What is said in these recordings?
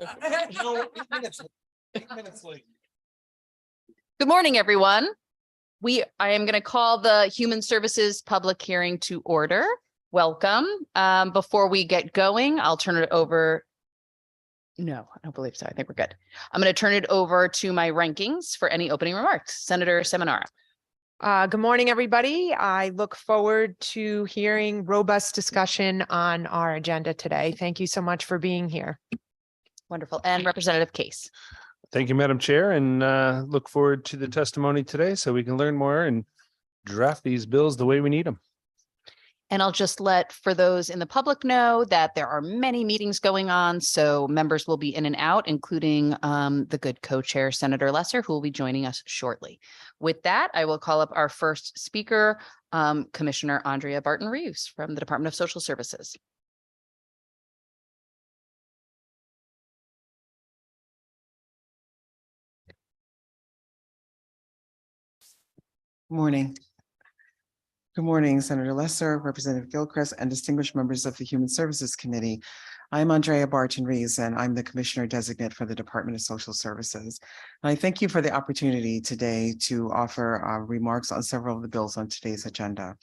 No, 8 minutes. 8 minutes late. Good morning, everyone. I am going to call the Human Services public hearing to order. Welcome. Before we get going, I'll turn it over. No, I don't believe so. I think we're good. I'm going to turn it over to my rankings for any opening remarks. Senator Seminara. Good morning, everybody. I look forward to hearing robust discussion on our agenda today. Thank you so much for being here. Wonderful. And Representative Case. Thank you, Madam Chair, and look forward to the testimony today so we can learn more and draft these bills the way we need them. And I'll just let for those in the public know that there are many meetings going on, so members will be in and out, including the good co-chair, Senator Lesser, who will be joining us shortly. With that, I will call up our first speaker, Commissioner Andrea Barton-Reeves from the Department of Social Services. Morning. Good morning, Senator Lesser, Representative Gilchrist, and distinguished members of the Human Services Committee. I'm Andrea Barton-Reeves, and I'm the Commissioner Designate for the Department of Social Services. And I thank you for the opportunity today to offer remarks on several of the bills on today's agenda.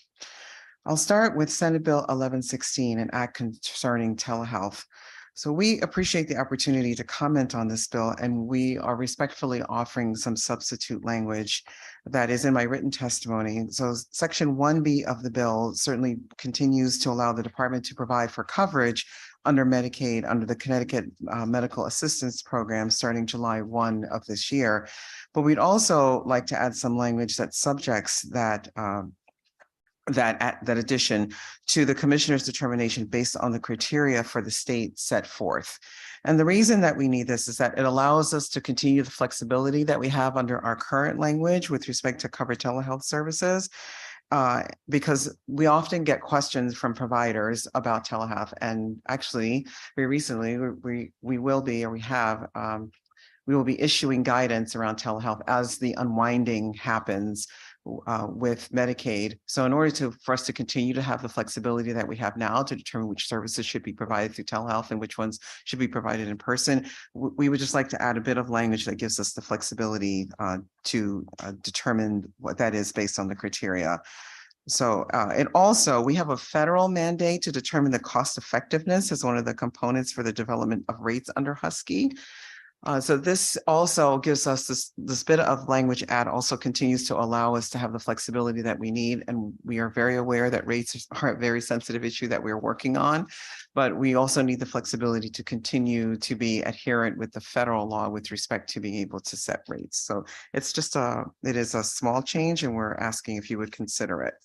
I'll start with Senate Bill 1116, an act concerning telehealth. So we appreciate the opportunity to comment on this bill, and we are respectfully offering some substitute language that is in my written testimony. So Section 1B of the bill certainly continues to allow the department to provide for coverage under Medicaid, under the Connecticut Medical Assistance Program starting July 1 of this year. But we'd also like to add some language that subjects that addition to the commissioner's determination based on the criteria for the state set forth. And the reason that we need this is that it allows us to continue the flexibility that we have under our current language with respect to covered telehealth services, because we often get questions from providers about telehealth. And actually, very recently, we will be issuing guidance around telehealth as the unwinding happens with Medicaid. So in order for us to continue to have the flexibility that we have now to determine which services should be provided through telehealth and which ones should be provided in person, we would just like to add a bit of language that gives us the flexibility to determine what that is based on the criteria. So and also we have a federal mandate to determine the cost effectiveness as one of the components for the development of rates under Husky. So this also gives us this bit of language add also continues to allow us to have the flexibility that we need. And we are very aware that rates are a very sensitive issue that we're working on, but we also need the flexibility to continue to be adherent with the federal law with respect to being able to set rates. So it's just it is a small change, and we're asking if you would consider it.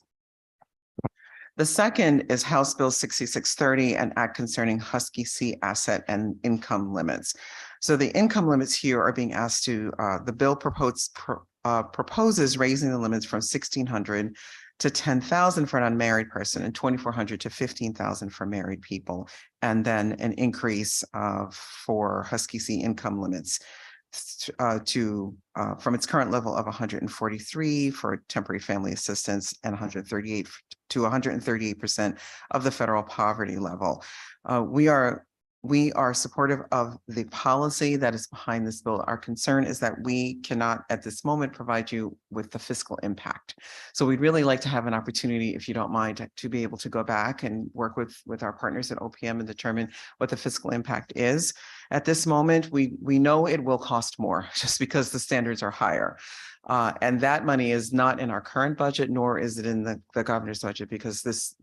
The second is House Bill 6630, an act concerning Husky C asset and income limits. So the income limits here are being asked to, the bill proposes raising the limits from $1,600 to $10,000 for an unmarried person and $2,400 to $15,000 for married people, and then an increase for Husky C income limits from its current level of 143 for temporary family assistance and 138 to 138% of the federal poverty level. We are supportive of the policy that is behind this bill. Our concern is that we cannot at this moment provide you with the fiscal impact. So we'd really like to have an opportunity, if you don't mind, to be able to go back and work with our partners at OPM and determine what the fiscal impact is. At this moment, we know it will cost more just because the standards are higher. And that money is not in our current budget, nor is it in the governor's budget, because this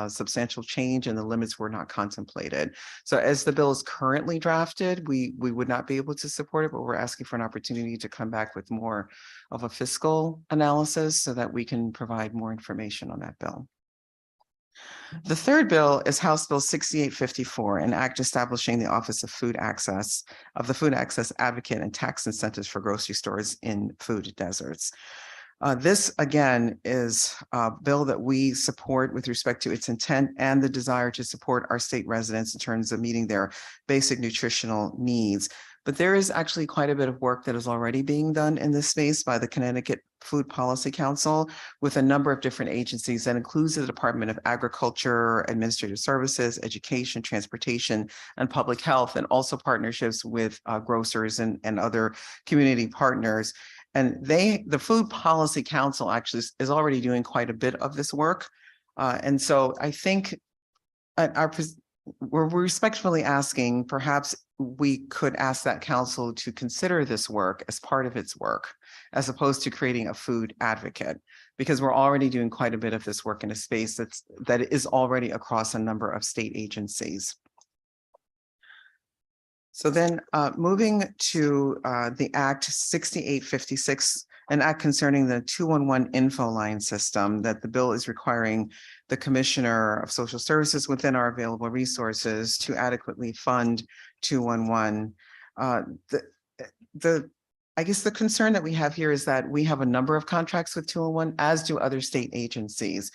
substantial change in the limits were not contemplated. So as the bill is currently drafted, we would not be able to support it, but we're asking for an opportunity to come back with more of a fiscal analysis so that we can provide more information on that bill. The third bill is House Bill 6854, an act establishing the Office of Food Access of the Food Access Advocate and tax incentives for grocery stores in food deserts. This, again, is a bill that we support with respect to its intent and the desire to support our state residents in terms of meeting their basic nutritional needs. But there is actually quite a bit of work that is already being done in this space by the Connecticut Food Policy Council with a number of different agencies that includes the Department of Agriculture, Administrative Services, Education, Transportation, and Public Health, and also partnerships with grocers and other community partners. And the Food Policy Council actually is already doing quite a bit of this work. And so I think we're respectfully asking, perhaps we could ask that council to consider this work as part of its work, as opposed to creating a food advocate, because we're already doing quite a bit of this work in a space that is already across a number of state agencies. So then moving to the Act 6856, an act concerning the 211 info line system that the bill is requiring the Commissioner of Social Services within our available resources to adequately fund 211. I guess the concern that we have here is that we have a number of contracts with 211, as do other state agencies.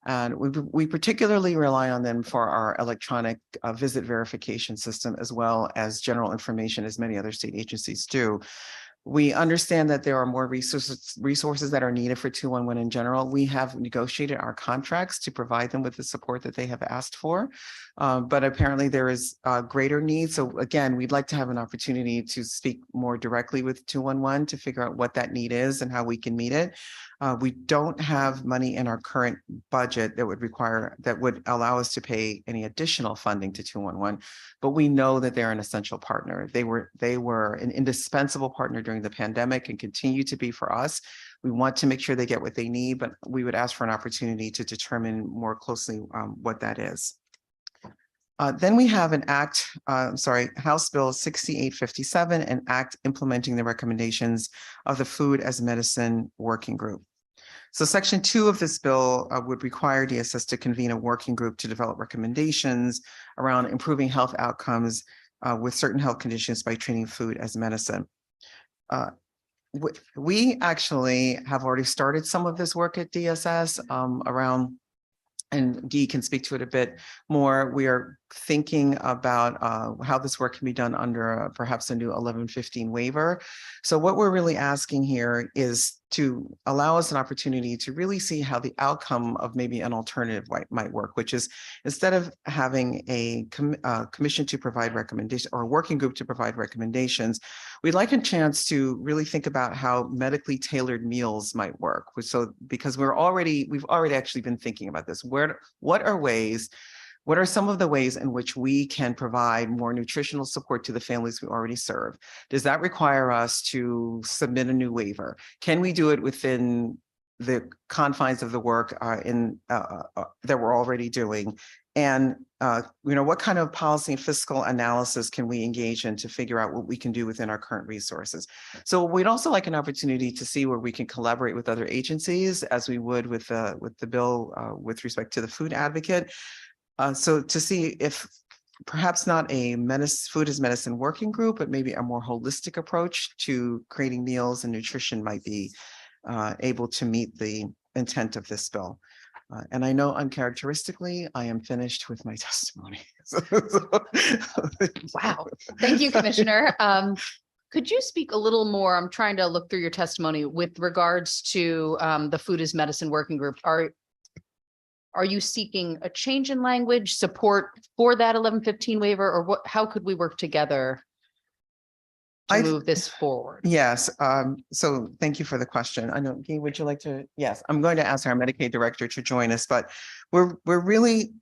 And we particularly rely on them for our electronic visit verification system, as well as general information, as many other state agencies do. We understand that there are more resources that are needed for 211 in general. We have negotiated our contracts to provide them with the support that they have asked for, but apparently there is a greater need. So again, we'd like to have an opportunity to speak more directly with 211 to figure out what that need is and how we can meet it. We don't have money in our current budget that would allow us to pay any additional funding to 211, but we know that they're an essential partner. They were an indispensable partner during the pandemic and continue to be for us. We want to make sure they get what they need, but we would ask for an opportunity to determine more closely what that is. Then we have an act, House Bill 6857, an act implementing the recommendations of the Food as Medicine Working Group. So Section 2 of this bill would require DSS to convene a working group to develop recommendations around improving health outcomes with certain health conditions by treating food as medicine. We actually have already started some of this work at DSS around, and Guy can speak to it a bit more. We are thinking about how this work can be done under perhaps a new 1115 waiver. So what we're really asking here is to allow us an opportunity to really see how the outcome of maybe an alternative might work, which is instead of having a commission to provide recommendations or a working group to provide recommendations, we'd like a chance to really think about how medically tailored meals might work. So because we've already actually been thinking about this. What are some of the ways in which we can provide more nutritional support to the families we already serve? Does that require us to submit a new waiver? Can we do it within the confines of the work that we're already doing? And what kind of policy and fiscal analysis can we engage in to figure out what we can do within our current resources? So we'd also like an opportunity to see where we can collaborate with other agencies, as we would with the bill with respect to the food advocate. So to see if perhaps not a food as medicine working group, but maybe a more holistic approach to creating meals and nutrition might be able to meet the intent of this bill. And I know uncharacteristically, I am finished with my testimony. Wow. Thank you, Commissioner. Could you speak a little more? I'm trying to look through your testimony with regards to the Food as Medicine Working Group. Are you seeking a change in language, support for that 1115 waiver, or how could we work together to move this forward? Yes. So thank you for the question. I know, Guy, would you like to? Yes, I'm going to ask our Medicaid director to join us, but we're really,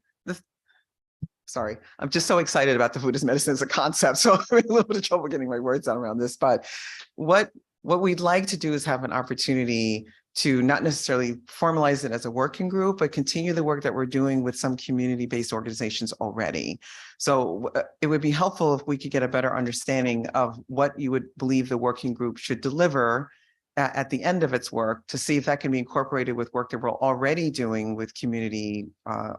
sorry, I'm just so excited about the food as medicine as a concept. So I'm having a little bit of trouble getting my words out around this, but what we'd like to do is have an opportunity to not necessarily formalize it as a working group, but continue the work that we're doing with some community-based organizations already. So it would be helpful if we could get a better understanding of what you would believe the working group should deliver at the end of its work, to see if that can be incorporated with work that we're already doing with community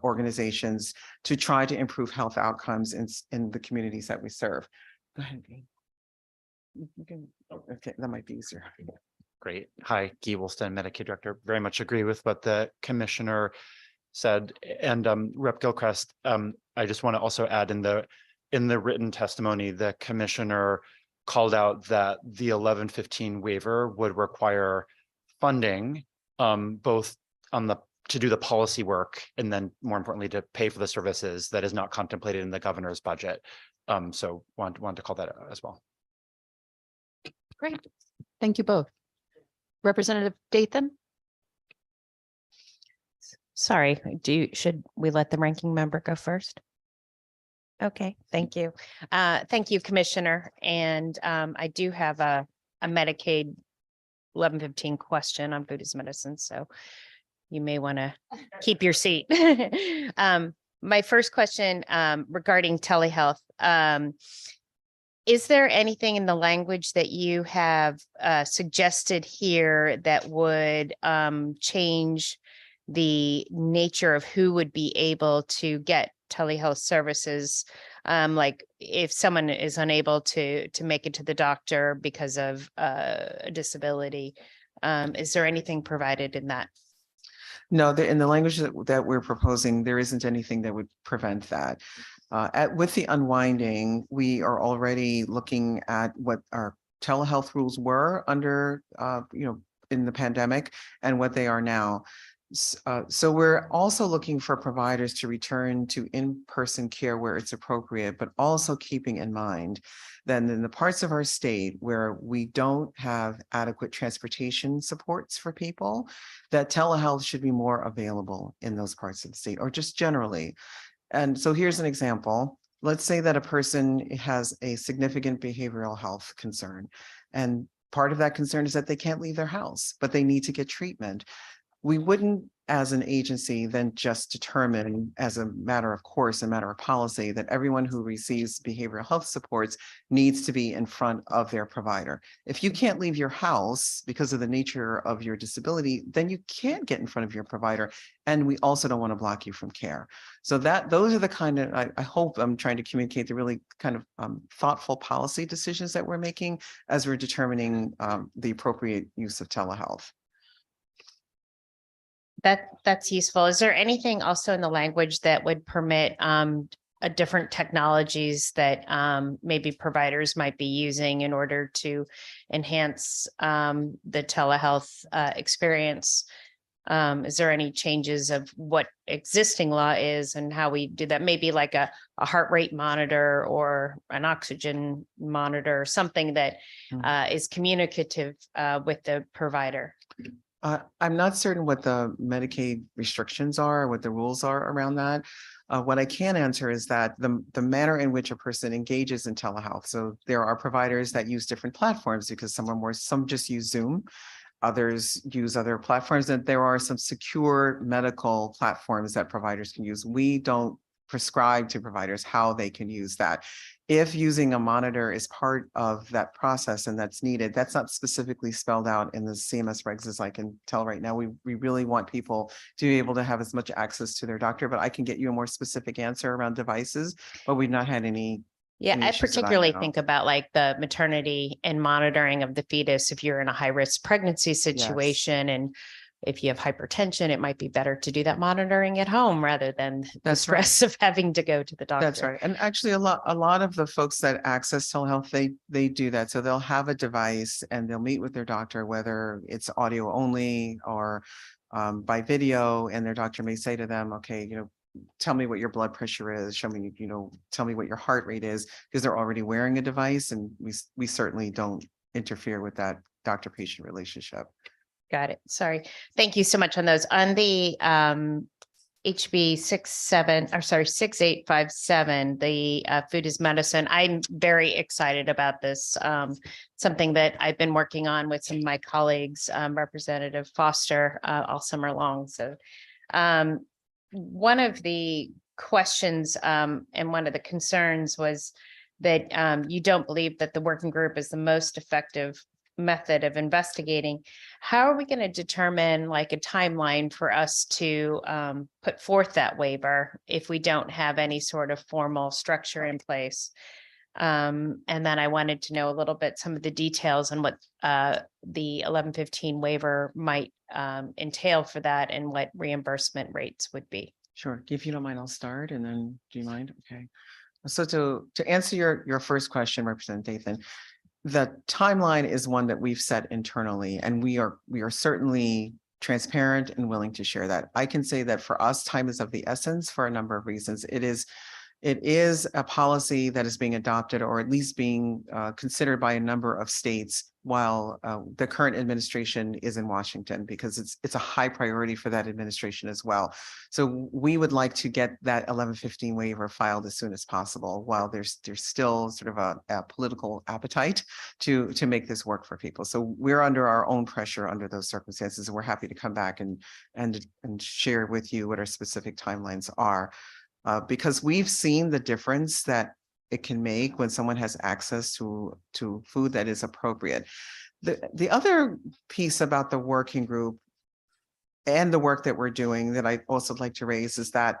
organizations to try to improve health outcomes in the communities that we serve. Go ahead, Guy. Okay, that might be easier. Great. Hi, Guy Wilson, Medicaid Director. Very much agree with what the Commissioner said. And Rep. Gilchrist, I just want to also add in the written testimony, the Commissioner called out that the 1115 waiver would require funding, both on the to do the policy work and then more importantly to pay for the services that is not contemplated in the governor's budget. So want to call that out as well. Great. Thank you both. Representative Dathan? Sorry, should we let the ranking member go first? Okay, thank you. Thank you, Commissioner. And I do have a Medicaid 1115 question on food as medicine, so you may want to keep your seat. My first question regarding telehealth. Is there anything in the language that you have suggested here that would change the nature of who would be able to get telehealth services? Like if someone is unable to make it to the doctor because of a disability, is there anything provided in that? No, in the language that we're proposing, there isn't anything that would prevent that. With the unwinding, we are already looking at what our telehealth rules were under, in the pandemic and what they are now. So we're also looking for providers to return to in-person care where it's appropriate, but also keeping in mind that in the parts of our state where we don't have adequate transportation supports for people, that telehealth should be more available in those parts of the state or just generally. And so here's an example. Let's say that a person has a significant behavioral health concern, and part of that concern is that they can't leave their house, but they need to get treatment. We wouldn't, as an agency, then just determine as a matter of course, a matter of policy, that everyone who receives behavioral health supports needs to be in front of their provider. If you can't leave your house because of the nature of your disability, then you can't get in front of your provider. And we also don't want to block you from care. So those are the kind of, I hope I'm trying to communicate the really kind of thoughtful policy decisions that we're making as we're determining the appropriate use of telehealth. That's useful. Is there anything also in the language that would permit different technologies that maybe providers might be using in order to enhance the telehealth experience? Is there any changes of what existing law is and how we do that? Maybe like a heart rate monitor or an oxygen monitor, something that is communicative with the provider. I'm not certain what the Medicaid restrictions are, what the rules are around that. What I can answer is that the manner in which a person engages in telehealth. So there are providers that use different platforms because some just use Zoom, others use other platforms, and there are some secure medical platforms that providers can use. We don't prescribe to providers how they can use that. If using a monitor is part of that process and that's needed, that's not specifically spelled out in the CMS regs as I can tell right now. We really want people to be able to have as much access to their doctor, but I can get you a more specific answer around devices, but we've not had any. Yeah, I issues that particularly know. think about like the maternity and monitoring of the fetus if you're in a high risk pregnancy situation. And if you have hypertension, it might be better to do that monitoring at home rather than the That's stress of having to go to the doctor. That's right. And actually a lot of the folks that access telehealth, they do that. So they'll have a device and they'll meet with their doctor, whether it's audio only or by video, and their doctor may say to them, okay, tell me what your blood pressure is, show me, tell me what your heart rate is, because they're already wearing a device, and we certainly don't interfere with that doctor-patient relationship. Got it. Sorry. Thank you so much on those. On the HB 6857, the food is medicine. I'm very excited about this. Something that I've been working on with some of my colleagues, Representative Foster, all summer long. So one of the questions and one of the concerns was that you don't believe that the working group is the most effective method of investigating. How are we going to determine like a timeline for us to put forth that waiver if we don't have any sort of formal structure in place? And then I wanted to know a little bit some of the details on what the 1115 waiver might entail for that and what reimbursement rates would be. Sure. If you don't mind, I'll start, and then do you mind? Okay. So to answer your first question, Representative Dathan, the timeline is one that we've set internally, and we are certainly transparent and willing to share that. I can say that for us, time is of the essence for a number of reasons. It is a policy that is being adopted, or at least being considered by a number of states, while the current administration is in Washington, because it's a high priority for that administration as well. So we would like to get that 1115 waiver filed as soon as possible, while there's still sort of a political appetite to make this work for people. So we're under our own pressure under those circumstances, and we're happy to come back and share with you what our specific timelines are. Because we've seen the difference that it can make when someone has access to food that is appropriate. The other piece about the working group and the work that we're doing that I also like to raise is that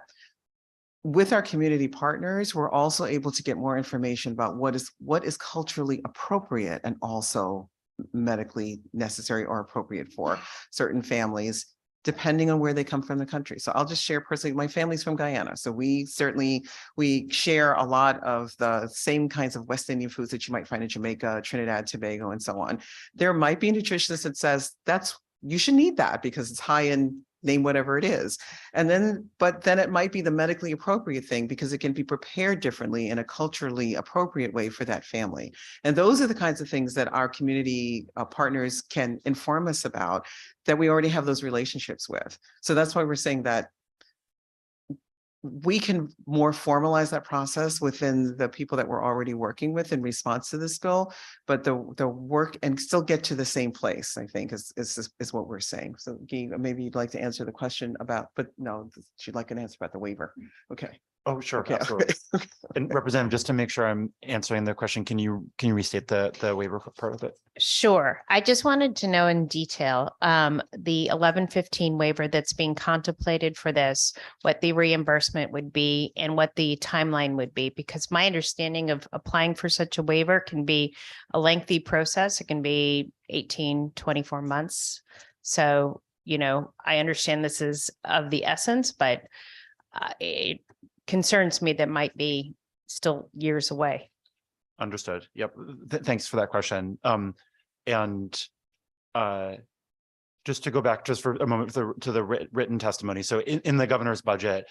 with our community partners, we're also able to get more information about what is culturally appropriate and also medically necessary or appropriate for certain families, depending on where they come from in the country. So I'll just share personally, my family's from Guyana. So we share a lot of the same kinds of West Indian foods that you might find in Jamaica, Trinidad, Tobago, and so on. There might be a nutritionist that says you should need that because it's high in name whatever it is. But then it might be the medically appropriate thing because it can be prepared differently in a culturally appropriate way for that family. And those are the kinds of things that our community partners can inform us about, that we already have those relationships with. So that's why we're saying that we can more formalize that process within the people that we're already working with in response to this bill, but the work and still get to the same place, I think is what we're saying. So Guy, maybe you'd like to answer the question about, but no, she'd like an answer about the waiver. Okay. Oh, sure, Okay. absolutely. And Representative, just to make sure I'm answering the question, can you restate the waiver part of it? Sure. I just wanted to know in detail, the 1115 waiver that's being contemplated for this, what the reimbursement would be and what the timeline would be, because my understanding of applying for such a waiver can be a lengthy process. It can be 18, 24 months. So, I understand this is of the essence, but it concerns me that might be still years away. Understood. Yep. Thanks for that question. Just to go back just for a moment to the written testimony. So in the governor's budget,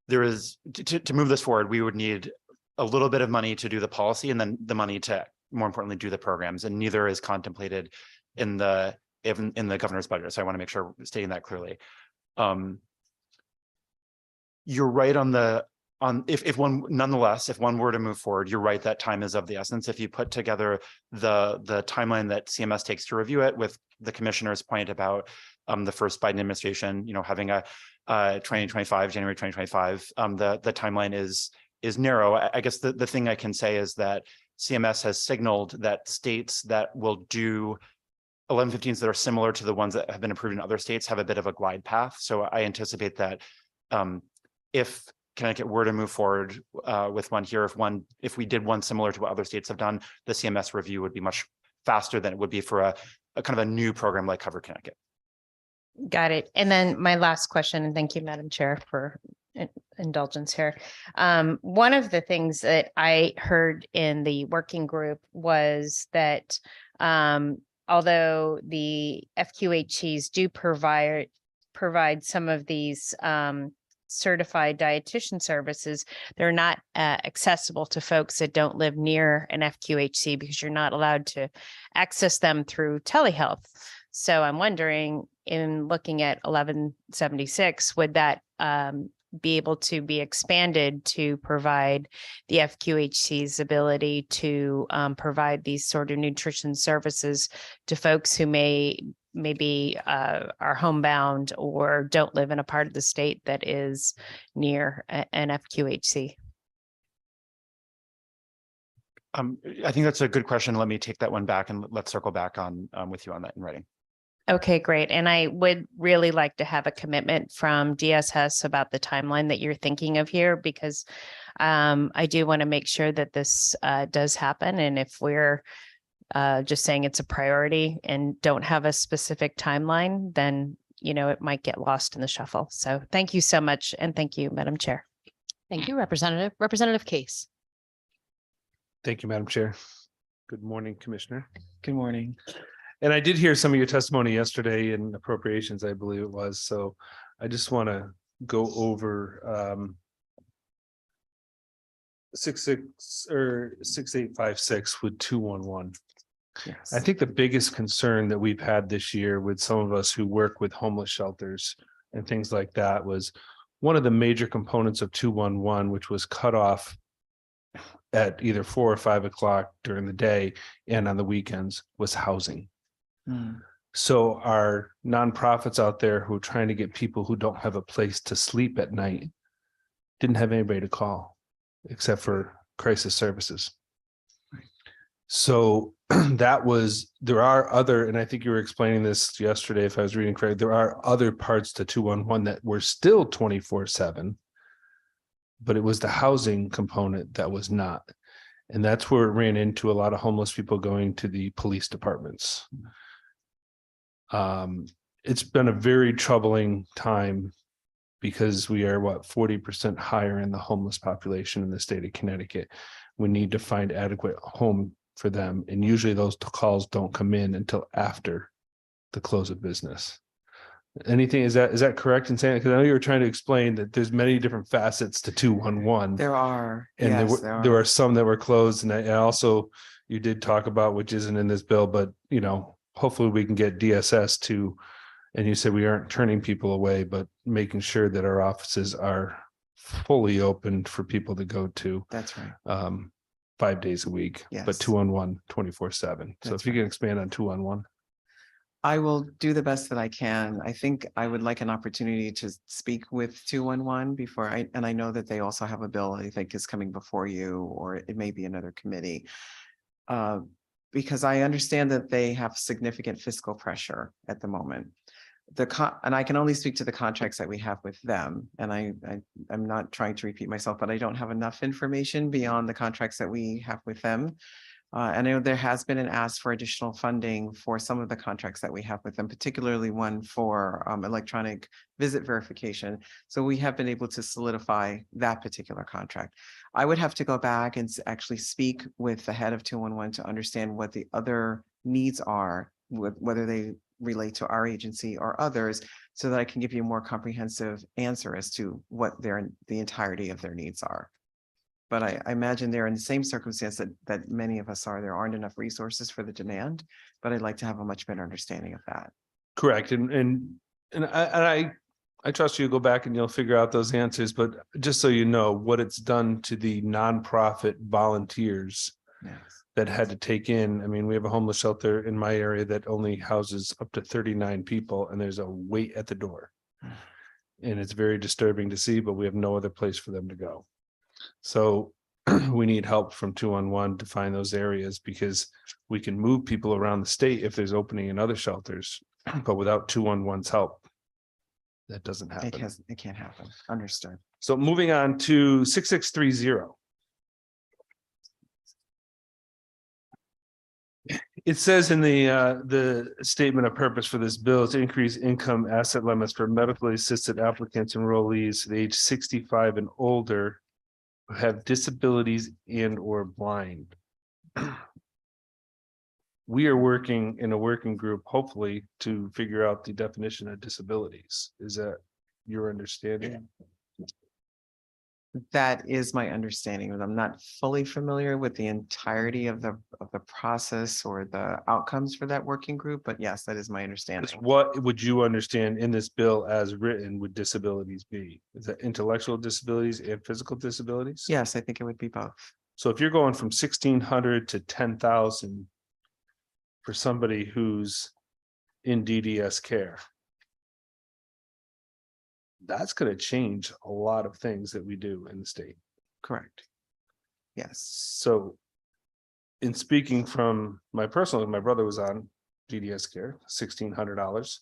there is to move this forward, we would need a little bit of money to do the policy and then the money to more importantly do the programs, and neither is contemplated in the governor's budget. So I want to make sure we're stating that clearly. You're right if one were to move forward, you're right that time is of the essence. If you put together the timeline that CMS takes to review it with the commissioner's point about the first Biden administration, having a 2025, January 2025, the timeline is narrow. I guess the thing I can say is that CMS has signaled that states that will do 1115s that are similar to the ones that have been approved in other states have a bit of a glide path. So I anticipate that if Connecticut were to move forward with one here, if we did one similar to what other states have done, the CMS review would be much faster than it would be for a kind of a new program like Cover Connecticut. Got it. And then my last question, and thank you, Madam Chair, for indulgence here. One of the things that I heard in the working group was that although the FQHCs do provide some of these certified dietitian services, they're not accessible to folks that don't live near an FQHC because you're not allowed to access them through telehealth. So I'm wondering, in looking at 1176, would that be able to be expanded to provide the FQHC's ability to provide these sort of nutrition services to folks who maybe are homebound or don't live in a part of the state that is near an FQHC? I think that's a good question. Let me take that one back and let's circle back on with you on that in writing. Okay, great. And I would really like to have a commitment from DSS about the timeline that you're thinking of here, because I do want to make sure that this does happen. And if we're just saying it's a priority and don't have a specific timeline, then, it might get lost in the shuffle. So thank you so much. And thank you, Madam Chair. Thank you, Representative. Representative Case. Thank you, Madam Chair. Good morning, Commissioner. Good morning. And I did hear some of your testimony yesterday in appropriations, I believe it was. So I just want to go over 6856 with 211. Yes. I think the biggest concern that we've had this year with some of us who work with homeless shelters and things like that was one of the major components of 211, which was cut off at either 4 or 5 o'clock during the day and on the weekends, was housing. Mm. So our nonprofits out there who are trying to get people who don't have a place to sleep at night didn't have anybody to call except for crisis services. So there are other, and I think you were explaining this yesterday, if I was reading correctly, there are other parts to 211 that were still 24/7, but it was the housing component that was not. And that's where it ran into a lot of homeless people going to the police departments. It's been a very troubling time because we are 40% higher in the homeless population in the state of Connecticut. We need to find adequate home for them. And usually those calls don't come in until after the close of business. Anything, is that correct in saying? Because I know you were trying to explain that there's many different facets to 211. There are. And Yes, there are some that were closed. And I also, you did talk about, which isn't in this bill, but hopefully we can get DSS to, and you said we aren't turning people away, but making sure that our offices are fully open for people to go to. That's right. 5 days a week, Yes. but 211, 24/7. So That's if you right. can expand on 211. I will do the best that I can. I think I would like an opportunity to speak with 211 before and I know that they also have a bill I think is coming before you, or it may be another committee. Because I understand that they have significant fiscal pressure at the moment. And I can only speak to the contracts that we have with them. And I'm not trying to repeat myself, but I don't have enough information beyond the contracts that we have with them. And I know there has been an ask for additional funding for some of the contracts that we have with them, particularly one for electronic visit verification. So we have been able to solidify that particular contract. I would have to go back and actually speak with the head of 211 to understand what the other needs are, whether they relate to our agency or others, so that I can give you a more comprehensive answer as to what the entirety of their needs are. But I imagine they're in the same circumstance that many of us are. There aren't enough resources for the demand, but I'd like to have a much better understanding of that. Correct. And I trust you to go back and you'll figure out those answers, but just so you know what it's done to the nonprofit volunteers Yes. that had to take in. I mean, we have a homeless shelter in my area that only houses up to 39 people and there's a wait at the door. And it's very disturbing to see, but we have no other place for them to go. So we need help from 211 to find those areas because we can move people around the state if there's opening in other shelters, but without 211's help, that doesn't happen. It can't happen. Understood. So moving on to 6630. It says in the statement of purpose for this bill is to increase income asset limits for medically assisted applicants enrollees to the age 65 and older who have disabilities and or blind. We are working in a working group, hopefully, to figure out the definition of disabilities. Is that your understanding? That is my understanding. I'm not fully familiar with the entirety of the process or the outcomes for that working group, but yes, that is my understanding. What would you understand in this bill as written would disabilities be? Is that intellectual disabilities and physical disabilities? Yes, I think it would be both. So if you're going from 1,600 to 10,000 for somebody who's in DDS care, that's going to change a lot of things that we do in the state. Correct. Yes. So in speaking from my brother was on DDS care, $1,600.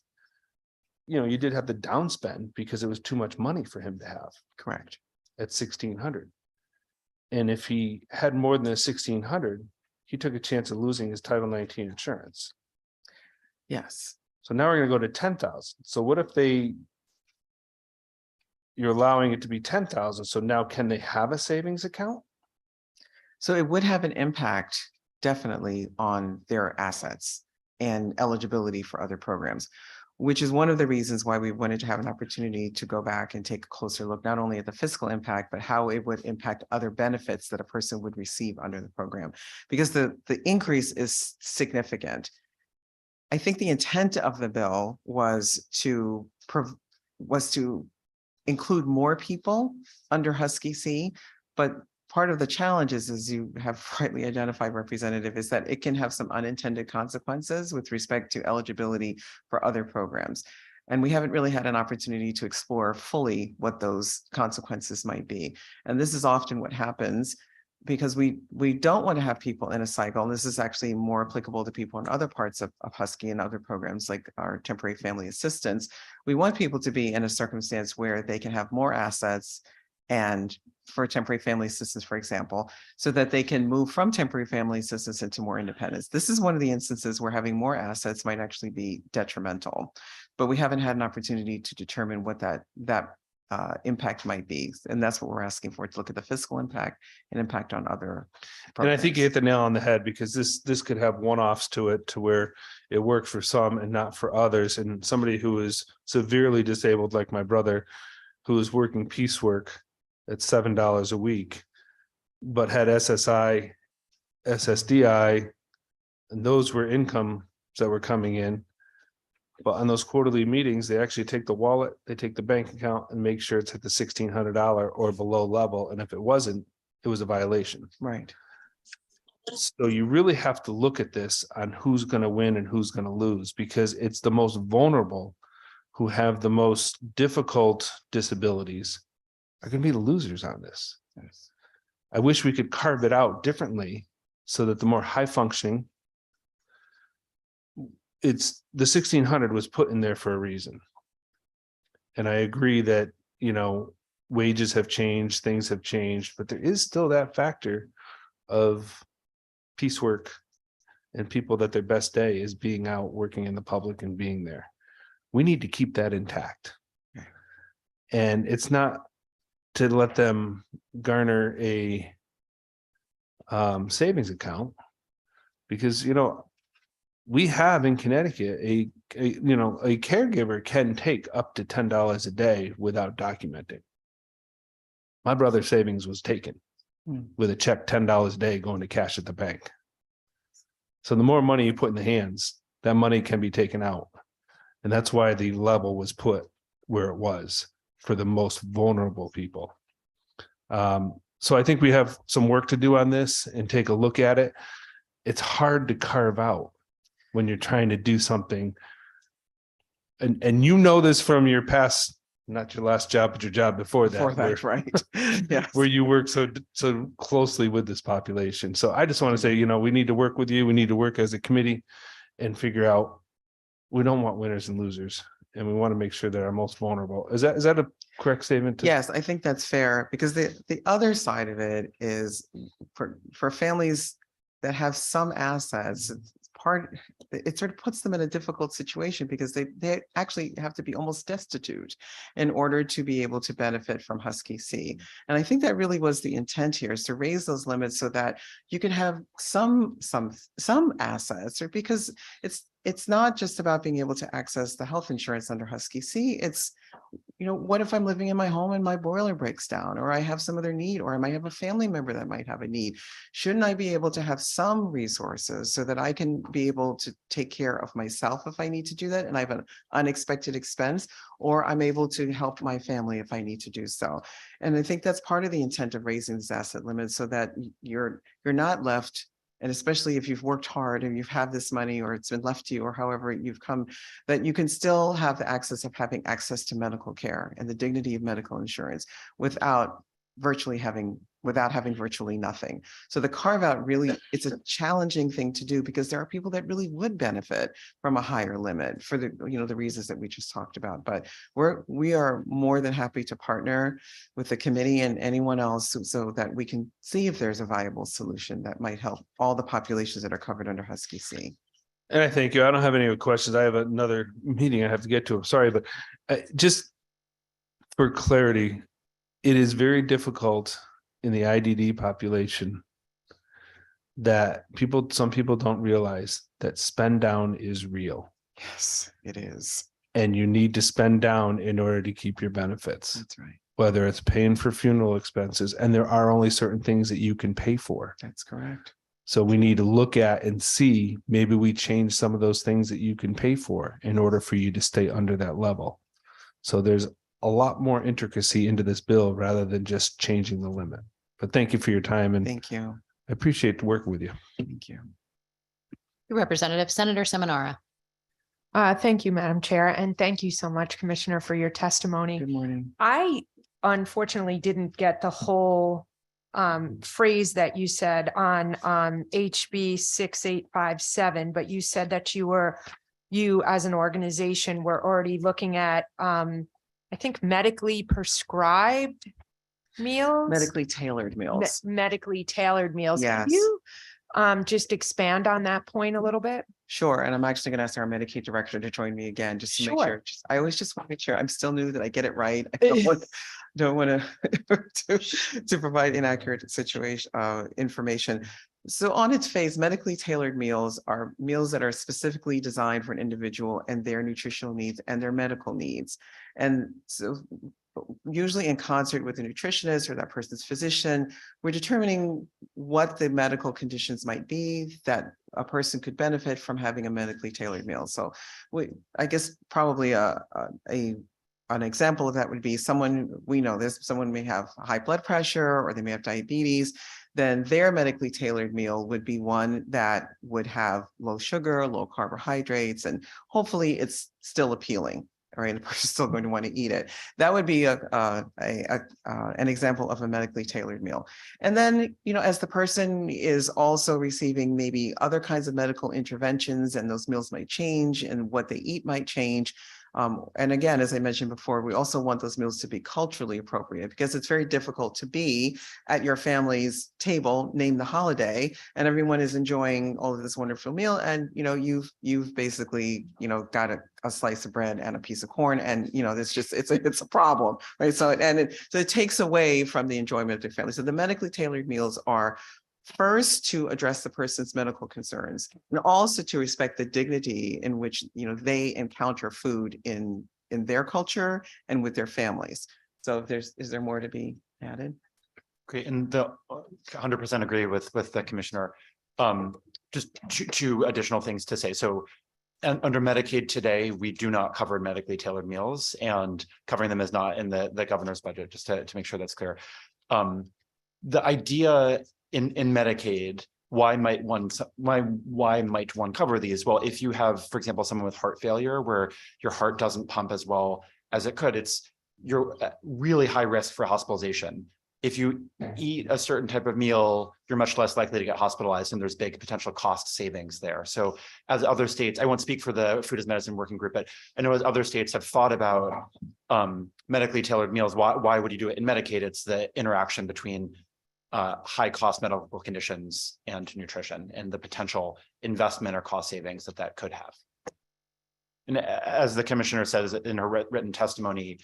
You did have the downspend because it was too much money for him to have Correct. at 1,600. And if he had more than the 1,600, he took a chance of losing his Title 19 insurance. Yes. So now we're going to go to 10,000. So what if you're allowing it to be 10,000. So now can they have a savings account? So it would have an impact definitely on their assets and eligibility for other programs, which is one of the reasons why we wanted to have an opportunity to go back and take a closer look, not only at the fiscal impact, but how it would impact other benefits that a person would receive under the program, because the increase is significant. I think the intent of the bill was to include more people under Husky C, but part of the challenge is, as you have rightly identified, Representative, is that it can have some unintended consequences with respect to eligibility for other programs. And we haven't really had an opportunity to explore fully what those consequences might be. And this is often what happens, because we don't want to have people in a cycle. And this is actually more applicable to people in other parts of Husky and other programs like our temporary family assistance. We want people to be in a circumstance where they can have more assets, and for temporary family assistance, for example, so that they can move from temporary family assistance into more independence. This is one of the instances where having more assets might actually be detrimental, but we haven't had an opportunity to determine what that impact might be. And that's what we're asking for, to look at the fiscal impact and impact on other And I think you hit programs. the nail on the head, because this could have one-offs to it, to where it worked for some and not for others. And somebody who is severely disabled, like my brother, who is working piecework at $7 a week, but had SSI, SSDI, and those were incomes that were coming in. But on those quarterly meetings, they actually take the wallet, they take the bank account and make sure it's at the $1,600 or below level. And if it wasn't, it was a violation. Right. So you really have to look at this on who's going to win and who's going to lose, because it's the most vulnerable who have the most difficult disabilities are going to be the losers on this. I wish we could carve it out differently so that the more high functioning, it's the 1,600 was put in there for a reason. And I agree that, wages have changed, things have changed, but there is still that factor of piecework and people that their best day is being out working in the public and being there. We need to keep that intact. And it's not to let them garner a savings account, because we have in Connecticut a caregiver can take up to $10 a day without documenting. My brother's savings was taken with a check $10 a day going to cash at the bank. So the more money you put in the hands, that money can be taken out. And that's why the level was put where it was for the most vulnerable people. So I think we have some work to do on this and take a look at it. It's hard to carve out when you're trying to do something. And this from your past, not your last job, but your job before that. Right. Yes. Where you work so closely with this population. So I just want to say, we need to work with you. We need to work as a committee and figure out, we don't want winners and losers, and we want to make sure that our most vulnerable. Is that a correct statement? Yes, I think that's fair, because the other side of it is for families that have some assets, it sort of puts them in a difficult situation, because they actually have to be almost destitute in order to be able to benefit from Husky C. And I think that really was the intent here, is to raise those limits so that you can have some assets, or because it's not just about being able to access the health insurance under Husky C. It's, what if I'm living in my home and my boiler breaks down, or I have some other need, or I might have a family member that might have a need? Shouldn't I be able to have some resources so that I can be able to take care of myself if I need to do that, and I have an unexpected expense, or I'm able to help my family if I need to do so? And I think that's part of the intent of raising this asset limit, so that you're not left. And especially if you've worked hard and you've had this money, or it's been left to you, or however you've come, that you can still have the access of having access to medical care and the dignity of medical insurance without having virtually nothing. So the carve out really, it's a challenging thing to do, because there are people that really would benefit from a higher limit for the reasons that we just talked about. But we are more than happy to partner with the committee and anyone else so that we can see if there's a viable solution that might help all the populations that are covered under Husky C. And I thank you. I don't have any other questions. I have another meeting I have to get to. I'm sorry, but just for clarity, it is very difficult in the IDD population that some people don't realize that spend down is real. Yes, it is. And you need to spend down in order to keep your benefits, That's right. whether it's paying for funeral expenses. And there are only certain things that you can pay for. That's correct. So we need to look at and see, maybe we change some of those things that you can pay for in order for you to stay under that level. So there's a lot more intricacy into this bill rather than just changing the limit. But thank you for your time, and Thank you. I appreciate working with you. Thank you. Representative Senator Seminara. Thank you, Madam Chair, and thank you so much, Commissioner, for your testimony. Good morning. I unfortunately didn't get the whole phrase that you said on HB 6857, but you said that you as an organization were already looking at I think medically prescribed meals. Medically tailored meals. Medically tailored meals. Yes. Can you just expand on that point a little bit? Sure. And I'm actually going to ask our Medicaid director to join me again, just to make Sure. sure. I always just want to make sure I'm still new, that I get it right. I don't want to provide inaccurate information. So on its face, medically tailored meals are meals that are specifically designed for an individual and their nutritional needs and their medical needs. And so usually in concert with the nutritionist or that person's physician, we're determining what the medical conditions might be that a person could benefit from having a medically tailored meal. So I guess probably an example of that would be someone, we know this, someone may have high blood pressure or they may have diabetes, then their medically tailored meal would be one that would have low sugar, low carbohydrates, and hopefully it's still appealing. Right, the person's still going to want to eat it. That would be an example of a medically tailored meal. And then, as the person is also receiving maybe other kinds of medical interventions, and those meals might change, and what they eat might change. And again, as I mentioned before, we also want those meals to be culturally appropriate, because it's very difficult to be at your family's table, name the holiday, and everyone is enjoying all of this wonderful meal. And, you've basically, got a slice of bread and a piece of corn, and, it's a problem, right? So it takes away from the enjoyment of their family. So the medically tailored meals are first to address the person's medical concerns, and also to respect the dignity in which they encounter food in their culture and with their families. So is there more to be added? Great, and 100% agree with the commissioner. Just two additional things to say. So under Medicaid today, we do not cover medically tailored meals, and covering them is not in the governor's budget, just to make sure that's clear. The idea in Medicaid, why might one cover these? Well, if you have, for example, someone with heart failure where your heart doesn't pump as well as it could, you're at really high risk for hospitalization. If you eat a certain type of meal, you're much less likely to get hospitalized, and there's big potential cost savings there. So as other states, I won't speak for the Food as Medicine Working Group, but I know as other states have thought about medically tailored meals, why would you do it in Medicaid? It's the interaction between high cost medical conditions and nutrition, and the potential investment or cost savings that could have. And as the commissioner says in her written testimony,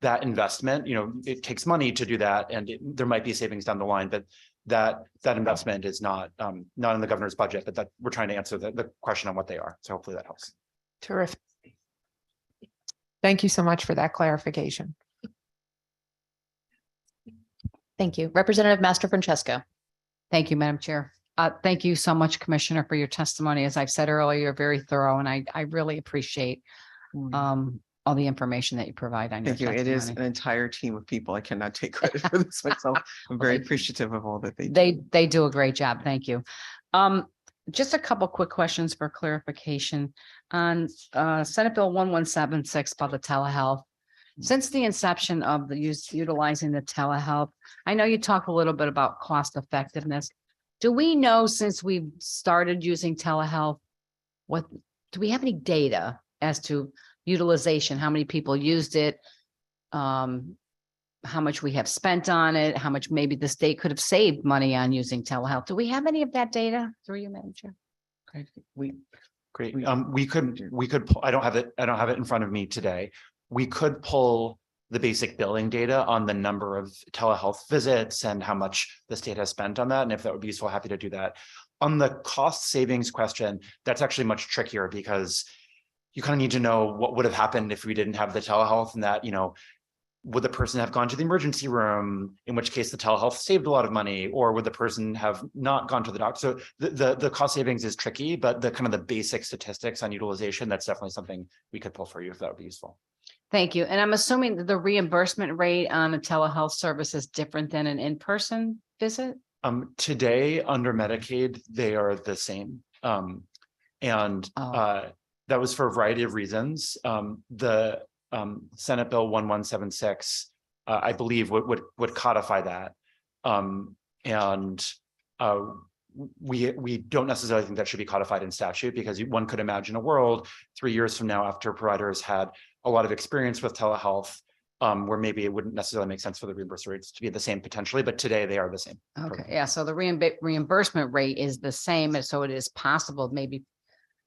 that investment, it takes money to do that, and there might be savings down the line, but that investment is not in the governor's budget, but that we're trying to answer the question on what they are. So hopefully that helps. Terrific. Thank you so much for that clarification. Thank you. Representative Master Francesco. Thank you, Madam Chair. Thank you so much, Commissioner, for your testimony. As I've said earlier, you're very thorough, and I really appreciate all the information that you provide on your Thank you. It is testimony. an entire team of people. I cannot take credit for this myself. I'm very appreciative of all that they do. They do a great job. Thank you. Just a couple quick questions for clarification on Senate Bill 1176 about the telehealth. Since the inception of the utilizing the telehealth, I know you talked a little bit about cost effectiveness. Do we know, since we've started using telehealth, do we have any data as to utilization? How many people used it? How much we have spent on it? How much maybe the state could have saved money on using telehealth? Do we have any of that data through you, Madam Chair? Great. We could pull, I don't have it in front of me today. We could pull the basic billing data on the number of telehealth visits and how much the state has spent on that. And if that would be useful, happy to do that. On the cost savings question, that's actually much trickier because you kind of need to know what would have happened if we didn't have the telehealth, and that, would the person have gone to the emergency room, in which case the telehealth saved a lot of money, or would the person have not gone to the doctor? So the cost savings is tricky, but the kind of the basic statistics on utilization, that's definitely something we could pull for you if that would be useful. Thank you. And I'm assuming that the reimbursement rate on a telehealth service is different than an in-person visit? Today, under Medicaid, they are the same. And Oh. that was for a variety of reasons. The Senate Bill 1176, I believe would codify that. We don't necessarily think that should be codified in statute, because one could imagine a world 3 years from now, after providers had a lot of experience with telehealth, where maybe it wouldn't necessarily make sense for the reimbursement rates to be the same potentially, but today they are the same. Okay, yeah, so the reimbursement rate is the same, and so it is possible maybe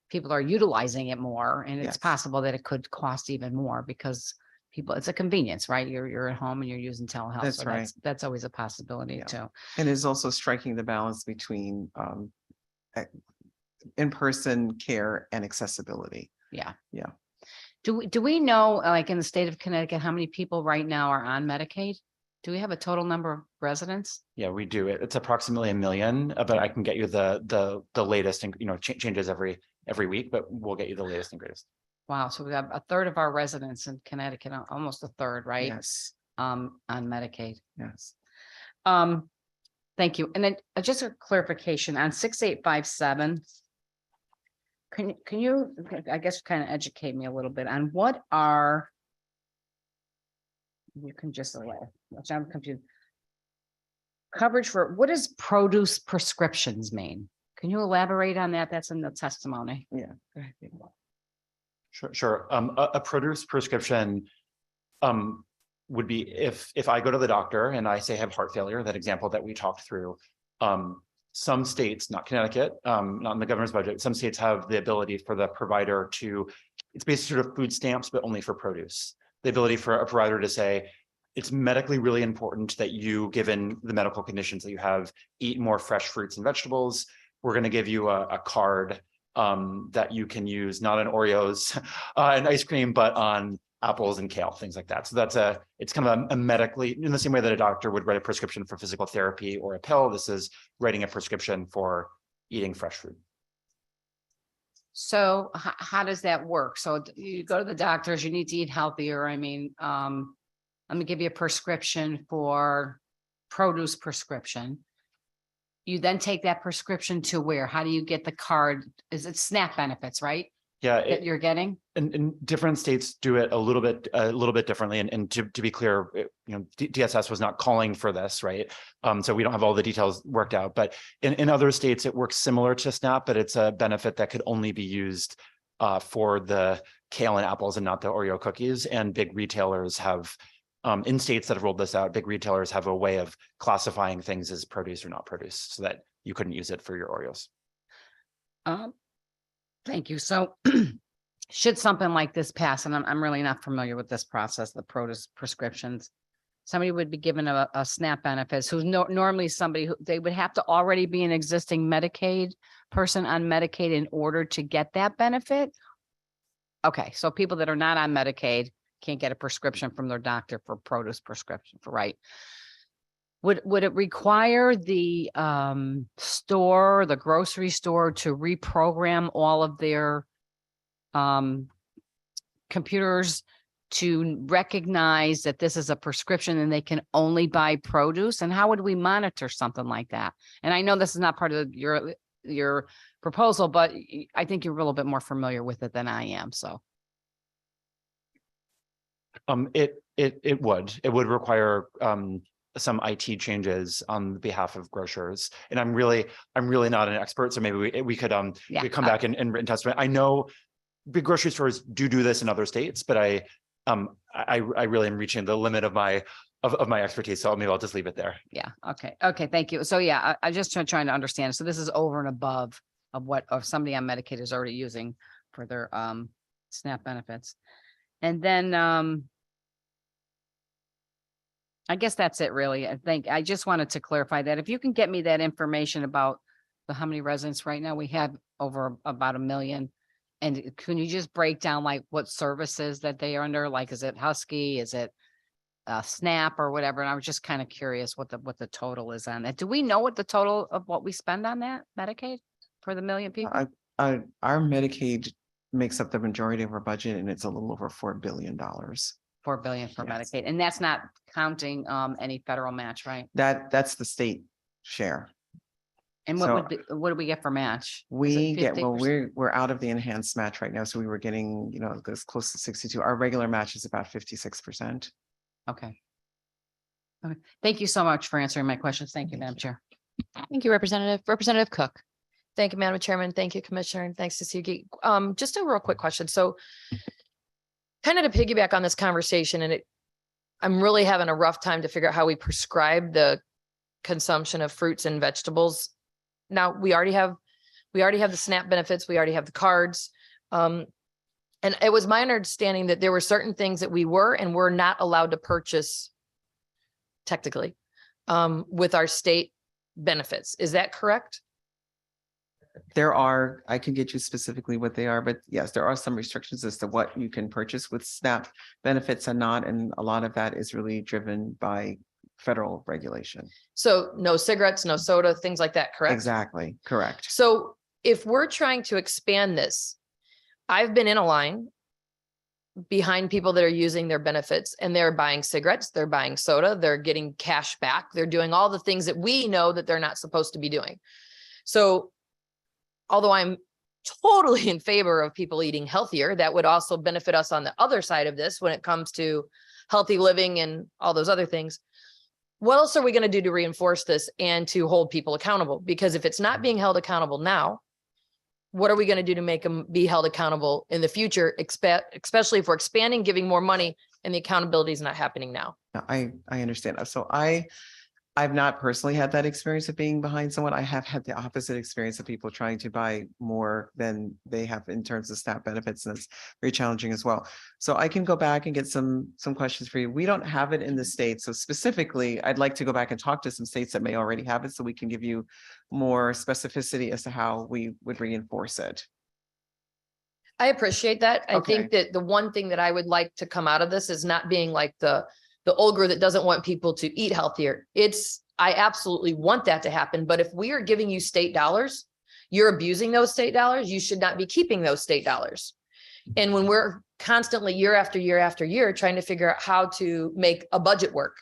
people are utilizing it more, and it's Yes. possible that it could cost even more because people, it's a convenience, right? You're at home and you're using telehealth. That's So right. That's always a possibility Yeah. too. And it's also striking the balance between in-person care and accessibility. Yeah. Yeah. Do we know, like in the state of Connecticut, how many people right now are on Medicaid? Do we have a total number of residents? Yeah, we do. It's approximately 1 million, but I can get you the latest, and changes every week, but we'll get you the latest and greatest. Wow, so we have a third of our residents in Connecticut, almost a third, right? Yes, On Medicaid. yes. Thank you. And then just a clarification on 6857. Can you, I guess, kind of educate me a little bit on what are, you can just allow, which I'm confused. Coverage for, what does produce prescriptions mean? Can you elaborate on that? That's in the testimony. Yeah. Go ahead. Sure. A produce prescription would be if I go to the doctor and I say I have heart failure, that example that we talked through. Some states, not Connecticut, not in the governor's budget, some states have the ability for the provider to, it's basically sort of food stamps, but only for produce. The ability for a provider to say, it's medically really important that you, given the medical conditions that you have, eat more fresh fruits and vegetables. We're going to give you a card that you can use, not on Oreos and ice cream, but on apples and kale, things like that. So it's kind of a medically, in the same way that a doctor would write a prescription for physical therapy or a pill, this is writing a prescription for eating fresh food. So how does that work? So you go to the doctors, you need to eat healthier. I mean, let me give you a prescription for produce prescription. You then take that prescription to where? How do you get the card? Is it SNAP benefits, right? Yeah, That you're getting? and different states do it a little bit differently. And to be clear, DSS was not calling for this, right? So we don't have all the details worked out, but in other states, it works similar to SNAP, but it's a benefit that could only be used for the kale and apples and not the Oreo cookies. And big retailers have, in states that have rolled this out, big retailers have a way of classifying things as produce or not produce so that you couldn't use it for your Oreos. Thank you. So should something like this pass, and I'm really not familiar with this process, the produce prescriptions, somebody would be given a SNAP benefits who's normally somebody who they would have to already be an existing Medicaid person on Medicaid in order to get that benefit. Okay, so people that are not on Medicaid can't get a prescription from their doctor for produce prescription, for right? Would it require the store, the grocery store to reprogram all of their computers to recognize that this is a prescription and they can only buy produce? And how would we monitor something like that? And I know this is not part of your proposal, but I think you're a little bit more familiar with it than I am, so. It would require some IT changes on behalf of grocers. And I'm really not an expert, so maybe we could we come back and written testimony. I know big grocery stores do this in other states, but I really am reaching the limit of my expertise, so maybe I'll just leave it there. Yeah. Okay. Thank you. So yeah, I just trying to understand. So this is over and above of what somebody on Medicaid is already using for their SNAP benefits. And then I guess that's it really. I just wanted to clarify that if you can get me that information about how many residents right now? We have over about 1 million. And can you just break down like what services that they are under? Like, is it Husky? Is it SNAP or whatever? And I was just kind of curious what the total is on that. Do we know what the total of what we spend on that Medicaid for the 1 million people? Our Medicaid makes up the majority of our budget, and it's a little over $4 billion. 4 billion for Yes. Medicaid, and that's not counting any federal match, right? That's the state share. And So- what do we get for match? Is it We get, well, 50%? we're out of the enhanced match right now, so we were getting, as close to 62. Our regular match is about 56%. Okay. Okay, thank you so much for answering my questions. Thank you, Madam Chair. Thank you, Representative Cook. Thank you, Madam Chairman. Thank you, Commissioner, and thanks to Sugi. Just a real quick question. So kind of to piggyback on this conversation, and I'm really having a rough time to figure out how we prescribe the consumption of fruits and vegetables. Now, we already have the SNAP benefits. We already have the cards. And it was my understanding that there were certain things that we were and were not allowed to purchase technically with our state benefits. Is that correct? I can get you specifically what they are, but yes, there are some restrictions as to what you can purchase with SNAP benefits and not, and a lot of that is really driven by federal regulation. So no cigarettes, no soda, things like that, correct? Exactly, correct. So if we're trying to expand this, I've been in a line behind people that are using their benefits and they're buying cigarettes, they're buying soda, they're getting cash back, they're doing all the things that we know that they're not supposed to be doing. So although I'm totally in favor of people eating healthier, that would also benefit us on the other side of this when it comes to healthy living and all those other things. What else are we going to do to reinforce this and to hold people accountable? Because if it's not being held accountable now, what are we going to do to make them be held accountable in the future, especially if we're expanding, giving more money, and the accountability is not happening now? I understand. So I've not personally had that experience of being behind someone. I have had the opposite experience of people trying to buy more than they have in terms of SNAP benefits, and it's very challenging as well. So I can go back and get some questions for you. We don't have it in the state. So specifically, I'd like to go back and talk to some states that may already have it so we can give you more specificity as to how we would reinforce it. I appreciate that. I Okay. think that the one thing that I would like to come out of this is not being like the ogre that doesn't want people to eat healthier. I absolutely want that to happen. But if we are giving you state dollars, you're abusing those state dollars. You should not be keeping those state dollars. And when we're constantly year after year after year trying to figure out how to make a budget work,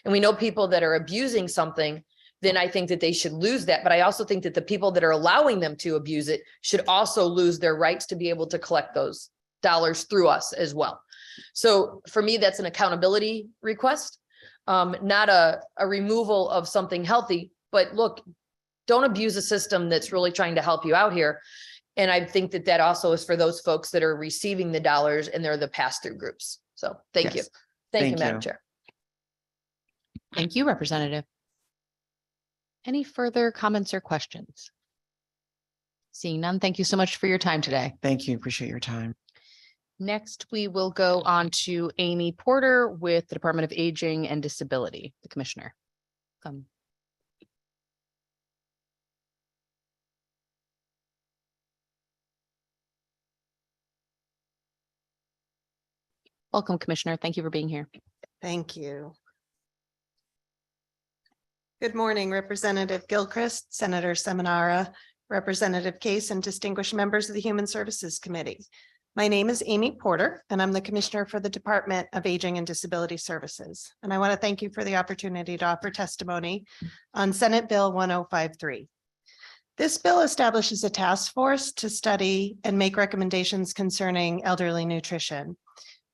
and we know people that are abusing something, then I think that they should lose that. But I also think that the people that are allowing them to abuse it should also lose their rights to be able to collect those dollars through us as well. So for me, that's an accountability request, not a removal of something healthy. But look, don't abuse a system that's really trying to help you out here. And I think that that also is for those folks that are receiving the dollars and they're the pass-through groups. So thank you. Yes. Thank you, Thank Madam you. Chair. Thank you, Representative. Any further comments or questions? Seeing none, thank you so much for your time today. Thank you. Appreciate your time. Next, we will go on to Amy Porter with the Department of Aging and Disability, the Commissioner. Welcome, Commissioner. Thank you for being here. Thank you. Good morning, Representative Gilchrist, Senator Seminara, Representative Case, and distinguished members of the Human Services Committee. My name is Amy Porter, and I'm the Commissioner for the Department of Aging and Disability Services. And I want to thank you for the opportunity to offer testimony on Senate Bill 1053. This bill establishes a task force to study and make recommendations concerning elderly nutrition.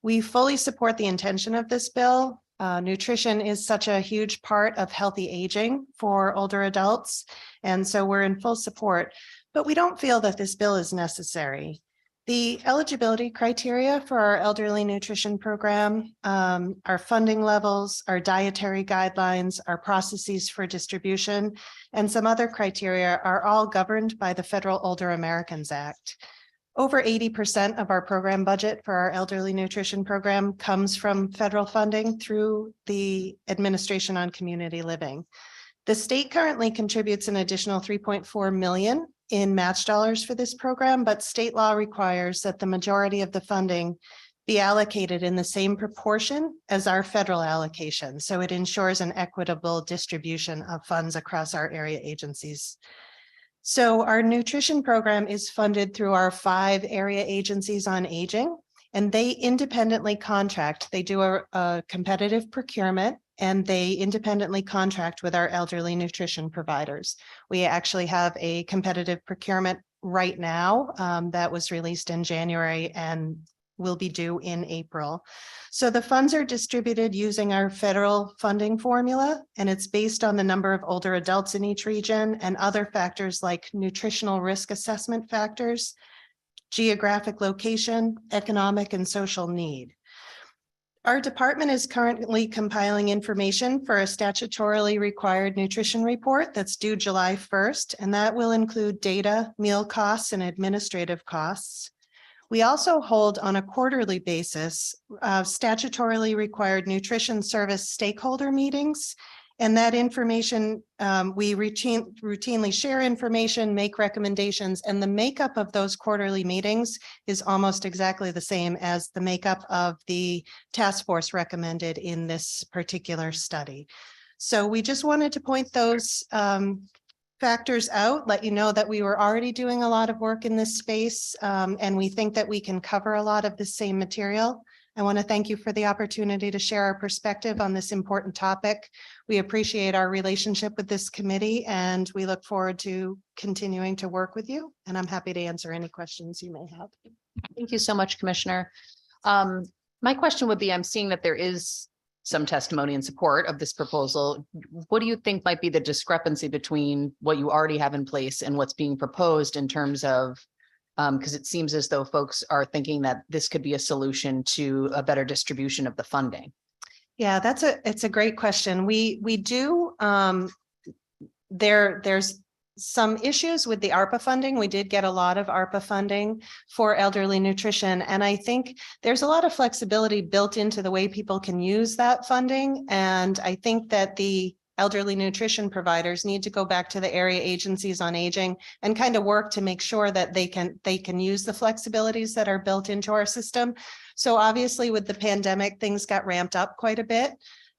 We fully support the intention of this bill. Nutrition is such a huge part of healthy aging for older adults, and so we're in full support, but we don't feel that this bill is necessary. The eligibility criteria for our elderly nutrition program, our funding levels, our dietary guidelines, our processes for distribution, and some other criteria are all governed by the Federal Older Americans Act. Over 80% of our program budget for our elderly nutrition program comes from federal funding through the Administration on Community Living. The state currently contributes an additional 3.4 million in match dollars for this program, but state law requires that the majority of the funding be allocated in the same proportion as our federal allocation. So it ensures an equitable distribution of funds across our area agencies. So our nutrition program is funded through our 5 area agencies on aging, and they independently contract. They do a competitive procurement, and they independently contract with our elderly nutrition providers. We actually have a competitive procurement right now that was released in January and will be due in April. So the funds are distributed using our federal funding formula, and it's based on the number of older adults in each region and other factors like nutritional risk assessment factors, geographic location, economic and social need. Our department is currently compiling information for a statutorily required nutrition report that's due July 1st, and that will include data, meal costs, and administrative costs. We also hold on a quarterly basis statutorily required nutrition service stakeholder meetings. And that information, we routinely share information, make recommendations, and the makeup of those quarterly meetings is almost exactly the same as the makeup of the task force recommended in this particular study. So we just wanted to point those factors out, let you know that we were already doing a lot of work in this space, and we think that we can cover a lot of the same material. I want to thank you for the opportunity to share our perspective on this important topic. We appreciate our relationship with this committee, and we look forward to continuing to work with you. And I'm happy to answer any questions you may have. Thank you so much, Commissioner. My question would be, I'm seeing that there is some testimony in support of this proposal. What do you think might be the discrepancy between what you already have in place and what's being proposed in terms of, because it seems as though folks are thinking that this could be a solution to a better distribution of the funding? Yeah, it's a great question. We do, there's some issues with the ARPA funding. We did get a lot of ARPA funding for elderly nutrition. And I think there's a lot of flexibility built into the way people can use that funding. And I think that the elderly nutrition providers need to go back to the area agencies on aging and kind of work to make sure that they can use the flexibilities that are built into our system. So obviously with the pandemic, things got ramped up quite a bit.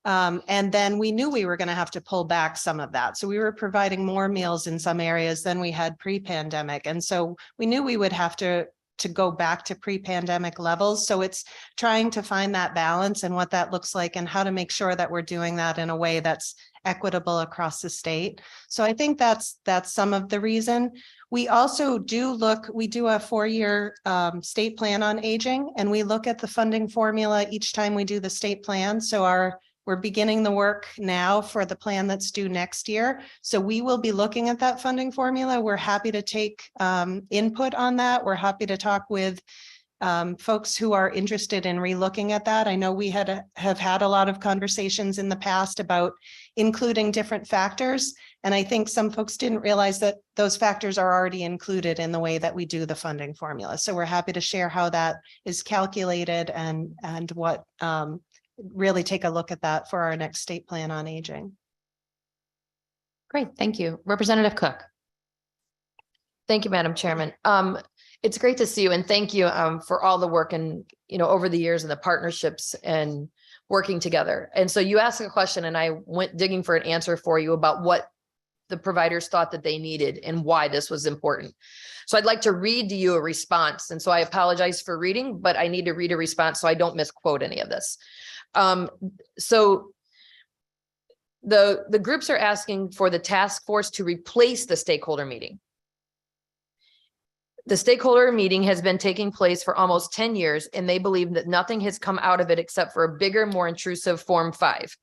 And then we knew we were going to have to pull back some of that. So we were providing more meals in some areas than we had pre-pandemic. And so we knew we would have to go back to pre-pandemic levels. So it's trying to find that balance and what that looks like and how to make sure that we're doing that in a way that's equitable across the state. So I think that's some of the reason. We also do we do a 4-year state plan on aging, and we look at the funding formula each time we do the state plan. So we're beginning the work now for the plan that's due next year. So we will be looking at that funding formula. We're happy to take input on that. We're happy to talk with folks who are interested in relooking at that. I know we have had a lot of conversations in the past about including different factors. And I think some folks didn't realize that those factors are already included in the way that we do the funding formula. So we're happy to share how that is calculated and what really take a look at that for our next state plan on aging. Great, thank you. Representative Cook. Thank you, Madam Chairman. It's great to see you, and thank you for all the work and, over the years and the partnerships and working together. And so you asked a question and I went digging for an answer for you about what the providers thought that they needed and why this was important. So I'd like to read to you a response. And so I apologize for reading, but I need to read a response so I don't misquote any of this. So the groups are asking for the task force to replace the stakeholder meeting. The stakeholder meeting has been taking place for almost 10 years, and they believe that nothing has come out of it except for a bigger, more intrusive Form 5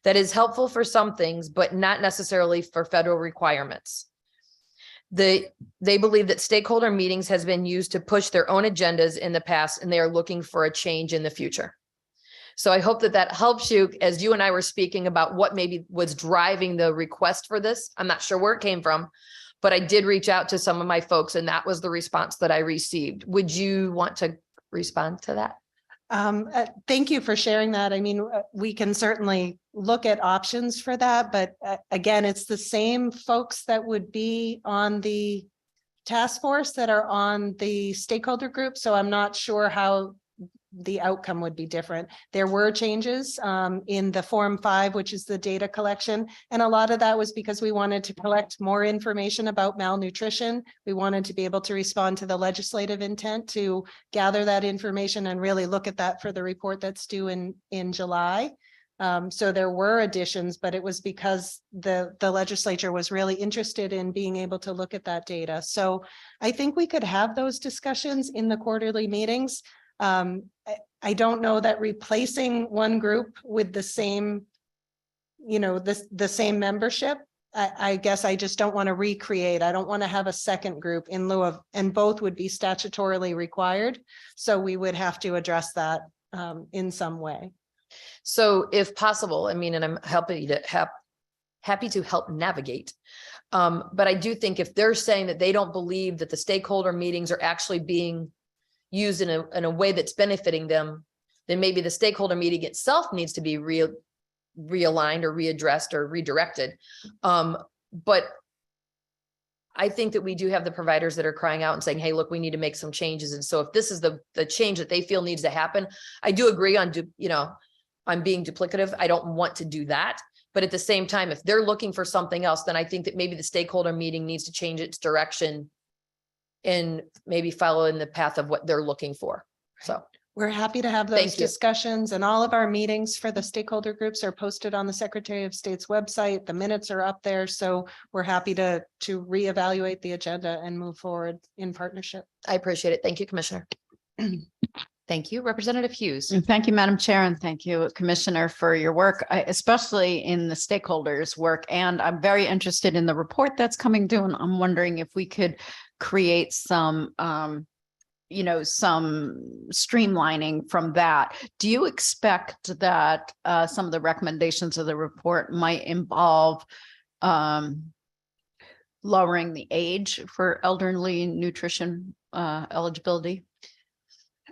that is helpful for some things, but not necessarily for federal requirements. They believe that stakeholder meetings has been used to push their own agendas in the past, and they are looking for a change in the future. So I hope that that helps you as you and I were speaking about what maybe was driving the request for this. I'm not sure where it came from, but I did reach out to some of my folks and that was the response that I received. Would you want to respond to that? Thank you for sharing that. I mean, we can certainly look at options for that, but again, it's the same folks that would be on the task force that are on the stakeholder group. So I'm not sure how the outcome would be different. There were changes in the Form 5, which is the data collection. And a lot of that was because we wanted to collect more information about malnutrition. We wanted to be able to respond to the legislative intent to gather that information and really look at that for the report that's due in July. So there were additions, but it was because the legislature was really interested in being able to look at that data. So I think we could have those discussions in the quarterly meetings. I don't know that replacing one group with the same, the same membership. I guess I just don't want to recreate. I don't want to have a second group in lieu of, and both would be statutorily required. So we would have to address that in some way. So if possible, I mean, and I'm happy to help navigate. But I do think if they're saying that they don't believe that the stakeholder meetings are actually being used in a way that's benefiting them, then maybe the stakeholder meeting itself needs to be realigned or readdressed or redirected. But I think that we do have the providers that are crying out and saying, hey, look, we need to make some changes. And so if this is the change that they feel needs to happen, I do agree on, I'm being duplicative. I don't want to do that. But at the same time, if they're looking for something else, then I think that maybe the stakeholder meeting needs to change its direction and maybe follow in the path of what they're looking for. So we're happy to have those discussions, and all of our meetings for the stakeholder groups are posted on the Secretary of State's website. The minutes are up there. So we're happy to reevaluate the agenda and move forward in partnership. I appreciate it. Thank you, Commissioner. Thank you, Representative Hughes. And thank you, Madam Chair, and thank you, Commissioner, for your work, especially in the stakeholders' work. And I'm very interested in the report that's coming due. And I'm wondering if we could create some, some streamlining from that. Do you expect that some of the recommendations of the report might involve lowering the age for elderly nutrition eligibility?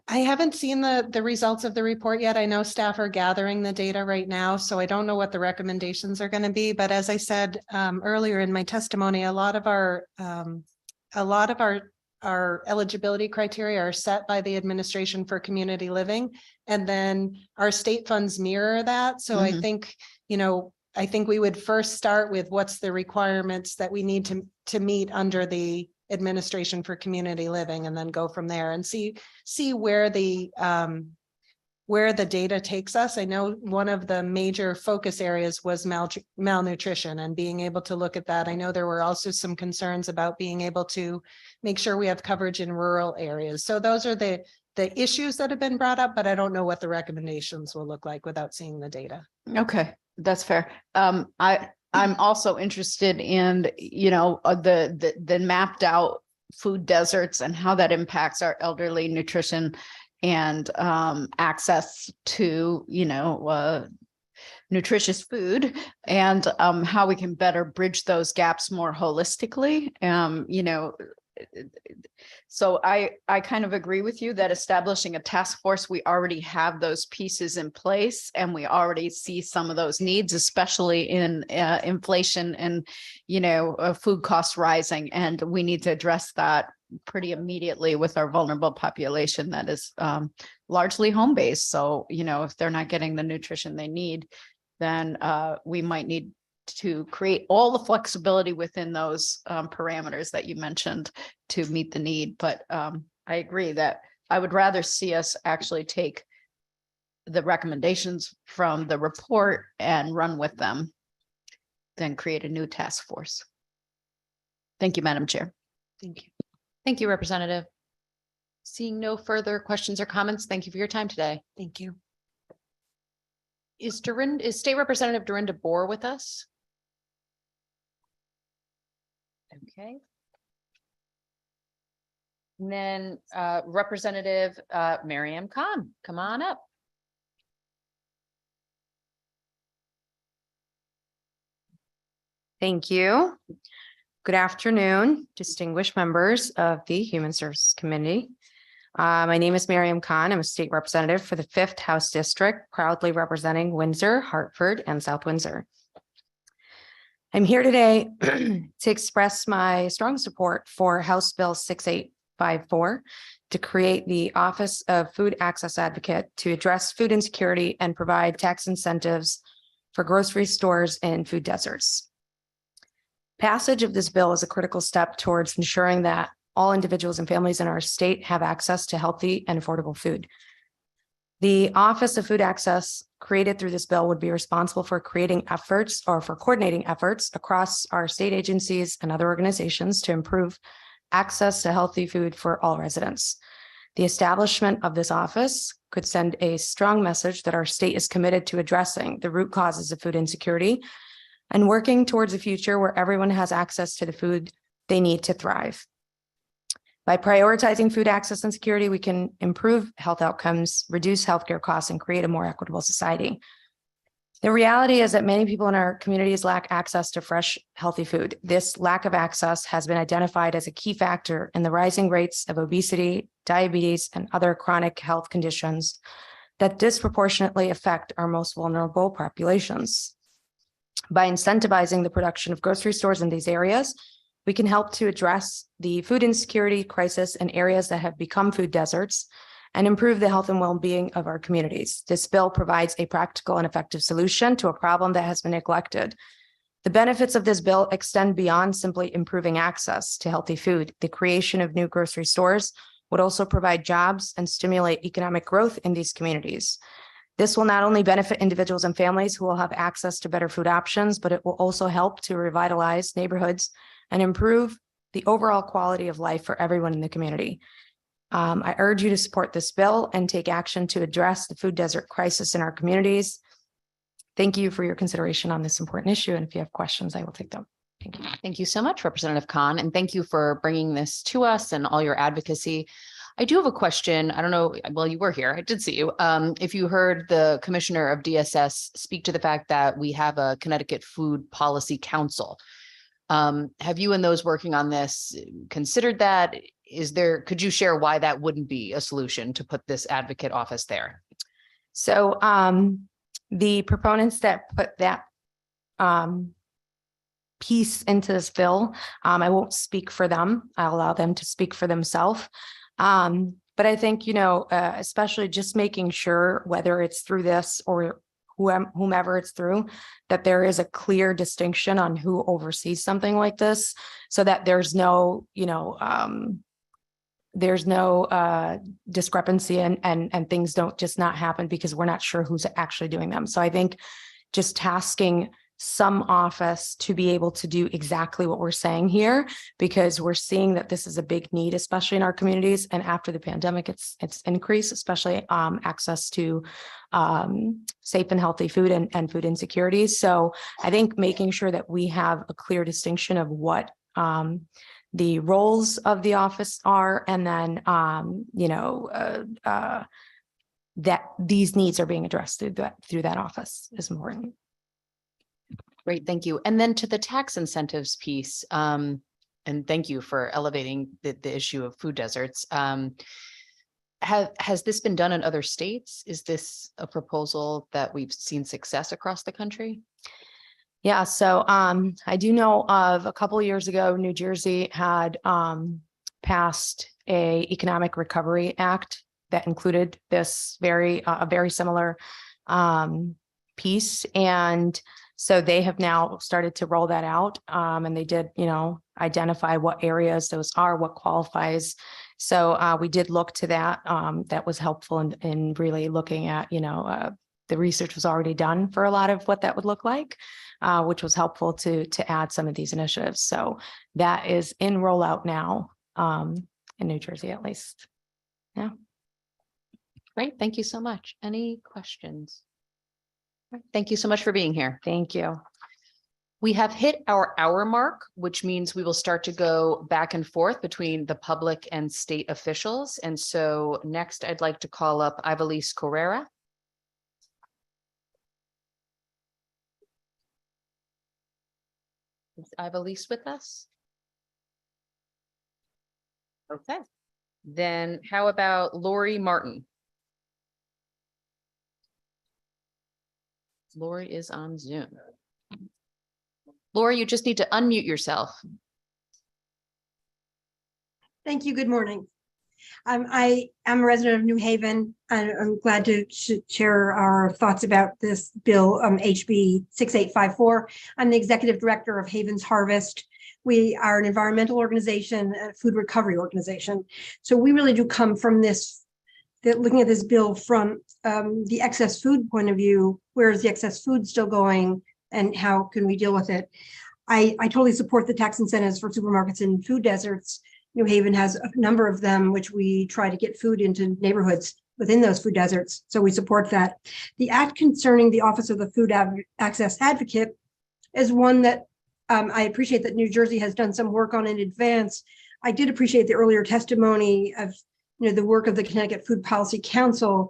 I haven't seen the results of the report yet. I know staff are gathering the data right now, so I don't know what the recommendations are going to be. But as I said earlier in my testimony, a lot of our eligibility criteria are set by the Administration for Community Living, and then our state funds mirror that. So I think, I think we would first start with what's the requirements that we need to meet under the Administration for Community Living, and then go from there and see where the data takes us. I know one of the major focus areas was malnutrition, and being able to look at that. I know there were also some concerns about being able to make sure we have coverage in rural areas. So those are the issues that have been brought up, but I don't know what the recommendations will look like without seeing the data. Okay, that's fair. I'm also interested in, the mapped out food deserts and how that impacts our elderly nutrition and access to, nutritious food, and how we can better bridge those gaps more holistically. So I kind of agree with you that establishing a task force, we already have those pieces in place, and we already see some of those needs, especially in inflation and, food costs rising. And we need to address that pretty immediately with our vulnerable population that is largely home-based. So, if they're not getting the nutrition they need, then we might need to create all the flexibility within those parameters that you mentioned to meet the need. But I agree that I would rather see us actually take the recommendations from the report and run with them than create a new task force. Thank you, Madam Chair. Thank you. Thank you, Representative. Seeing no further questions or comments, thank you for your time today. Thank you. Is State Representative Dorinda Boer with us? Okay. And then Representative Mary-Ann Khan, come on up. Thank you. Good afternoon, distinguished members of the Human Services Committee. My name is Miriam Khan. I'm a state representative for the 5th House District, proudly representing Windsor, Hartford, and South Windsor. I'm here today to express my strong support for House Bill 6854 to create the Office of Food Access Advocate to address food insecurity and provide tax incentives for grocery stores in food deserts. Passage of this bill is a critical step towards ensuring that all individuals and families in our state have access to healthy and affordable food. The Office of Food Access created through this bill would be responsible for creating efforts or for coordinating efforts across our state agencies and other organizations to improve access to healthy food for all residents. The establishment of this office could send a strong message that our state is committed to addressing the root causes of food insecurity and working towards a future where everyone has access to the food they need to thrive. By prioritizing food access and security, we can improve health outcomes, reduce healthcare costs, and create a more equitable society. The reality is that many people in our communities lack access to fresh, healthy food. This lack of access has been identified as a key factor in the rising rates of obesity, diabetes, and other chronic health conditions that disproportionately affect our most vulnerable populations. By incentivizing the production of grocery stores in these areas, we can help to address the food insecurity crisis in areas that have become food deserts and improve the health and well-being of our communities. This bill provides a practical and effective solution to a problem that has been neglected. The benefits of this bill extend beyond simply improving access to healthy food. The creation of new grocery stores would also provide jobs and stimulate economic growth in these communities. This will not only benefit individuals and families who will have access to better food options, but it will also help to revitalize neighborhoods and improve the overall quality of life for everyone in the community. I urge you to support this bill and take action to address the food desert crisis in our communities. Thank you for your consideration on this important issue. And if you have questions, I will take them. Thank you. Thank you so much, Representative Khan, and thank you for bringing this to us and all your advocacy. I do have a question. I don't know, well, you were here. I did see you. If you heard the Commissioner of DSS speak to the fact that we have a Connecticut Food Policy Council. Have you and those working on this considered that? Could you share why that wouldn't be a solution to put this advocate office there? So the proponents that put that piece into this bill, I won't speak for them. I'll allow them to speak for themselves. But I think, especially just making sure whether it's through this or whomever it's through, that there is a clear distinction on who oversees something like this, so that there's no, discrepancy and things don't just not happen because we're not sure who's actually doing them. So I think just tasking some office to be able to do exactly what we're saying here, because we're seeing that this is a big need, especially in our communities. And after the pandemic, it's increased, especially access to safe and healthy food and food insecurities. So I think making sure that we have a clear distinction of what the roles of the office are, and then that these needs are being addressed through that office is important. Great, thank you. And then to the tax incentives piece, and thank you for elevating the issue of food deserts. Has this been done in other states? Is this a proposal that we've seen success across the country? Yeah, so I do know of a couple of years ago, New Jersey had passed a Economic Recovery Act that included this a very similar piece. And so they have now started to roll that out, and they did, identify what areas those are, what qualifies. So we did look to that. That was helpful in really looking at, the research was already done for a lot of what that would look like, which was helpful to add some of these initiatives. So that is in rollout now in New Jersey, at least. Yeah. Great. Thank you so much. Any questions? Thank you so much for being here. Thank you. We have hit our hour mark, which means we will start to go back and forth between the public and state officials. And so next I'd like to call up Ivelisse Correa. Is Ivelisse with us? Okay. Then how about Lori Martin? Lori is on Zoom. Lori, you just need to unmute yourself. Thank you. Good morning. I am a resident of New Haven, and I'm glad to share our thoughts about this bill, HB 6854. I'm the executive director of Havens Harvest. We are an environmental organization, a food recovery organization. So we really do come from looking at this bill from the excess food point of view. Where is the excess food still going, and how can we deal with it? I totally support the tax incentives for supermarkets and food deserts. New Haven has a number of them, which we try to get food into neighborhoods within those food deserts. So we support that. The act concerning the Office of the Food Access Advocate is one that I appreciate that New Jersey has done some work on in advance. I did appreciate the earlier testimony of the work of the Connecticut Food Policy Council.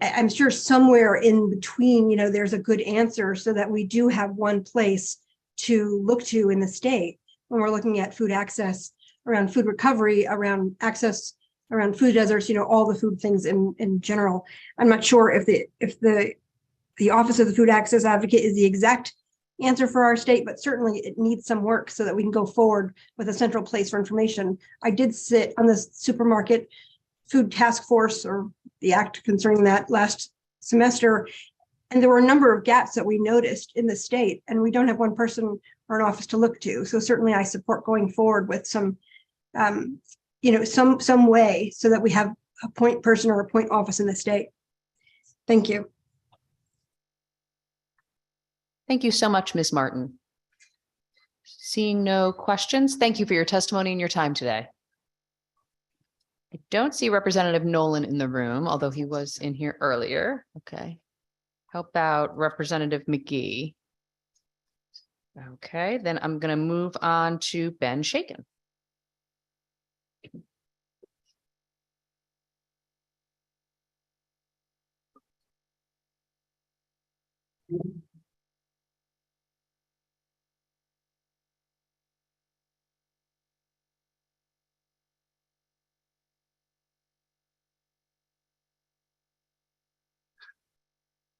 I'm sure somewhere in between, there's a good answer so that we do have one place to look to in the state when we're looking at food access, around food recovery, around access, around food deserts, all the food things in general. I'm not sure if the Office of the Food Access Advocate is the exact answer for our state, but certainly it needs some work so that we can go forward with a central place for information. I did sit on the supermarket food task force, or the act concerning that, last semester, and there were a number of gaps that we noticed in the state, and we don't have one person or an office to look to. So certainly I support going forward with some way so that we have a point person or a point office in the state. Thank you. Thank you so much, Ms. Martin. Seeing no questions, thank you for your testimony and your time today. I don't see Representative Nolan in the room, although he was in here earlier. Okay. How about Representative McGee? Okay, then I'm going to move on to Ben Shaken.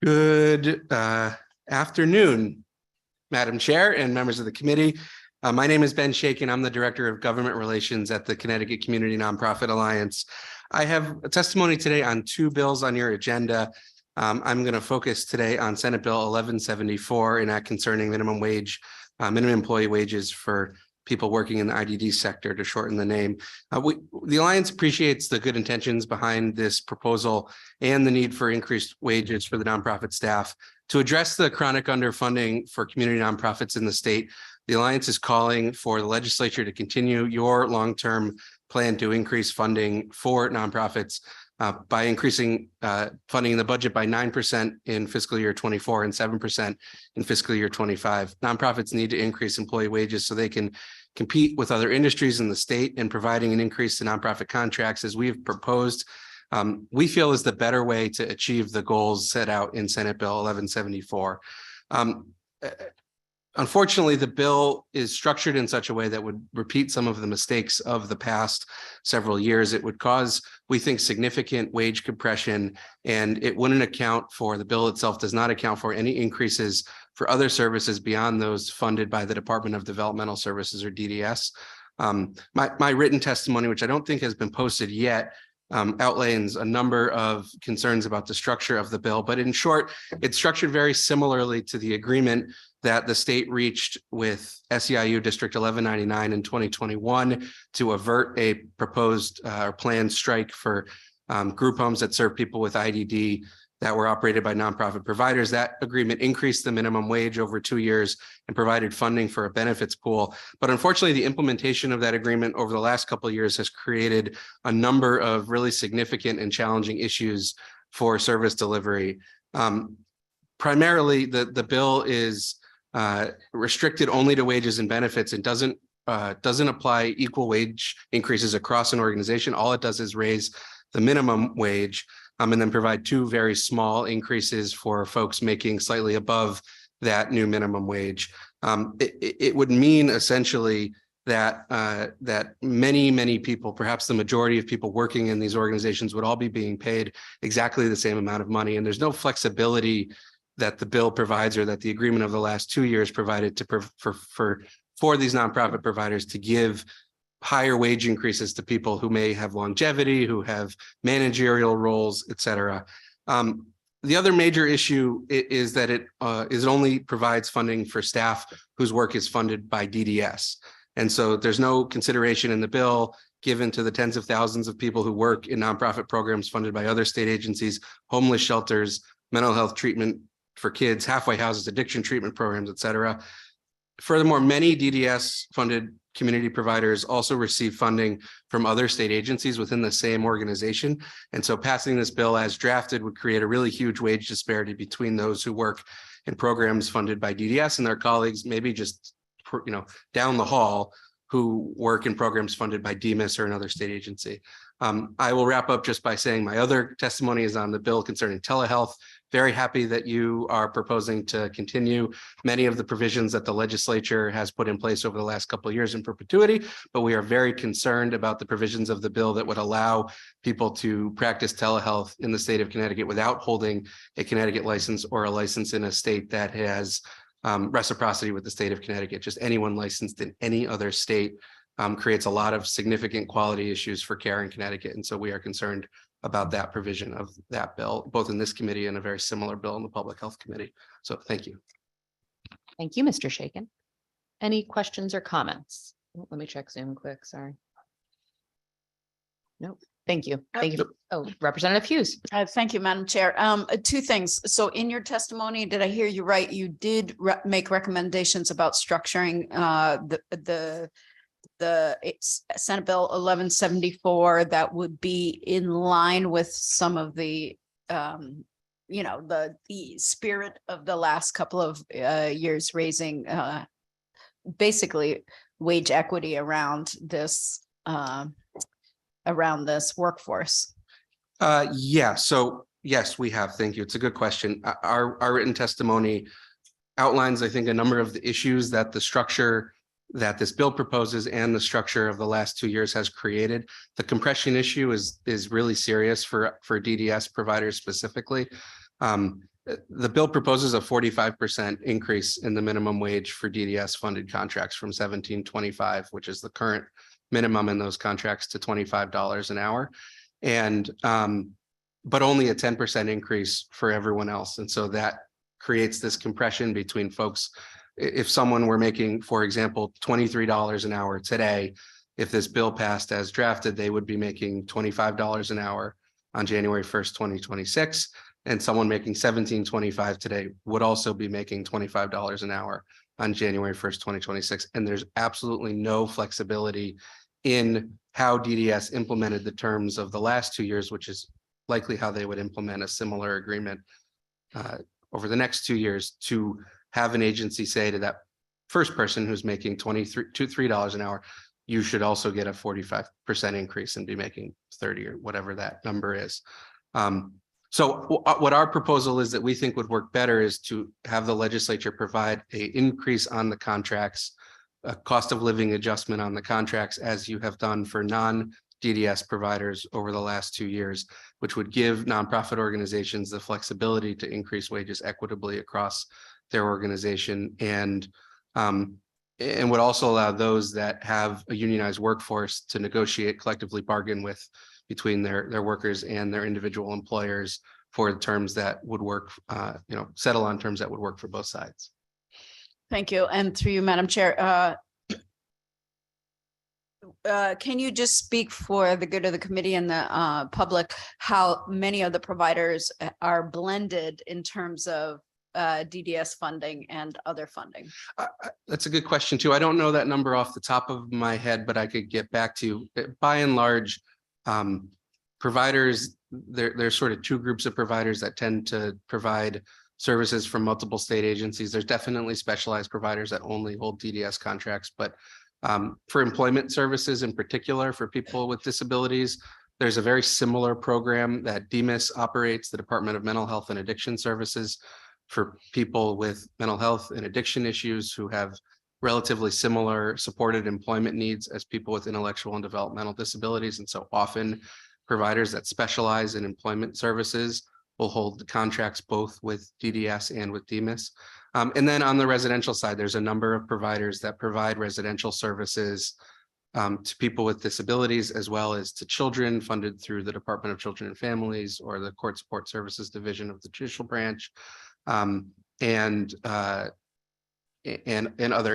Good afternoon, Madam Chair and members of the committee. My name is Ben Shaken. I'm the Director of Government Relations at the Connecticut Community Nonprofit Alliance. I have a testimony today on two bills on your agenda. I'm going to focus today on Senate Bill 1174, an act concerning minimum employee wages for people working in the IDD sector, to shorten the name. The Alliance appreciates the good intentions behind this proposal and the need for increased wages for the nonprofit staff. To address the chronic underfunding for community nonprofits in the state, the Alliance is calling for the legislature to continue your long-term plan to increase funding for nonprofits by increasing funding in the budget by 9% in fiscal year 24 and 7% in fiscal year 25. Nonprofits need to increase employee wages so they can compete with other industries in the state, and providing an increase to nonprofit contracts, as we've proposed, we feel is the better way to achieve the goals set out in Senate Bill 1174. Unfortunately, the bill is structured in such a way that would repeat some of the mistakes of the past several years. It would cause, we think, significant wage compression, and it wouldn't account for, the bill itself does not account for any increases for other services beyond those funded by the Department of Developmental Services, or DDS. My written testimony, which I don't think has been posted yet, outlines a number of concerns about the structure of the bill. But in short, it's structured very similarly to the agreement that the state reached with SEIU District 1199 in 2021 to avert a proposed or planned strike for group homes that serve people with IDD that were operated by nonprofit providers. That agreement increased the minimum wage over 2 years and provided funding for a benefits pool. But unfortunately, the implementation of that agreement over the last couple of years has created a number of really significant and challenging issues for service delivery. Primarily, the bill is restricted only to wages and benefits, and doesn't apply equal wage increases across an organization. All it does is raise the minimum wage, and then provide two very small increases for folks making slightly above that new minimum wage. It would mean essentially that that many people, perhaps the majority of people working in these organizations, would all be being paid exactly the same amount of money. And there's no flexibility that the bill provides or that the agreement of the last 2 years provided to for these nonprofit providers to give higher wage increases to people who may have longevity, who have managerial roles, et cetera. The other major issue is that it only provides funding for staff whose work is funded by DDS. And so there's no consideration in the bill given to the tens of thousands of people who work in nonprofit programs funded by other state agencies, homeless shelters, mental health treatment for kids, halfway houses, addiction treatment programs, et cetera. Furthermore, many DDS funded community providers also receive funding from other state agencies within the same organization. And so passing this bill as drafted would create a really huge wage disparity between those who work in programs funded by DDS and their colleagues, maybe just, you know, down the hall, who work in programs funded by DMIS or another state agency. I will wrap up just by saying my other testimony is on the bill concerning telehealth. Very happy that you are proposing to continue many of the provisions that the legislature has put in place over the last couple of years in perpetuity, but we are very concerned about the provisions of the bill that would allow people to practice telehealth in the state of Connecticut without holding a Connecticut license or a license in a state that has reciprocity with the state of Connecticut. Just anyone licensed in any other state creates a lot of significant quality issues for care in Connecticut. And so we are concerned about that provision of that bill, both in this committee and a very similar bill in the Public Health Committee. So thank you. Thank you, Mr. Shaken. Any questions or comments? Let me check Zoom quick, sorry. Nope, thank you. Thank you. Oh, Representative Hughes. Thank you, Madam Chair. Two things. So in your testimony, did I hear you right? You did make recommendations about structuring the Senate Bill 1174 that would be in line with some of the, you know, the spirit of the last couple of years, raising basically wage equity around this workforce. Yeah, so yes, we have. Thank you. It's a good question. Our written testimony outlines, I think, a number of the issues that the structure that this bill proposes and the structure of the last 2 years has created. The compression issue is really serious for DDS providers specifically. The bill proposes a 45% increase in the minimum wage for DDS funded contracts from $17.25, which is the current minimum in those contracts, to $25 an hour. And but only a 10% increase for everyone else. And so that creates this compression between folks. If someone were making, for example, $23 an hour today, if this bill passed as drafted, they would be making $25 an hour on January 1st, 2026. And someone making $17.25 today would also be making $25 an hour on January 1st, 2026. And there's absolutely no flexibility in how DDS implemented the terms of the last 2 years, which is likely how they would implement a similar agreement over the next 2 years, to have an agency say to that first person who's making $23 an hour, you should also get a 45% increase and be making 30 or whatever that number is. So what our proposal is that we think would work better is to have the legislature provide an increase on the contracts, a cost of living adjustment on the contracts, as you have done for non-DDS providers over the last 2 years, which would give nonprofit organizations the flexibility to increase wages equitably across their organization, and would also allow those that have a unionized workforce to negotiate, collectively bargain with between their workers and their individual employers for the terms that would work, you know, settle on terms that would work for both sides. Thank you. And through you, Madam Chair, can you just speak for the good of the committee and the public, how many of the providers are blended in terms of DDS funding and other funding? That's a good question too. I don't know that number off the top of my head, but I could get back to you. By and large, providers, there's sort of two groups of providers that tend to provide services from multiple state agencies. There's definitely specialized providers that only hold DDS contracts, but for employment services in particular, for people with disabilities, there's a very similar program that DMIS operates, the Department of Mental Health and Addiction Services, for people with mental health and addiction issues who have relatively similar supported employment needs as people with intellectual and developmental disabilities. And so often providers that specialize in employment services will hold contracts both with DDS and with DMIS. And then on the residential side, there's a number of providers that provide residential services to people with disabilities, as well as to children funded through the Department of Children and Families or the Court Support Services Division of the Judicial Branch, and other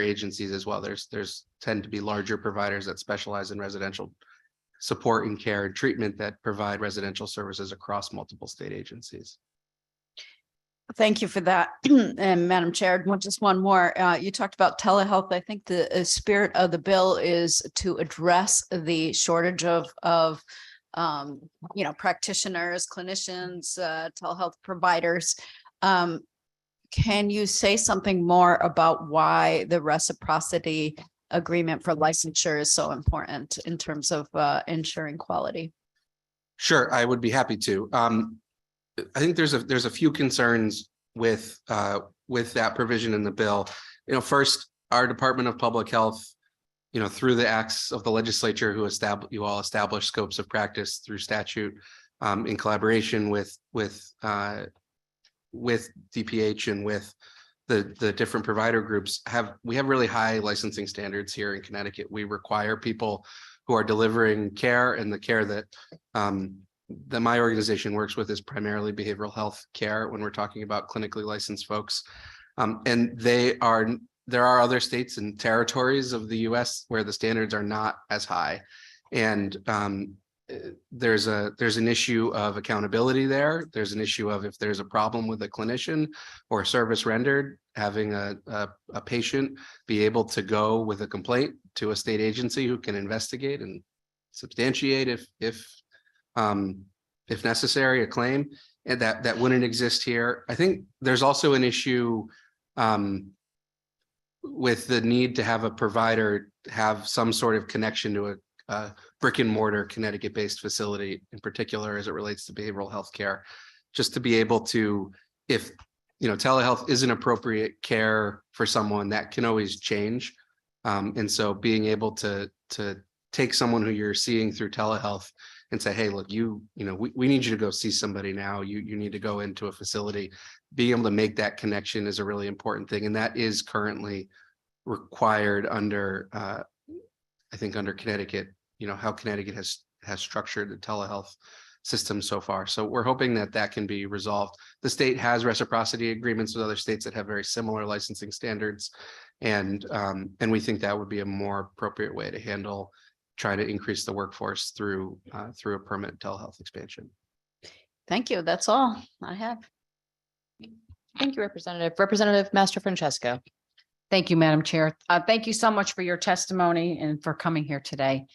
agencies as well. There's tend to be larger providers that specialize in residential support and care and treatment that provide residential services across multiple state agencies. Thank you for that. And Madam Chair, just one more. You talked about telehealth. I think the spirit of the bill is to address the shortage of practitioners, clinicians, telehealth providers. Can you say something more about why the reciprocity agreement for licensure is so important in terms of ensuring quality? Sure, I would be happy to. I think there's a few concerns with that provision in the bill. First, our Department of Public Health, through the acts of the legislature who established scopes of practice through statute, in collaboration with DPH and with the different provider groups, we have really high licensing standards here in Connecticut. We require people who are delivering care, and the care that my organization works with is primarily behavioral health care when we're talking about clinically licensed folks. And there are other states and territories of the US where the standards are not as high. And there's an issue of accountability there. There's an issue of, if there's a problem with a clinician or a service rendered, having a patient be able to go with a complaint to a state agency who can investigate and substantiate if necessary, a claim, and that wouldn't exist here. I think there's also an issue with the need to have a provider have some sort of connection to a brick and mortar Connecticut-based facility, in particular as it relates to behavioral health care, just to be able to, if telehealth isn't appropriate care for someone, that can always change. And so being able to take someone who you're seeing through telehealth and say, hey, look, we need you to go see somebody now. You need to go into a facility. Being able to make that connection is a really important thing. And that is currently required under, I think under Connecticut, how Connecticut has structured the telehealth system so far. So we're hoping that can be resolved. The state has reciprocity agreements with other states that have very similar licensing standards. And we think that would be a more appropriate way to try to increase the workforce through a permanent telehealth expansion. Thank you. That's all I have. Thank you, Representative. Representative Master Francesco. Thank you, Madam Chair. Thank you so much for your testimony and for coming here today.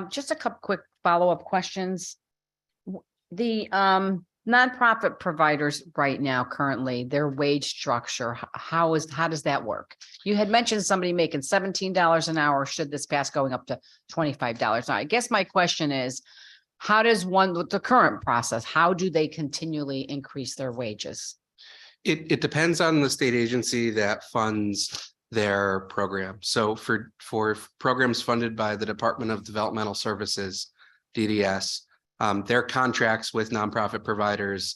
Just a couple quick follow-up questions. The nonprofit providers right now, currently, their wage structure, how does that work? You had mentioned somebody making $17 an hour, should this pass, going up to $25. Now, I guess my question is, how does the current process, how do they continually increase their wages? It depends on the state agency that funds their program. So for programs funded by the Department of Developmental Services, DDS, their contracts with nonprofit providers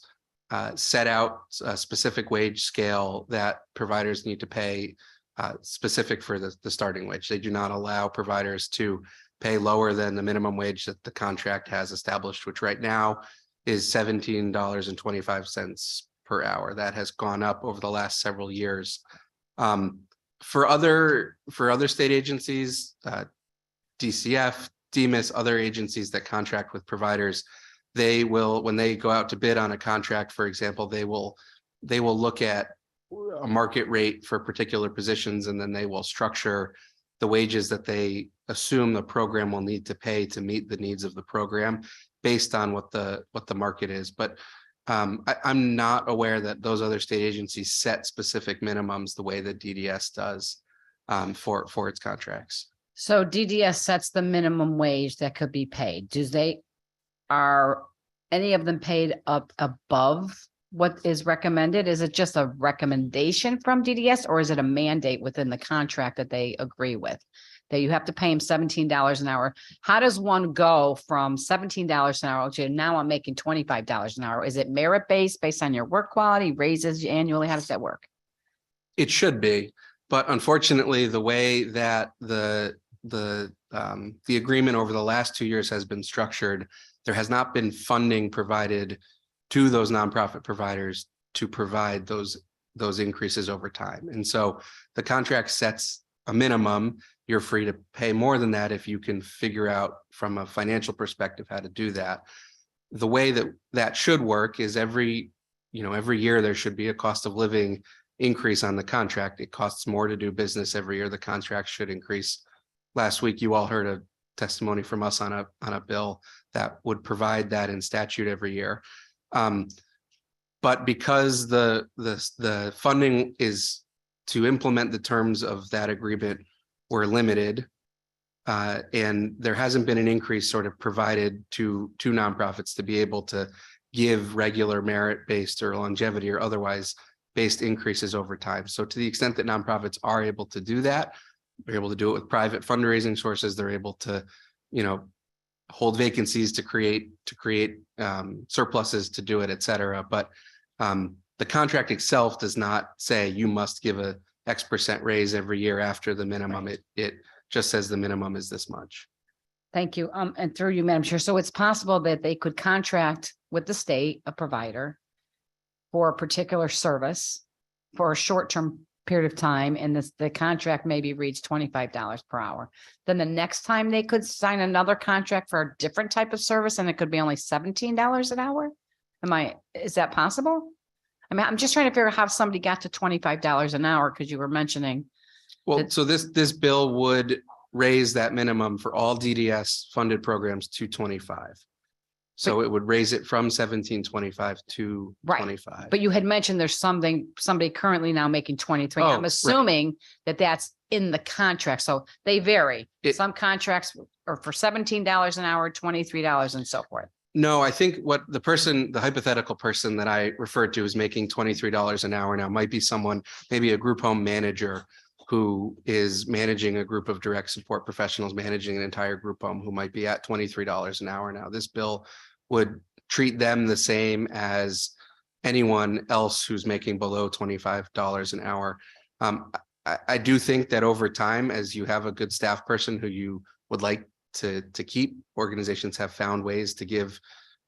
set out a specific wage scale that providers need to pay specific for the starting wage. They do not allow providers to pay lower than the minimum wage that the contract has established, which right now is $17.25 per hour. That has gone up over the last several years. For other state agencies, DCF, DMIS, other agencies that contract with providers, they will, when they go out to bid on a contract, for example, they will look at a market rate for particular positions, and then they will structure the wages that they assume the program will need to pay to meet the needs of the program based on what the market is. But I'm not aware that those other state agencies set specific minimums the way that DDS does for its contracts. So DDS sets the minimum wage that could be paid. Are any of them paid up above what is recommended? Is it just a recommendation from DDS or is it a mandate within the contract that they agree with? That you have to pay them $17 an hour. How does one go from $17 an hour to now I'm making $25 an hour? Is it merit-based based on your work quality, raises annually? How does that work? It should be, but unfortunately, the way that the agreement over the last 2 years has been structured, there has not been funding provided to those nonprofit providers to provide those increases over time. And so the contract sets a minimum. You're free to pay more than that if you can figure out from a financial perspective how to do that. The way that should work is every year there should be a cost of living increase on the contract. It costs more to do business every year. The contract should increase. Last week, you all heard a testimony from us on a bill that would provide that in statute every year. But because the funding is to implement the terms of that agreement were limited, and there hasn't been an increase sort of provided to nonprofits to be able to give regular merit-based or longevity or otherwise based increases over time. So to the extent that nonprofits are able to do that, they're able to do it with private fundraising sources. They're able to, hold vacancies to create surpluses to do it, et cetera. But the contract itself does not say you must give a X% raise every year after the minimum. Right. It just says the minimum is this much. Thank you. And through you, Madam Chair. So it's possible that they could contract with the state, a provider, for a particular service for a short-term period of time, and the contract maybe reads $25 per hour. Then the next time they could sign another contract for a different type of service, and it could be only $17 an hour. Is that possible? I mean, I'm just trying to figure out how somebody got to $25 an hour, because you were mentioning. Well, so this bill would raise that minimum for all DDS funded programs to 25. So it would raise it from 17.25 to 25. But you had mentioned there's somebody currently now making 23. I'm assuming that that's in the contract. So they vary. Some contracts are for $17 an hour, $23 and so forth. No, I think what the hypothetical person that I referred to is making $23 an hour now might be someone, maybe a group home manager who is managing a group of direct support professionals, managing an entire group home, who might be at $23 an hour now. This bill would treat them the same as anyone else who's making below $25 an hour. I do think that over time, as you have a good staff person who you would like to keep, organizations have found ways to give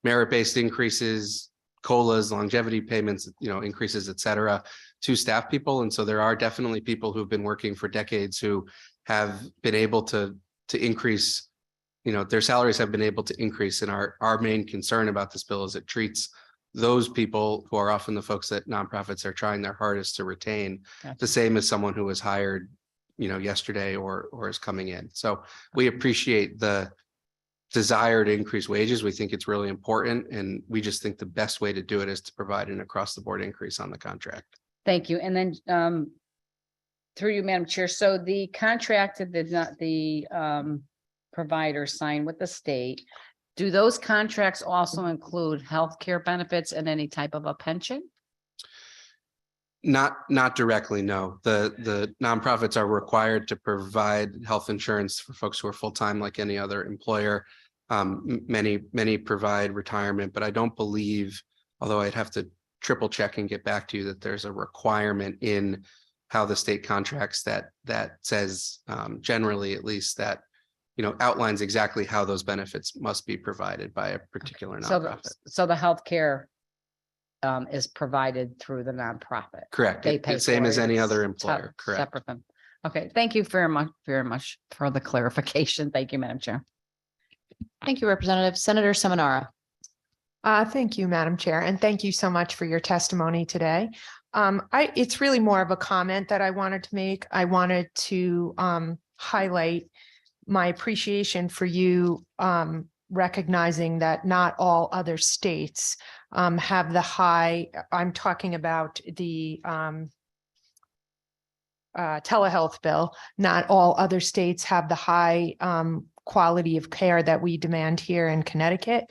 merit-based increases, COLAs, longevity payments, increases, et cetera, to staff people. And so there are definitely people who've been working for decades who have been able to increase, their salaries have been able to increase. And our main concern about this bill is it treats those people, who are often the folks that nonprofits are trying their hardest to retain, the same as someone who was hired, yesterday or is coming in. So we appreciate the desire to increase wages. We think it's really important. And we just think the best way to do it is to provide an across the board increase on the contract. Thank you. And then through you, Madam Chair. So the contract that the provider signed with the state, do those contracts also include healthcare benefits and any type of a pension? Not directly, no. The nonprofits are required to provide health insurance for folks who are full-time like any other employer. Many provide retirement, but I don't believe, although I'd have to triple check and get back to you, that there's a requirement in how the state contracts that says generally, at least, that outlines exactly how those benefits must be provided by a particular nonprofit. So the healthcare is provided through the nonprofit. Correct. They pay Same for as it. any It's other employer. Correct. Separate from. Okay. Thank you very much for the clarification. Thank you, Madam Chair. Thank you, Representative. Senator Seminara. Thank you, Madam Chair, and thank you so much for your testimony today. It's really more of a comment that I wanted to make. I wanted to highlight my appreciation for you recognizing that not all other states have the high, I'm talking about the telehealth bill. Not all other states have the high quality of care that we demand here in Connecticut.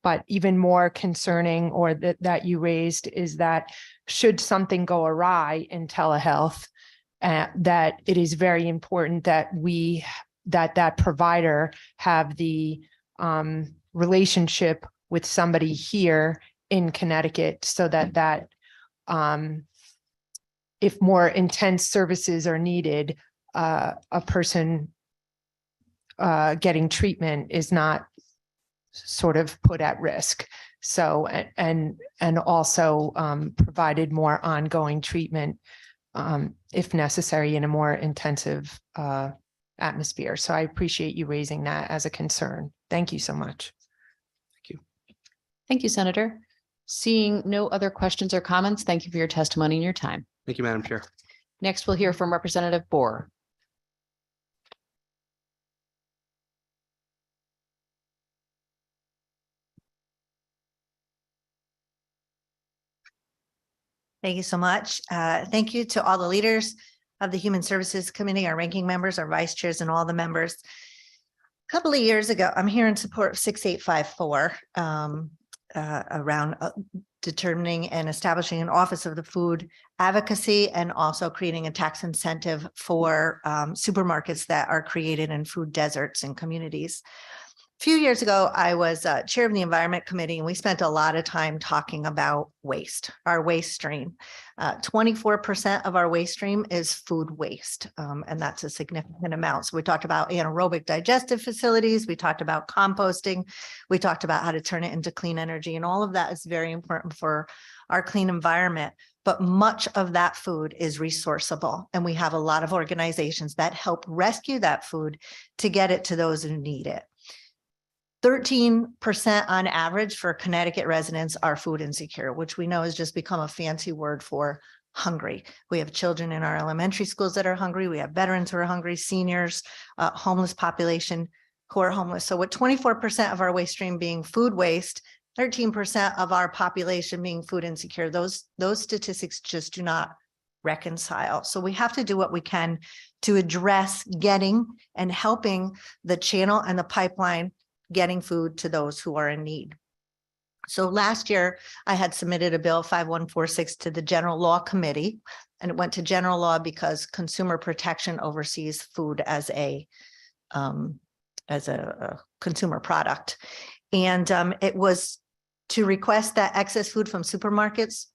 but even more concerning or that you raised is that should something go awry in telehealth, that it is very important that that provider have the relationship with somebody here in Connecticut so that if more intense services are needed, a person getting treatment is not sort of put at risk. So, and also provided more ongoing treatment if necessary in a more intensive atmosphere. So I appreciate you raising that as a concern. Thank you so much. Thank you, Senator. Seeing no other questions or comments, thank you for your testimony and your time. Thank you, Madam Chair. Next, we'll hear from Representative Bohr. Thank you so much. Thank you to all the leaders of the Human Services Committee, our ranking members, our vice chairs, and all the members. A couple of years ago, I'm here in support of 6854 around determining and establishing an office of the food advocacy and also creating a tax incentive for supermarkets that are created in food deserts and communities. A few years ago, I was chair of the Environment Committee, and we spent a lot of time talking about waste, our waste stream. 24% of our waste stream is food waste, and that's a significant amount. So we talked about anaerobic digestive facilities, we talked about composting, we talked about how to turn it into clean energy, and all of that is very important for our clean environment. But much of that food is resourceable, and we have a lot of organizations that help rescue that food to get it to those who need it. 13% on average for Connecticut residents are food insecure, which we know has just become a fancy word for hungry. We have children in our elementary schools that are hungry. We have veterans who are hungry, seniors, homeless population who are homeless. So with 24% of our waste stream being food waste, 13% of our population being food insecure, those statistics just do not reconcile. So we have to do what we can to address getting and helping the channel and the pipeline getting food to those who are in need. So last year, I had submitted a bill 5146 to the General Law Committee, and it went to General Law because Consumer Protection oversees food as a consumer product. And it was to request that excess food from supermarkets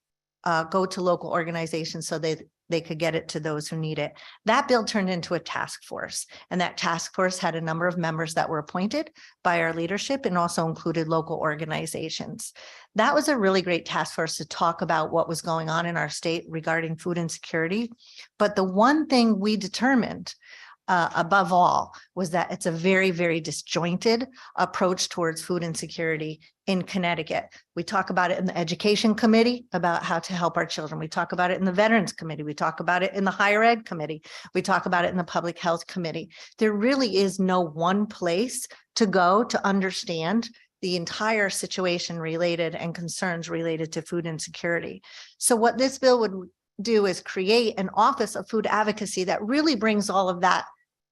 go to local organizations so they could get it to those who need it. That bill turned into a task force, and that task force had a number of members that were appointed by our leadership and also included local organizations. That was a really great task force to talk about what was going on in our state regarding food insecurity. But the one thing we determined above all was that it's a very, very disjointed approach towards food insecurity in Connecticut. We talk about it in the Education Committee about how to help our children. We talk about it in the Veterans Committee. We talk about it in the Higher Ed Committee. We talk about it in the Public Health Committee. There really is no one place to go to understand the entire situation related and concerns related to food insecurity. So what this bill would do is create an office of food advocacy that really brings all of that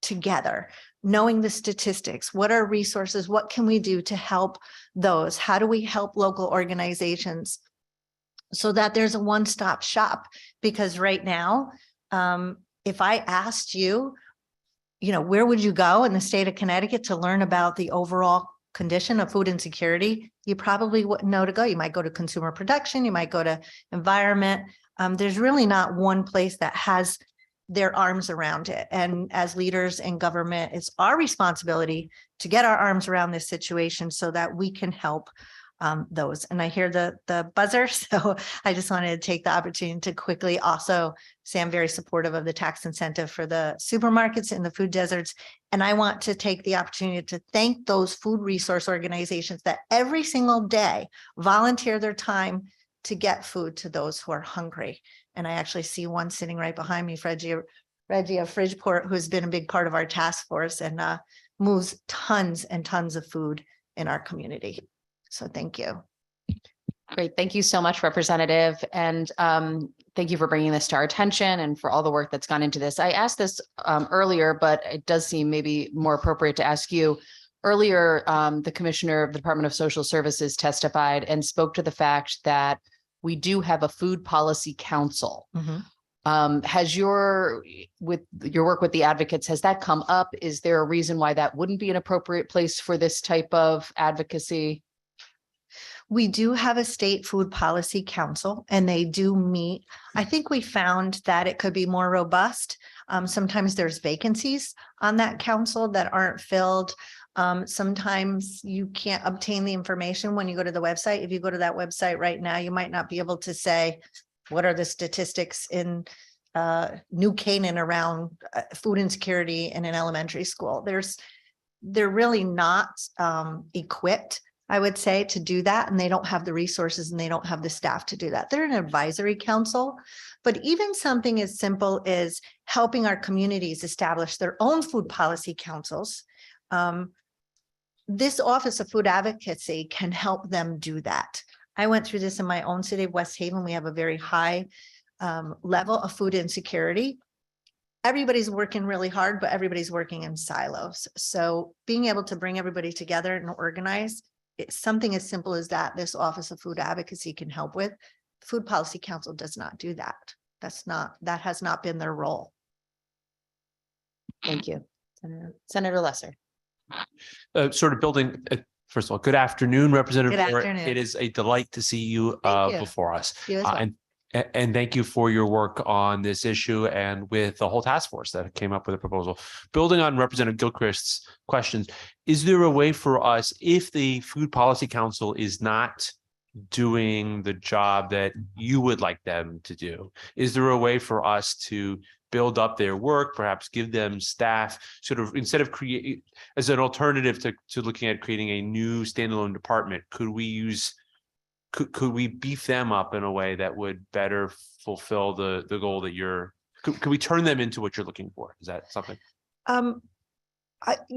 together, knowing the statistics, what are resources, what can we do to help those? How do we help local organizations so that there's a one-stop shop? Because right now, if I asked you, where would you go in the state of Connecticut to learn about the overall condition of food insecurity, you probably wouldn't know to go. You might go to consumer protection, you might go to environment. There's really not one place that has their arms around it. And as leaders in government, it's our responsibility to get our arms around this situation so that we can help those. And I hear the buzzer, so I just wanted to take the opportunity to quickly also say I'm very supportive of the tax incentive for the supermarkets in the food deserts. And I want to take the opportunity to thank those food resource organizations that every single day volunteer their time to get food to those who are hungry. And I actually see one sitting right behind me, Reggie of Fridgeport, who's been a big part of our task force and moves tons and tons of food in our community. So thank you. Great. Thank you so much, Representative. And thank you for bringing this to our attention and for all the work that's gone into this. I asked this earlier, but it does seem maybe more appropriate to ask you. earlier, the Commissioner of the Department of Social Services testified and spoke to the fact that we do have a food policy council. Has with your work with the advocates, has that come up? Is there a reason why that wouldn't be an appropriate place for this type of advocacy? We do have a state food policy council and they do meet. I think we found that it could be more robust. Sometimes there's vacancies on that council that aren't filled. Sometimes you can't obtain the information when you go to the website. If you go to that website right now, you might not be able to say, what are the statistics in New Canaan around food insecurity in an elementary school? They're really not equipped, I would say, to do that. And they don't have the resources and they don't have the staff to do that. They're an advisory council, but even something as simple as helping our communities establish their own food policy councils. This Office of Food Advocacy can help them do that. I went through this in my own city of West Haven. We have a very high level of food insecurity. Everybody's working really hard, but everybody's working in silos. So being able to bring everybody together and organize, it's something as simple as that. This Office of Food Advocacy can help with. The Food Policy Council does not do that. That has not been their role. Thank you. Senator Lesser. Sort of building, first of all, good afternoon, Representative. Good Moore. afternoon. It is a delight to see you Thank you. before us. You as well. And thank you for your work on this issue and with the whole task force that came up with a proposal. Building on Representative Gilchrist's questions, is there a way for us, if the Food Policy Council is not doing the job that you would like them to do, is there a way for us to build up their work, perhaps give them staff, sort of instead of create as an alternative to looking at creating a new standalone department? Could we beef them up in a way that would better fulfill the goal that could we turn them into what you're looking for? Is that something?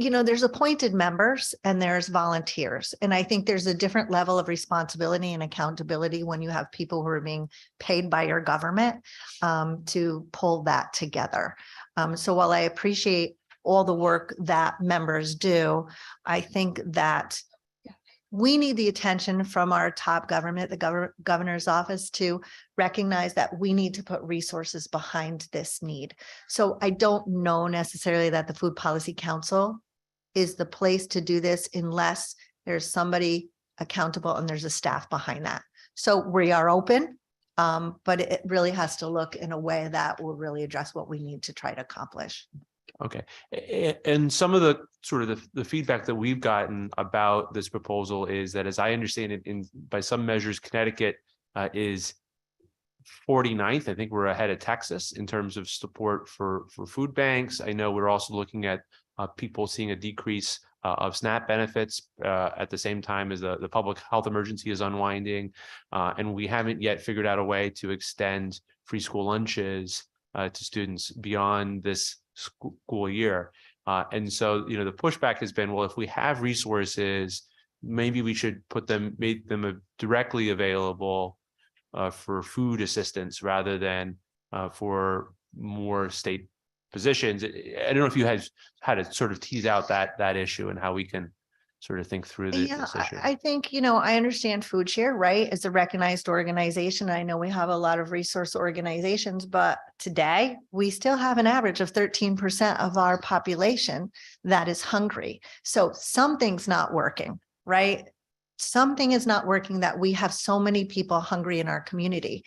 There's appointed members and there's volunteers. And I think there's a different level of responsibility and accountability when you have people who are being paid by your government to pull that together. So while I appreciate all the work that members do, I think that we need the attention from our top government, the governor's office, to recognize that we need to put resources behind this need. So I don't know necessarily that the Food Policy Council is the place to do this unless there's somebody accountable and there's a staff behind that. So we are open, but it really has to look in a way that will really address what we need to try to accomplish. Okay. And some of the sort of the feedback that we've gotten about this proposal is that, as I understand it, by some measures, Connecticut is 49th. I think we're ahead of Texas in terms of support for food banks. I know we're also looking at people seeing a decrease of SNAP benefits at the same time as the public health emergency is unwinding. And we haven't yet figured out a way to extend free school lunches to students beyond this school year. And so, the pushback has been, well, if we have resources, maybe we should make them directly available for food assistance rather than for more state positions. I don't know if you had to sort of tease out that issue and how we can sort of think through this issue. I think, I understand Food Share, right, as a recognized organization. I know we have a lot of resource organizations, but today we still have an average of 13% of our population that is hungry. So something's not working, right? Something is not working that we have so many people hungry in our community.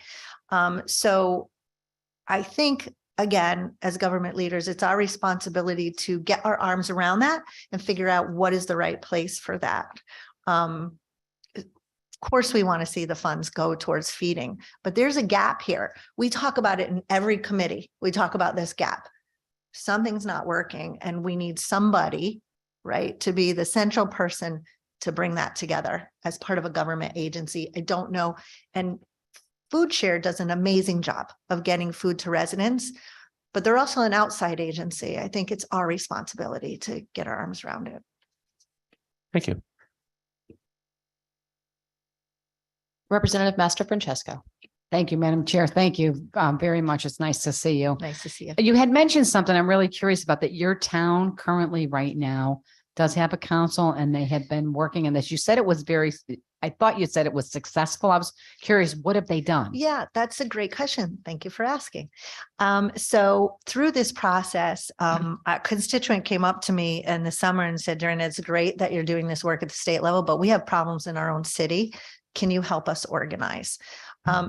So I think, again, as government leaders, it's our responsibility to get our arms around that and figure out what is the right place for that. Of course, we want to see the funds go towards feeding, but there's a gap here. We talk about it in every committee. We talk about this gap. Something's not working and we need somebody, right, to be the central person to bring that together as part of a government agency. I don't know. And Food Share does an amazing job of getting food to residents, but they're also an outside agency. I think it's our responsibility to get our arms around it. Thank you. Representative Master Francesco. Thank you, Madam Chair. Thank you very much. It's nice to see you. Nice to see you. You had mentioned something I'm really curious about, that your town currently right now does have a council and they have been working on this. You said it was I thought you said it was successful. I was curious, what have they done? Yeah, that's a great question. Thank you for asking. So through this process, a constituent came up to me in the summer and said, Darren, it's great that you're doing this work at the state level, but we have problems in our own city. Can you help us organize?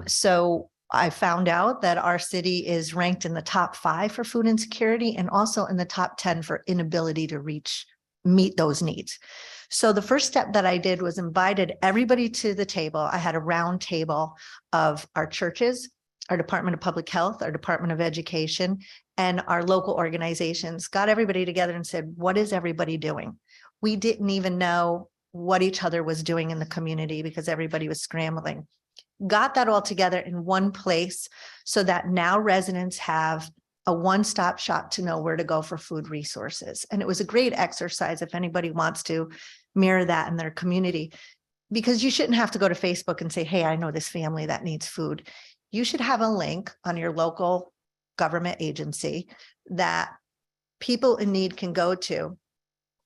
So I found out that our city is ranked in the top 5 for food insecurity and also in the top 10 for inability to meet those needs. So the first step that I did was invited everybody to the table. I had a round table of our churches, our Department of Public Health, our Department of Education, and our local organizations, got everybody together and said, what is everybody doing? We didn't even know what each other was doing in the community because everybody was scrambling. Got that all together in one place so that now residents have a one-stop shop to know where to go for food resources. And it was a great exercise if anybody wants to mirror that in their community, because you shouldn't have to go to Facebook and say, hey, I know this family that needs food. You should have a link on your local government agency that people in need can go to.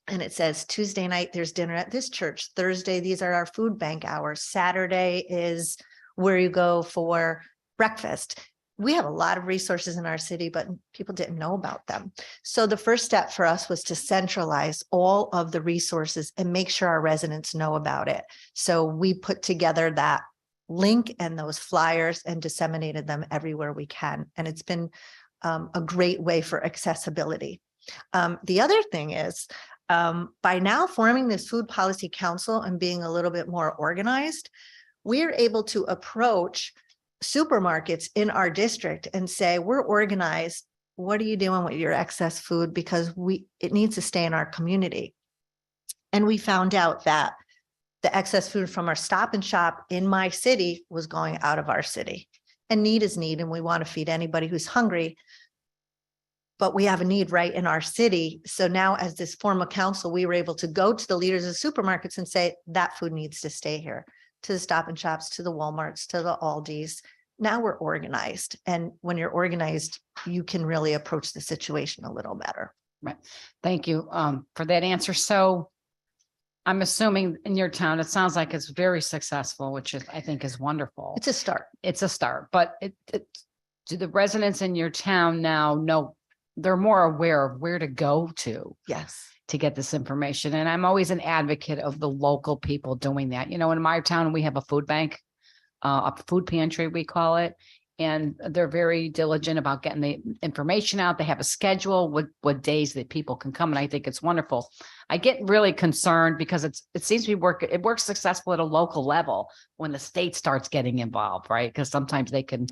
And it says Tuesday night, there's dinner at this church. Thursday, these are our food bank hours. Saturday is where you go for breakfast. We have a lot of resources in our city, but people didn't know about them. So the first step for us was to centralize all of the resources and make sure our residents know about it. So we put together that link and those flyers and disseminated them everywhere we can. And it's been a great way for accessibility. The other thing is, by now forming this food policy council and being a little bit more organized, we're able to approach supermarkets in our district and say, we're organized. What are you doing with your excess food? Because it needs to stay in our community. And we found out that the excess food from our Stop and Shop in my city was going out of our city. And need is need, and we want to feed anybody who's hungry. But we have a need right in our city. So now as this formal council, we were able to go to the leaders of supermarkets and say, that food needs to stay here. To the Stop and Shops, to the Walmarts, to the Aldis. Now we're organized. And when you're organized, you can really approach the situation a little better. Right. Thank you for that answer. So I'm assuming in your town, it sounds like it's very successful, which is, I think, is wonderful. It's a start. It's a start, but do the residents in your town now know they're more aware of where to go to? Yes. To get this information. And I'm always an advocate of the local people doing that. You know, in my town, we have a food bank, a food pantry, we call it. And they're very diligent about getting the information out. They have a schedule, what days that people can come. And I think it's wonderful. I get really concerned because it seems to be it works successful at a local level when the state starts getting involved, right? Because sometimes they can,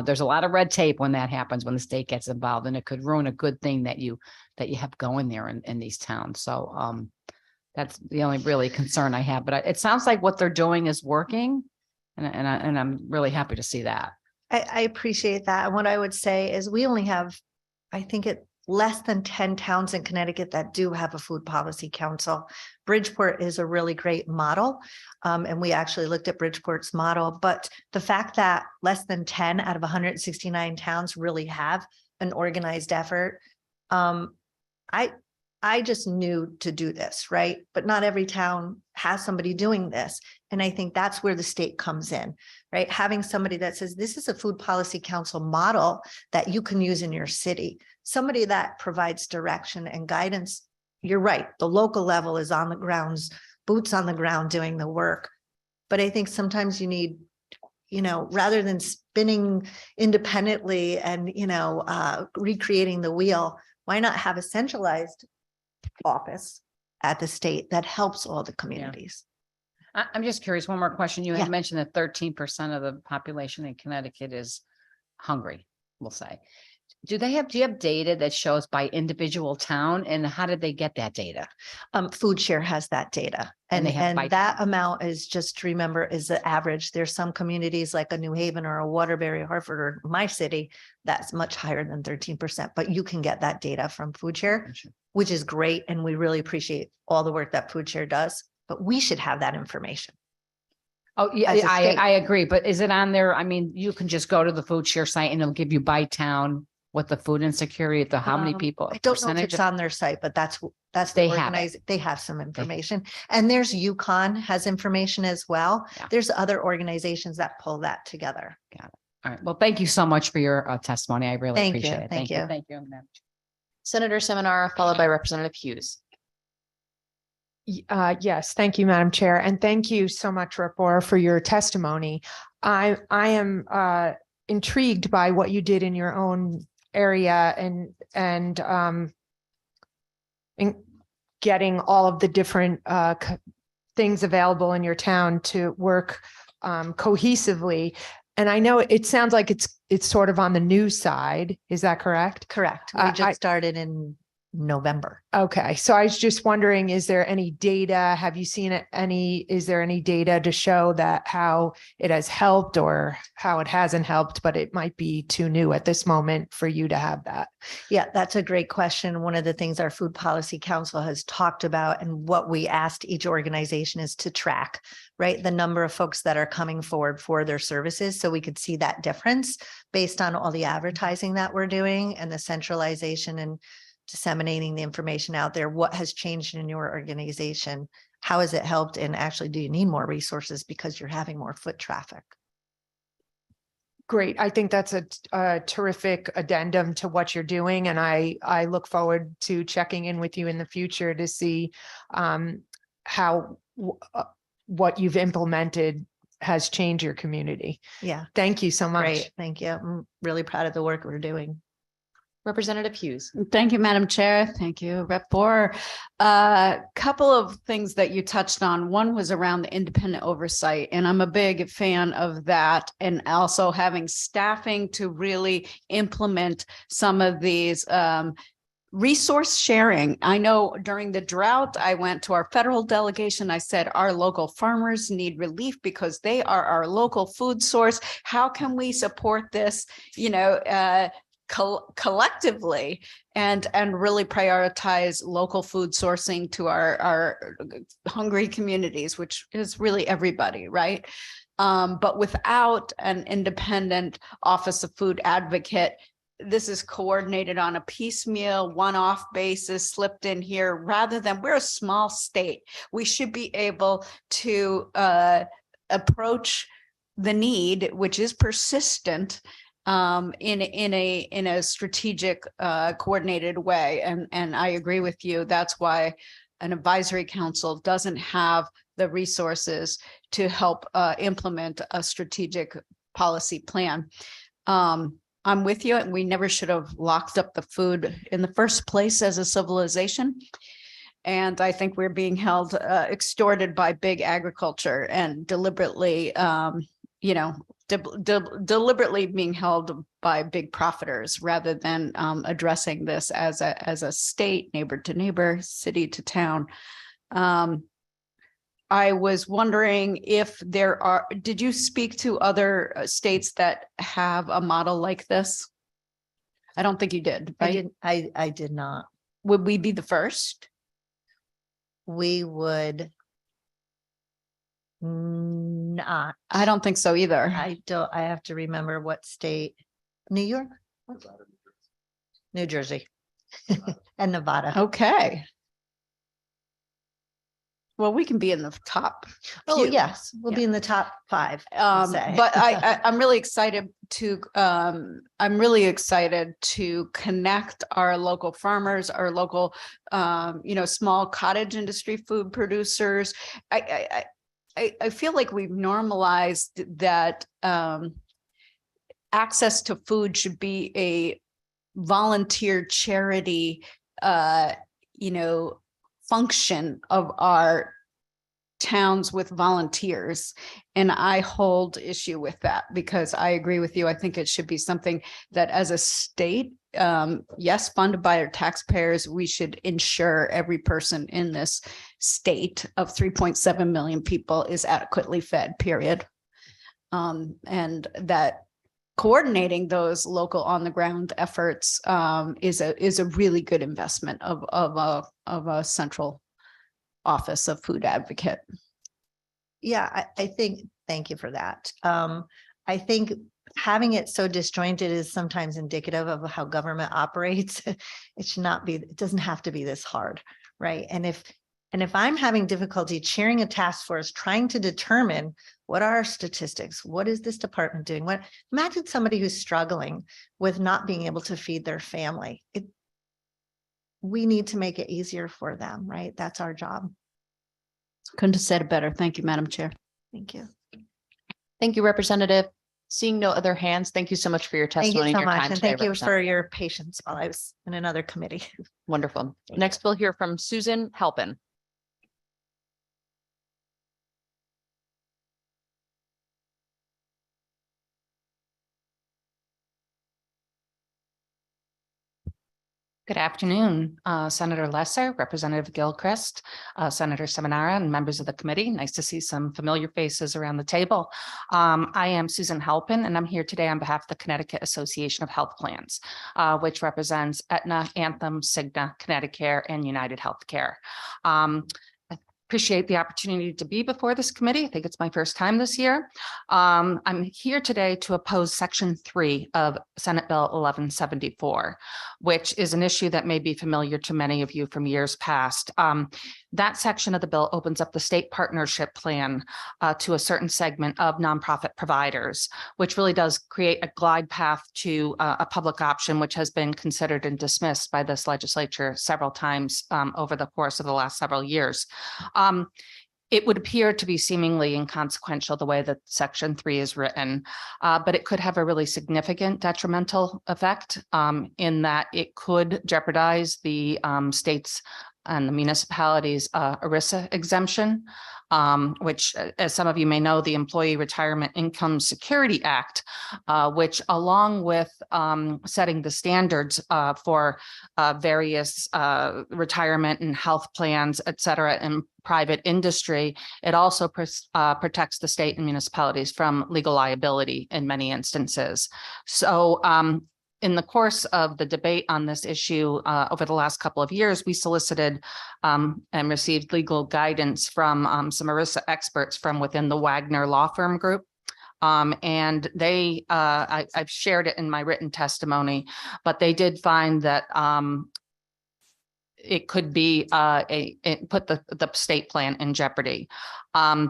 there's a lot of red tape when that happens, when the state gets involved, and it could ruin a good thing that you have going there in these towns. So that's the only really concern I have. But it sounds like what they're doing is working, and I'm really happy to see that. I appreciate that. And what I would say is we only have, I think less than 10 towns in Connecticut that do have a food policy council. Bridgeport is a really great model. And we actually looked at Bridgeport's model, but the fact that less than 10 out of 169 towns really have an organized effort. I just knew to do this, right? But not every town has somebody doing this. And I think that's where the state comes in, right? Having somebody that says, this is a food policy council model that you can use in your city. Somebody that provides direction and guidance. You're right. The local level is on the grounds, boots on the ground doing the work. But I think sometimes you need, rather than spinning independently and, recreating the wheel, why not have a centralized office at the state that helps all the communities? I'm just curious, one more question. You had Yeah. mentioned that 13% of the population in Connecticut is hungry, we'll say. Do you have data that shows by individual town, and how did they get that data? Food Share has that data. And And, they have by and that amount is, just to remember, is the average. There's some communities like a New Haven or a Waterbury, Hartford, or my city, that's much higher than 13%, but you can get that data from Food Share, which is great. And we really appreciate all the work that Food Share does, but we should have that information. Oh, yeah, As a state. I agree. But is it on there? I mean, you can just go to the Food Share site and it'll give you by town what the food insecurity, how many people. I don't know if percentage it's on their site, but that's That's They the have it. organize, they have some information. And there's UConn has information as well. Yeah. There's other organizations that pull that together. All right. Well, thank you so much for your testimony. I really Thank you. appreciate it. Thank you. Thank you. Madam Chair. Senator Seminara, followed by Representative Hughes. Yes, thank you, Madam Chair, and thank you so much, Rapport, for your testimony. I am intrigued by what you did in your own area and in getting all of the different things available in your town to work cohesively. And I know it sounds like it's sort of on the new side. Is that correct? Correct. We I- just started in November. Okay, so I was just wondering, is there any data? Have you seen is there any data to show that how it has helped or how it hasn't helped, but it might be too new at this moment for you to have that? Yeah, that's a great question. One of the things our Food Policy Council has talked about and what we asked each organization is to track, right? The number of folks that are coming forward for their services. So we could see that difference based on all the advertising that we're doing and the centralization and disseminating the information out there. What has changed in your organization? How has it helped? And actually, do you need more resources because you're having more foot traffic? Great. I think that's a terrific addendum to what you're doing. And I look forward to checking in with you in the future to see how what you've implemented has changed your community. Yeah. Thank you so much. Great. Thank you. I'm really proud of the work we're doing. Representative Hughes. Thank you, Madam Chair. Thank you, Rep. Bohr. A couple of things that you touched on. One was around the independent oversight, and I'm a big fan of that. And also having staffing to really implement some of these resource sharing. I know during the drought, I went to our federal delegation. I said, our local farmers need relief because they are our local food source. How can we support this? Collectively and really prioritize local food sourcing to our hungry communities, which is really everybody, right? But without an independent Office of Food Advocate, this is coordinated on a piecemeal, one-off basis slipped in here, rather than we're a small state. We should be able to approach the need, which is persistent, in a strategic, coordinated way. And I agree with you. That's why an advisory council doesn't have the resources to help implement a strategic policy plan. I'm with you, and we never should have locked up the food in the first place as a civilization. And I think we're being held extorted by big agriculture and deliberately, deliberately being held by big profiters rather than addressing this as a state, neighbor to neighbor, city to town. I was wondering if did you speak to other states that have a model like this? I don't think you did, right? I did not. Would we be the first? We would not. I don't think so either. I have to remember what state. New York? New Jersey and Nevada. Okay. Well, we can be in the top. Oh, few. yes, we'll be in the top 5. I'll say. But I'm really excited to connect our local farmers, our local small cottage industry food producers. I feel like we've normalized that access to food should be a volunteer charity, function of our towns with volunteers. And I hold issue with that because I agree with you. I think it should be something that as a state, yes, funded by our taxpayers, we should ensure every person in this state of 3.7 million people is adequately fed, period. And that coordinating those local on the ground efforts is a really good investment of a central office of food advocate. Yeah, I think, thank you for that. I think having it so disjointed is sometimes indicative of how government operates. It should not be, it doesn't have to be this hard, right? And if I'm having difficulty chairing a task force, trying to determine what are our statistics, what is this department doing? Imagine somebody who's struggling with not being able to feed their family. We need to make it easier for them, right? That's our job. Couldn't have said it better. Thank you, Madam Chair. Thank you. Thank you, Representative. Seeing no other hands, thank you so much for your Thank testimony. you so and your much. time And today, thank you for Representative. your patience while I was in another committee. Wonderful. Next, we'll hear from Susan Halpin. Good afternoon, Senator Lesser, Representative Gilchrist, Senator Seminara, and members of the committee. Nice to see some familiar faces around the table. I am Susan Halpin, and I'm here today on behalf of the Connecticut Association of Health Plans, which represents Aetna, Anthem, Cigna, Connecticut, and United Healthcare. Appreciate the opportunity to be before this committee. I think it's my first time this year. I'm here today to oppose Section 3 of Senate Bill 1174, which is an issue that may be familiar to many of you from years past. That section of the bill opens up the state partnership plan to a certain segment of nonprofit providers, which really does create a glide path to a public option, which has been considered and dismissed by this legislature several times over the course of the last several years. It would appear to be seemingly inconsequential the way that Section 3 is written, but it could have a really significant detrimental effect in that it could jeopardize the state's and the municipalities' ERISA exemption, which, as some of you may know, the Employee Retirement Income Security Act, which, along with setting the standards for various retirement and health plans, et cetera, in private industry, it also protects the state and municipalities from legal liability in many instances. So, in the course of the debate on this issue over the last couple of years, we solicited and received legal guidance from some ERISA experts from within the Wagner Law Firm Group. And they, I've shared it in my written testimony, but they did find that it could be put the state plan in jeopardy.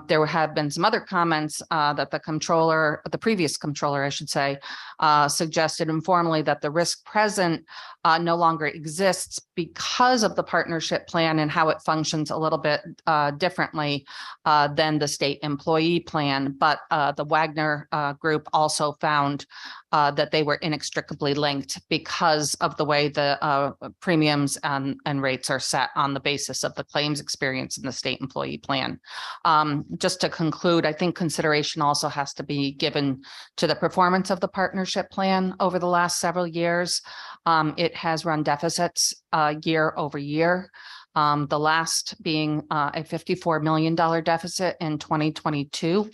There have been some other comments that the previous controller, I should say, suggested informally that the risk present no longer exists because of the partnership plan and how it functions a little bit differently than the state employee plan. But the Wagner group also found that they were inextricably linked because of the way the premiums and rates are set on the basis of the claims experience in the state employee plan. Just to conclude, I think consideration also has to be given to the performance of the partnership plan over the last several years. It has run deficits year over year. The last being a $54 million deficit in 2022.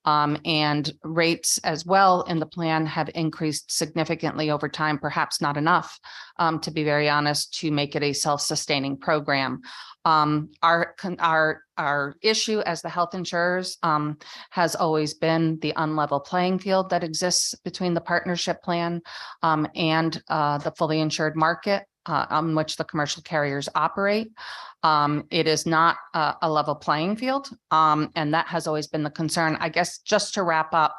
And rates as well in the plan have increased significantly over time, perhaps not enough, to be very honest, to make it a self-sustaining program. Our issue as the health insurers has always been the unlevel playing field that exists between the partnership plan and the fully insured market on which the commercial carriers operate. It is not a level playing field, and that has always been the concern. I guess just to wrap up,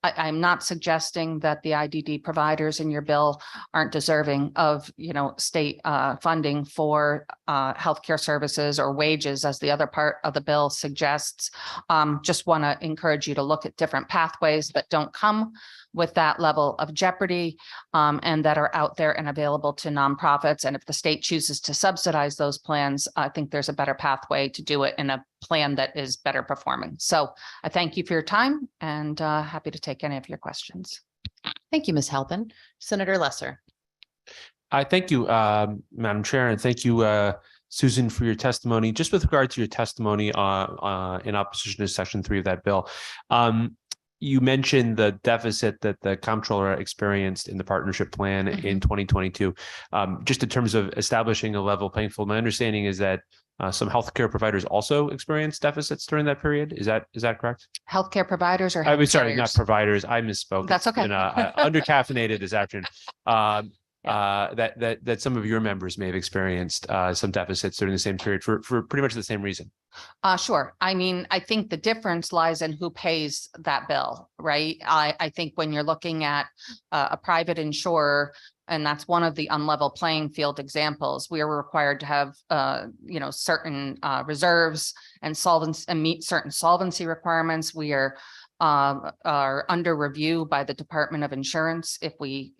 I'm not suggesting that the IDD providers in your bill aren't deserving of, state funding for healthcare services or wages, as the other part of the bill suggests. Just want to encourage you to look at different pathways that don't come with that level of jeopardy and that are out there and available to nonprofits. And if the state chooses to subsidize those plans, I think there's a better pathway to do it in a plan that is better performing. So I thank you for your time and happy to take any of your questions. Thank you, Ms. Halpin. Senator Lesser. I thank you, Madam Chair, and thank you, Susan, for your testimony. Just with regard to your testimony in opposition to Section 3 of that bill, you mentioned the deficit that the comptroller experienced in the partnership plan in 2022. Just in terms of establishing a level playing field, my understanding is that some healthcare providers also experienced deficits during that period. Is that correct? Healthcare providers or I'm sorry, carriers? not providers. I misspoke. That's okay. And, under caffeinated this afternoon. that some of your members may have experienced some deficits during the same period for pretty much the same reason. Sure. I mean, I think the difference lies in who pays that bill, right? I think when you're looking at a private insurer, and that's one of the unlevel playing field examples, we are required to have, certain reserves and solvents and meet certain solvency requirements. We are under review by the Department of Insurance. If we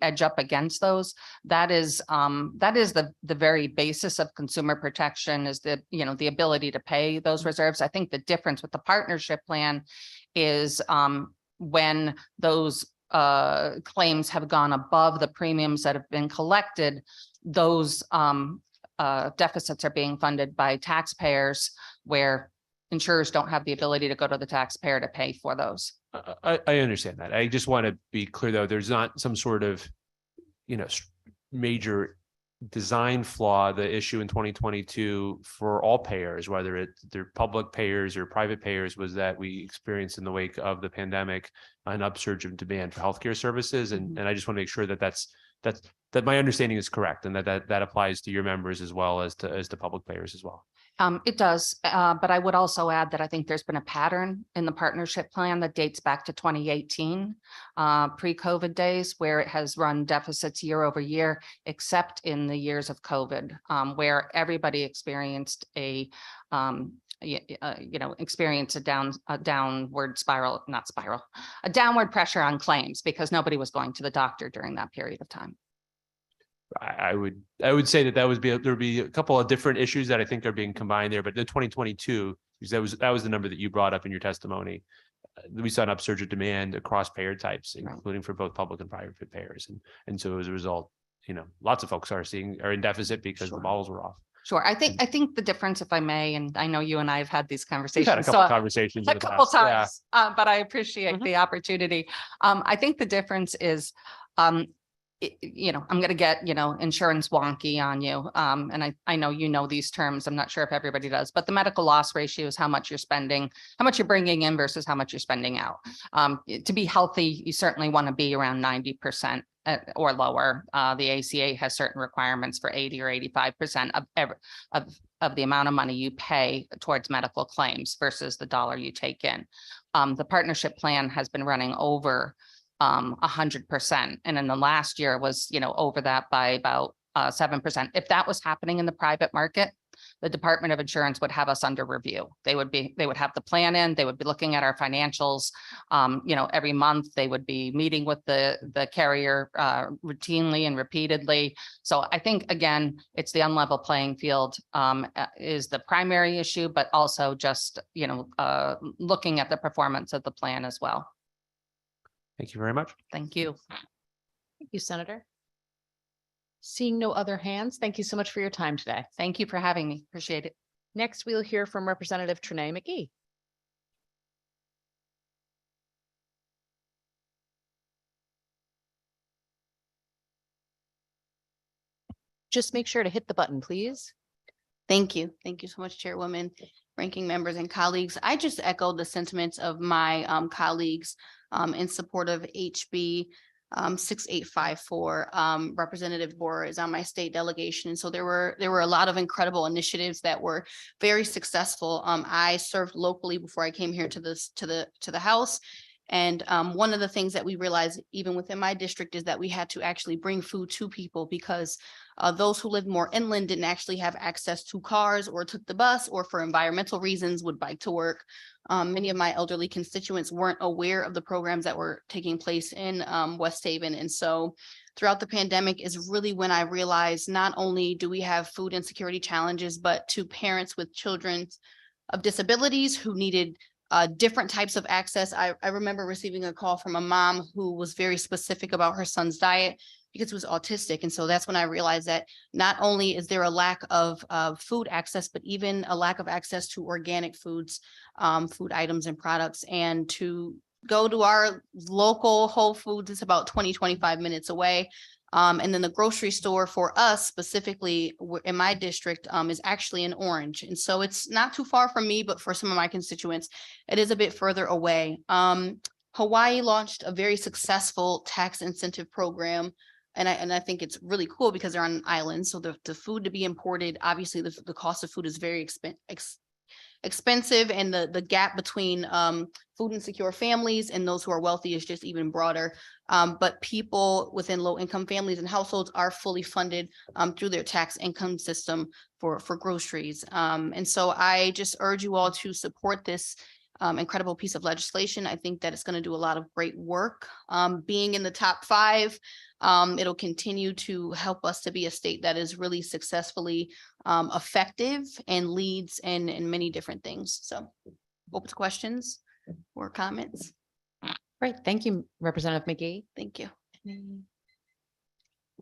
edge up against those, that is the very basis of consumer protection, is the ability to pay those reserves. I think the difference with the partnership plan is when those claims have gone above the premiums that have been collected, those deficits are being funded by taxpayers, where insurers don't have the ability to go to the taxpayer to pay for those. I understand that. I just want to be clear, though, there's not some sort of, major design flaw. The issue in 2022 for all payers, whether they're public payers or private payers, was that we experienced in the wake of the pandemic an upsurge of demand for healthcare services. And I just want to make sure that that my understanding is correct, and that applies to your members as well as to public payers as well. It does, but I would also add that I think there's been a pattern in the partnership plan that dates back to 2018, pre-COVID days, where it has run deficits year over year, except in the years of COVID, where everybody experienced a downward pressure on claims because nobody was going to the doctor during that period of time. I would say there'd be a couple of different issues that I think are being combined there, but the 2022, because that was the number that you brought up in your testimony. We saw an upsurge of demand across payer types, including for both public and private payers, and so as a result, lots of folks are in deficit because the models were off. Sure. I think the difference, if I may, and I know you and I have had these conversations. We've had a couple conversations. A couple times, but I appreciate the opportunity. I think the difference is, I'm going to get, insurance wonky on you. And I know these terms. I'm not sure if everybody does, but the medical loss ratio is how much you're spending, how much you're bringing in versus how much you're spending out. To be healthy, you certainly want to be around 90% or lower. The ACA has certain requirements for 80 or 85% of the amount of money you pay towards medical claims versus the dollar you take in. The partnership plan has been running over 100%. And in the last year was, over that by about 7%. If that was happening in the private market, the Department of Insurance would have us under review. They would have the plan in, they would be looking at our financials, every month. They would be meeting with the carrier routinely and repeatedly. So I think, again, it's the unlevel playing field is the primary issue, but also just, looking at the performance of the plan as well. Thank you very much. Thank you. Thank you, Senator. Seeing no other hands, thank you so much for your time today. Thank you for having me. Appreciate it. Next, we'll hear from Representative Trenae McGee. Just make sure to hit the button, please. Thank you. Thank you so much, Chairwoman, ranking members and colleagues. I just echo the sentiments of my colleagues in support of HB 6854. Representative Borer is on my state delegation. And so there were a lot of incredible initiatives that were very successful. I served locally before I came here to the House. And one of the things that we realized even within my district is that we had to actually bring food to people because those who lived more inland didn't actually have access to cars or took the bus, or for environmental reasons would bike to work. Many of my elderly constituents weren't aware of the programs that were taking place in West Haven. And so throughout the pandemic is really when I realized not only do we have food insecurity challenges, but to parents with children of disabilities who needed different types of access. I remember receiving a call from a mom who was very specific about her son's diet because he was autistic. And so that's when I realized that not only is there a lack of food access, but even a lack of access to organic foods, food items and products. And to go to our local Whole Foods, it's about 20-25 minutes away. And then the grocery store for us specifically in my district is actually in Orange. And so it's not too far from me, but for some of my constituents, it is a bit further away. Hawaii launched a very successful tax incentive program and I think it's really cool because they're on an island. So the food to be imported, obviously the cost of food is very expensive, and the gap between food insecure families and those who are wealthy is just even broader. But people within low income families and households are fully funded through their tax income system for groceries. And so I just urge you all to support this incredible piece of legislation. I think that it's going to do a lot of great work. Being in the top 5, it'll continue to help us to be a state that is really successfully effective and leads in many different things. So open to questions or comments. Great. Thank you, Representative McGee. Thank you.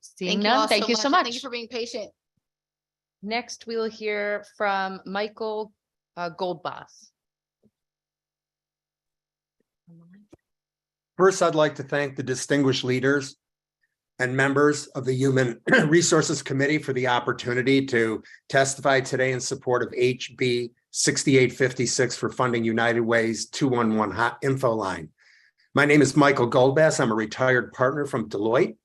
Seeing none, thank you so much. Thank you for being patient. Next, we will hear from Michael Goldboss. First, I'd like to thank the distinguished leaders and members of the Human Resources Committee for the opportunity to testify today in support of HB 6856 for funding United Way's 211 hot info line. My name is Michael Goldbass. I'm a retired partner from Deloitte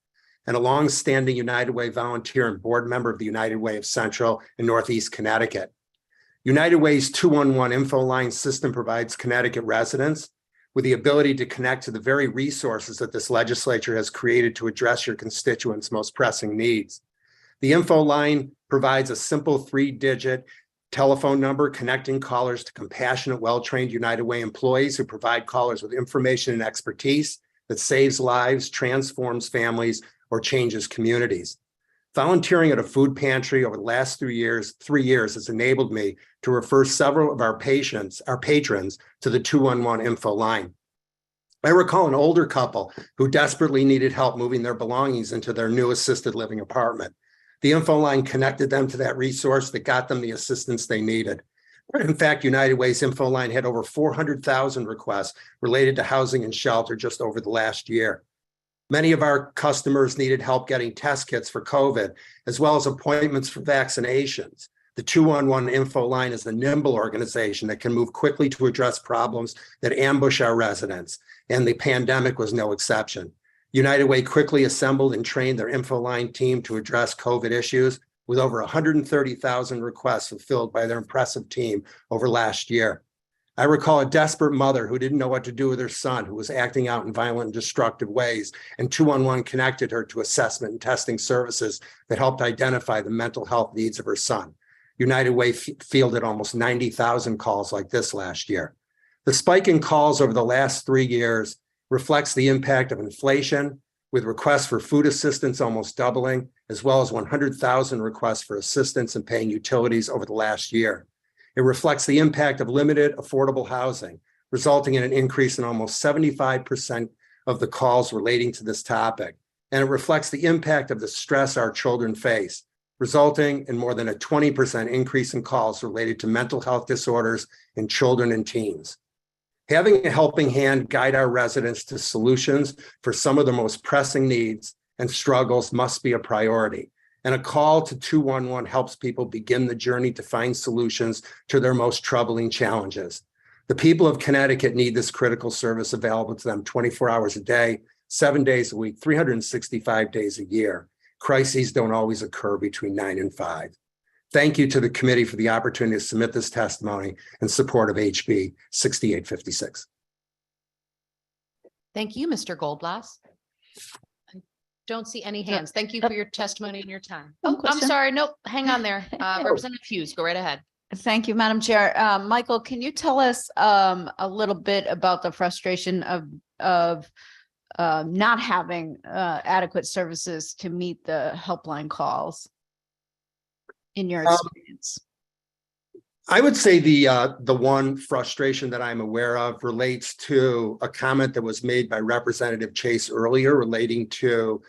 and a longstanding United Way volunteer and board member of the United Way of Central and Northeast Connecticut. United Way's 211 info line system provides Connecticut residents with the ability to connect to the very resources that this legislature has created to address your constituents' most pressing needs. The info line provides a simple 3-digit telephone number connecting callers to compassionate, well-trained United Way employees who provide callers with information and expertise that saves lives, transforms families, or changes communities. Volunteering at a food pantry over the last 3 years has enabled me to refer several of our patrons to the 211 info line. I recall an older couple who desperately needed help moving their belongings into their new assisted living apartment. The info line connected them to that resource that got them the assistance they needed. In fact, United Way's info line had over 400,000 requests related to housing and shelter just over the last year. Many of our customers needed help getting test kits for COVID, as well as appointments for vaccinations. The 211 info line is a nimble organization that can move quickly to address problems that ambush our residents, and the pandemic was no exception. United Way quickly assembled and trained their info line team to address COVID issues, with over 130,000 requests fulfilled by their impressive team over last year. I recall a desperate mother who didn't know what to do with her son, who was acting out in violent and destructive ways, and 211 connected her to assessment and testing services that helped identify the mental health needs of her son. United Way fielded almost 90,000 calls like this last year. The spike in calls over the last 3 years reflects the impact of inflation, with requests for food assistance almost doubling, as well as 100,000 requests for assistance in paying utilities over the last year. It reflects the impact of limited affordable housing, resulting in an increase in almost 75% of the calls relating to this topic. And it reflects the impact of the stress our children face, resulting in more than a 20% increase in calls related to mental health disorders in children and teens. Having a helping hand guide our residents to solutions for some of the most pressing needs and struggles must be a priority. And a call to 211 helps people begin the journey to find solutions to their most troubling challenges. The people of Connecticut need this critical service available to them 24 hours a day, 7 days a week, 365 days a year. Crises don't always occur between 9 and 5. Thank you to the committee for the opportunity to submit this testimony in support of HB 6856. Thank you, Mr. Goldblass. I don't see any hands. Thank you for your testimony and your time. Oh, I'm question. sorry. Nope. Hang on there. Representative Hughes, go right ahead. Thank you, Madam Chair. Michael, can you tell us a little bit about the frustration of not having adequate services to meet the helpline calls in your experience? I would say the one frustration that I'm aware of relates to a comment that was made by Representative Chase earlier relating to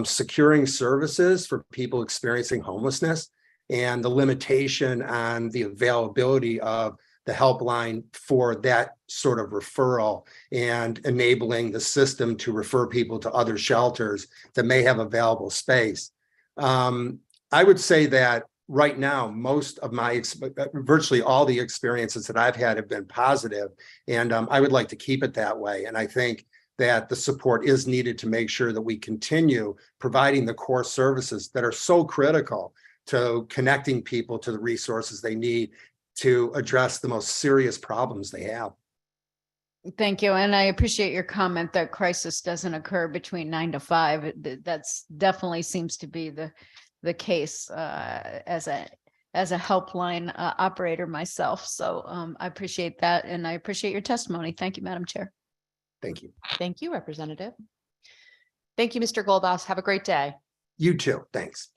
securing services for people experiencing homelessness and the limitation on the availability of the helpline for that sort of referral and enabling the system to refer people to other shelters that may have available space. I would say that right now, most of my, virtually all the experiences that I've had have been positive, and I would like to keep it that way. And I think that the support is needed to make sure that we continue providing the core services that are so critical to connecting people to the resources they need to address the most serious problems they have. Thank you. And I appreciate your comment that crisis doesn't occur between 9 to 5. That's definitely seems to be the case as a helpline operator myself. So I appreciate that. And I appreciate your testimony. Thank you, Madam Chair. Thank you. Thank you, Representative. Thank you, Mr. Goldboss. Have a great day. You too. Thanks.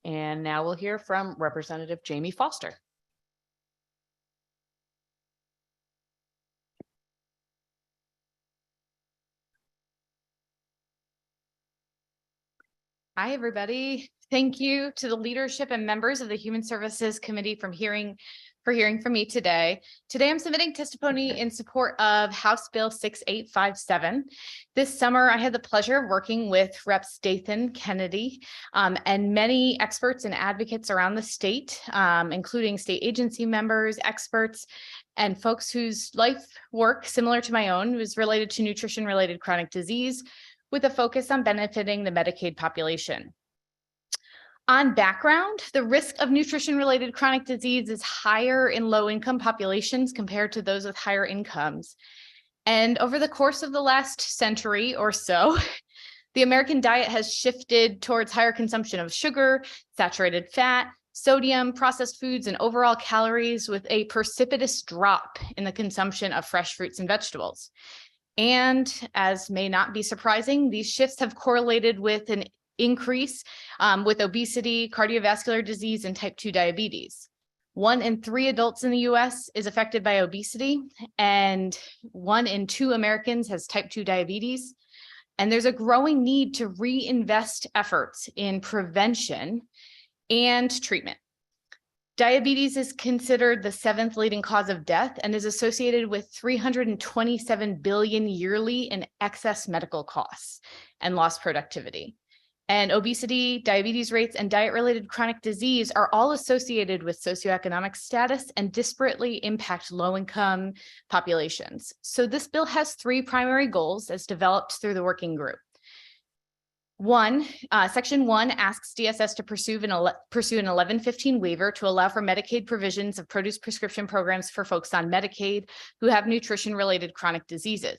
And now we'll hear from Representative Jamie Foster. Hi, everybody. Thank you to the leadership and members of the Human Services Committee for hearing from me today. Today, I'm submitting testimony in support of House Bill 6857. This summer, I had the pleasure of working with Reps Dathan Kennedy and many experts and advocates around the state, including state agency members, experts, and folks whose life work, similar to my own, was related to nutrition-related chronic disease, with a focus on benefiting the Medicaid population. On background, the risk of nutrition-related chronic disease is higher in low-income populations compared to those with higher incomes. And over the course of the last century or so, the American diet has shifted towards higher consumption of sugar, saturated fat, sodium, processed foods, and overall calories, with a precipitous drop in the consumption of fresh fruits and vegetables. And as may not be surprising, these shifts have correlated with an increase with obesity, cardiovascular disease, and type 2 diabetes. 1 in 3 adults in the US is affected by obesity, and 1 in 2 Americans has type 2 diabetes. And there's a growing need to reinvest efforts in prevention and treatment. Diabetes is considered the 7th leading cause of death and is associated with $327 billion yearly in excess medical costs and lost productivity. And obesity, diabetes rates, and diet-related chronic disease are all associated with socioeconomic status and disparately impact low-income populations. So this bill has 3 primary goals as developed through the working group. Section 1 asks DSS to pursue an 1115 waiver to allow for Medicaid provisions of produce prescription programs for folks on Medicaid who have nutrition-related chronic diseases.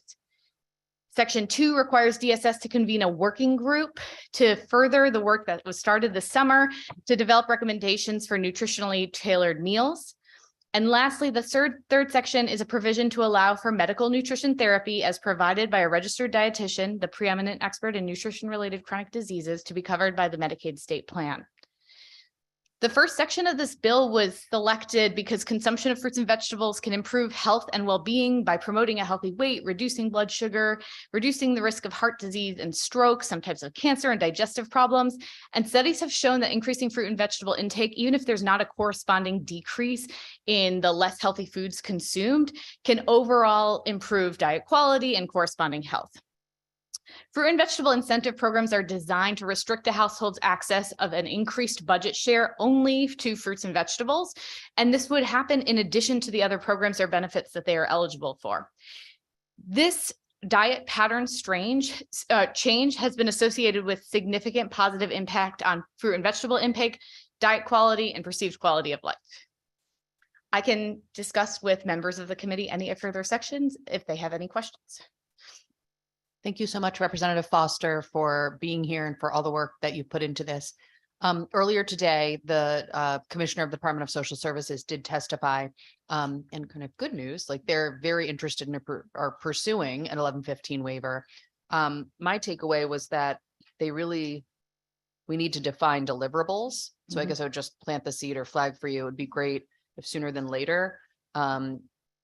Section 2 requires DSS to convene a working group to further the work that was started this summer to develop recommendations for nutritionally tailored meals. And lastly, the third section is a provision to allow for medical nutrition therapy as provided by a registered dietitian, the preeminent expert in nutrition-related chronic diseases, to be covered by the Medicaid state plan. The first section of this bill was selected because consumption of fruits and vegetables can improve health and well-being by promoting a healthy weight, reducing blood sugar, reducing the risk of heart disease and stroke, some types of cancer and digestive problems. And studies have shown that increasing fruit and vegetable intake, even if there's not a corresponding decrease in the less healthy foods consumed, can overall improve diet quality and corresponding health. Fruit and vegetable incentive programs are designed to restrict a household's access of an increased budget share only to fruits and vegetables. And this would happen in addition to the other programs or benefits that they are eligible for. This diet pattern change has been associated with significant positive impact on fruit and vegetable intake, diet quality, and perceived quality of life. I can discuss with members of the committee any further sections if they have any questions. Thank you so much, Representative Foster, for being here and for all the work that you put into this. Earlier today, the Commissioner of the Department of Social Services did testify, and kind of good news, like they're very interested in are pursuing an 1115 waiver. My takeaway was that we need to define deliverables. So I guess I would just plant the seed or flag for you. It would be great if sooner than later,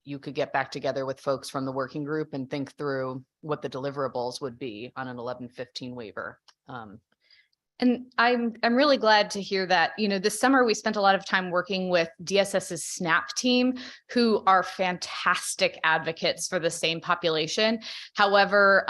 you could get back together with folks from the working group and think through what the deliverables would be on an 1115 waiver. And I'm really glad to hear that. You know, this summer we spent a lot of time working with DSS's SNAP team, who are fantastic advocates for the same population. However,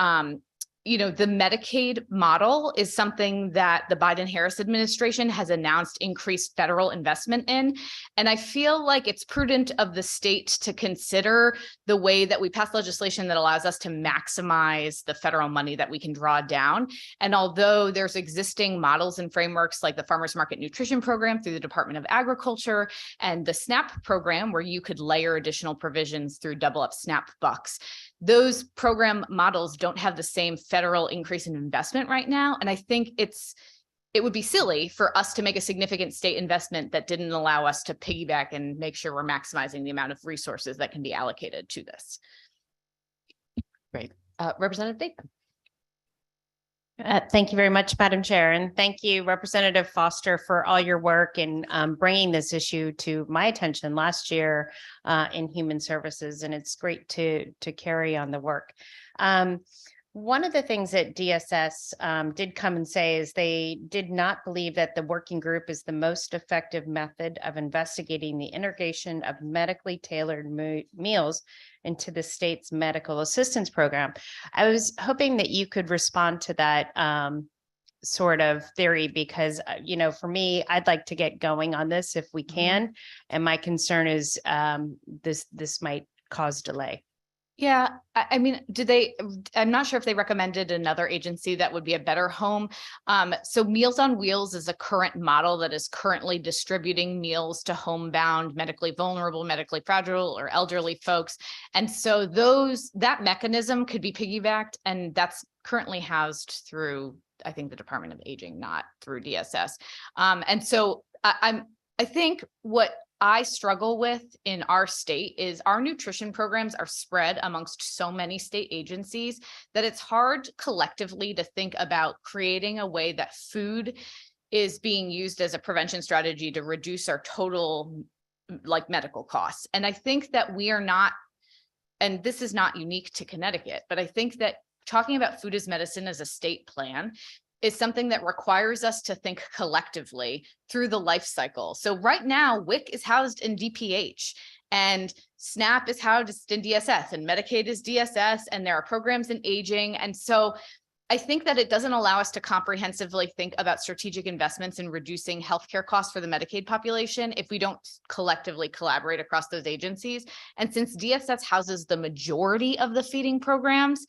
you know, the Medicaid model is something that the Biden-Harris administration has announced increased federal investment in. And I feel like it's prudent of the state to consider the way that we pass legislation that allows us to maximize the federal money that we can draw down. And although there's existing models and frameworks like the Farmers Market Nutrition Program through the Department of Agriculture and the SNAP program, where you could layer additional provisions through double up SNAP bucks, those program models don't have the same federal increase in investment right now. And I think it would be silly for us to make a significant state investment that didn't allow us to piggyback and make sure we're maximizing the amount of resources that can be allocated to this. Great. Representative Bateman. Thank you very much, Madam Chair, and thank you, Representative Foster, for all your work in bringing this issue to my attention last year in Human Services, and it's great to carry on the work. One of the things that DSS did come and say is they did not believe that the working group is the most effective method of investigating the integration of medically tailored meals into the state's medical assistance program. I was hoping that you could respond to that sort of theory, because, you know, for me, I'd like to get going on this if we can. And my concern is this might cause delay. Yeah, I mean, I'm not sure if they recommended another agency that would be a better home. So Meals on Wheels is a current model that is currently distributing meals to homebound, medically vulnerable, medically fragile, or elderly folks. And so that mechanism could be piggybacked, and that's currently housed through, I think, the Department of Aging, not through DSS. And so I think what I struggle with in our state is our nutrition programs are spread amongst so many state agencies that it's hard collectively to think about creating a way that food is being used as a prevention strategy to reduce our total medical costs. And I think that we are not, and this is not unique to Connecticut, but I think that talking about food as medicine as a state plan is something that requires us to think collectively through the life cycle. So right now, WIC is housed in DPH, and SNAP is housed in DSS, and Medicaid is DSS, and there are programs in aging. And so I think that it doesn't allow us to comprehensively think about strategic investments in reducing healthcare costs for the Medicaid population if we don't collectively collaborate across those agencies. And since DSS houses the majority of the feeding programs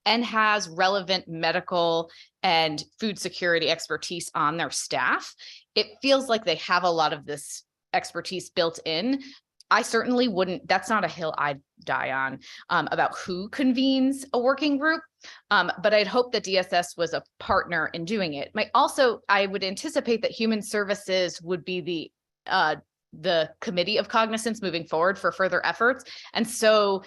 and has relevant medical and food security expertise on their staff, it feels like they have a lot of this expertise built in. I certainly wouldn't, that's not a hill I'd die on about who convenes a working group, but I'd hope that DSS was a partner in doing it. I would anticipate that Human Services would be the committee of cognizance moving forward for further efforts. And so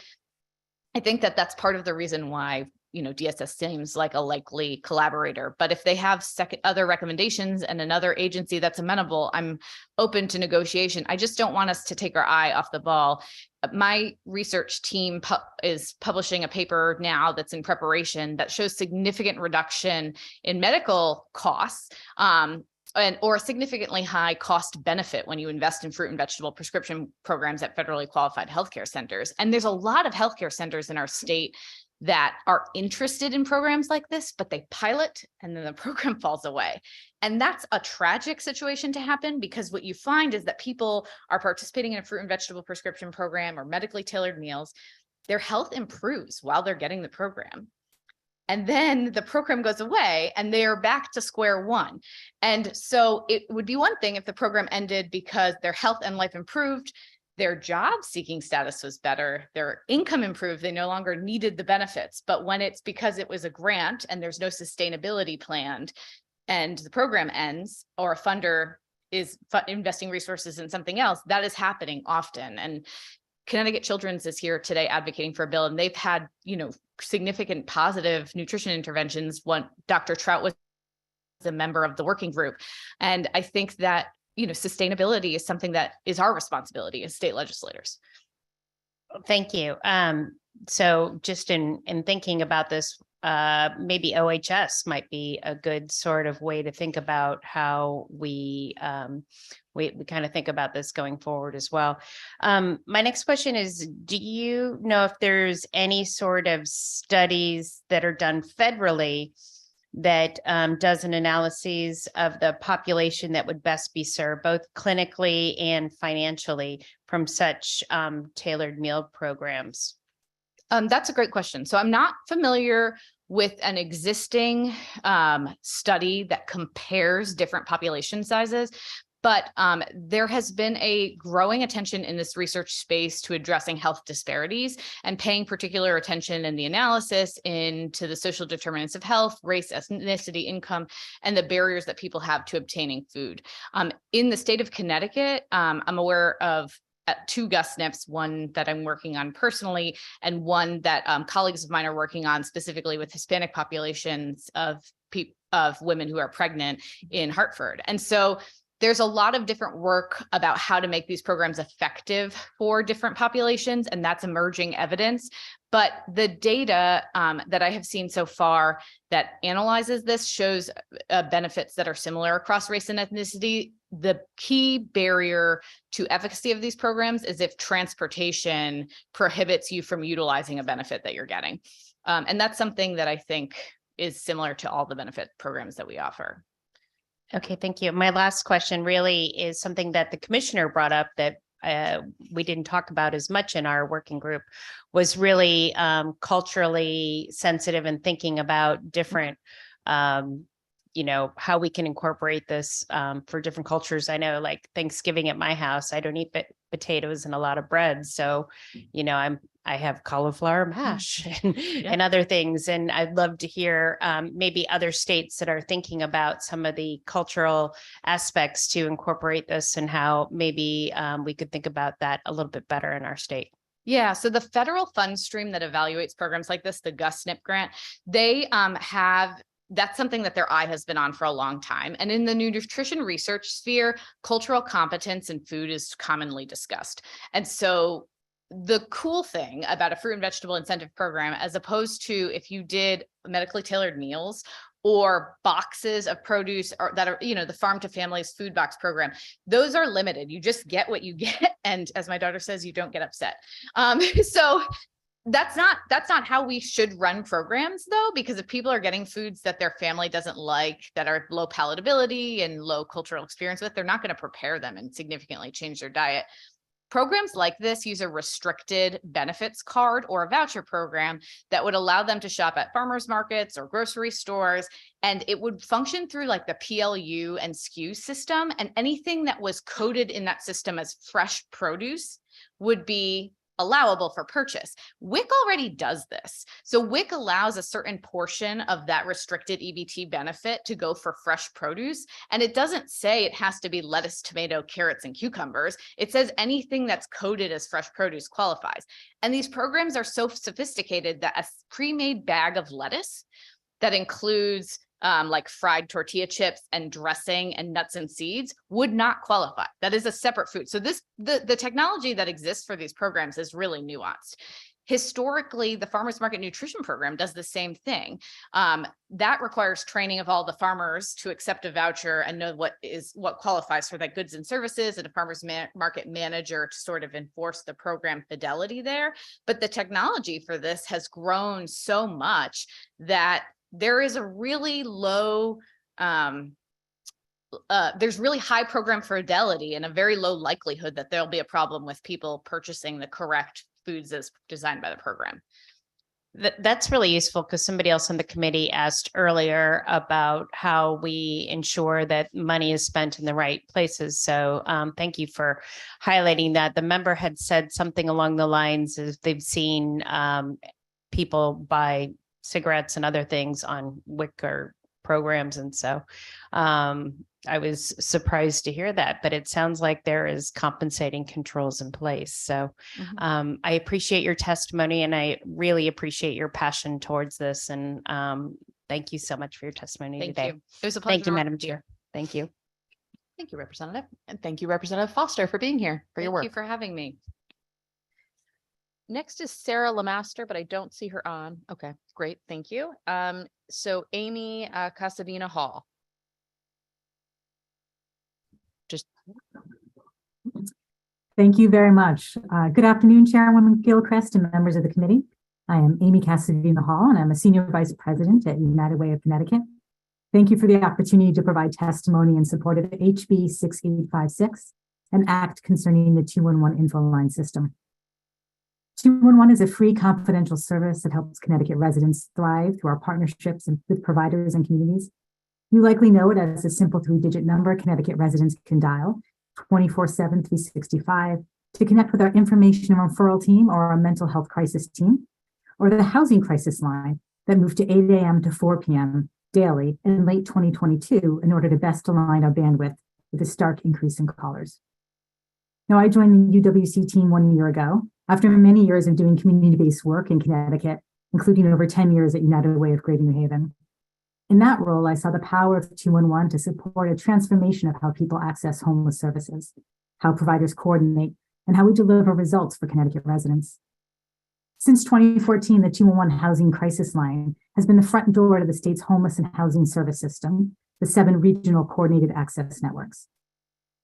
I think that that's part of the reason why, you know, DSS seems like a likely collaborator. But if they have other recommendations and another agency that's amenable, I'm open to negotiation. I just don't want us to take our eye off the ball. My research team is publishing a paper now that's in preparation that shows significant reduction in medical costs, or a significantly high cost benefit when you invest in fruit and vegetable prescription programs at federally qualified healthcare centers. And there's a lot of healthcare centers in our state that are interested in programs like this, but they pilot and then the program falls away. And that's a tragic situation to happen, because what you find is that people are participating in a fruit and vegetable prescription program or medically tailored meals. Their health improves while they're getting the program. And then the program goes away and they're back to square one. And so it would be one thing if the program ended because their health and life improved, their job seeking status was better, their income improved, they no longer needed the benefits. But when it's because it was a grant and there's no sustainability planned and the program ends, or a funder is investing resources in something else, that is happening often. And Connecticut Children's is here today advocating for a bill, and they've had, you know, significant positive nutrition interventions. Dr. Trout was a member of the working group. And I think that, you know, sustainability is something that is our responsibility as state legislators. Thank you. So just in thinking about this, maybe OHS might be a good sort of way to think about how we kind of think about this going forward as well. My next question is, do you know if there's any sort of studies that are done federally that does an analysis of the population that would best be served, both clinically and financially, from such tailored meal programs? That's a great question. So I'm not familiar with an existing study that compares different population sizes, but there has been a growing attention in this research space to addressing health disparities and paying particular attention in the analysis into the social determinants of health, race, ethnicity, income, and the barriers that people have to obtaining food. In the state of Connecticut, I'm aware of two GusNIPs, one that I'm working on personally, and one that colleagues of mine are working on specifically with Hispanic populations of women who are pregnant in Hartford. And so there's a lot of different work about how to make these programs effective for different populations, and that's emerging evidence. But the data that I have seen so far that analyzes this shows benefits that are similar across race and ethnicity. The key barrier to efficacy of these programs is if transportation prohibits you from utilizing a benefit that you're getting. And that's something that I think is similar to all the benefit programs that we offer. Okay, thank you. My last question really is something that the commissioner brought up that we didn't talk about as much in our working group, was really culturally sensitive and thinking about different, how we can incorporate this for different cultures. I know, like Thanksgiving at my house, I don't eat potatoes and a lot of bread. So, I have cauliflower mash and other things. And I'd love to hear maybe other states that are thinking about some of the cultural aspects to incorporate this, and how maybe we could think about that a little bit better in our state. Yeah, so the federal fund stream that evaluates programs like this, the GusNIP grant, they that's something that their eye has been on for a long time. And in the nutrition research sphere, cultural competence in food is commonly discussed. And so the cool thing about a fruit and vegetable incentive program, as opposed to if you did medically tailored meals or boxes of produce, or that are, the Farm to Families food box program, those are limited. You just get what you get. And as my daughter says, you don't get upset. So that's not how we should run programs, though, because if people are getting foods that their family doesn't like, that are low palatability and low cultural experience with, they're not going to prepare them and significantly change their diet. Programs like this use a restricted benefits card or a voucher program that would allow them to shop at farmers markets or grocery stores, and it would function through like the PLU and SKU system, and anything that was coded in that system as fresh produce would be allowable for purchase. WIC already does this. So WIC allows a certain portion of that restricted EBT benefit to go for fresh produce. And it doesn't say it has to be lettuce, tomato, carrots, and cucumbers. It says anything that's coded as fresh produce qualifies. And these programs are so sophisticated that a pre-made bag of lettuce that includes like fried tortilla chips and dressing and nuts and seeds would not qualify. That is a separate food. So the technology that exists for these programs is really nuanced. Historically, the Farmers Market Nutrition Program does the same thing. That requires training of all the farmers to accept a voucher and know what qualifies for that goods and services, and a farmers market manager to sort of enforce the program fidelity there. But the technology for this has grown so much that there is a really low, there's really high program fidelity and a very low likelihood that there'll be a problem with people purchasing the correct foods as designed by the program. That's really useful, because somebody else on the committee asked earlier about how we ensure that money is spent in the right places. So thank you for highlighting that. The member had said something along the lines of they've seen people buy cigarettes and other things on WIC or programs. And so I was surprised to hear that, but it sounds like there is compensating controls in place. So I appreciate your testimony, and I really appreciate your passion towards this. And thank you so much for your testimony today. Thank you. It was a pleasure. Thank you, Madam Chair. Thank you. Thank you, Representative. And thank you, Representative Foster, for being here, for your work. Thank you for having me. Next is Sarah Lemaster, but I don't see her on. Okay. Great, thank you. So Amy Casadina Hall. Just Thank you very much. Good afternoon, Chairwoman Gilchrist and members of the committee. I am Amy Casadina Hall, and I'm a Senior Vice President at United Way of Connecticut. Thank you for the opportunity to provide testimony in support of HB 6856, an act concerning the 211 info line system. 211 is a free confidential service that helps Connecticut residents thrive through our partnerships with providers and communities. You likely know it as a simple 3-digit number Connecticut residents can dial 24/7, 365 to connect with our information and referral team or our mental health crisis team, or the housing crisis line that moved to 8 a.m. to 4 p.m. daily in late 2022 in order to best align our bandwidth with a stark increase in callers. Now, I joined the UWC team 1 year ago after many years of doing community-based work in Connecticut, including over 10 years at United Way of Greater New Haven. In that role, I saw the power of 211 to support a transformation of how people access homeless services, how providers coordinate, and how we deliver results for Connecticut residents. Since 2014, the 211 Housing Crisis Line has been the front door to the state's homeless and housing service system, the 7 regional coordinated access networks.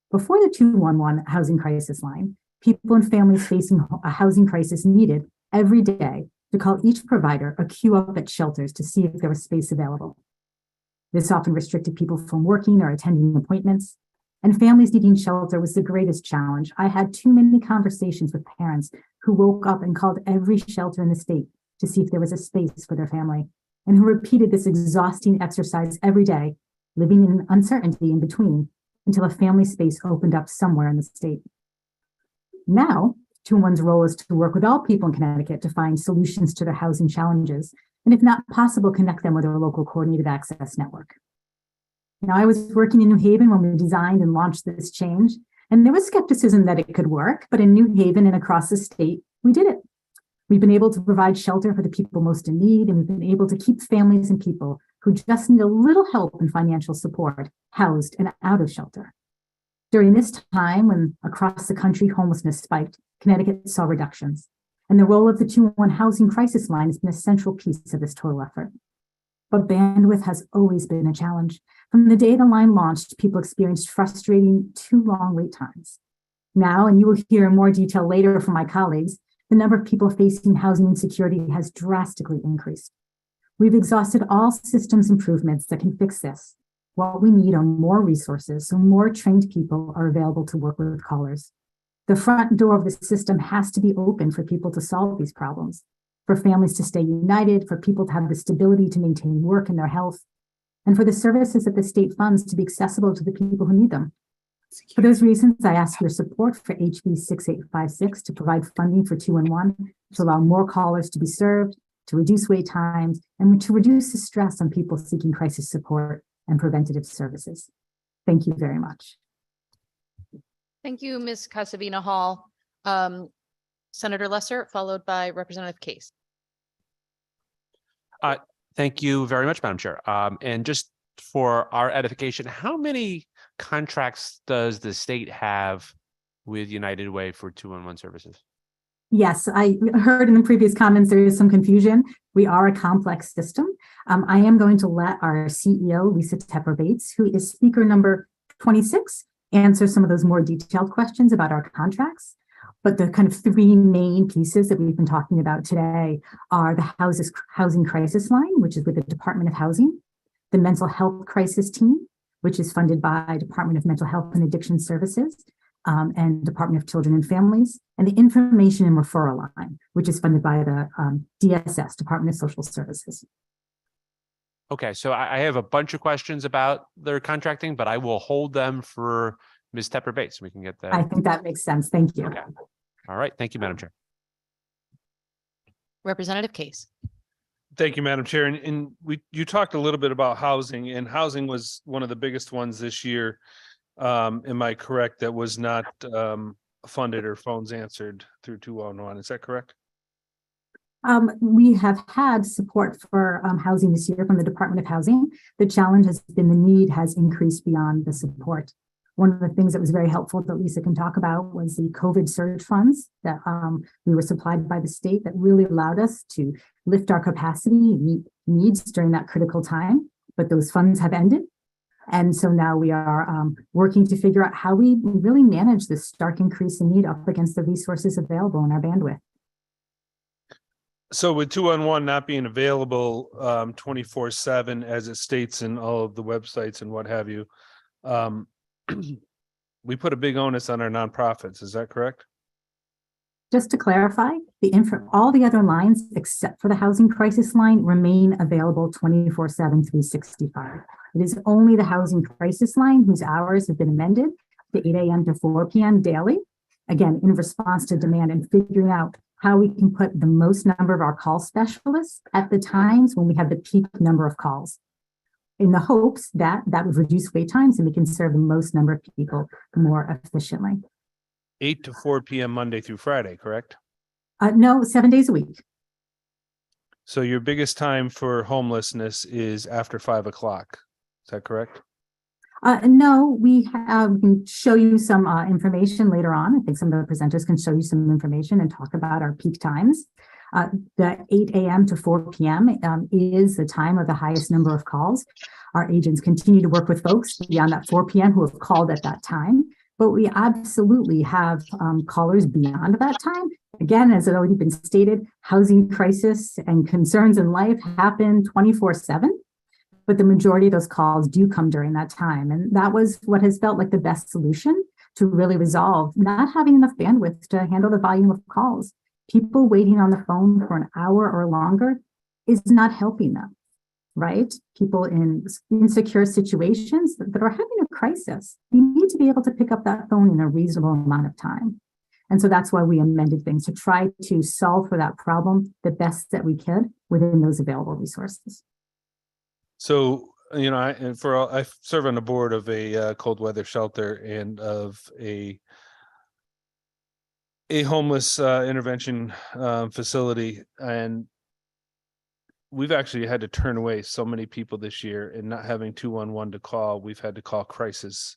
Before the 211 Housing Crisis Line, people and families facing a housing crisis needed every day to call each provider or queue up at shelters to see if there was space available. This often restricted people from working or attending appointments, and families needing shelter was the greatest challenge. I had too many conversations with parents who woke up and called every shelter in the state to see if there was a space for their family, and who repeated this exhausting exercise every day, living in uncertainty in between until a family space opened up somewhere in the state. Now, 211's role is to work with all people in Connecticut to find solutions to their housing challenges, and if not possible, connect them with our local coordinated access network. Now, I was working in New Haven when we designed and launched this change, and there was skepticism that it could work, but in New Haven and across the state, we did it. We've been able to provide shelter for the people most in need, and we've been able to keep families and people who just need a little help and financial support housed and out of shelter. During this time, when across the country homelessness spiked, Connecticut saw reductions. And the role of the 211 Housing Crisis Line has been a central piece of this total effort. But bandwidth has always been a challenge. From the day the line launched, people experienced frustrating, too long wait times. Now, and you will hear in more detail later from my colleagues, the number of people facing housing insecurity has drastically increased. We've exhausted all systems improvements that can fix this. What we need are more resources, so more trained people are available to work with callers. The front door of the system has to be open for people to solve these problems, for families to stay united, for people to have the stability to maintain work and their health, and for the services that the state funds to be accessible to the people who need them. For those reasons, I ask your support for HB 6856 to provide funding for 211, to allow more callers to be served, to reduce wait times, and to reduce the stress on people seeking crisis support and preventative services. Thank you very much. Thank you, Ms. Casadina Hall. Senator Lesser, followed by Representative Case. Thank you very much, Madam Chair. And just for our edification, how many contracts does the state have with United Way for 211 services? Yes, I heard in the previous comments there is some confusion. We are a complex system. I am going to let our CEO, Lisa Tepper Bates, who is speaker number 26, answer some of those more detailed questions about our contracts. But the kind of 3 main pieces that we've been talking about today are the Housing Crisis Line, which is with the Department of Housing, the Mental Health Crisis Team, which is funded by Department of Mental Health and Addiction Services, and Department of Children and Families, and the Information and Referral Line, which is funded by the DSS, Department of Social Services. Okay, so I have a bunch of questions about their contracting, but I will hold them for Ms. Tepper Bates. We can get that. I think that makes sense. Thank you. Okay. All right. Thank you, Madam Chair. Representative Case. Thank you, Madam Chair. And you talked a little bit about housing, and housing was one of the biggest ones this year. Am I correct? That was not funded or phones answered through 211. Is that correct? We have had support for housing this year from the Department of Housing. The challenge has been the need has increased beyond the support. One of the things that was very helpful that Lisa can talk about was the COVID surge funds that we were supplied by the state that really allowed us to lift our capacity and meet needs during that critical time. But those funds have ended. And so now we are working to figure out how we really manage this stark increase in need up against the resources available in our bandwidth. So with 211 not being available 24/7, as it states in all of the websites and what have you, we put a big onus on our nonprofits. Is that correct? Just to clarify, all the other lines except for the housing crisis line remain available 24/7, 365. It is only the housing crisis line whose hours have been amended to 8 a.m. to 4 p.m. daily, again, in response to demand and figuring out how we can put the most number of our call specialists at the times when we have the peak number of calls, in the hopes that that would reduce wait times and we can serve the most number of people more efficiently. 8 to 4 p.m. Monday through Friday, correct? No, 7 days a week. So your biggest time for homelessness is after 5 o'clock. Is that correct? No, we can show you some information later on. I think some of the presenters can show you some information and talk about our peak times. The 8 a.m. to 4 p.m. Is the time of the highest number of calls. Our agents continue to work with folks beyond that 4 p.m. who have called at that time, but we absolutely have callers beyond that time. Again, as it already been stated, housing crisis and concerns in life happen 24/7. But the majority of those calls do come during that time. And that was what has felt like the best solution to really resolve not having enough bandwidth to handle the volume of calls. People waiting on the phone for an hour or longer is not helping them, right? People in insecure situations that are having a crisis, you need to be able to pick up that phone in a reasonable amount of time. And so that's why we amended things to try to solve for that problem the best that we could within those available resources. So, you know, I serve on the board of a cold weather shelter and of a homeless intervention facility. And we've actually had to turn away so many people this year, and not having 211 to call, we've had to call crisis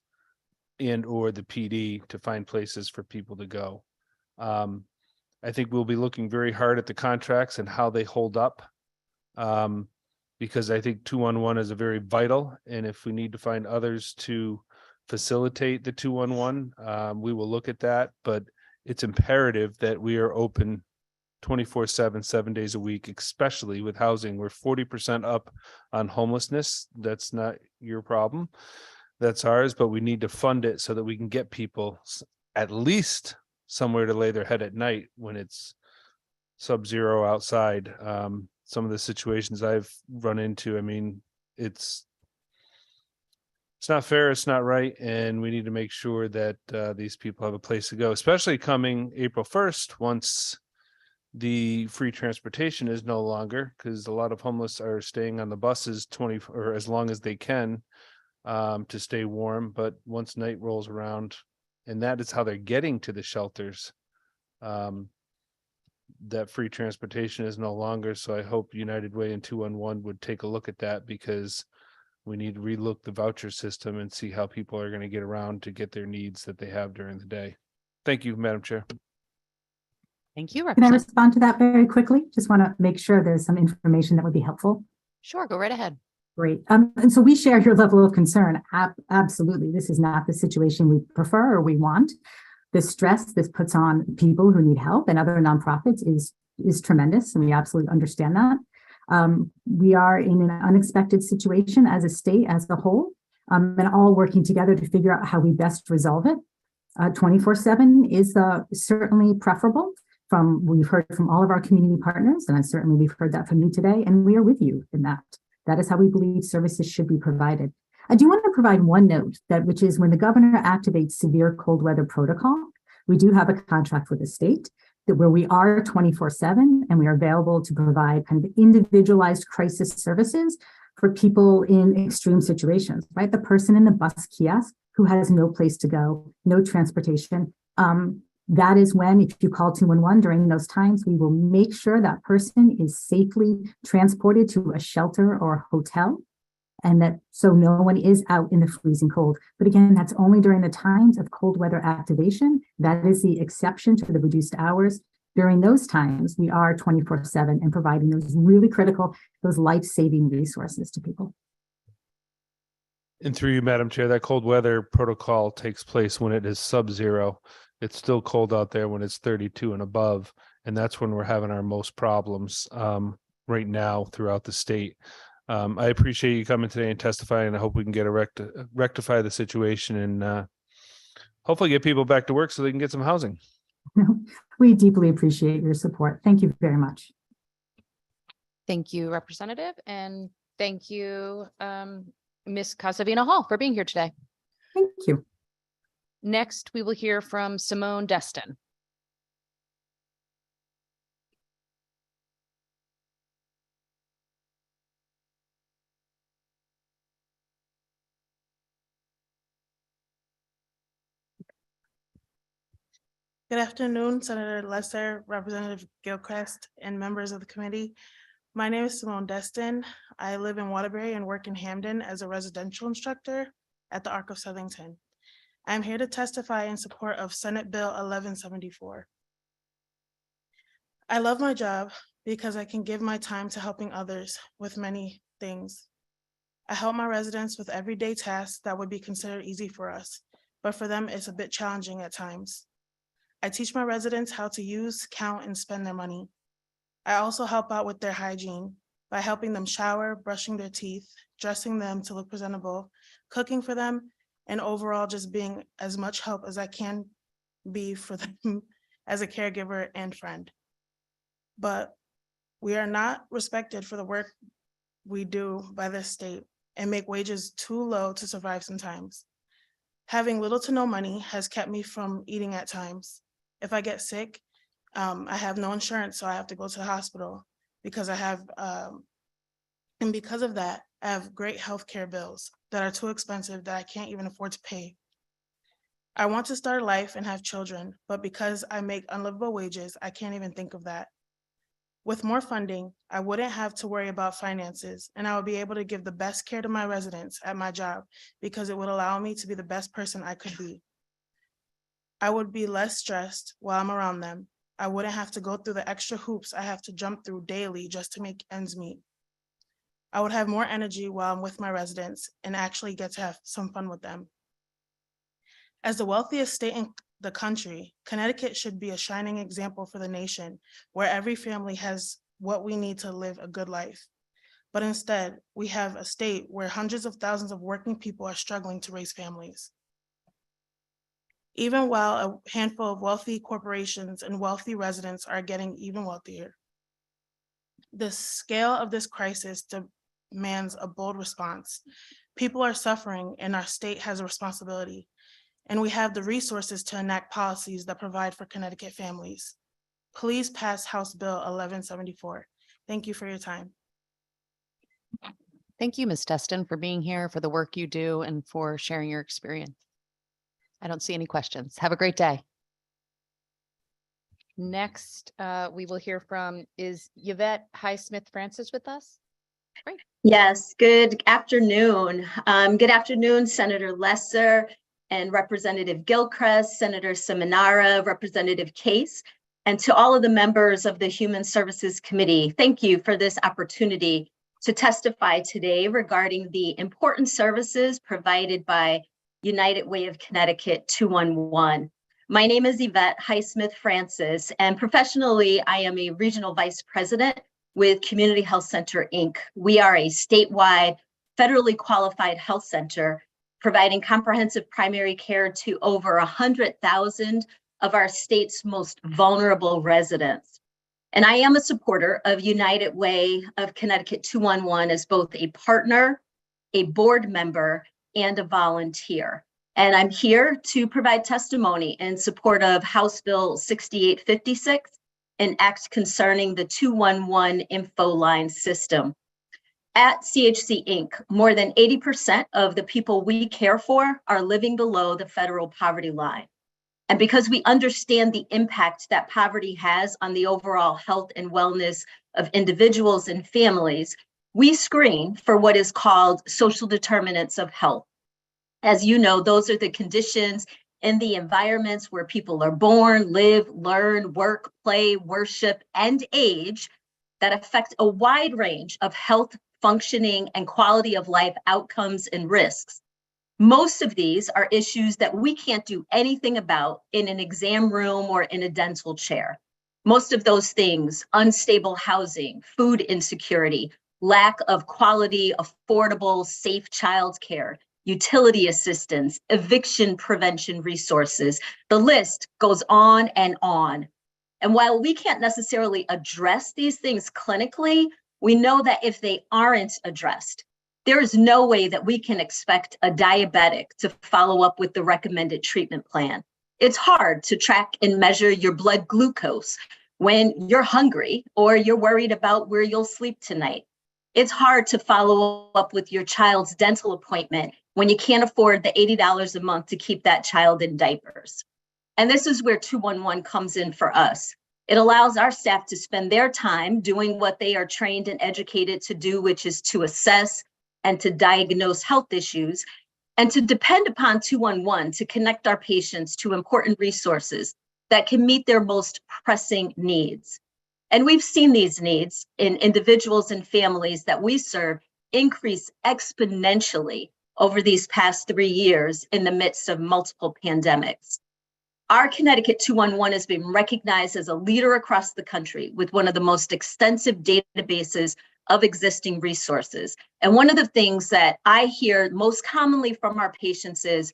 and or the PD to find places for people to go. I think we'll be looking very hard at the contracts and how they hold up. Because I think 211 is a very vital, and if we need to find others to facilitate the 211, we will look at that, but it's imperative that we are open 24/7, 7 days a week, especially with housing. We're 40% up on homelessness. That's not your problem. That's ours, but we need to fund it so that we can get people at least somewhere to lay their head at night when it's sub-zero outside. Some of the situations I've run into, I mean, it's not fair, it's not right, and we need to make sure that these people have a place to go, especially coming April 1st, once the free transportation is no longer, because a lot of homeless are staying on the buses 20 or as long as they can to stay warm. But once night rolls around, and that is how they're getting to the shelters, that free transportation is no longer. So I hope United Way and 211 would take a look at that, because we need to relook the voucher system and see how people are going to get around to get their needs that they have during the day. Thank you, Madam Chair. Thank you. Can I respond to that very quickly? Just want to make sure there's some information that would be helpful. Sure, go right ahead. Great. And so we share your level of concern. Absolutely. This is not the situation we prefer or we want. The stress this puts on people who need help and other nonprofits is tremendous, and we absolutely understand that. We are in an unexpected situation as a state, as a whole, and all working together to figure out how we best resolve it. 24/7 is certainly preferable. We've heard from all of our community partners, and certainly we've heard that from you today, and we are with you in that. That is how we believe services should be provided. I do want to provide one note, which is when the governor activates severe cold weather protocol, we do have a contract with the state where we are 24/7 and we are available to provide kind of individualized crisis services for people in extreme situations, right? The person in the bus kiosk who has no place to go, no transportation. That is when, if you call 211 during those times, we will make sure that person is safely transported to a shelter or a hotel. And that, so no one is out in the freezing cold. But again, that's only during the times of cold weather activation. That is the exception to the reduced hours. During those times, we are 24/7 and providing those really critical, those life-saving resources to people. And through you, Madam Chair, that cold weather protocol takes place when it is sub-zero. It's still cold out there when it's 32 and above. And that's when we're having our most problems right now throughout the state. I appreciate you coming today and testifying, and I hope we can get rectify the situation and hopefully get people back to work so they can get some housing. We deeply appreciate your support. Thank you very much. Thank you, Representative, and thank you, Ms. Casavina Hall, for being here today. Thank you. Next, we will hear from Simone Destin. Good afternoon, Senator Lesser, Representative Gilchrist, and members of the committee. My name is Simone Destin. I live in Waterbury and work in Hamden as a residential instructor at the Arc of Southington. I'm here to testify in support of Senate Bill 1174. I love my job because I can give my time to helping others with many things. I help my residents with everyday tasks that would be considered easy for us, but for them, it's a bit challenging at times. I teach my residents how to use, count, and spend their money. I also help out with their hygiene by helping them shower, brushing their teeth, dressing them to look presentable, cooking for them, and overall just being as much help as I can be for them as a caregiver and friend. But we are not respected for the work we do by this state and make wages too low to survive sometimes. Having little to no money has kept me from eating at times. If I get sick, I have no insurance, so I have to go to the hospital because I have, and because of that, I have great healthcare bills that are too expensive that I can't even afford to pay. I want to start a life and have children, but because I make unlivable wages, I can't even think of that. With more funding, I wouldn't have to worry about finances, and I would be able to give the best care to my residents at my job because it would allow me to be the best person I could be. I would be less stressed while I'm around them. I wouldn't have to go through the extra hoops I have to jump through daily just to make ends meet. I would have more energy while I'm with my residents and actually get to have some fun with them. As the wealthiest state in the country, Connecticut should be a shining example for the nation, where every family has what we need to live a good life. But instead, we have a state where hundreds of thousands of working people are struggling to raise families. Even while a handful of wealthy corporations and wealthy residents are getting even wealthier. The scale of this crisis demands a bold response. People are suffering and our state has a responsibility, and we have the resources to enact policies that provide for Connecticut families. Please pass House Bill 1174. Thank you for your time. Thank you, Ms. Destin, for being here, for the work you do, and for sharing your experience. I don't see any questions. Have a great day. Next, we will hear from, is Yvette Highsmith Francis with us? Great. Yes, good afternoon. Good afternoon, Senator Lesser and Representative Gilchrist, Senator Seminara, Representative Case, and to all of the members of the Human Services Committee. Thank you for this opportunity to testify today regarding the important services provided by United Way of Connecticut 211. My name is Yvette Highsmith Francis, and professionally, I am a Regional Vice President with Community Health Center, Inc. We are a statewide, federally qualified health center providing comprehensive primary care to over 100,000 of our state's most vulnerable residents. And I am a supporter of United Way of Connecticut 211 as both a partner, a board member, and a volunteer. And I'm here to provide testimony in support of House Bill 6856, an act concerning the 211 info line system. At CHC Inc., more than 80% of the people we care for are living below the federal poverty line. And because we understand the impact that poverty has on the overall health and wellness of individuals and families, we screen for what is called social determinants of health. As you know, those are the conditions in the environments where people are born, live, learn, work, play, worship, and age that affect a wide range of health, functioning, and quality of life outcomes and risks. Most of these are issues that we can't do anything about in an exam room or in a dental chair. Most of those things, unstable housing, food insecurity, lack of quality, affordable, safe childcare, utility assistance, eviction prevention resources. The list goes on and on. And while we can't necessarily address these things clinically, we know that if they aren't addressed, there is no way that we can expect a diabetic to follow up with the recommended treatment plan. It's hard to track and measure your blood glucose when you're hungry or you're worried about where you'll sleep tonight. It's hard to follow up with your child's dental appointment when you can't afford the $80 a month to keep that child in diapers. And this is where 211 comes in for us. It allows our staff to spend their time doing what they are trained and educated to do, which is to assess and to diagnose health issues, and to depend upon 211 to connect our patients to important resources that can meet their most pressing needs. And we've seen these needs in individuals and families that we serve increase exponentially over these past 3 years in the midst of multiple pandemics. Our Connecticut 211 has been recognized as a leader across the country with one of the most extensive databases of existing resources. And one of the things that I hear most commonly from our patients is,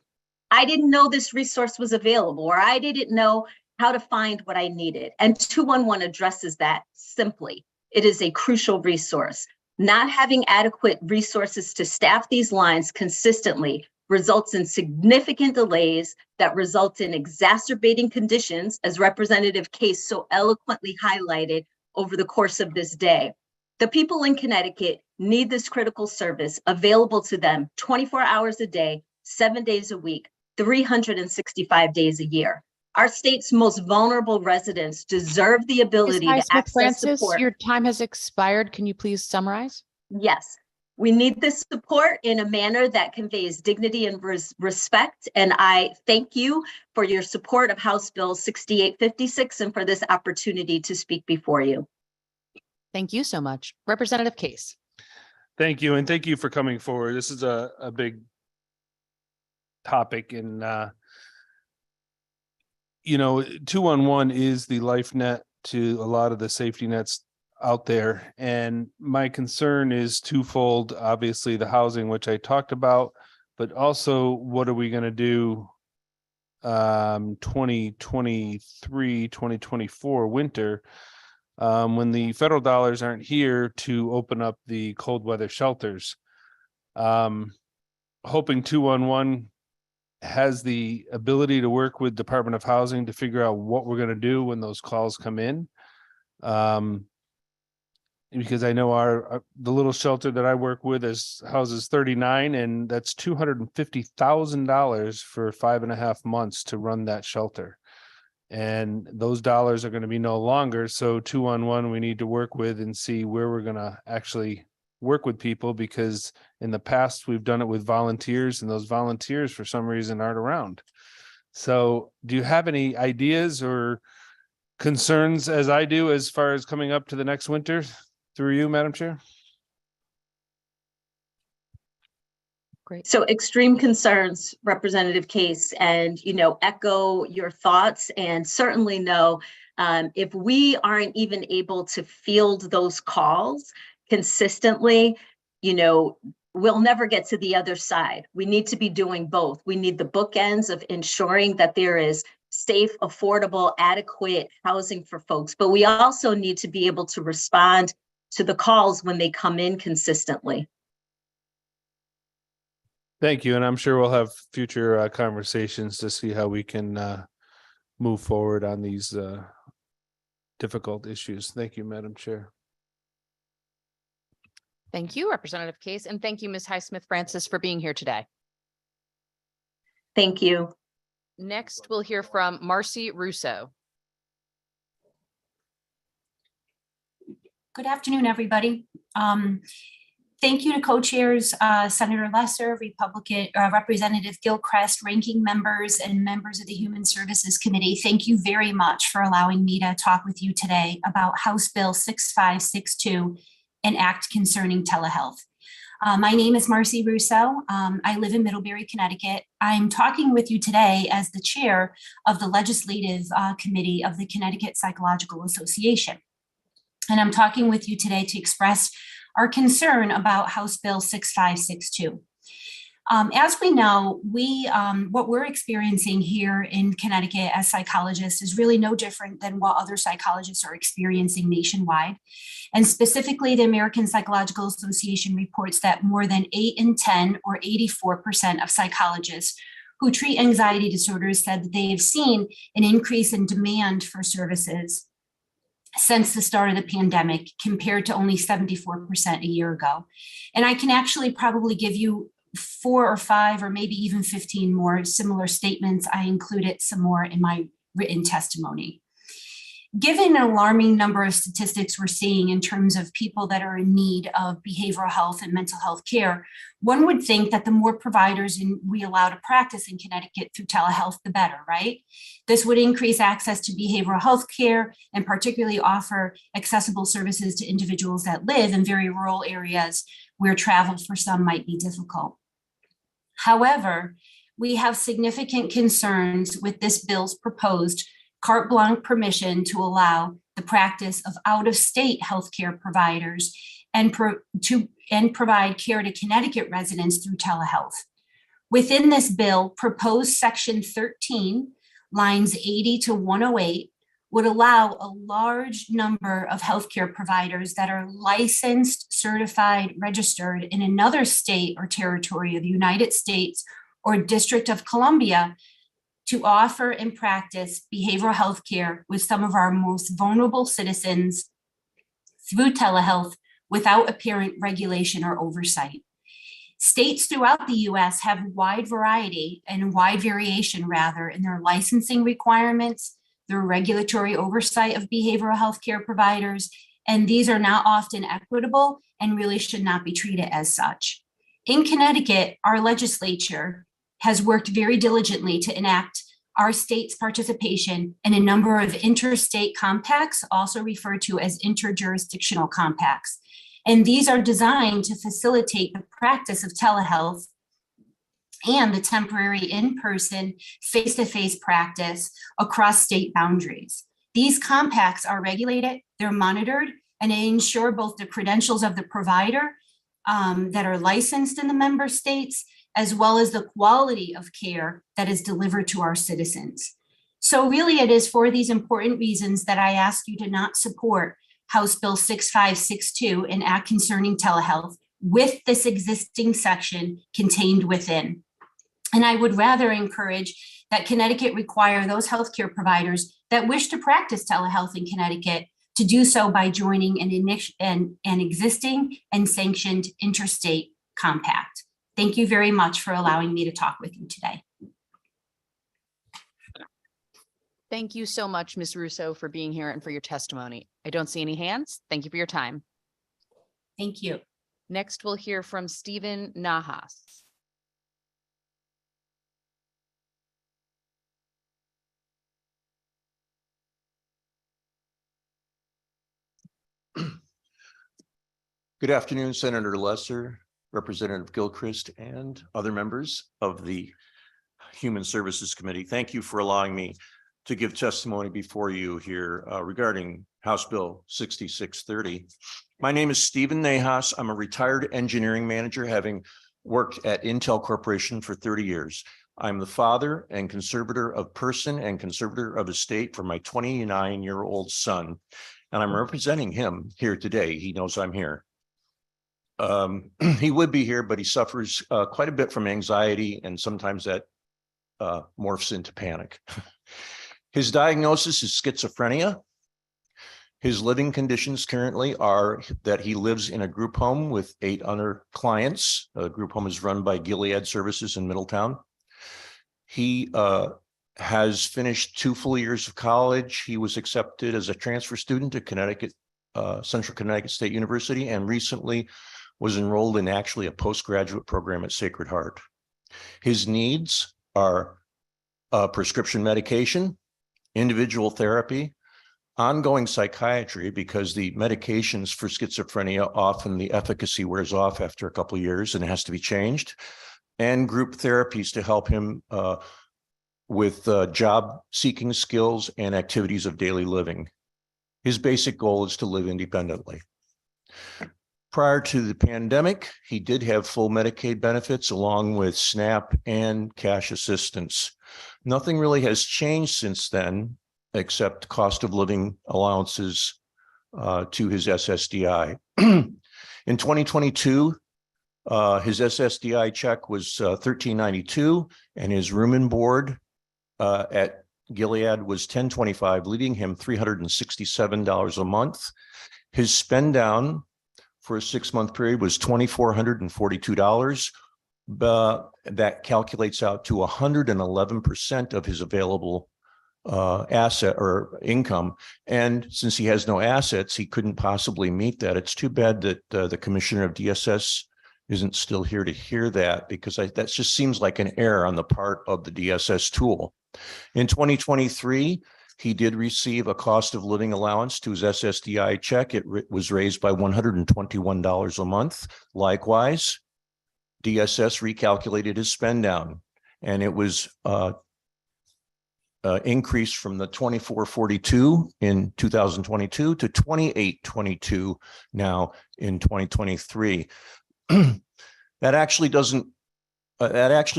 I didn't know this resource was available, or I didn't know how to find what I needed. And 211 addresses that simply. It is a crucial resource. Not having adequate resources to staff these lines consistently results in significant delays that result in exacerbating conditions, as Representative Case so eloquently highlighted over the course of this day. The people in Connecticut need this critical service available to them 24 hours a day, 7 days a week, 365 days a year. Our state's most vulnerable residents deserve the ability to access support. Your time has expired. Can you please summarize? Yes, we need this support in a manner that conveys dignity and respect. And I thank you for your support of House Bill 6856 and for this opportunity to speak before you. Thank you so much. Representative Case. Thank you. And thank you for coming forward. This is a big topic, and 211 is the life net to a lot of the safety nets out there. And my concern is twofold. Obviously, the housing, which I talked about, but also what are we going to do 2023, 2024 winter when the federal dollars aren't here to open up the cold weather shelters. Hoping 211 has the ability to work with Department of Housing to figure out what we're going to do when those calls come in. Because I know the little shelter that I work with houses 39, and that's $250,000 for 5.5 months to run that shelter. And those dollars are going to be no longer. So 211, we need to work with and see where we're going to actually work with people, because in the past we've done it with volunteers, and those volunteers for some reason aren't around. So do you have any ideas or concerns, as I do, as far as coming up to the next winter? Through you, Madam Chair. Great. So extreme concerns, Representative Case, and echo your thoughts, and certainly know if we aren't even able to field those calls consistently, we'll never get to the other side. We need to be doing both. We need the bookends of ensuring that there is safe, affordable, adequate housing for folks, but we also need to be able to respond to the calls when they come in consistently. Thank you. And I'm sure we'll have future conversations to see how we can move forward on these difficult issues. Thank you, Madam Chair. Thank you, Representative Case. And thank you, Ms. Highsmith Francis, for being here today. Thank you. Next, we'll hear from Marcy Russo. Good afternoon, everybody. Thank you to co-chairs, Senator Lesser, Republican, Representative Gilchrist, ranking members and members of the Human Services Committee. Thank you very much for allowing me to talk with you today about House Bill 6562, an act concerning telehealth. My name is Marcy Russo. I live in Middlebury, Connecticut. I'm talking with you today as the chair of the Legislative Committee of the Connecticut Psychological Association. And I'm talking with you today to express our concern about House Bill 6562. As we know, what we're experiencing here in Connecticut as psychologists is really no different than what other psychologists are experiencing nationwide. And specifically, the American Psychological Association reports that more than 8 in 10 or 84% of psychologists who treat anxiety disorders said that they have seen an increase in demand for services since the start of the pandemic, compared to only 74% a year ago. And I can actually probably give you 4 or 5 or maybe even 15 more similar statements. I included some more in my written testimony. Given an alarming number of statistics we're seeing in terms of people that are in need of behavioral health and mental health care, one would think that the more providers we allow to practice in Connecticut through telehealth, the better, right? This would increase access to behavioral health care and particularly offer accessible services to individuals that live in very rural areas where travel for some might be difficult. However, we have significant concerns with this bill's proposed carte blanche permission to allow the practice of out-of-state healthcare providers and provide care to Connecticut residents through telehealth. Within this bill, proposed section 13, lines 80 to 108, would allow a large number of healthcare providers that are licensed, certified, registered in another state or territory of the United States or District of Columbia to offer and practice behavioral health care with some of our most vulnerable citizens through telehealth without apparent regulation or oversight. States throughout the US have wide variety and wide variation rather in their licensing requirements, their regulatory oversight of behavioral health care providers, and these are not often equitable and really should not be treated as such. In Connecticut, our legislature has worked very diligently to enact our state's participation in a number of interstate compacts, also referred to as interjurisdictional compacts. And these are designed to facilitate the practice of telehealth and the temporary in-person, face-to-face practice across state boundaries. These compacts are regulated, they're monitored, and they ensure both the credentials of the provider that are licensed in the member states, as well as the quality of care that is delivered to our citizens. So really it is for these important reasons that I ask you to not support House Bill 6562, an act concerning telehealth, with this existing section contained within. And I would rather encourage that Connecticut require those healthcare providers that wish to practice telehealth in Connecticut to do so by joining an existing and sanctioned interstate compact. Thank you very much for allowing me to talk with you today. Thank you so much, Ms. Russo, for being here and for your testimony. I don't see any hands. Thank you for your time. Thank you. Next, we'll hear from Stephen Nahas. Good afternoon, Senator Lesser, Representative Gilchrist, and other members of the Human Services Committee. Thank you for allowing me to give testimony before you here regarding House Bill 6630. My name is Stephen Nahas. I'm a retired engineering manager, having worked at Intel Corporation for 30 years. I'm the father and conservator of person and conservator of estate for my 29-year-old son, and I'm representing him here today. He knows I'm here. He would be here, but he suffers quite a bit from anxiety, and sometimes that morphs into panic. His diagnosis is schizophrenia. His living conditions currently are that he lives in a group home with 8 other clients. The group home is run by Gilead Services in Middletown. He has finished 2 full years of college. He was accepted as a transfer student to Central Connecticut State University, and recently was enrolled in actually a postgraduate program at Sacred Heart. His needs are prescription medication, individual therapy, ongoing psychiatry, because the medications for schizophrenia, often the efficacy wears off after a couple of years and has to be changed, and group therapies to help him with job seeking skills and activities of daily living. His basic goal is to live independently. Prior to the pandemic, he did have full Medicaid benefits along with SNAP and cash assistance. Nothing really has changed since then, except cost of living allowances to his SSDI. In 2022, his SSDI check was $13.92, and his room and board at Gilead was $10.25, leaving him $367 a month. His spend down for a 6-month period was $2,442. That calculates out to 111% of his available asset or income. And since he has no assets, he couldn't possibly meet that. It's too bad that the commissioner of DSS isn't still here to hear that, because that just seems like an error on the part of the DSS tool. In 2023, he did receive a cost of living allowance to his SSDI check. It was raised by $121 a month. Likewise, DSS recalculated his spend down, and it was increased from the $2,442 in 2022 to $2,822 now in 2023. That actually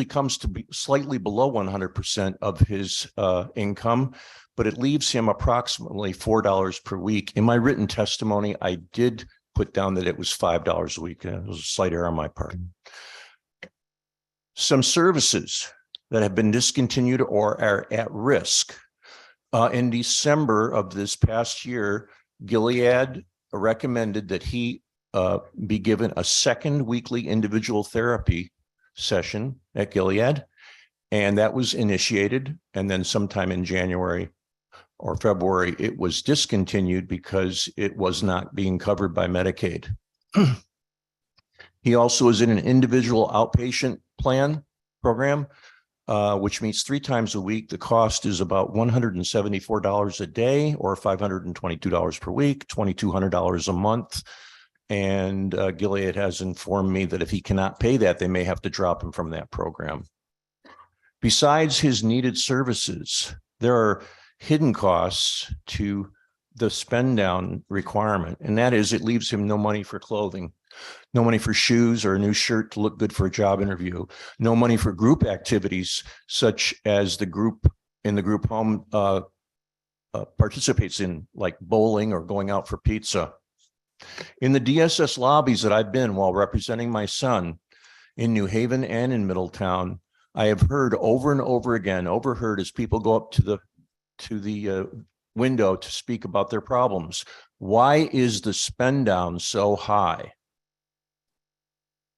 comes to be slightly below 100% of his income, but it leaves him approximately $4 per week. In my written testimony, I did put down that it was $5 a week, and it was a slight error on my part. Some services that have been discontinued or are at risk. In December of this past year, Gilead recommended that he be given a second weekly individual therapy session at Gilead, and that was initiated. And then sometime in January or February, it was discontinued because it was not being covered by Medicaid. He also is in an individual outpatient plan program, which meets 3 times a week. The cost is about $174 a day, or $522 per week, $2,200 a month. And Gilead has informed me that if he cannot pay that, they may have to drop him from that program. Besides his needed services, there are hidden costs to the spend down requirement, and that is it leaves him no money for clothing, no money for shoes or a new shirt to look good for a job interview, no money for group activities such as the group in the group home participates in, like bowling or going out for pizza. In the DSS lobbies that I've been while representing my son in New Haven and in Middletown, I have heard over and over again, overheard as people go up to the window to speak about their problems. Why is the spend down so high?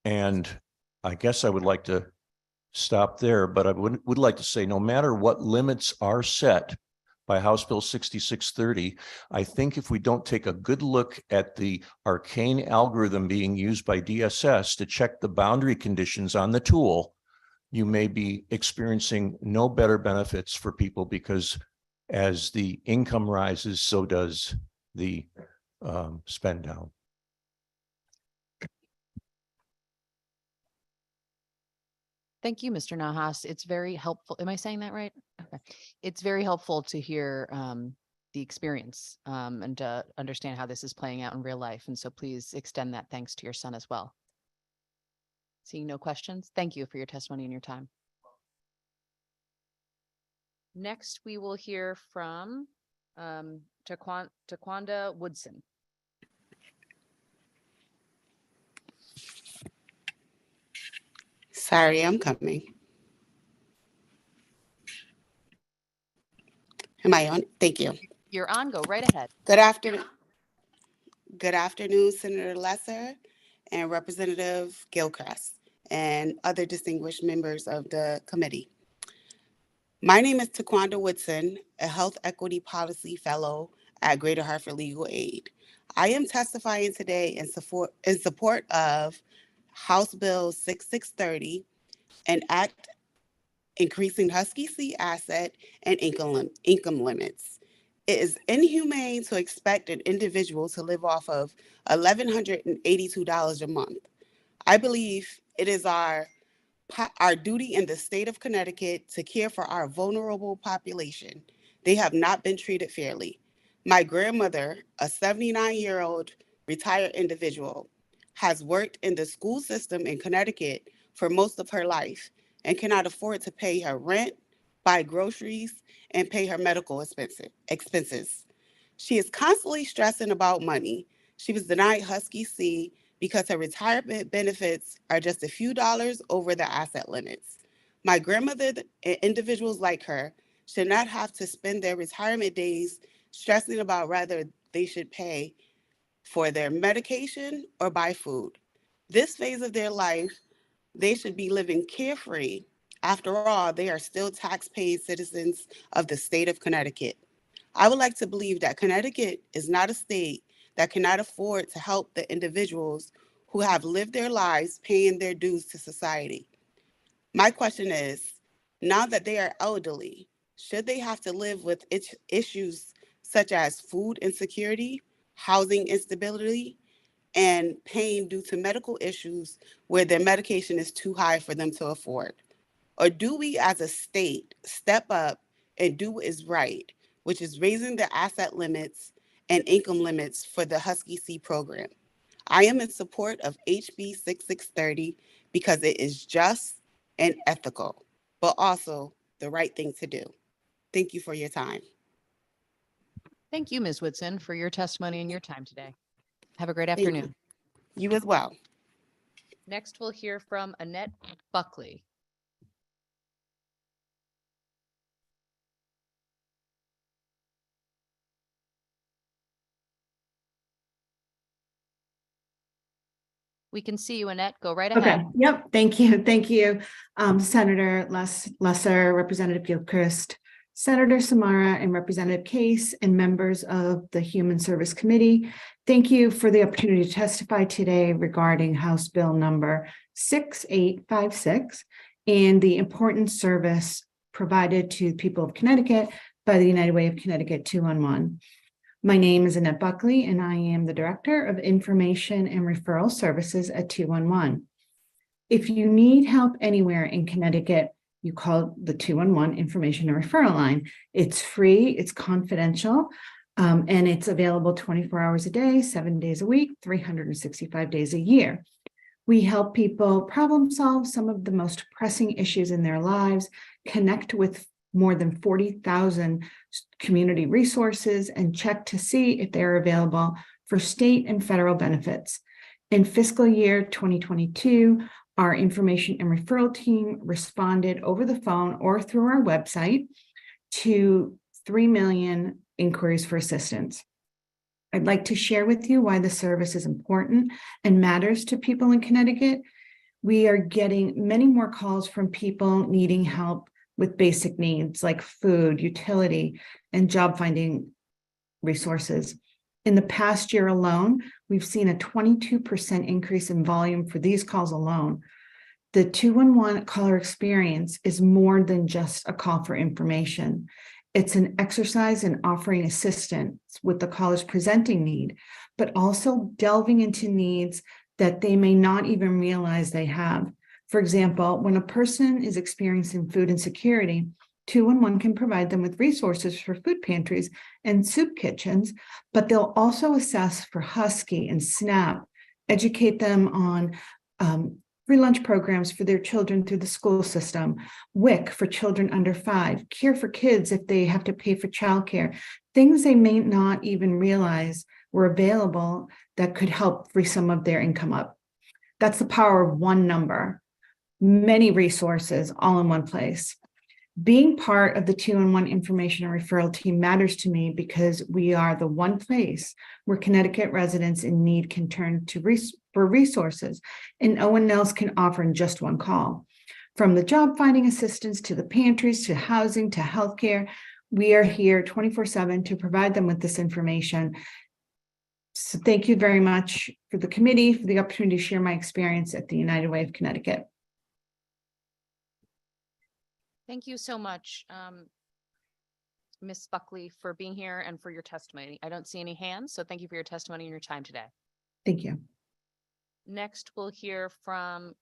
And I guess I would like to stop there, but I would like to say no matter what limits are set by House Bill 6630, I think if we don't take a good look at the arcane algorithm being used by DSS to check the boundary conditions on the tool, you may be experiencing no better benefits for people, because as the income rises, so does the spend down. Thank you, Mr. Nahas. It's very helpful. Am I saying that right? Okay. It's very helpful to hear the experience and to understand how this is playing out in real life. And so please extend that thanks to your son as well. Seeing no questions, thank you for your testimony and your time. Next, we will hear from Taquanda Woodson. Sorry, I'm coming. Am I on? Thank you. You're on. Go right ahead. Good afternoon. Good afternoon, Senator Lesser and Representative Gilchrist and other distinguished members of the committee. My name is Taquanda Woodson, a Health Equity Policy Fellow at Greater Hartford Legal Aid. I am testifying today in support of House Bill 6630, an act increasing Husky C asset and income limits. It is inhumane to expect an individual to live off of $1,182 a month. I believe it is our duty in the state of Connecticut to care for our vulnerable population. They have not been treated fairly. My grandmother, a 79-year-old retired individual, has worked in the school system in Connecticut for most of her life and cannot afford to pay her rent, buy groceries, and pay her medical expenses. She is constantly stressing about money. She was denied Husky C because her retirement benefits are just a few dollars over the asset limits. My grandmother and individuals like her should not have to spend their retirement days stressing about whether they should pay for their medication or buy food. This phase of their life, they should be living carefree. After all, they are still tax-paying citizens of the state of Connecticut. I would like to believe that Connecticut is not a state that cannot afford to help the individuals who have lived their lives paying their dues to society. My question is, now that they are elderly, should they have to live with issues such as food insecurity, housing instability, and pain due to medical issues where their medication is too high for them to afford? Or do we as a state step up and do what is right, which is raising the asset limits and income limits for the Husky C program? I am in support of HB 6630 because it is just and ethical, but also the right thing to do. Thank you for your time. Thank you, Ms. Woodson, for your testimony and your time today. Have a great Thank you. afternoon. You as well. Next, we'll hear from Annette Buckley. We can see you, Annette. Go right ahead. Okay, yep, thank you. Thank you. Senator Lesser, Representative Gilchrist, Senator Samara, and Representative Case, and members of the Human Service Committee. Thank you for the opportunity to testify today regarding House Bill number 6856 and the important service provided to the people of Connecticut by the United Way of Connecticut 211. My name is Annette Buckley, and I am the Director of Information and Referral Services at 211. If you need help anywhere in Connecticut, you call the 211 Information and Referral Line. It's free, it's confidential, and it's available 24 hours a day, 7 days a week, 365 days a year. We help people problem solve some of the most pressing issues in their lives, connect with more than 40,000 community resources, and check to see if they're available for state and federal benefits. In fiscal year 2022, our information and referral team responded over the phone or through our website to 3 million inquiries for assistance. I'd like to share with you why the service is important and matters to people in Connecticut. We are getting many more calls from people needing help with basic needs like food, utility, and job finding resources. In the past year alone, we've seen a 22% increase in volume for these calls alone. The 211 caller experience is more than just a call for information. It's an exercise in offering assistance with the caller's presenting need, but also delving into needs that they may not even realize they have. For example, when a person is experiencing food insecurity, 211 can provide them with resources for food pantries and soup kitchens, but they'll also assess for Husky and SNAP, educate them on free lunch programs for their children through the school system, WIC for children under 5, Care for Kids if they have to pay for childcare, things they may not even realize were available that could help free some of their income up. That's the power of one number. Many resources all in one place. Being part of the 211 information and referral team matters to me because we are the one place where Connecticut residents in need can turn to for resources, and no one else can offer in just one call. From the job finding assistance to the pantries to housing to healthcare, we are here 24/7 to provide them with this information. So thank you very much for the committee, for the opportunity to share my experience at the United Way of Connecticut. Thank you so much, Ms. Buckley, for being here and for your testimony. I don't see any hands, so thank you for your testimony and your time today. Thank you. Next, we'll hear from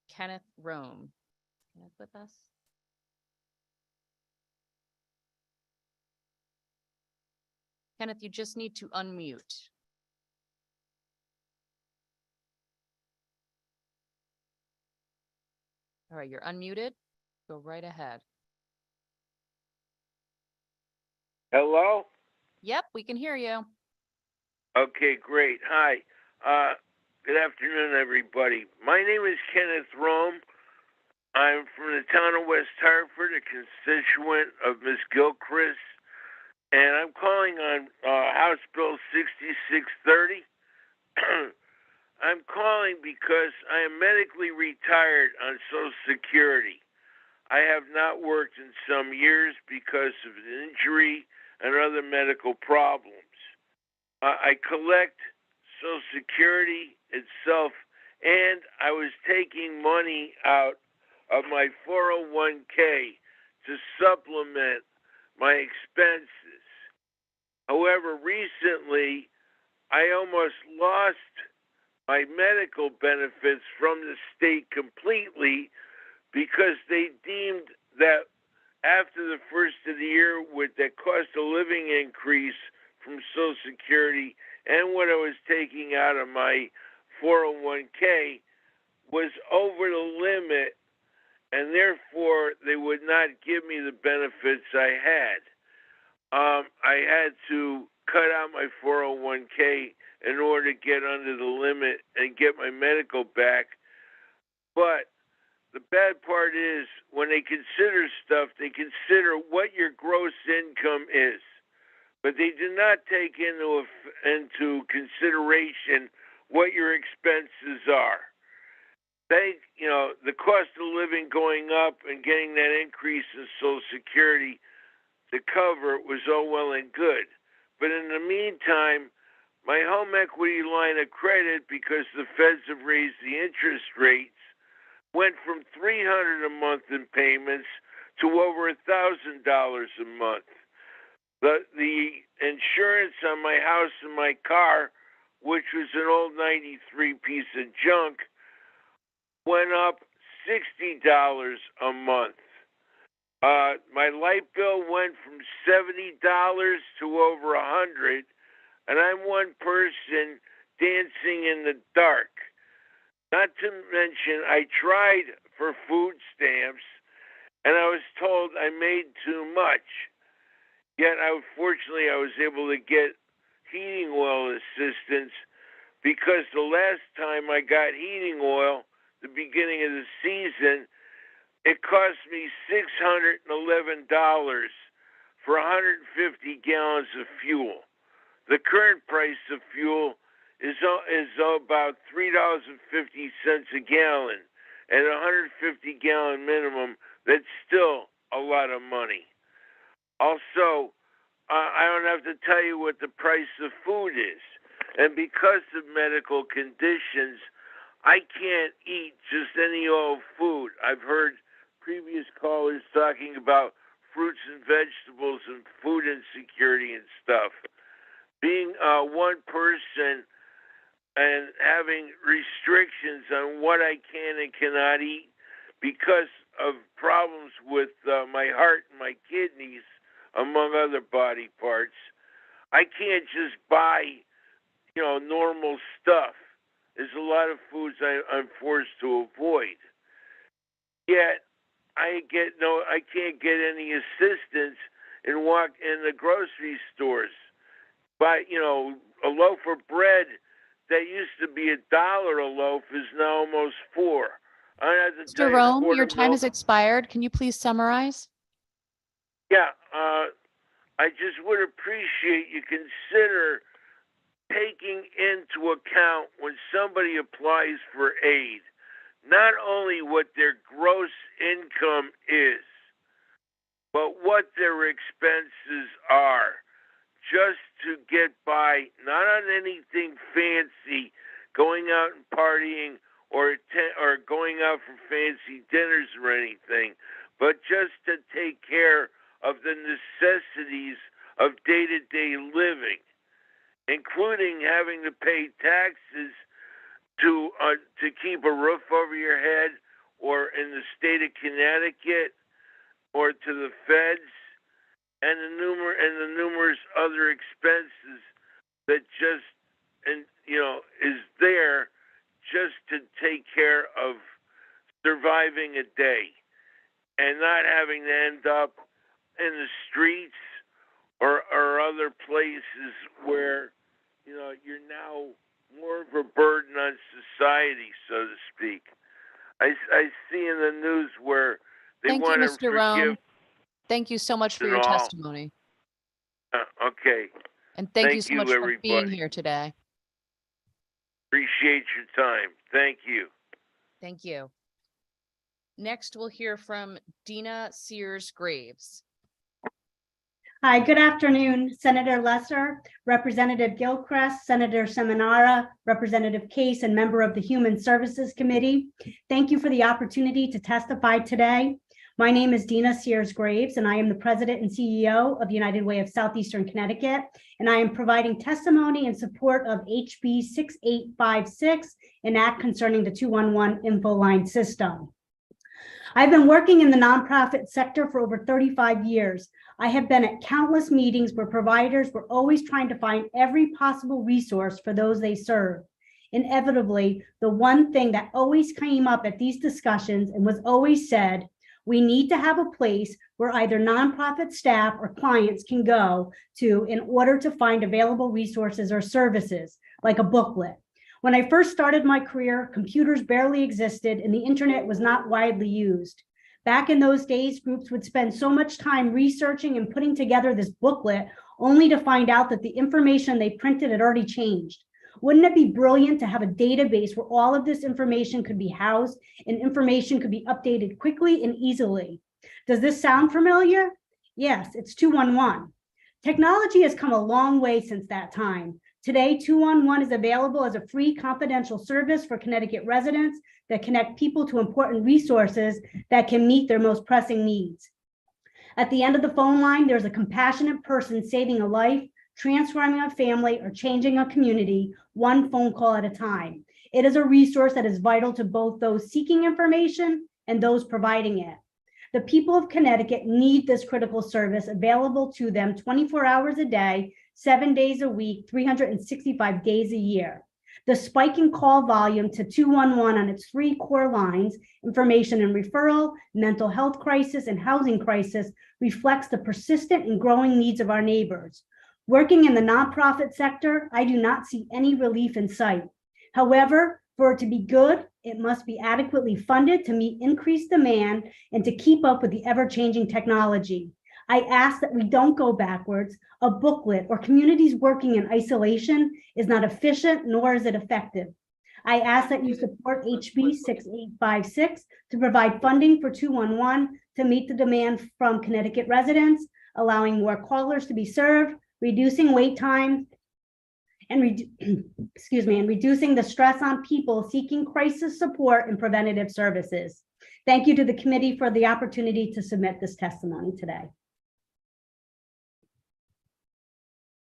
Kenneth Rome. Kenneth with us? Kenneth, you just need to unmute. All right, you're unmuted. Go right ahead. Hello? Yep, we can hear you. Okay, great. Hi. Good afternoon, everybody. My name is Kenneth Rome. I'm from the town of West Hartford, a constituent of Ms. Gilchrist, and I'm calling on House Bill 6630. I'm calling because I am medically retired on Social Security. I have not worked in some years because of an injury and other medical problems. I collect Social Security itself, and I was taking money out of my 401k to supplement my expenses. However, recently, I almost lost my medical benefits from the state completely because they deemed that after the first of the year, with the cost of living increase from Social Security and what I was taking out of my 401k was over the limit, and therefore they would not give me the benefits I had. I had to cut out my 401k in order to get under the limit and get my medical back. But the bad part is when they consider stuff, they consider what your gross income is, but they do not take into consideration what your expenses are. The cost of living going up and getting that increase in Social Security to cover it was all well and good. But in the meantime, my home equity line of credit, because the feds have raised the interest rates, went from $300 a month in payments to over $1,000 a month. The insurance on my house and my car, which was an old 93 piece of junk, went up $60 a month. My light bill went from $70 to over $100, and I'm one person dancing in the dark. Not to mention, I tried for food stamps, and I was told I made too much. Yet, unfortunately, I was able to get heating oil assistance because the last time I got heating oil, the beginning of the season, it cost me $611 for 150 gallons of fuel. The current price of fuel is about $3.50 a gallon. At a 150-gallon minimum, that's still a lot of money. Also, I don't have to tell you what the price of food is. And because of medical conditions, I can't eat just any old food. I've heard previous callers talking about fruits and vegetables and food insecurity and stuff. Being one person and having restrictions on what I can and cannot eat because of problems with my heart and my kidneys, among other body parts, I can't just buy, normal stuff. There's a lot of foods I'm forced to avoid. Yet I can't get any assistance in the grocery stores. Buy, a loaf of bread that used to be $1 a loaf is now almost $4. Mr. Rome, your time has expired. Can you please summarize? Yeah, I just would appreciate you consider taking into account when somebody applies for aid, not only what their gross income is, but what their expenses are just to get by, not on anything fancy, going out and partying or going out for fancy dinners or anything, but just to take care of the necessities of day-to-day living, including having to pay taxes to keep a roof over your head, or in the state of Connecticut, or to the feds, and the numerous other expenses that just is there just to take care of surviving a day, and not having to end up in the streets or other places where you're now more of a burden on society, so to speak. I see in the news where they Thank you, want to Mr. Roan. forgive. Thank you so much for your all. testimony. Okay. And thank you so much for everybody. being here today. Appreciate your time. Thank you. Thank you. Next, we'll hear from Dina Sears Graves. Hi, good afternoon, Senator Lesser, Representative Gilchrist, Senator Seminara, Representative Case, and member of the Human Services Committee. Thank you for the opportunity to testify today. My name is Dina Sears Graves, and I am the President and CEO of United Way of Southeastern Connecticut, and I am providing testimony in support of HB 6856, an act concerning the 211 info line system. I've been working in the nonprofit sector for over 35 years. I have been at countless meetings where providers were always trying to find every possible resource for those they serve. Inevitably, the one thing that always came up at these discussions and was always said, we need to have a place where either nonprofit staff or clients can go to in order to find available resources or services, like a booklet. When I first started my career, computers barely existed and the internet was not widely used. Back in those days, groups would spend so much time researching and putting together this booklet only to find out that the information they printed had already changed. Wouldn't it be brilliant to have a database where all of this information could be housed and information could be updated quickly and easily? Does this sound familiar? Yes, it's 211. Technology has come a long way since that time. Today, 211 is available as a free confidential service for Connecticut residents that connect people to important resources that can meet their most pressing needs. At the end of the phone line, there's a compassionate person saving a life, transforming a family, or changing a community, one phone call at a time. It is a resource that is vital to both those seeking information and those providing it. The people of Connecticut need this critical service available to them 24 hours a day, 7 days a week, 365 days a year. The spike in call volume to 211 on its 3 core lines, information and referral, mental health crisis, and housing crisis, reflects the persistent and growing needs of our neighbors. Working in the nonprofit sector, I do not see any relief in sight. However, for it to be good, it must be adequately funded to meet increased demand and to keep up with the ever-changing technology. I ask that we don't go backwards. A booklet or communities working in isolation is not efficient, nor is it effective. I ask that you support HB 6856 to provide funding for 211 to meet the demand from Connecticut residents, allowing more callers to be served, reducing wait times, and reducing the stress on people seeking crisis support and preventative services. Thank you to the committee for the opportunity to submit this testimony today.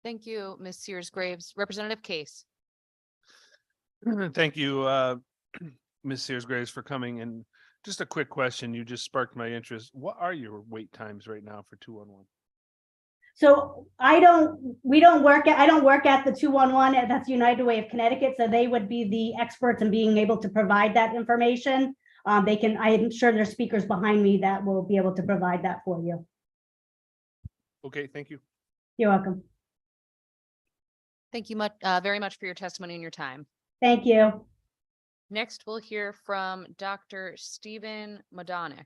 Thank you, Ms. Sears Graves. Representative Case. Thank you, Ms. Sears Graves, for coming. And just a quick question, you just sparked my interest. What are your wait times right now for 211? So I don't work at the 211, that's United Way of Connecticut. So they would be the experts in being able to provide that information. I'm sure there's speakers behind me that will be able to provide that for you. Okay, thank you. You're welcome. Thank you very much for your testimony and your time. Thank you. Next, we'll hear from Dr. Stephen Modonic.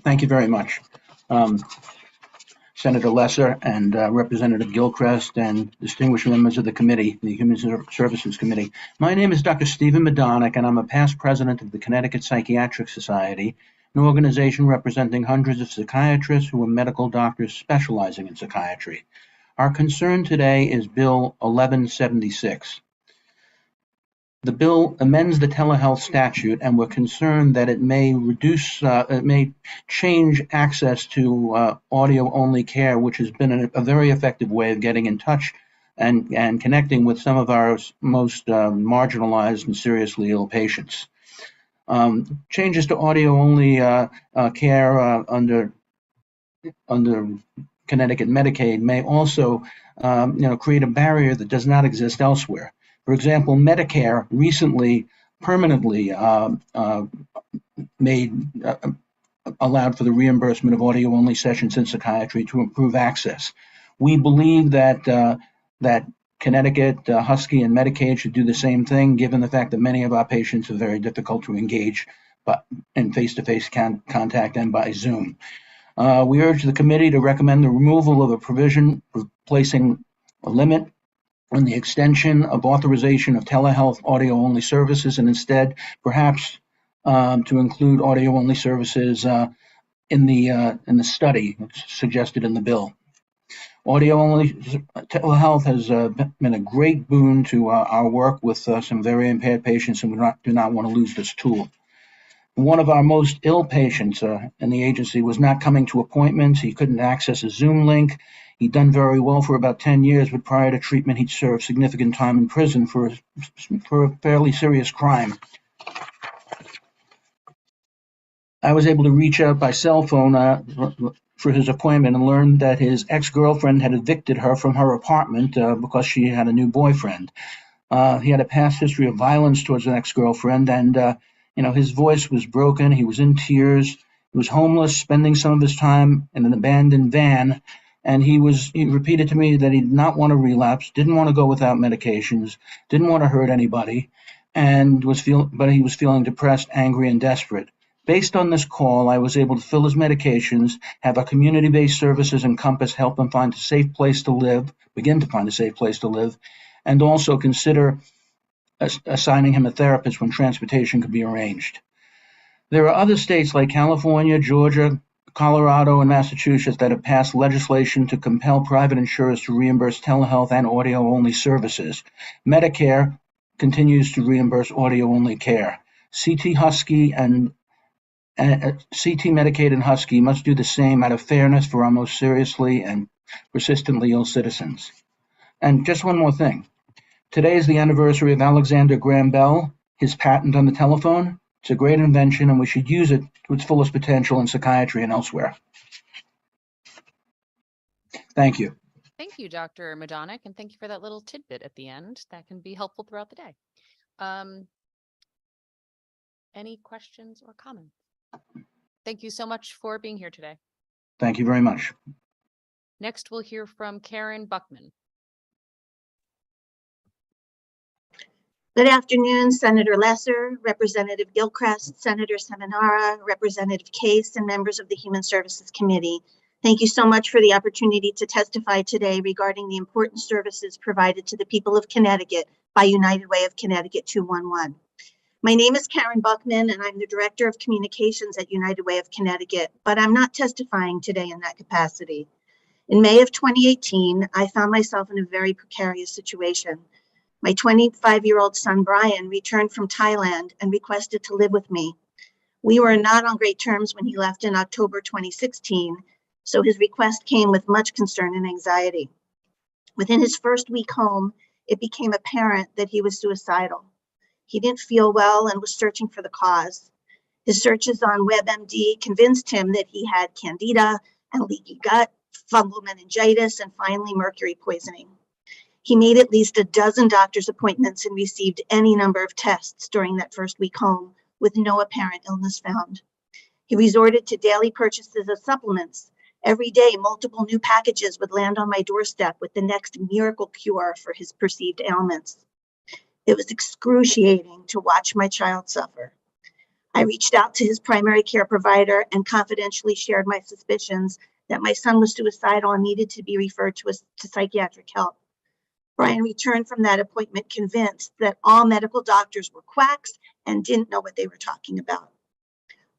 Thank you very much. Senator Lesser and Representative Gilchrist and distinguished members of the committee, the Human Services Committee. My name is Dr. Stephen Madonic, and I'm a past president of the Connecticut Psychiatric Society, an organization representing hundreds of psychiatrists who are medical doctors specializing in psychiatry. Our concern today is Bill 1176. The bill amends the telehealth statute, and we're concerned that it may change access to audio-only care, which has been a very effective way of getting in touch and connecting with some of our most marginalized and seriously ill patients. Changes to audio-only care under Connecticut Medicaid may also create a barrier that does not exist elsewhere. For example, Medicare recently permanently allowed for the reimbursement of audio-only sessions in psychiatry to improve access. We believe that Connecticut, Husky, and Medicaid should do the same thing, given the fact that many of our patients are very difficult to engage in face-to-face contact and by Zoom. We urge the committee to recommend the removal of a provision placing a limit on the extension of authorization of telehealth audio-only services, and instead perhaps to include audio-only services in the study suggested in the bill. Audio-only telehealth has been a great boon to our work with some very impaired patients, and we do not want to lose this tool. One of our most ill patients in the agency was not coming to appointments. He couldn't access a Zoom link. He'd done very well for about 10 years, but prior to treatment, he'd served significant time in prison for a fairly serious crime. I was able to reach out by cell phone for his appointment and learned that his ex-girlfriend had evicted her from her apartment because she had a new boyfriend. He had a past history of violence towards an ex-girlfriend, and his voice was broken. He was in tears. He was homeless, spending some of his time in an abandoned van. And he repeated to me that he did not want to relapse, didn't want to go without medications, didn't want to hurt anybody, but he was feeling depressed, angry, and desperate. Based on this call, I was able to fill his medications, have our community-based services Encompass help him find a safe place to live, begin to find a safe place to live, and also consider assigning him a therapist when transportation could be arranged. There are other states like California, Georgia, Colorado, and Massachusetts that have passed legislation to compel private insurers to reimburse telehealth and audio-only services. Medicare continues to reimburse audio-only care. CT Medicaid and Husky must do the same out of fairness for our most seriously and persistently ill citizens. And just one more thing. Today is the anniversary of Alexander Graham Bell, his patent on the telephone. It's a great invention, and we should use it to its fullest potential in psychiatry and elsewhere. Thank you. Thank you, Dr. Madonic, and thank you for that little tidbit at the end. That can be helpful throughout the day. Any questions or comments? Thank you so much for being here today. Thank you very much. Next, we'll hear from Karen Buckman. Good afternoon, Senator Lesser, Representative Gilchrist, Senator Seminara, Representative Case, and members of the Human Services Committee. Thank you so much for the opportunity to testify today regarding the important services provided to the people of Connecticut by United Way of Connecticut 211. My name is Karen Buckman, and I'm the Director of Communications at United Way of Connecticut, but I'm not testifying today in that capacity. In May of 2018, I found myself in a very precarious situation. My 25-year-old son, Brian, returned from Thailand and requested to live with me. We were not on great terms when he left in October 2016, so his request came with much concern and anxiety. Within his first week home, it became apparent that he was suicidal. He didn't feel well and was searching for the cause. His searches on WebMD convinced him that he had candida and leaky gut, fungal meningitis, and finally mercury poisoning. He made at least a dozen doctor's appointments and received any number of tests during that first week home with no apparent illness found. He resorted to daily purchases of supplements. Every day, multiple new packages would land on my doorstep with the next miracle cure for his perceived ailments. It was excruciating to watch my child suffer. I reached out to his primary care provider and confidentially shared my suspicions that my son was suicidal and needed to be referred to psychiatric help. Brian returned from that appointment convinced that all medical doctors were quacks and didn't know what they were talking about.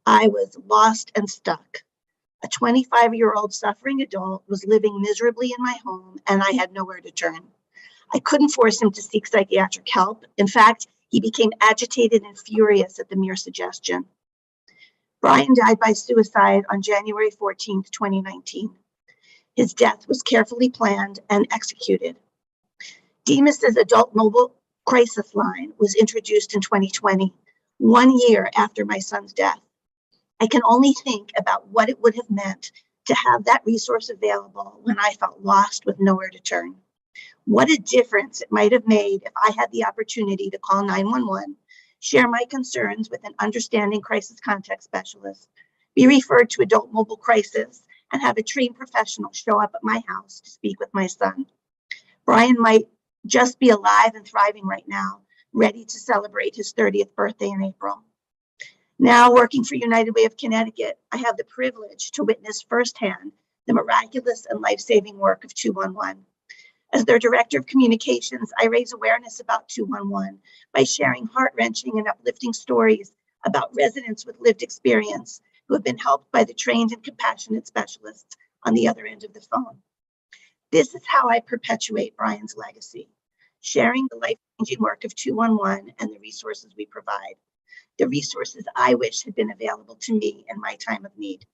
I was lost and stuck. A 25-year-old suffering adult was living miserably in my home, and I had nowhere to turn. I couldn't force him to seek psychiatric help. In fact, he became agitated and furious at the mere suggestion. Brian died by suicide on January 14th, 2019. His death was carefully planned and executed. Demas's Adult Mobile Crisis Line was introduced in 2020, 1 year after my son's death. I can only think about what it would have meant to have that resource available when I felt lost with nowhere to turn. What a difference it might have made if I had the opportunity to call 911, share my concerns with an understanding crisis contact specialist, be referred to Adult Mobile Crisis, and have a trained professional show up at my house to speak with my son. Brian might just be alive and thriving right now, ready to celebrate his 30th birthday in April. Now working for United Way of Connecticut, I have the privilege to witness firsthand the miraculous and life-saving work of 211. As their director of communications, I raise awareness about 211 by sharing heart-wrenching and uplifting stories about residents with lived experience who have been helped by the trained and compassionate specialists on the other end of the phone. This is how I perpetuate Brian's legacy, sharing the life-changing work of 211 and the resources we provide. The resources I wish had been available to me in my time of need.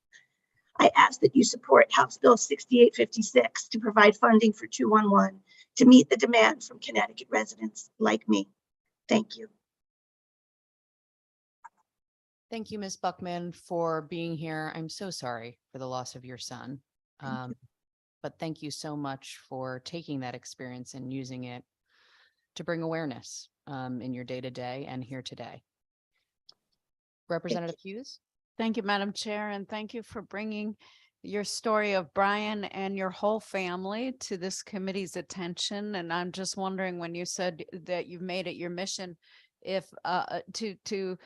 I ask that you support House Bill 6856 to provide funding for 211 to meet the demand from Connecticut residents like me. Thank you. Thank you, Ms. Buckman, for being here. I'm so sorry for the loss of your son. But thank you so much for taking that experience and using it to bring awareness in your day-to-day and here today. Representative Hughes? Thank you, Madam Chair, and thank you for bringing your story of Brian and your whole family to this committee's attention. And I'm just wondering, when you said that you've made it your mission, if to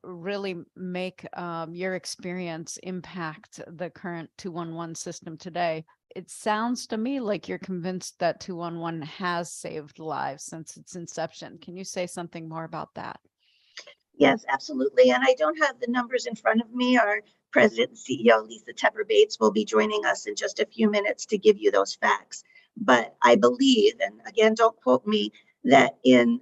really make your experience impact the current 211 system today. It sounds to me like you're convinced that 211 has saved lives since its inception. Can you say something more about that? Yes, absolutely. And I don't have the numbers in front of me. Our President and CEO, Lisa Tepper Bates, will be joining us in just a few minutes to give you those facts. But I believe, and again, don't quote me, that in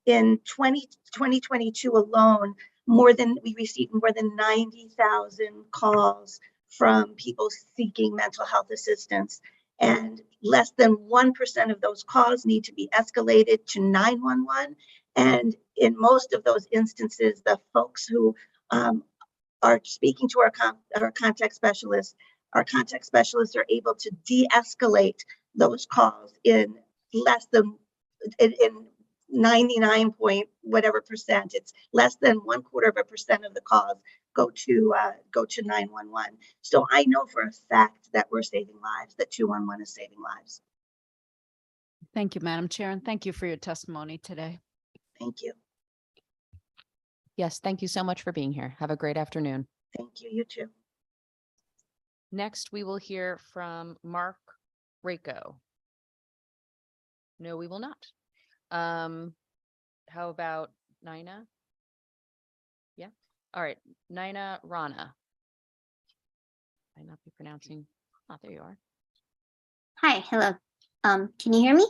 2022 alone, we received more than 90,000 calls from people seeking mental health assistance. And less than 1% of those calls need to be escalated to 911. And in most of those instances, the folks who are speaking to our contact specialists are able to de-escalate those calls in less than, in 99 point whatever percent. It's less than 0.25% of the calls go to 911. So I know for a fact that we're saving lives, that 211 is saving lives. Thank you, Madam Chair, and thank you for your testimony today. Thank you. Yes, thank you so much for being here. Have a great afternoon. Thank you. You too. Next, we will hear from Mark Rako. No, we will not. How about Nina? Yeah. All right. Nina Rana. I not be pronouncing. Oh, there you are. Hi, hello. Can you hear me?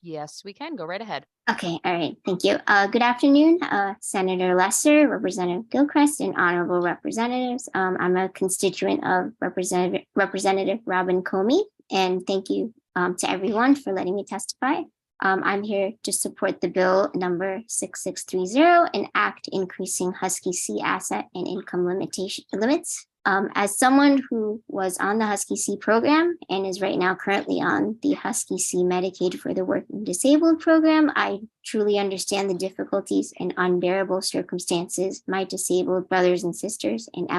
Yes, we can. Go right ahead. Okay, all right, thank you. Good afternoon, Senator Lesser, Representative Gilchrist, and honorable representatives. I'm a constituent of Representative Robin Comey, and thank you to everyone for letting me testify. I'm here to support the bill number 6630, an act increasing Husky C asset and income limits. As someone who was on the Husky C program and is right now currently on the Husky C Medicaid for the Working Disabled program, I truly understand the difficulties and unbearable circumstances my disabled brothers and sisters and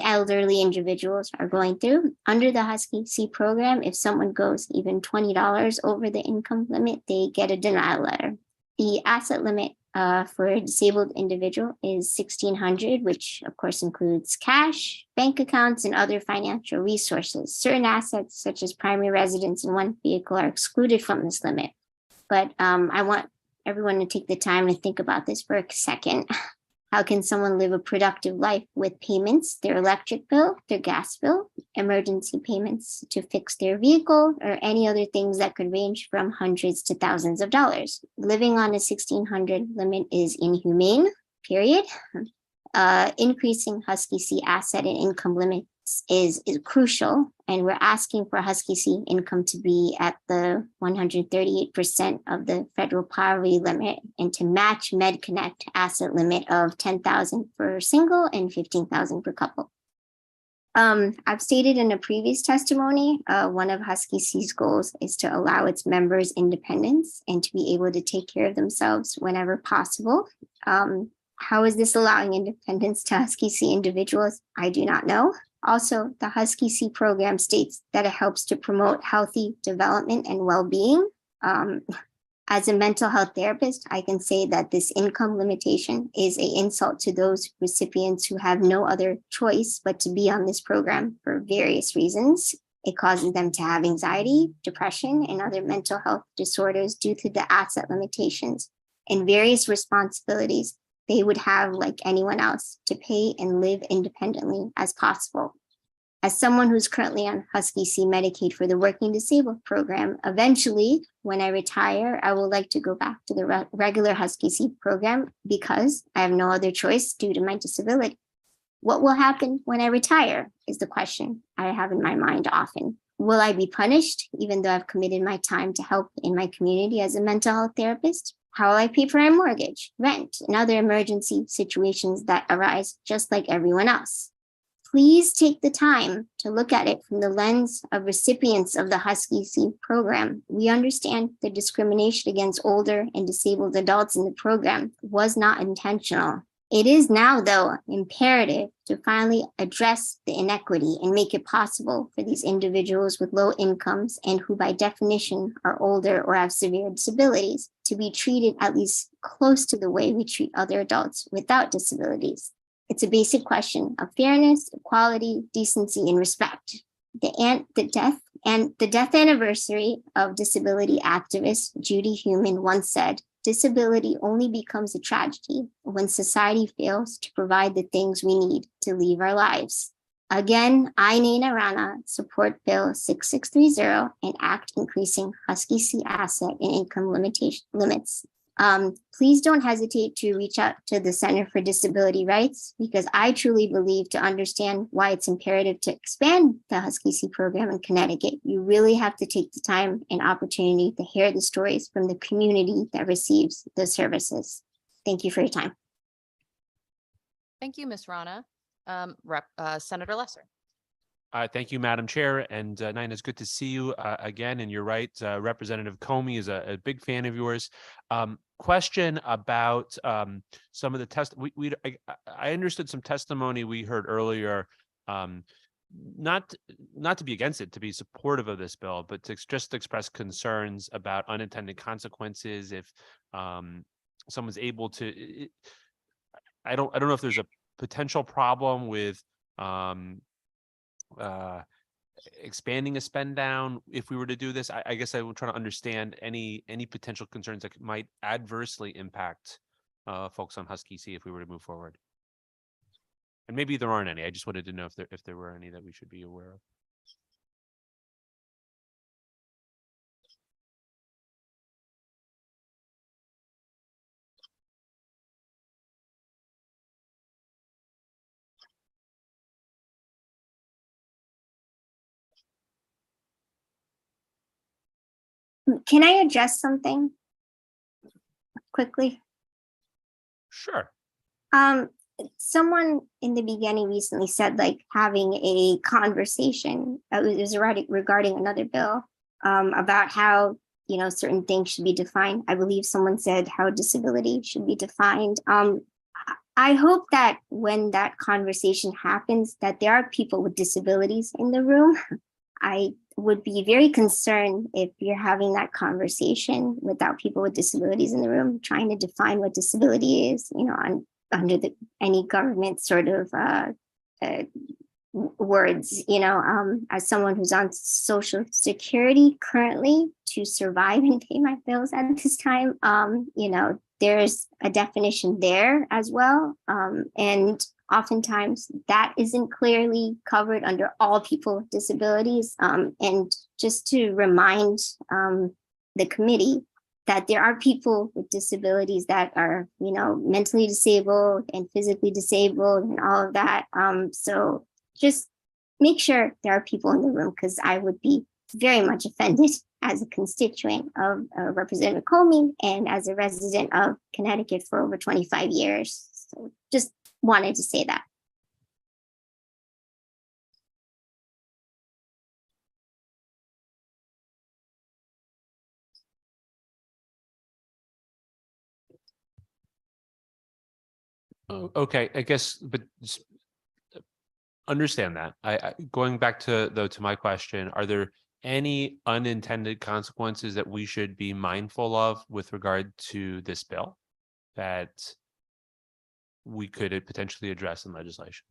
elderly individuals are going through. Under the Husky C program, if someone goes even $20 over the income limit, they get a denial letter. The asset limit for a disabled individual is $1,600, which of course includes cash, bank accounts, and other financial resources. Certain assets, such as primary residence and one vehicle, are excluded from this limit. But I want everyone to take the time to think about this for a second. How can someone live a productive life with payments, their electric bill, their gas bill, emergency payments to fix their vehicle, or any other things that could range from hundreds to thousands of dollars? Living on a $1,600 limit is inhumane, period. Increasing Husky C asset and income limits is crucial, and we're asking for Husky C income to be at the 138% of the federal poverty limit, and to match MedConnect asset limit of $10,000 for single and $15,000 per couple. I've stated in a previous testimony, one of Husky C's goals is to allow its members independence and to be able to take care of themselves whenever possible. How is this allowing independence to Husky C individuals? I do not know. Also, the Husky C program states that it helps to promote healthy development and well-being. As a mental health therapist, I can say that this income limitation is an insult to those recipients who have no other choice but to be on this program for various reasons. It causes them to have anxiety, depression, and other mental health disorders due to the asset limitations and various responsibilities they would have, like anyone else, to pay and live independently as possible. As someone who's currently on Husky C Medicaid for the Working Disabled program, eventually, when I retire, I would like to go back to the regular Husky C program because I have no other choice due to my disability. What will happen when I retire is the question I have in my mind often. Will I be punished even though I've committed my time to help in my community as a mental health therapist? How will I pay for my mortgage, rent, and other emergency situations that arise just like everyone else? Please take the time to look at it from the lens of recipients of the Husky C program. We understand the discrimination against older and disabled adults in the program was not intentional. It is now, though, imperative to finally address the inequity and make it possible for these individuals with low incomes and who by definition are older or have severe disabilities to be treated at least close to the way we treat other adults without disabilities. It's a basic question of fairness, equality, decency, and respect. The death anniversary of disability activist Judy Heumann once said, "Disability only becomes a tragedy when society fails to provide the things we need to live our lives." Again, I, Naina Rana, support Bill 6630 and Act increasing Husky C asset and income limits. Please don't hesitate to reach out to the Center for Disability Rights, because I truly believe to understand why it's imperative to expand the Husky C program in Connecticut, you really have to take the time and opportunity to hear the stories from the community that receives the services. Thank you for your time. Thank you, Ms. Rana. Senator Lesser. Thank you, Madam Chair. And Nina, it's good to see you again. And you're right, Representative Comey is a big fan of yours. Question about some of the I understood some testimony we heard earlier, not to be against it, to be supportive of this bill, but to just express concerns about unintended consequences if someone's able to. I don't know if there's a potential problem with expanding a spend down if we were to do this. I guess I would try to understand any potential concerns that might adversely impact folks on Husky C if we were to move forward. And maybe there aren't any. I just wanted to know if there were any that we should be aware of. Can I address something quickly? Sure. Someone in the beginning recently said like having a conversation, it was regarding another bill, about how, you know, certain things should be defined. I believe someone said how disability should be defined. I hope that when that conversation happens, that there are people with disabilities in the room. I would be very concerned if you're having that conversation without people with disabilities in the room, trying to define what disability is, under any government sort of words, as someone who's on Social Security currently to survive and pay my bills at this time, there's a definition there as well. And oftentimes that isn't clearly covered under all people with disabilities. And just to remind the committee that there are people with disabilities that are, mentally disabled and physically disabled and all of that. So just make sure there are people in the room, because I would be very much offended as a constituent of Representative Comey and as a resident of Connecticut for over 25 years. So just wanted to say that. Oh, okay, I guess, but understand that. I going back to my question, are there any unintended consequences that we should be mindful of with regard to this bill that we could potentially address in legislation?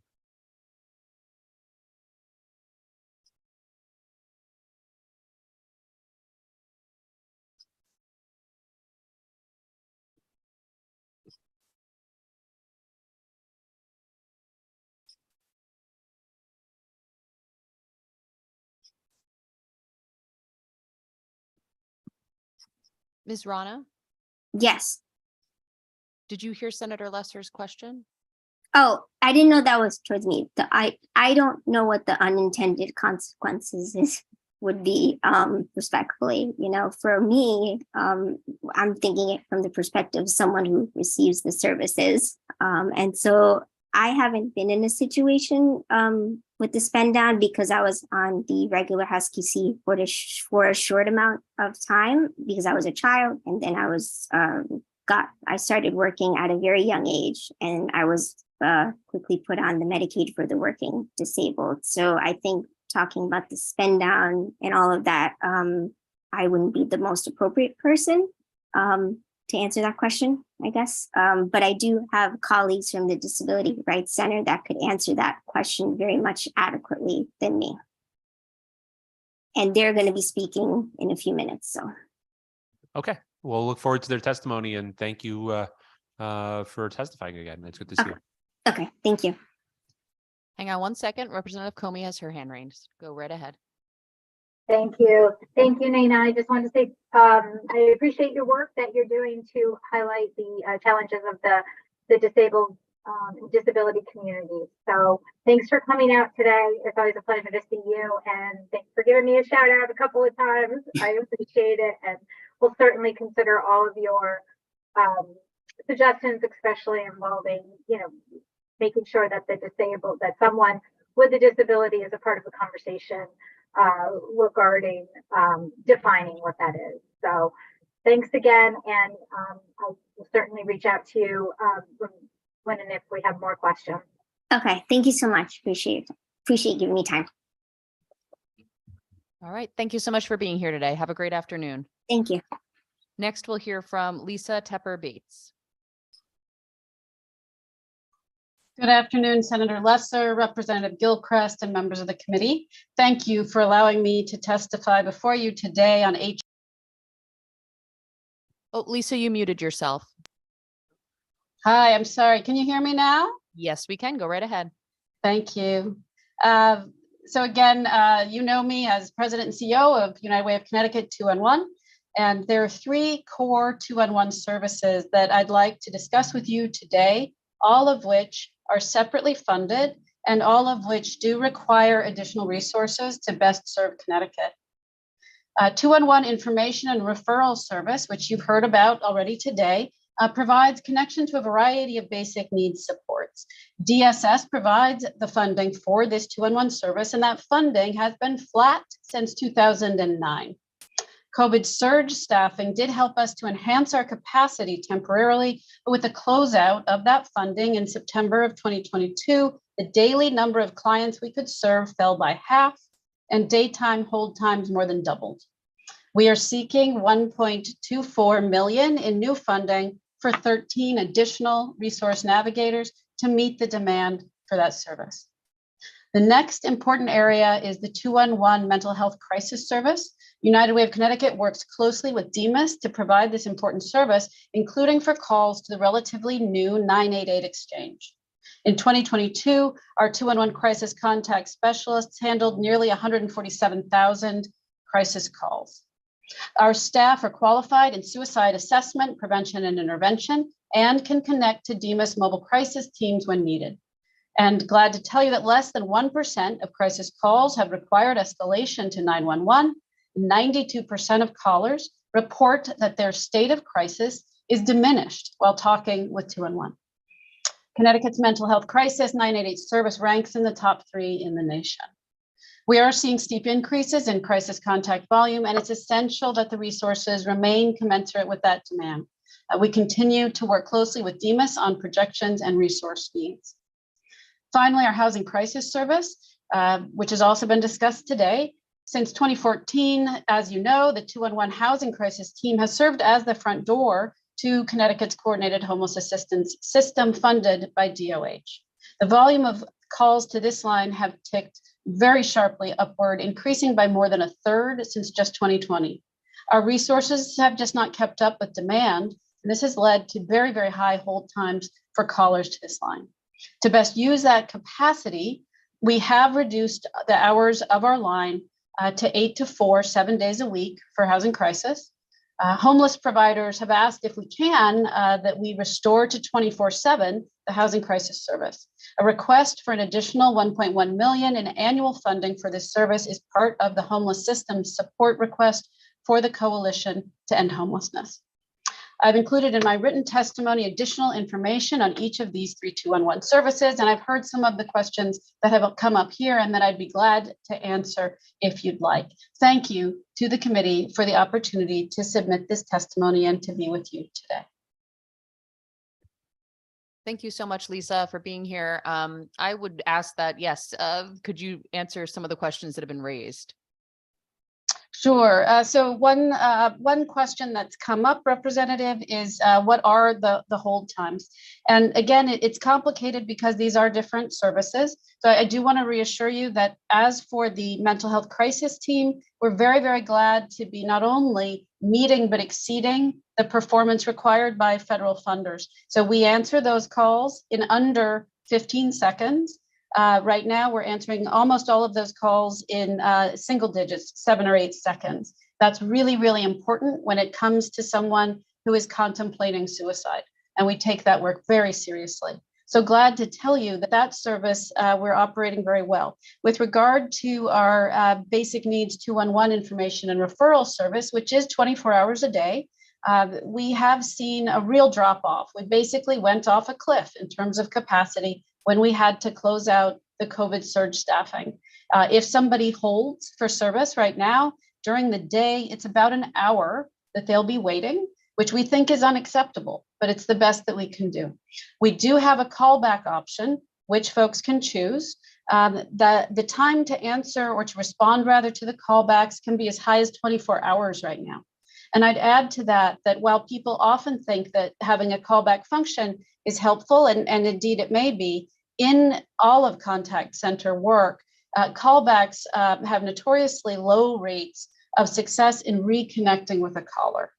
Ms. Rana, Yes. did you hear Senator Lesser's question? Oh, I didn't know that was towards me. I don't know what the unintended consequences would be, respectfully. For me, I'm thinking it from the perspective of someone who receives the services. And so I haven't been in a situation with the spend down because I was on the regular Husky C for a short amount of time because I was a child, and then I was I started working at a very young age, and I was quickly put on the Medicaid for the working disabled. So I think talking about the spend down and all of that, I wouldn't be the most appropriate person to answer that question, I guess. But I do have colleagues from the Disability Rights Center that could answer that question very much adequately than me. And they're going to be speaking in a few minutes. So. Okay, we'll look forward to their testimony, and thank you for testifying again. It's good to see you. Okay, thank you. Hang on one second. Representative Comey has her hand raised. Go right ahead. Thank you. Thank you, Nina. I just want to say I appreciate your work that you're doing to highlight the challenges of the disabled and disability community. So thanks for coming out today. It's always a pleasure to see you, and thanks for giving me a shout out a couple of times. I appreciate it, and we'll certainly consider all of your suggestions, especially involving, making sure that that someone with a disability is a part of the conversation regarding defining what that is. So thanks again, and I will certainly reach out to you when and if we have more questions. Okay, thank you so much. Appreciate giving me time. All right. Thank you so much for being here today. Have a great afternoon. Thank you. Next, we'll hear from Lisa Tepper Bates. Good afternoon, Senator Lesser, Representative Gilchrist, and members of the committee. Thank you for allowing me to testify before you today on H. Oh, Lisa, you muted yourself. Hi, I'm sorry. Can you hear me now? Yes, we can. Go right ahead. Thank you. So again, you know me as President and CEO of United Way of Connecticut 2-on-1. And there are three core 2-on-1 services that I'd like to discuss with you today, all of which are separately funded and all of which do require additional resources to best serve Connecticut. 2-on-1 information and referral service, which you've heard about already today, provides connection to a variety of basic needs supports. DSS provides the funding for this 2-on-1 service, and that funding has been flat since 2009. COVID surge staffing did help us to enhance our capacity temporarily, but with the closeout of that funding in September of 2022, the daily number of clients we could serve fell by half, and daytime hold times more than doubled. We are seeking 1.24 million in new funding for 13 additional resource navigators to meet the demand for that service. The next important area is the 211 mental health crisis service. United Way of Connecticut works closely with DEMIS to provide this important service, including for calls to the relatively new 988 exchange. In 2022, our 211 crisis contact specialists handled nearly 147,000 crisis calls. Our staff are qualified in suicide assessment, prevention, and intervention, and can connect to DEMIS mobile crisis teams when needed. And glad to tell you that less than 1% of crisis calls have required escalation to 911. 92% of callers report that their state of crisis is diminished while talking with 211. Connecticut's mental health crisis 988 service ranks in the top 3 in the nation. We are seeing steep increases in crisis contact volume, and it's essential that the resources remain commensurate with that demand. We continue to work closely with DEMIS on projections and resource needs. Finally, our housing crisis service, which has also been discussed today. Since 2014, as you know, the 211 housing crisis team has served as the front door to Connecticut's coordinated homeless assistance system funded by DOH. The volume of calls to this line have ticked very sharply upward, increasing by more than a third since just 2020. Our resources have just not kept up with demand, and this has led to very, very high hold times for callers to this line. To best use that capacity, we have reduced the hours of our line to 8 to 4, 7 days a week for housing crisis. Homeless providers have asked if we can that we restore to 24/7 the housing crisis service. A request for an additional 1.1 million in annual funding for this service is part of the homeless systems support request for the Coalition to End Homelessness. I've included in my written testimony additional information on each of these 3 211 services, and I've heard some of the questions that have come up here and that I'd be glad to answer if you'd like. Thank you to the committee for the opportunity to submit this testimony and to be with you today. Thank you so much, Lisa, for being here. I would ask that, yes, could you answer some of the questions that have been raised? Sure. So one question that's come up, Representative, is what are the hold times? And again, it's complicated because these are different services. So I do want to reassure you that as for the mental health crisis team, we're very, very glad to be not only meeting but exceeding the performance required by federal funders. So we answer those calls in under 15 seconds. Right now, we're answering almost all of those calls in single digits, 7 or 8 seconds. That's really, really important when it comes to someone who is contemplating suicide. And we take that work very seriously. So glad to tell you that that service, we're operating very well. With regard to our basic needs 211 information and referral service, which is 24 hours a day, we have seen a real drop off. We basically went off a cliff in terms of capacity when we had to close out the COVID surge staffing. If somebody holds for service right now, during the day, it's about an hour that they'll be waiting, which we think is unacceptable, but it's the best that we can do. We do have a callback option, which folks can choose. The time to answer or to respond rather to the callbacks can be as high as 24 hours right now. And I'd add to that, that while people often think that having a callback function is helpful, and indeed it may be, in all of contact center work, callbacks have notoriously low rates of success in reconnecting with a caller.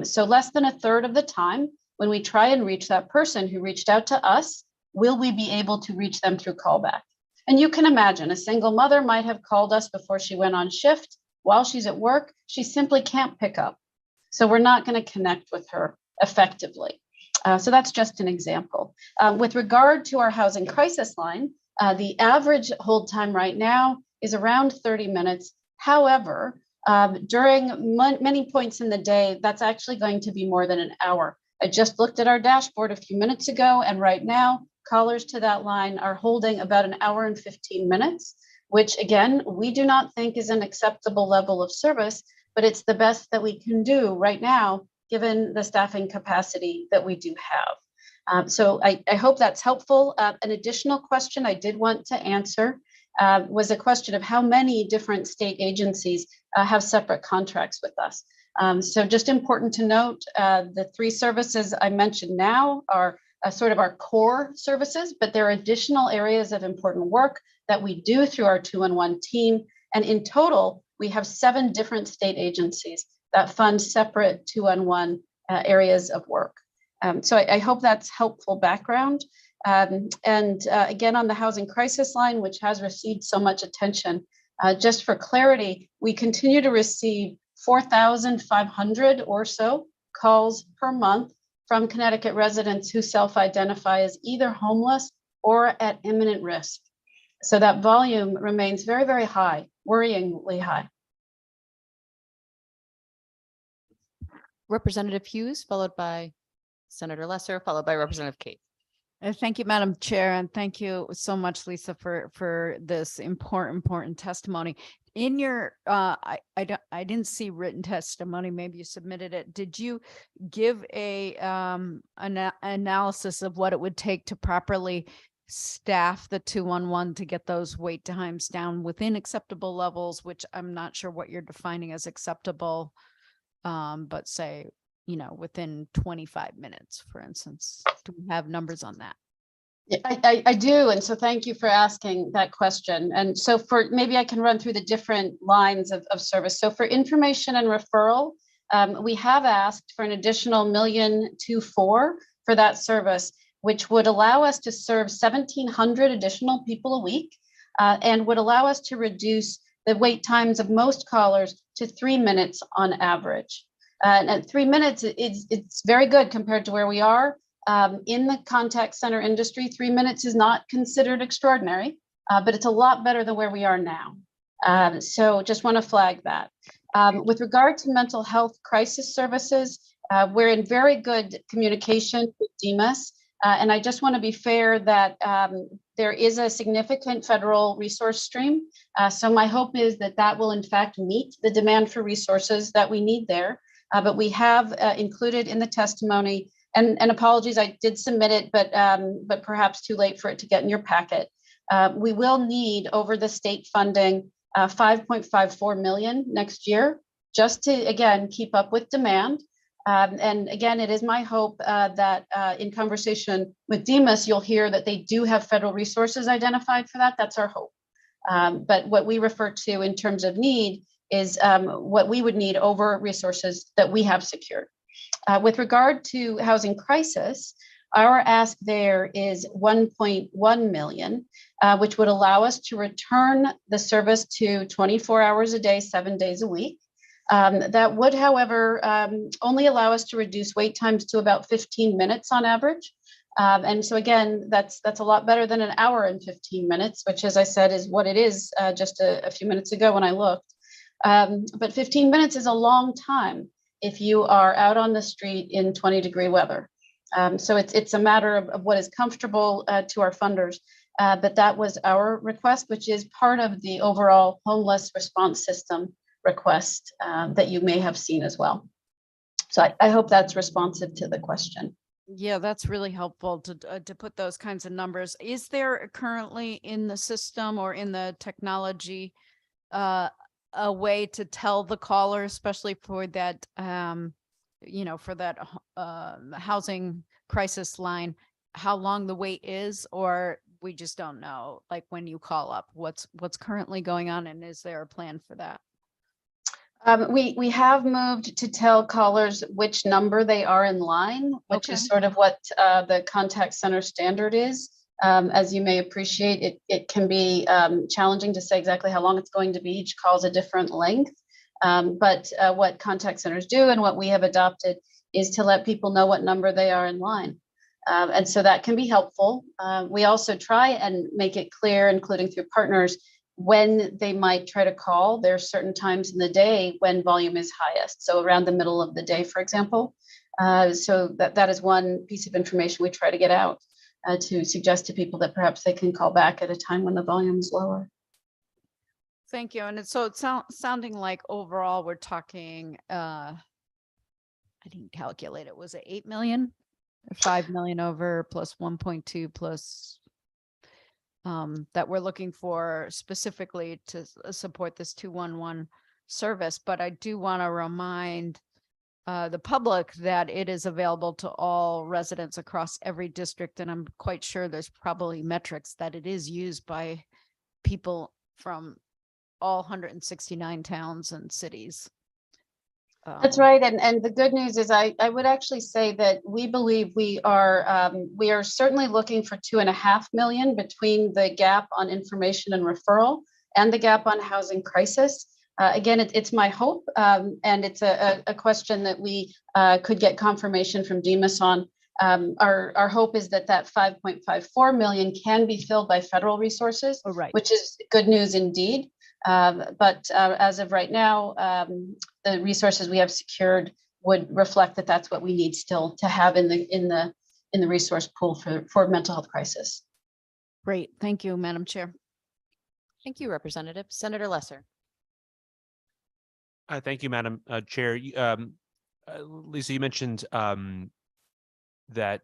So less than a third of the time, when we try and reach that person who reached out to us, will we be able to reach them through callback? And you can imagine a single mother might have called us before she went on shift. While she's at work, she simply can't pick up. So we're not going to connect with her effectively. So that's just an example. With regard to our housing crisis line, the average hold time right now is around 30 minutes. However, during many points in the day, that's actually going to be more than an hour. I just looked at our dashboard a few minutes ago, and right now, callers to that line are holding about an hour and 15 minutes, which again, we do not think is an acceptable level of service, but it's the best that we can do right now, given the staffing capacity that we do have. So I hope that's helpful. An additional question I did want to answer was a question of how many different state agencies have separate contracts with us. So just important to note, the 3 services I mentioned now are sort of our core services, but there are additional areas of important work that we do through our 2-in-1 team. And in total, we have 7 different state agencies that fund separate 2-in-1 areas of work. So I hope that's helpful background. Again, on the housing crisis line, which has received so much attention, just for clarity, we continue to receive 4,500 or so calls per month from Connecticut residents who self-identify as either homeless or at imminent risk. So that volume remains very, very high, worryingly high. Representative Hughes, followed by Senator Lesser, followed by Representative Kate. Thank you, Madam Chair, and thank you so much, Lisa, for this important testimony. In your, I didn't see written testimony. Maybe you submitted it. Did you give a analysis of what it would take to properly staff the 2-in-1 to get those wait times down within acceptable levels, which I'm not sure what you're defining as acceptable, but say, within 25 minutes, for instance? Do we have numbers on that? Yeah, I do. And so thank you for asking that question. And so maybe I can run through the different lines of service. So for information and referral, we have asked for an additional $1.24 million for that service, which would allow us to serve 1,700 additional people a week and would allow us to reduce the wait times of most callers to 3 minutes on average. And at 3 minutes, it's very good compared to where we are. In the contact center industry, 3 minutes is not considered extraordinary, but it's a lot better than where we are now. So just want to flag that. With regard to mental health crisis services, we're in very good communication with DEMAS. And I just want to be fair that there is a significant federal resource stream. So my hope is that that will in fact meet the demand for resources that we need there. But we have included in the testimony, and apologies, I did submit it, but perhaps too late for it to get in your packet. We will need over the state funding $5.54 million next year, just to, again, keep up with demand. And again, it is my hope that in conversation with DEMAS, you'll hear that they do have federal resources identified for that. That's our hope. But what we refer to in terms of need is what we would need over resources that we have secured. With regard to housing crisis, our ask there is $1.1 million, which would allow us to return the service to 24 hours a day, 7 days a week. That would, however, only allow us to reduce wait times to about 15 minutes on average. And so again, that's a lot better than an hour and 15 minutes, which, as I said, is what it is just a few minutes ago when I looked. But 15 minutes is a long time if you are out on the street in 20-degree weather. So it's a matter of what is comfortable to our funders. But that was our request, which is part of the overall homeless response system request that you may have seen as well. So I hope that's responsive to the question. Yeah, that's really helpful to put those kinds of numbers. Is there currently in the system or in the technology a way to tell the caller, especially for that, for that housing crisis line, how long the wait is, or we just don't know, like when you call up, what's currently going on, and is there a plan for that? We have moved to tell callers which number they are in line, which is sort of what the contact center standard is. As you may appreciate, it can be challenging to say exactly how long it's going to be. Each call is a different length. But what contact centers do and what we have adopted is to let people know what number they are in line. And so that can be helpful. We also try and make it clear, including through partners, when they might try to call. There are certain times in the day when volume is highest. So around the middle of the day, for example. So that is one piece of information we try to get out to suggest to people that perhaps they can call back at a time when the volume is lower. Thank you. And it's sounding like overall we're talking, I didn't calculate it. Was it 8 million? 5 million over plus 1.2 plus that we're looking for specifically to support this 211 service. But I do want to remind the public that it is available to all residents across every district. And I'm quite sure there's probably metrics that it is used by people from all 169 towns and cities. That's right. And the good news is I would actually say that we believe we are certainly looking for 2.5 million between the gap on information and referral and the gap on housing crisis. Again, it's my hope, and it's a question that we could get confirmation from Demas on. Our hope is that 5.54 million can be filled by federal resources, which is good news indeed. But as of right now, the resources we have secured would reflect that that's what we need still to have in the resource pool for mental health crisis. Great, thank you, Madam Chair. Thank you, Representative. Senator Lesser. Thank you, Madam Chair. Lisa, you mentioned that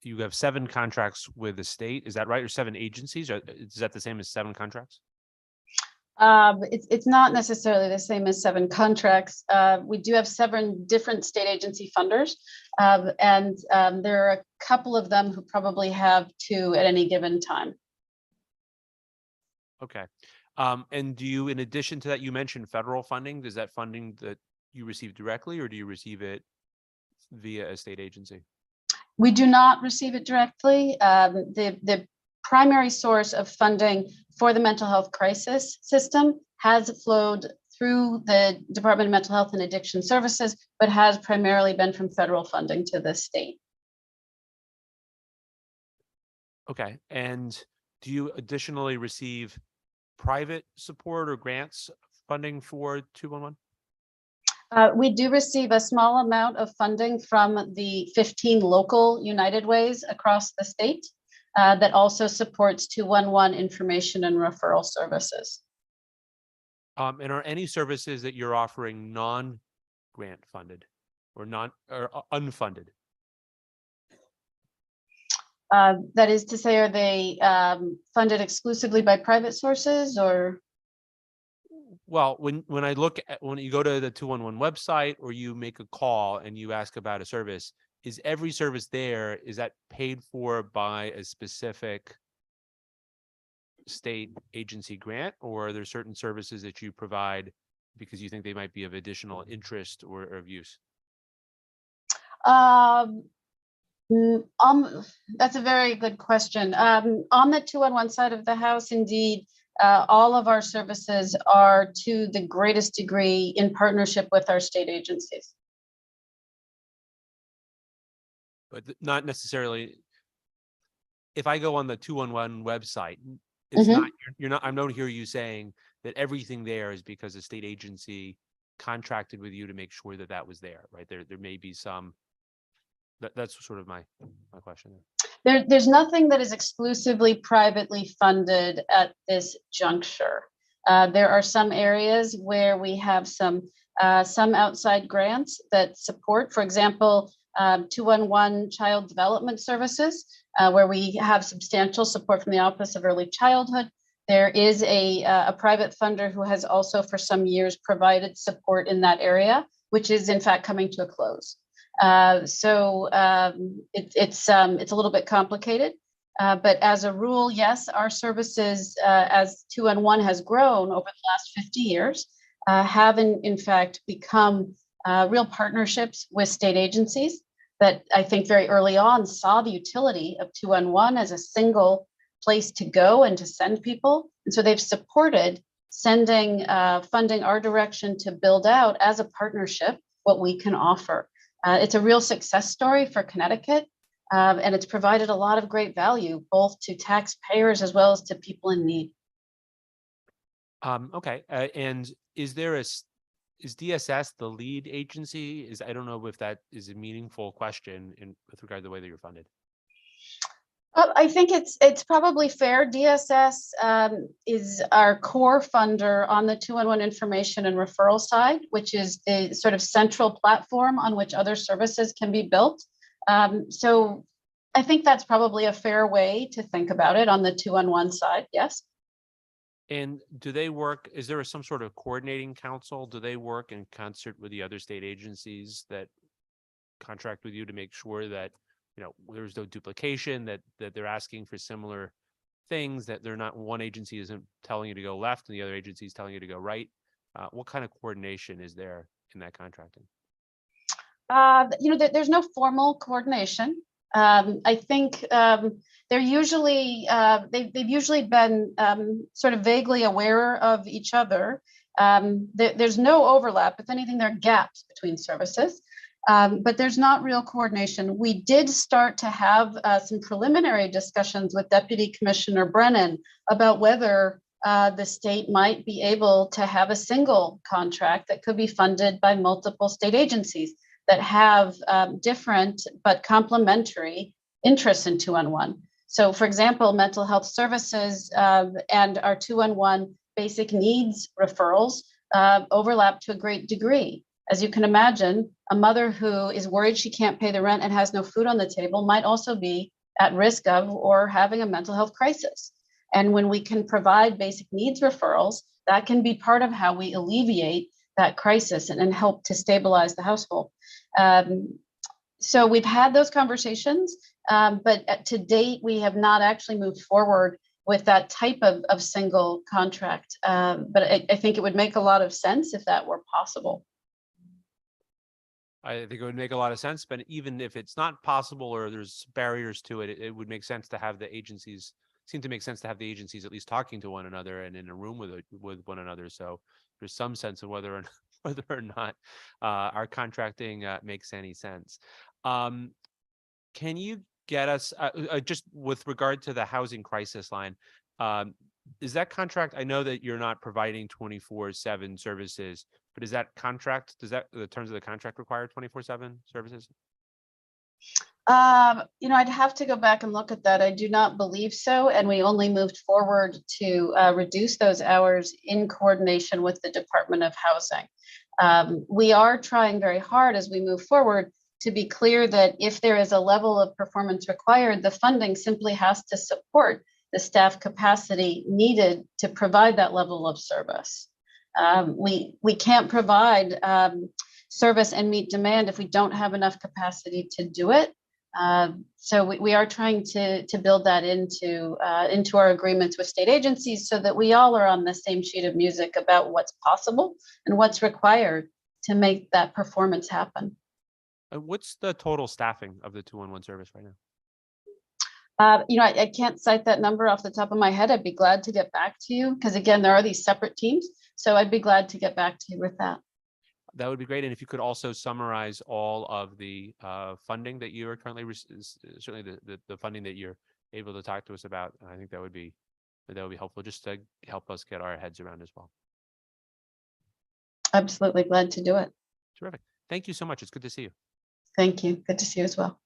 you have 7 contracts with the state. Is that right? Or 7 agencies? Or is that the same as 7 contracts? It's not necessarily the same as 7 contracts. We do have 7 different state agency funders, and there are a couple of them who probably have 2 at any given time. Okay. And do you, in addition to that, you mentioned federal funding. Is that funding that you receive directly, or do you receive it via a state agency? We do not receive it directly. The primary source of funding for the mental health crisis system has flowed through the Department of Mental Health and Addiction Services, but has primarily been from federal funding to the state. Okay. And do you additionally receive private support or grants funding for 211? We do receive a small amount of funding from the 15 local United Ways across the state that also supports 211 information and referral services. And are any services that you're offering non-grant funded or unfunded? That is to say, are they funded exclusively by private sources, or? Well, when I look at, when you go to the 211 website or you make a call and you ask about a service, is every service there, is that paid for by a specific state agency grant, or are there certain services that you provide because you think they might be of additional interest or of use? That's a very good question. On the 211 side of the house, indeed, all of our services are to the greatest degree in partnership with our state agencies. But not necessarily. If I go on the 211 website, it's not, you're not, I don't hear you saying that everything there is because a state agency contracted with you to make sure that that was there, right? There may be some, that's sort of my question. There's nothing that is exclusively privately funded at this juncture. There are some areas where we have some outside grants that support, for example, 211 Child Development Services, where we have substantial support from the Office of Early Childhood. There is a private funder who has also for some years provided support in that area, which is in fact coming to a close. It's a little bit complicated, but as a rule, yes, our services, as 211 has grown over the last 50 years, have in fact become real partnerships with state agencies that I think very early on saw the utility of 211 as a single place to go and to send people. And so they've supported sending funding our direction to build out as a partnership what we can offer. It's a real success story for Connecticut, and it's provided a lot of great value, both to taxpayers as well as to people in need. Okay, and is DSS the lead agency? I don't know if that is a meaningful question with regard to the way that you're funded. I think it's probably fair. DSS is our core funder on the 211 information and referral side, which is the sort of central platform on which other services can be built. So I think that's probably a fair way to think about it on the 2-on-1 side. Yes. And do they work, is there some sort of coordinating council? Do they work in concert with the other state agencies that contract with you to make sure that, you know, there's no duplication, that they're asking for similar things, that they're not, one agency isn't telling you to go left and the other agency is telling you to go right? What kind of coordination is there in that contracting? There's no formal coordination. I think they're usually they've usually been sort of vaguely aware of each other. There's no overlap. If anything, there are gaps between services, but there's not real coordination. We did start to have some preliminary discussions with Deputy Commissioner Brennan about whether the state might be able to have a single contract that could be funded by multiple state agencies that have different but complementary interests in 2-on-1. So for example, mental health services and our 2-on-1 basic needs referrals overlap to a great degree. As you can imagine, a mother who is worried she can't pay the rent and has no food on the table might also be at risk of or having a mental health crisis. And when we can provide basic needs referrals, that can be part of how we alleviate that crisis and help to stabilize the household. So we've had those conversations, but to date, we have not actually moved forward with that type of single contract. But I think it would make a lot of sense if that were possible. I think it would make a lot of sense, but even if it's not possible or there's barriers to it, it would make sense to have the agencies, seem to make sense to have the agencies at least talking to one another and in a room with one another. So there's some sense of whether or not our contracting makes any sense. Can you get us just with regard to the housing crisis line? Is that contract? I know that you're not providing 24/7 services, but is that contract? Does that the terms of the contract require 24/7 services? I'd have to go back and look at that. I do not believe so. And we only moved forward to reduce those hours in coordination with the Department of Housing. We are trying very hard as we move forward to be clear that if there is a level of performance required, the funding simply has to support the staff capacity needed to provide that level of service. We can't provide service and meet demand if we don't have enough capacity to do it. So we are trying to build that into our agreements with state agencies so that we all are on the same sheet of music about what's possible and what's required to make that performance happen. What's the total staffing of the 2-on-1 service right now? I can't cite that number off the top of my head. I'd be glad to get back to you because again, there are these separate teams. So I'd be glad to get back to you with that. That would be great. And if you could also summarize all of the funding that you are currently, certainly the funding that you're able to talk to us about, I think that would be helpful just to help us get our heads around as well. Absolutely glad to do it. Terrific. Thank you so much. It's good to see you. Thank you. Good to see you as well.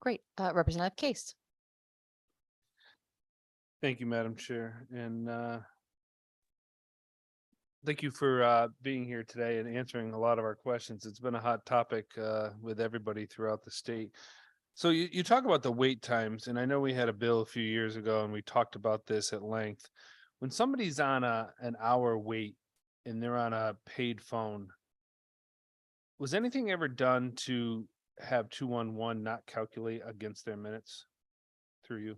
Great. Representative Case. Thank you, Madam Chair. And thank you for being here today and answering a lot of our questions. It's been a hot topic with everybody throughout the state. So you talk about the wait times, and I know we had a bill a few years ago and we talked about this at length. When somebody's on an hour wait and they're on a paid phone, was anything ever done to have 2-on-1 not calculate against their minutes through you?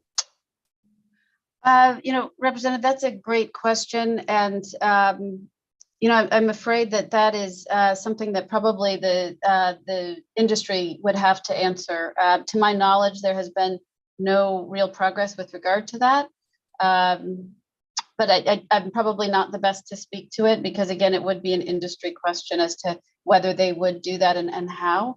Representative, that's a great question. And, I'm afraid that is something that probably the industry would have to answer. To my knowledge, there has been no real progress with regard to that. But I'm probably not the best to speak to it because, again, it would be an industry question as to whether they would do that and how.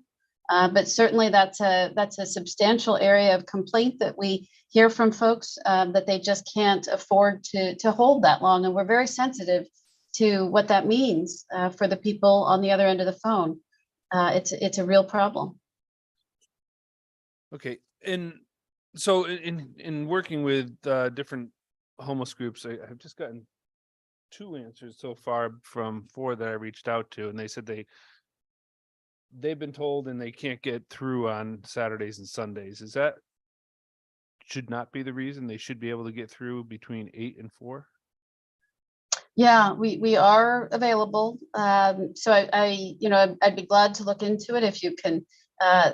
But certainly that's a substantial area of complaint that we hear from folks that they just can't afford to hold that long. And we're very sensitive to what that means for the people on the other end of the phone. It's a real problem. Okay. And so in working with different homeless groups, I've just gotten 2 answers so far from 4 that I reached out to, and they said they've been told and they can't get through on Saturdays and Sundays. Is that should not be the reason? They should be able to get through between 8 and 4? Yeah, we are available. So I'd be glad to look into it if you can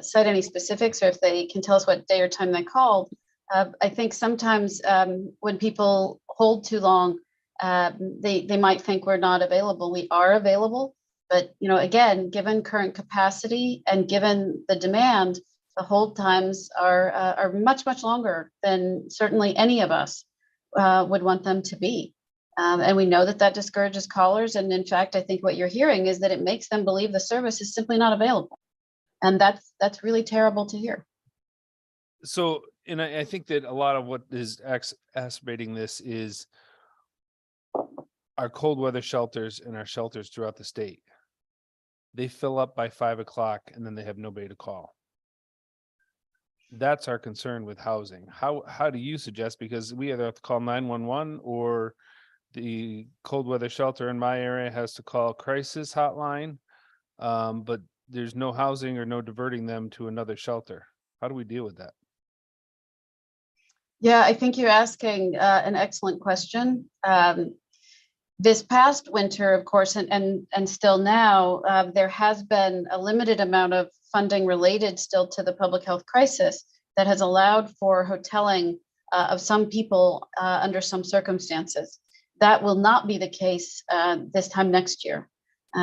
cite any specifics, or if they can tell us what day or time they called. I think sometimes when people hold too long, they might think we're not available. We are available, but again, given current capacity and given the demand, the hold times are much longer than certainly any of us would want them to be. And we know that discourages callers. And in fact, I think what you're hearing is that it makes them believe the service is simply not available. And that's really terrible to hear. So, and I think that a lot of what is exacerbating this is our cold weather shelters and our shelters throughout the state. They fill up by 5 o'clock and then they have nobody to call. That's our concern with housing. How do you suggest? Because we either have to call 911 or the cold weather shelter in my area has to call crisis hotline, but there's no housing or no diverting them to another shelter. How do we deal with that? Yeah, I think you're asking an excellent question. This past winter, of course, and still now, there has been a limited amount of funding related still to the public health crisis that has allowed for hoteling of some people under some circumstances. That will not be the case this time next year.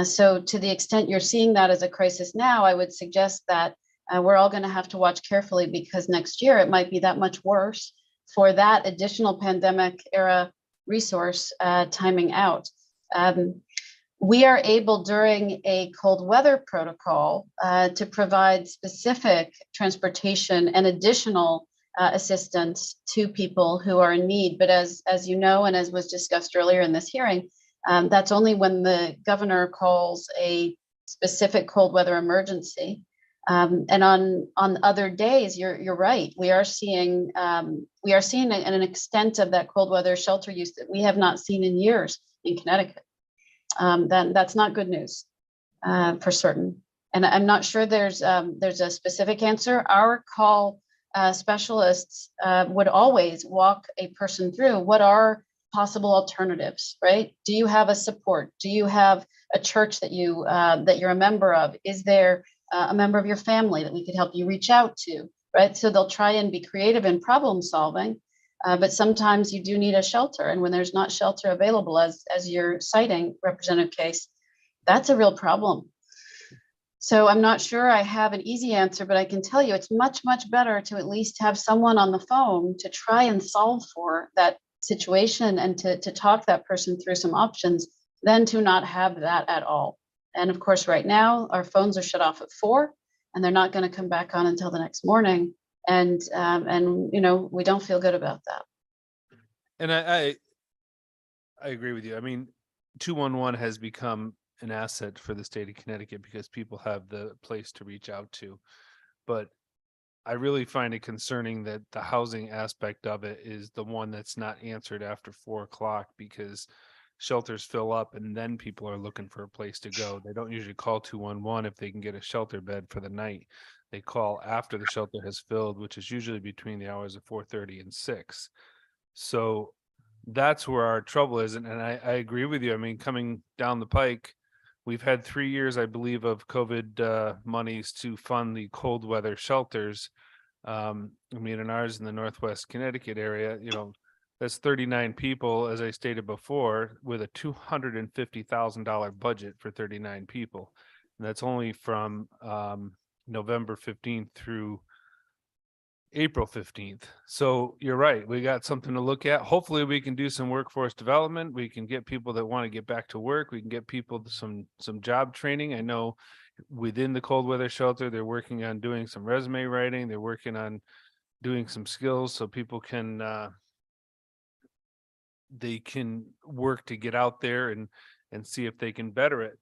So to the extent you're seeing that as a crisis now, I would suggest that we're all going to have to watch carefully, because next year it might be that much worse for that additional pandemic era resource timing out. We are able during a cold weather protocol to provide specific transportation and additional assistance to people who are in need. But as you know, and as was discussed earlier in this hearing, that's only when the governor calls a specific cold weather emergency. And on other days, you're right. We are seeing an extent of that cold weather shelter use that we have not seen in years in Connecticut. That's not good news for certain. And I'm not sure there's a specific answer. Our call specialists would always walk a person through what are possible alternatives, right? Do you have a support? Do you have a church that you're a member of? Is there a member of your family that we could help you reach out to, right? So they'll try and be creative in problem solving, but sometimes you do need a shelter. And when there's not shelter available, as you're citing, Representative Case, that's a real problem. So I'm not sure I have an easy answer, but I can tell you it's much better to at least have someone on the phone to try and solve for that situation and to talk that person through some options than to not have that at all. And of course, right now, our phones are shut off at 4 and they're not going to come back on until the next morning. And we don't feel good about that. And I agree with you. I mean, 211 has become an asset for the state of Connecticut because people have the place to reach out to. But I really find it concerning that the housing aspect of it is the one that's not answered after 4 o'clock, because shelters fill up and then people are looking for a place to go. They don't usually call 211 if they can get a shelter bed for the night. They call after the shelter has filled, which is usually between the hours of 4:30 and 6. So that's where our trouble is. And I agree with you. I mean, coming down the pike, we've had 3 years, I believe, of COVID monies to fund the cold weather shelters. I mean, in ours in the Northwest Connecticut area, that's 39 people, as I stated before, with a $250,000 budget for 39 people. And that's only from November 15th through April 15th. So you're right. We got something to look at. Hopefully we can do some workforce development. We can get people that want to get back to work. We can get people some job training. I know within the cold weather shelter, they're working on doing some resume writing. They're working on doing some skills so people can they can work to get out there and see if they can better it.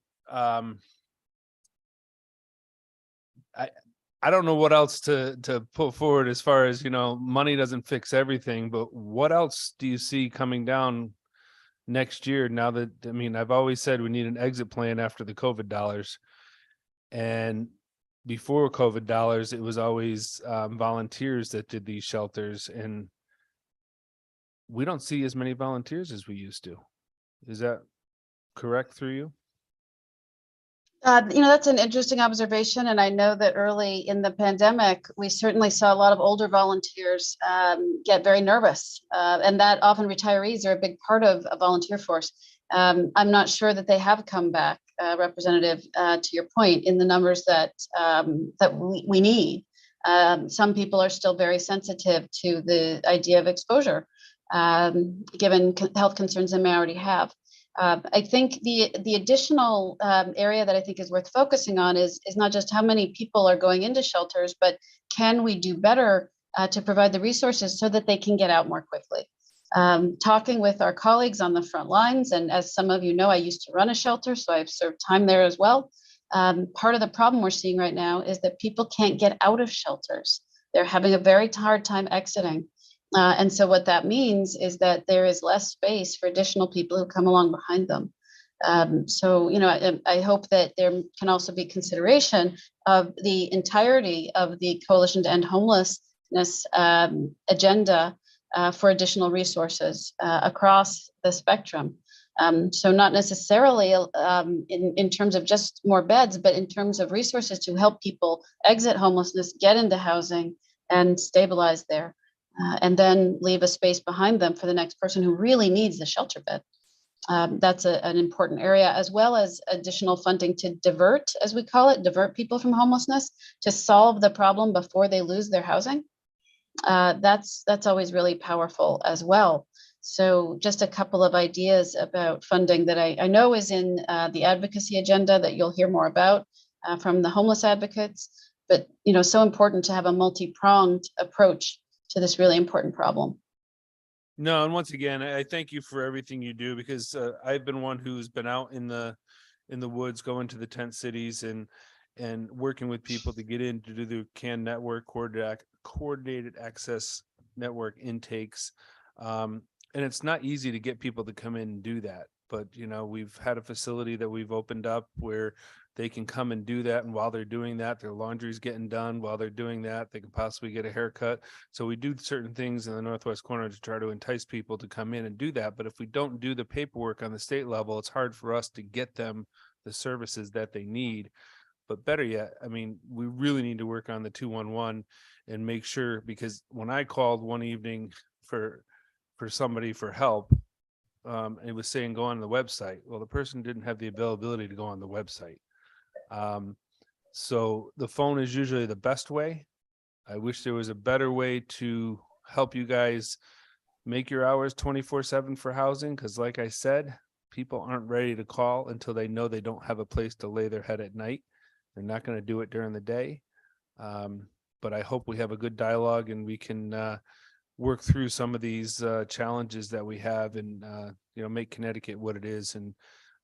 I don't know what else to put forward as far as, money doesn't fix everything, but what else do you see coming down next year? Now that, I've always said we need an exit plan after the COVID dollars. And before COVID dollars, it was always volunteers that did these shelters, and we don't see as many volunteers as we used to. Is that correct through you? That's an interesting observation. And I know that early in the pandemic, we certainly saw a lot of older volunteers get very nervous. And that often retirees are a big part of a volunteer force. I'm not sure that they have come back, Representative, to your point, in the numbers that we need. Some people are still very sensitive to the idea of exposure, given health concerns they may already have. I think the additional area that I think is worth focusing on is not just how many people are going into shelters, but can we do better to provide the resources so that they can get out more quickly. Talking with our colleagues on the front lines, and as some of you know, I used to run a shelter, so I've served time there as well. Part of the problem we're seeing right now is that people can't get out of shelters. They're having a very hard time exiting. And so what that means is that there is less space for additional people who come along behind them. So, I hope that there can also be consideration of the entirety of the Coalition to End Homelessness agenda for additional resources across the spectrum. So not necessarily in terms of just more beds, but in terms of resources to help people exit homelessness, get into housing, and stabilize there. And then leave a space behind them for the next person who really needs the shelter bed. That's an important area, as well as additional funding to divert, as we call it, divert people from homelessness to solve the problem before they lose their housing. That's always really powerful as well. So just a couple of ideas about funding that I know is in the advocacy agenda that you'll hear more about from the homeless advocates, but so important to have a multi-pronged approach to this really important problem. No, and once again, I thank you for everything you do, because I've been one who's been out in the woods, going to the tent cities and working with people to get in to do the CAN network, coordinated access network intakes. And it's not easy to get people to come in and do that. But, we've had a facility that we've opened up where they can come and do that. And while they're doing that, their laundry's getting done. While they're doing that, they can possibly get a haircut. So we do certain things in the Northwest corner to try to entice people to come in and do that. But if we don't do the paperwork on the state level, it's hard for us to get them the services that they need. But better yet, we really need to work on the 211 and make sure, because when I called one evening for somebody for help, it was saying go on the website. Well, the person didn't have the availability to go on the website. So the phone is usually the best way. I wish there was a better way to help you guys make your hours 24/7 for housing, because like I said, people aren't ready to call until they know they don't have a place to lay their head at night. They're not going to do it during the day. But I hope we have a good dialogue and we can work through some of these challenges that we have, and make Connecticut what it is, and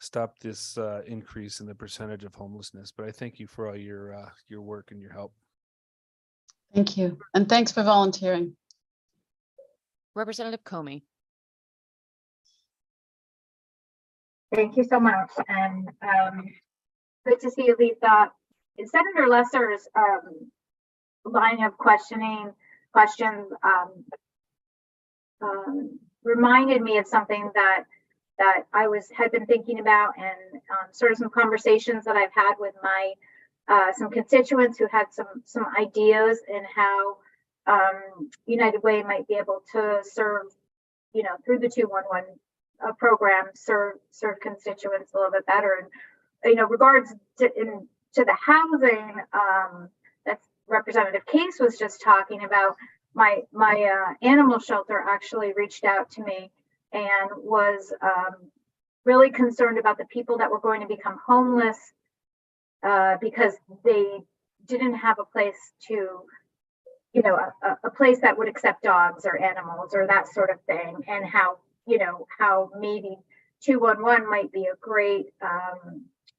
stop this increase in the percentage of homelessness. But I thank you for all your work and your help. Thank you. And thanks for volunteering. Representative Comey. Thank you so much. And good to see you, Lisa. Senator Lesser's line of questions reminded me of something that I had been thinking about, and sort of some conversations that I've had with my some constituents who had some ideas in how United Way might be able to serve, through the 211 program, serve constituents a little bit better. And regards to the housing, that's Representative Case was just talking about. My animal shelter actually reached out to me and was really concerned about the people that were going to become homeless because they didn't have a place to, a place that would accept dogs or animals or that sort of thing, and how maybe 211 might be a great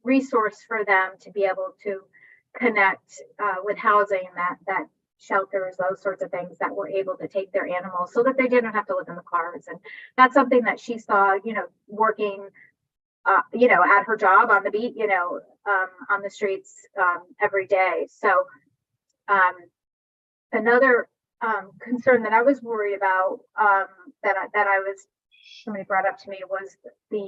resource for them to be able to connect with housing, that shelters, those sorts of things, that were able to take their animals so that they didn't have to live in the cars. And that's something that she saw, working at her job on the beat, on the streets every day. So another concern that I was worried about somebody brought up to me was the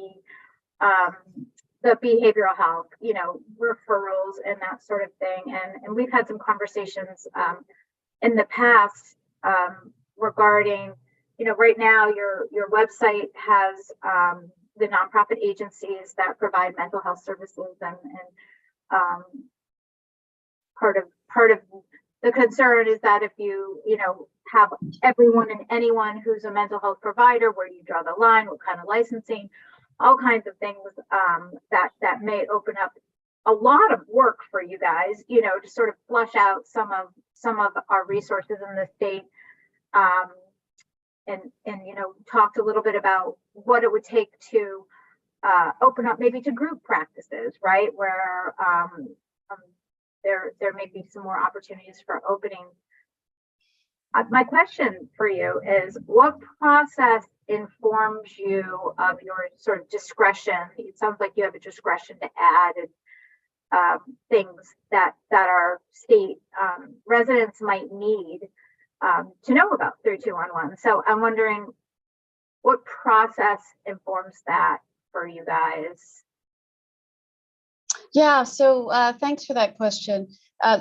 behavioral health, referrals and that sort of thing. And we've had some conversations in the past regarding, right now your website has the nonprofit agencies that provide mental health services, and part of the concern is that if you have everyone and anyone who's a mental health provider, where do you draw the line, what kind of licensing, all kinds of things that may open up a lot of work for you guys, to sort of flush out some of our resources in the state, and talked a little bit about what it would take to open up maybe to group practices, right, where there may be some more opportunities for opening. My question for you is, what process informs you of your sort of discretion? It sounds like you have a discretion to add things that our state residents might need to know about 3211. So I'm wondering what process informs that for you guys? Yeah, so thanks for that question.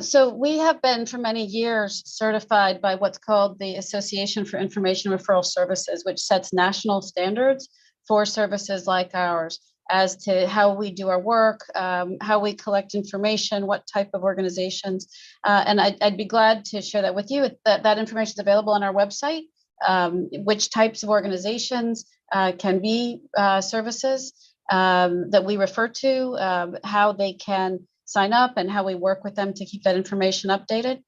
So we have been for many years certified by what's called the Association for Information Referral Services, which sets national standards for services like ours as to how we do our work, how we collect information, what type of organizations. And I'd be glad to share that with you. That information is available on our website, which types of organizations can be services that we refer to, how they can sign up, and how we work with them to keep that information updated.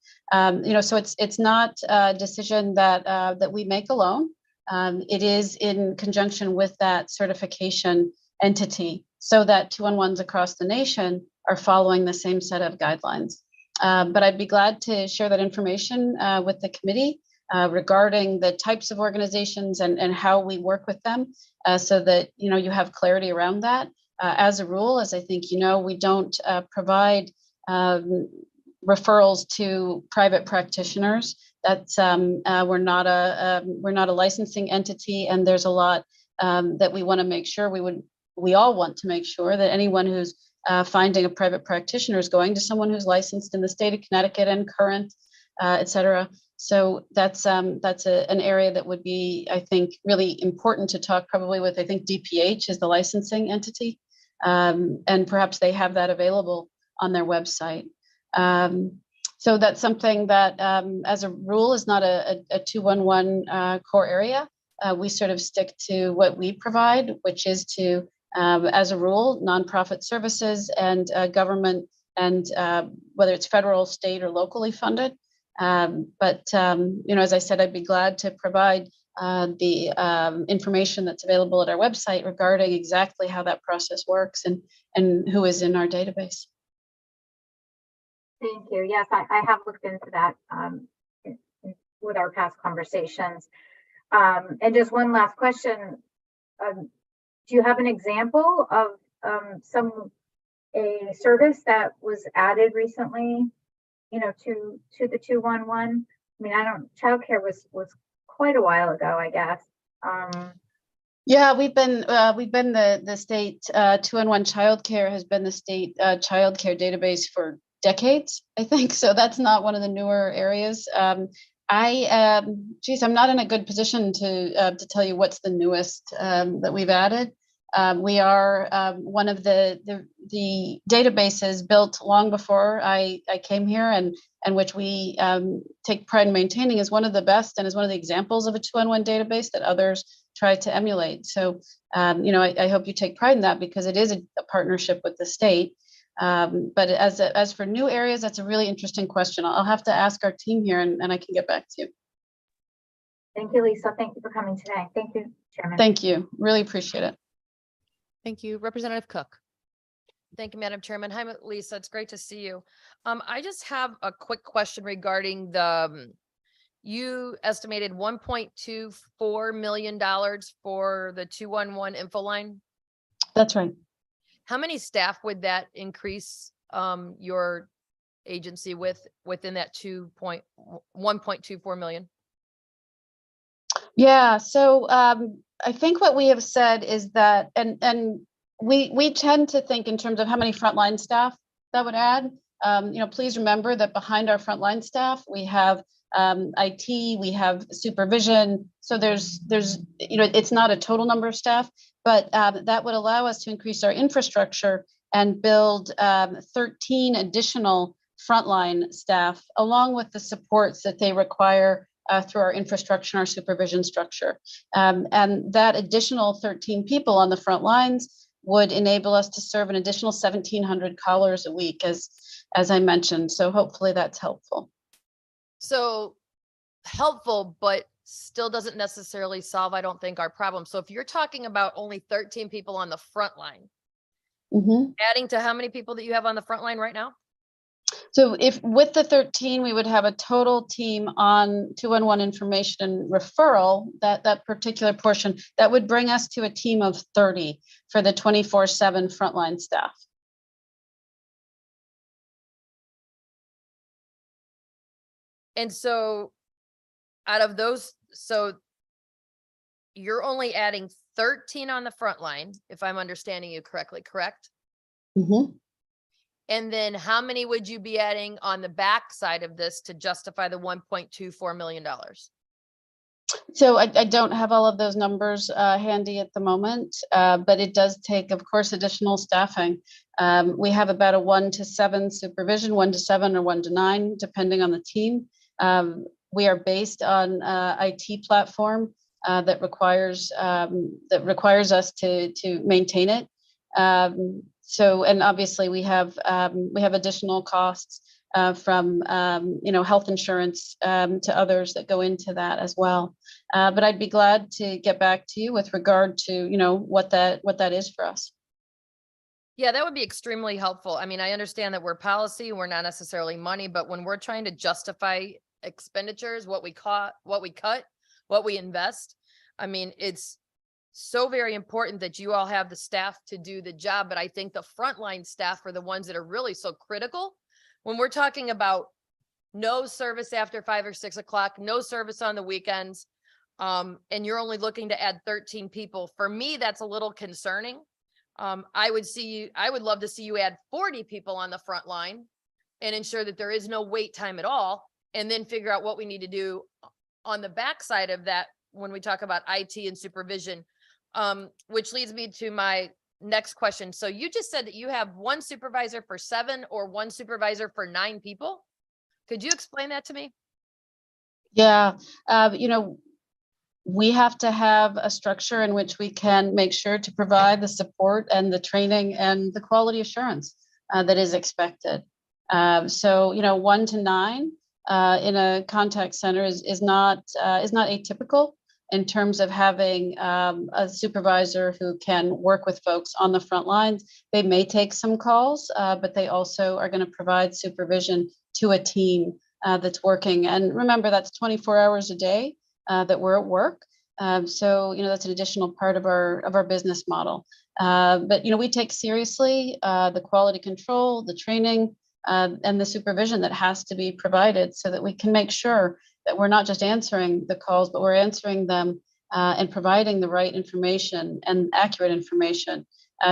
So it's not a decision that we make alone. It is in conjunction with that certification entity, so that 211s across the nation are following the same set of guidelines. But I'd be glad to share that information with the committee regarding the types of organizations and how we work with them, so that you have clarity around that. As a rule, as I think we don't provide referrals to private practitioners. That's we're not a licensing entity, and there's a lot that we want to make sure we all want to make sure that anyone who's finding a private practitioner is going to someone who's licensed in the state of Connecticut and current, et cetera. So that's an area that would be, I think, really important to talk probably with. I think DPH is the licensing entity, and perhaps they have that available on their website. So that's something that, as a rule, is not a 211 core area. We sort of stick to what we provide, which is to, as a rule, nonprofit services and government, and whether it's federal, state, or locally funded. But as I said, I'd be glad to provide the information that's available at our website regarding exactly how that process works and who is in our database. Thank you. Yes, I have looked into that with our past conversations. And just one last question. Do you have an example of a service that was added recently, to the 211? I mean, childcare was quite a while ago, I guess. Yeah, we've been the state 211 childcare has been the state childcare database for decades, I think. So that's not one of the newer areas. I'm not in a good position to tell you what's the newest that we've added. We are one of the databases built long before I came here, and which we take pride in maintaining, is one of the best and is one of the examples of a 211 database that others try to emulate. So, I hope you take pride in that, because it is a partnership with the state. But as for new areas, that's a really interesting question. I'll have to ask our team here, and I can get back to you. Thank you, Lisa. Thank you for coming today. Thank you, Chairman. Thank you. Really appreciate it. Thank you. Representative Cook. Thank you, Madam Chairman. Hi, Lisa. It's great to see you. I just have a quick question regarding you estimated $1.24 million for the 211 info line. That's right. how many staff would that increase your agency within that 1.24 million? Yeah, so I think what we have said is that, and we tend to think in terms of how many frontline staff that would add. Please remember that behind our frontline staff, we have IT, we have supervision. So there's it's not a total number of staff, but that would allow us to increase our infrastructure and build 13 additional frontline staff, along with the supports that they require through our infrastructure and our supervision structure. And that additional 13 people on the front lines would enable us to serve an additional 1,700 callers a week, as I mentioned. So hopefully that's helpful. So helpful, but still doesn't necessarily solve, I don't think, our problem. So if you're talking about only 13 people on the front line, adding to how many people that you have on the front line right now? So if with the 13, we would have a total team on 211 information and referral, that particular portion, that would bring us to a team of 30 for the 24/7 frontline staff. And so out of those, so you're only adding 13 on the front line, if I'm understanding you correctly, correct? And then how many would you be adding on the back side of this to justify the $1.24 million? So I don't have all of those numbers handy at the moment, but it does take, of course, additional staffing. We have about a 1 to 7 supervision, 1 to 7 or 1 to 9, depending on the team. We are based on IT platform that requires us to maintain it. So, and obviously we have additional costs from health insurance to others that go into that as well. But I'd be glad to get back to you with regard to what that is for us. Yeah, that would be extremely helpful. I mean, I understand that we're policy, we're not necessarily money, but when we're trying to justify expenditures, what we cut, what we invest, I mean, it's so very important that you all have the staff to do the job. But I think the frontline staff are the ones that are really so critical when we're talking about no service after 5 or 6 o'clock, no service on the weekends. And you're only looking to add 13 people. For me, that's a little concerning. I would love to see you add 40 people on the front line and ensure that there is no wait time at all, and then figure out what we need to do on the backside of that when we talk about IT and supervision, which leads me to my next question. So you just said that you have 1 supervisor for 7 or 1 supervisor for 9 people. Could you explain that to me? Yeah, we have to have a structure in which we can make sure to provide the support and the training and the quality assurance that is expected. So 1 to 9 in a contact center is not atypical in terms of having a supervisor who can work with folks on the front lines. They may take some calls, but they also are going to provide supervision to a team that's working. And remember, that's 24 hours a day that we're at work. So that's an additional part of our business model. But we take seriously the quality control, the training, and the supervision that has to be provided so that we can make sure that we're not just answering the calls, but we're answering them and providing the right information and accurate information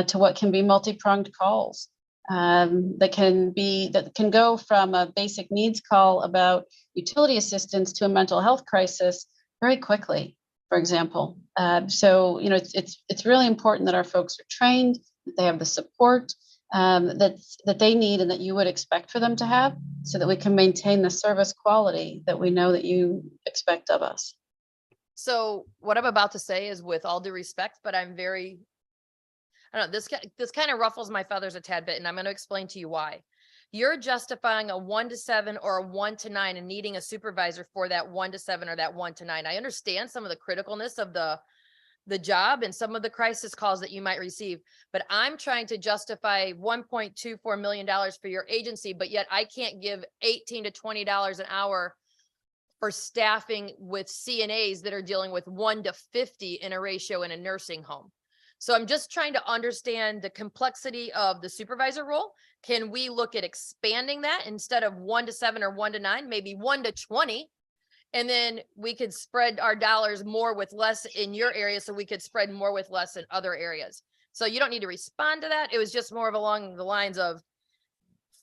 to what can be multi-pronged calls that can go from a basic needs call about utility assistance to a mental health crisis very quickly, for example. So it's really important that our folks are trained, that they have the support that they need and that you would expect for them to have, so that we can maintain the service quality that we know that you expect of us. So what I'm about to say is with all due respect, but I don't know, this kind of ruffles my feathers a tad bit, and I'm going to explain to you why. You're justifying a 1 to 7 or a 1 to 9 and needing a supervisor for that 1 to 7 or that 1 to 9. I understand some of the criticalness of the job and some of the crisis calls that you might receive, but I'm trying to justify $1.24 million for your agency, but yet I can't give $18 to $20 an hour for staffing with CNAs that are dealing with 1 to 50 in a ratio in a nursing home. So I'm just trying to understand the complexity of the supervisor role. Can we look at expanding that instead of 1 to 7 or 1 to 9, maybe 1 to 20? And then we could spread our dollars more with less in your area, so we could spread more with less in other areas. So you don't need to respond to that. It was just more of along the lines of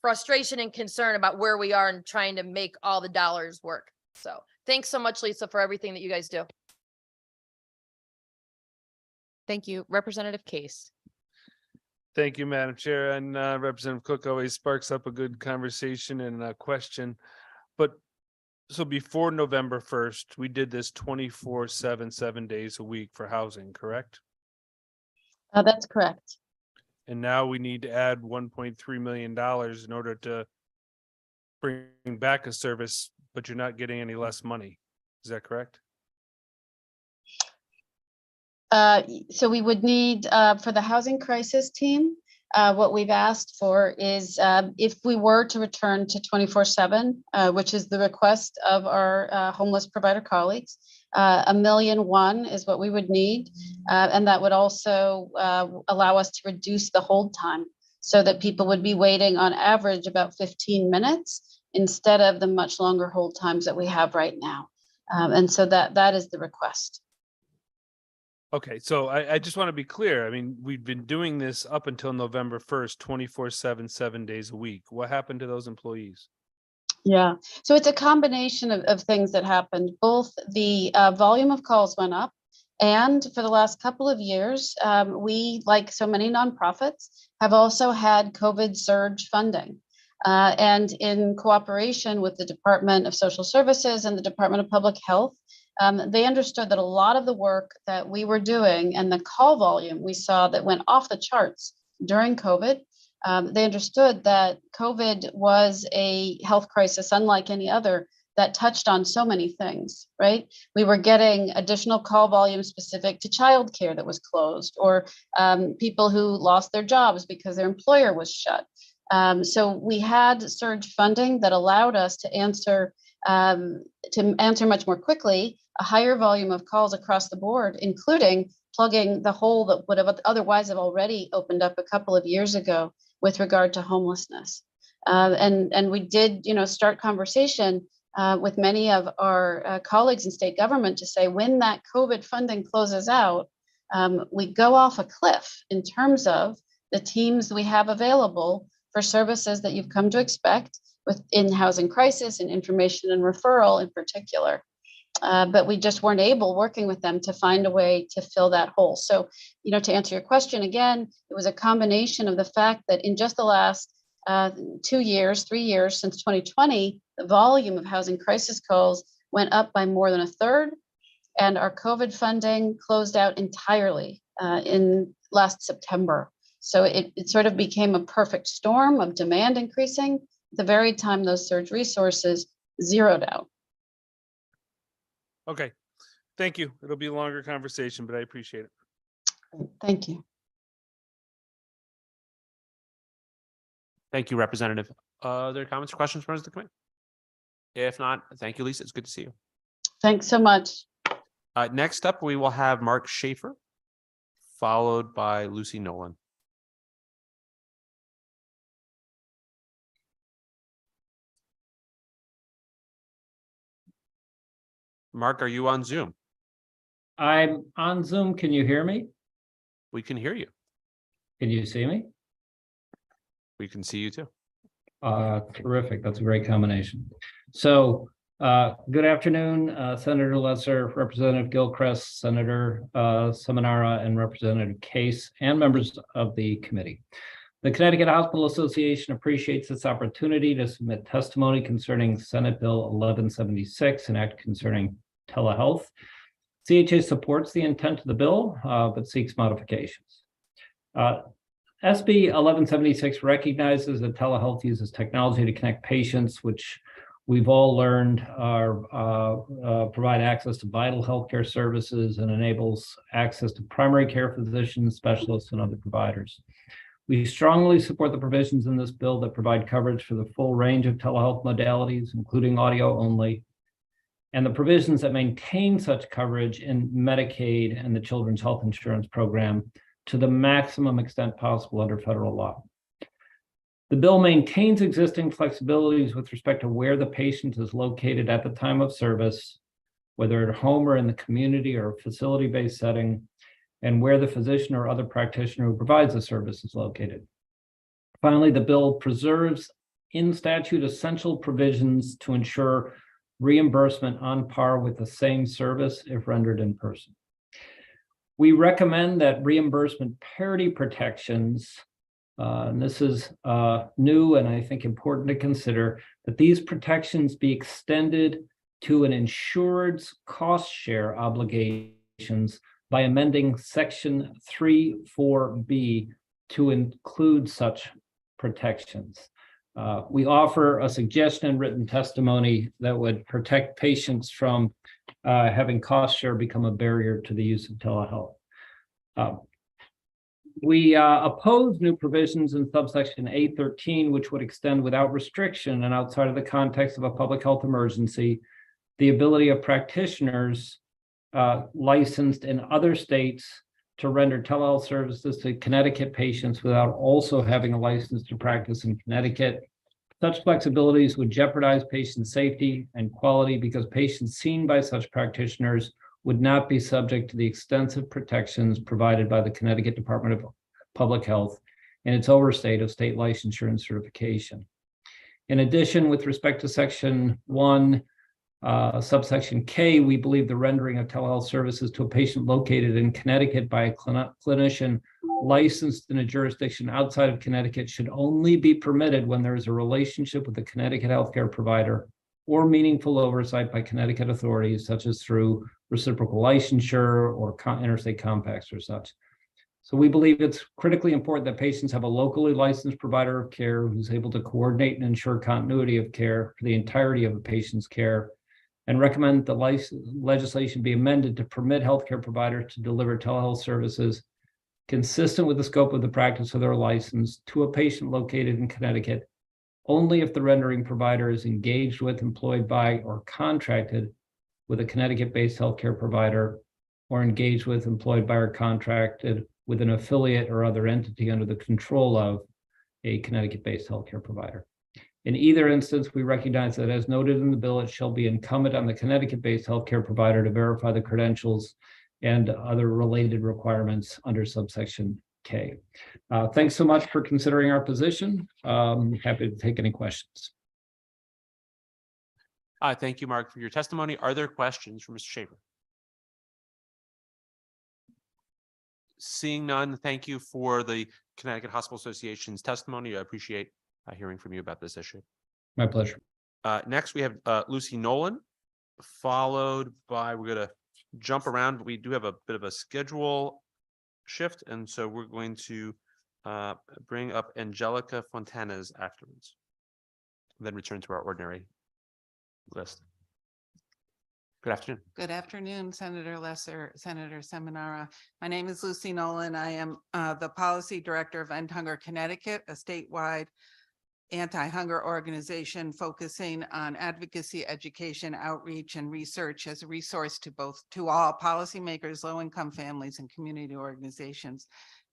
frustration and concern about where we are and trying to make all the dollars work. So thanks so much, Lisa, for everything that you guys do. Thank you. Representative Case. Thank you, Madam Chair, and Representative Cook always sparks up a good conversation and a question. But so before November 1st, we did this 24/7, 7 days a week for housing, correct? That's correct. And now we need to add $1.3 million in order to bring back a service, but you're not getting any less money. Is that correct? So we would need, for the housing crisis team, what we've asked for is if we were to return to 24/7, which is the request of our homeless provider colleagues, $1.1 million is what we would need. And that would also allow us to reduce the hold time so that people would be waiting on average about 15 minutes instead of the much longer hold times that we have right now. And so that is the request. Okay, so I just want to be clear. I mean, we've been doing this up until November 1st, 24/7, 7 days a week. What happened to those employees? Yeah, so it's a combination of things that happened. Both the volume of calls went up, and for the last couple of years, we, like so many nonprofits, have also had COVID surge funding. And in cooperation with the Department of Social Services and the Department of Public Health, they understood that a lot of the work that we were doing and the call volume we saw that went off the charts during COVID, they understood that COVID was a health crisis unlike any other that touched on so many things, right? We were getting additional call volume specific to childcare that was closed, or people who lost their jobs because their employer was shut. So we had surge funding that allowed us to answer much more quickly a higher volume of calls across the board, including plugging the hole that would have otherwise have already opened up a couple of years ago with regard to homelessness. And we did, start conversation with many of our colleagues in state government to say, when that COVID funding closes out, we go off a cliff in terms of the teams we have available for services that you've come to expect within housing crisis and information and referral in particular. But we just weren't able, working with them, to find a way to fill that hole. So, to answer your question again, it was a combination of the fact that in just the last 3 years since 2020, the volume of housing crisis calls went up by more than a third, and our COVID funding closed out entirely in last September. So it sort of became a perfect storm of demand increasing at the very time those surge resources zeroed out. Okay, thank you. It'll be a longer conversation, but I appreciate it. Thank you. Thank you, Representative. Other comments or questions from the committee? If not, thank you, Lisa. It's good to see you. Thanks so much. Next up, we will have Mark Schaefer, followed by Lucy Nolan. Mark, are you on Zoom? I'm on Zoom. Can you hear me? We can hear you. Can you see me? We can see you too. Terrific. That's a great combination. So good afternoon, Senator Lesser, Representative Gilchrist, Senator Seminara, and Representative Case, and members of the committee. The Connecticut Hospital Association appreciates this opportunity to submit testimony concerning Senate Bill 1176, an act concerning telehealth. CHA supports the intent of the bill, but seeks modifications. SB 1176 recognizes that telehealth uses technology to connect patients, which we've all learned provide access to vital healthcare services and enables access to primary care physicians, specialists, and other providers. We strongly support the provisions in this bill that provide coverage for the full range of telehealth modalities, including audio only, and the provisions that maintain such coverage in Medicaid and the Children's Health Insurance Program to the maximum extent possible under federal law. The bill maintains existing flexibilities with respect to where the patient is located at the time of service, whether at home or in the community or facility-based setting, and where the physician or other practitioner who provides the service is located. Finally, the bill preserves in statute essential provisions to ensure reimbursement on par with the same service if rendered in person. We recommend that reimbursement parity protections, and this is new and I think important to consider, that these protections be extended to an insured's cost share obligations by amending Section 3(4)(b) to include such protections. We offer a suggestion in written testimony that would protect patients from having cost share become a barrier to the use of telehealth. We oppose new provisions in subsection A13, which would extend without restriction and outside of the context of a public health emergency, the ability of practitioners licensed in other states to render telehealth services to Connecticut patients without also having a license to practice in Connecticut. Such flexibilities would jeopardize patient safety and quality because patients seen by such practitioners would not be subject to the extensive protections provided by the Connecticut Department of Public Health and its oversight of state licensure and certification. In addition, with respect to Section 1, subsection K, we believe the rendering of telehealth services to a patient located in Connecticut by a clinician licensed in a jurisdiction outside of Connecticut should only be permitted when there is a relationship with the Connecticut healthcare provider or meaningful oversight by Connecticut authorities, such as through reciprocal licensure or interstate compacts or such. So we believe it's critically important that patients have a locally licensed provider of care who's able to coordinate and ensure continuity of care for the entirety of a patient's care, and recommend the legislation be amended to permit healthcare providers to deliver telehealth services consistent with the scope of the practice of their license to a patient located in Connecticut, only if the rendering provider is engaged with, employed by, or contracted with a Connecticut-based healthcare provider, or engaged with, employed by, or contracted with an affiliate or other entity under the control of a Connecticut-based healthcare provider. In either instance, we recognize that as noted in the bill, it shall be incumbent on the Connecticut-based healthcare provider to verify the credentials and other related requirements under subsection K. Thanks so much for considering our position. Happy to take any questions. Thank you, Mark, for your testimony. Are there questions for Mr. Schaefer? Seeing none, thank you for the Connecticut Hospital Association's testimony. I appreciate hearing from you about this issue. My pleasure. Next, we have Lucy Nolan, followed by, we're going to jump around, but we do have a bit of a schedule shift. And so we're going to bring up Angelica Fontanes afterwards, then return to our ordinary list. Good afternoon. Good afternoon, Senator Lesser, Senator Seminara. My name is Lucy Nolan. I am the Policy Director of End Hunger Connecticut, a statewide anti-hunger organization focusing on advocacy, education, outreach, and research as a resource to all policymakers, low-income families, and community organizations.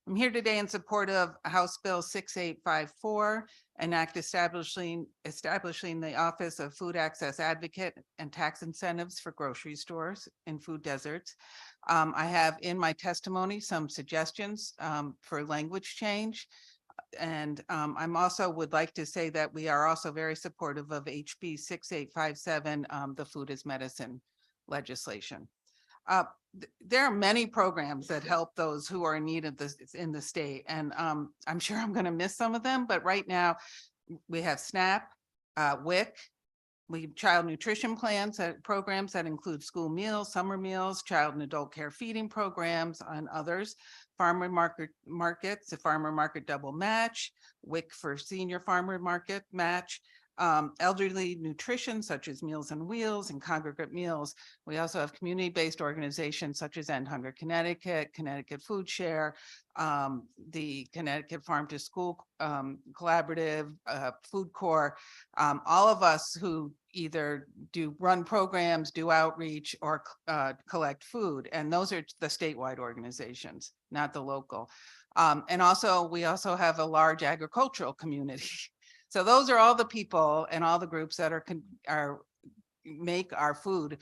I'm here today in support of House Bill 6854, an act establishing the Office of Food Access Advocate and tax incentives for grocery stores in food deserts. I have in my testimony some suggestions for language change. And I'm also would like to say that we are also very supportive of HB 6857, the Food as Medicine legislation. There are many programs that help those who are in need of this in the state. And I'm sure I'm going to miss some of them, but right now we have SNAP, WIC, we have child nutrition plans, programs that include school meals, summer meals, child and adult care feeding programs, and others. Farmer markets, the farmer market double match, WIC for senior farmer market match, elderly nutrition such as Meals on Wheels and Congregate Meals. We also have community-based organizations such as End Hunger Connecticut, Connecticut Food Share, the Connecticut Farm to School Collaborative, Food Corps, all of us who either run programs, do outreach, or collect food. And those are the statewide organizations, not the local. And also, we also have a large agricultural community. So those are all the people and all the groups that make our food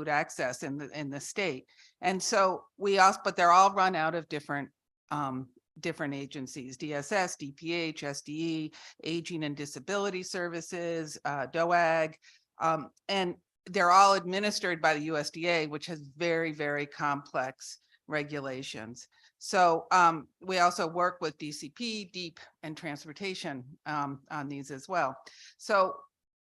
access in the state. And so but they're all run out of different agencies: DSS, DPH, SDE, Aging and Disability Services, DOAG, and they're all administered by the USDA, which has very, very complex regulations. So we also work with DCP, DEEP, and transportation on these as well. So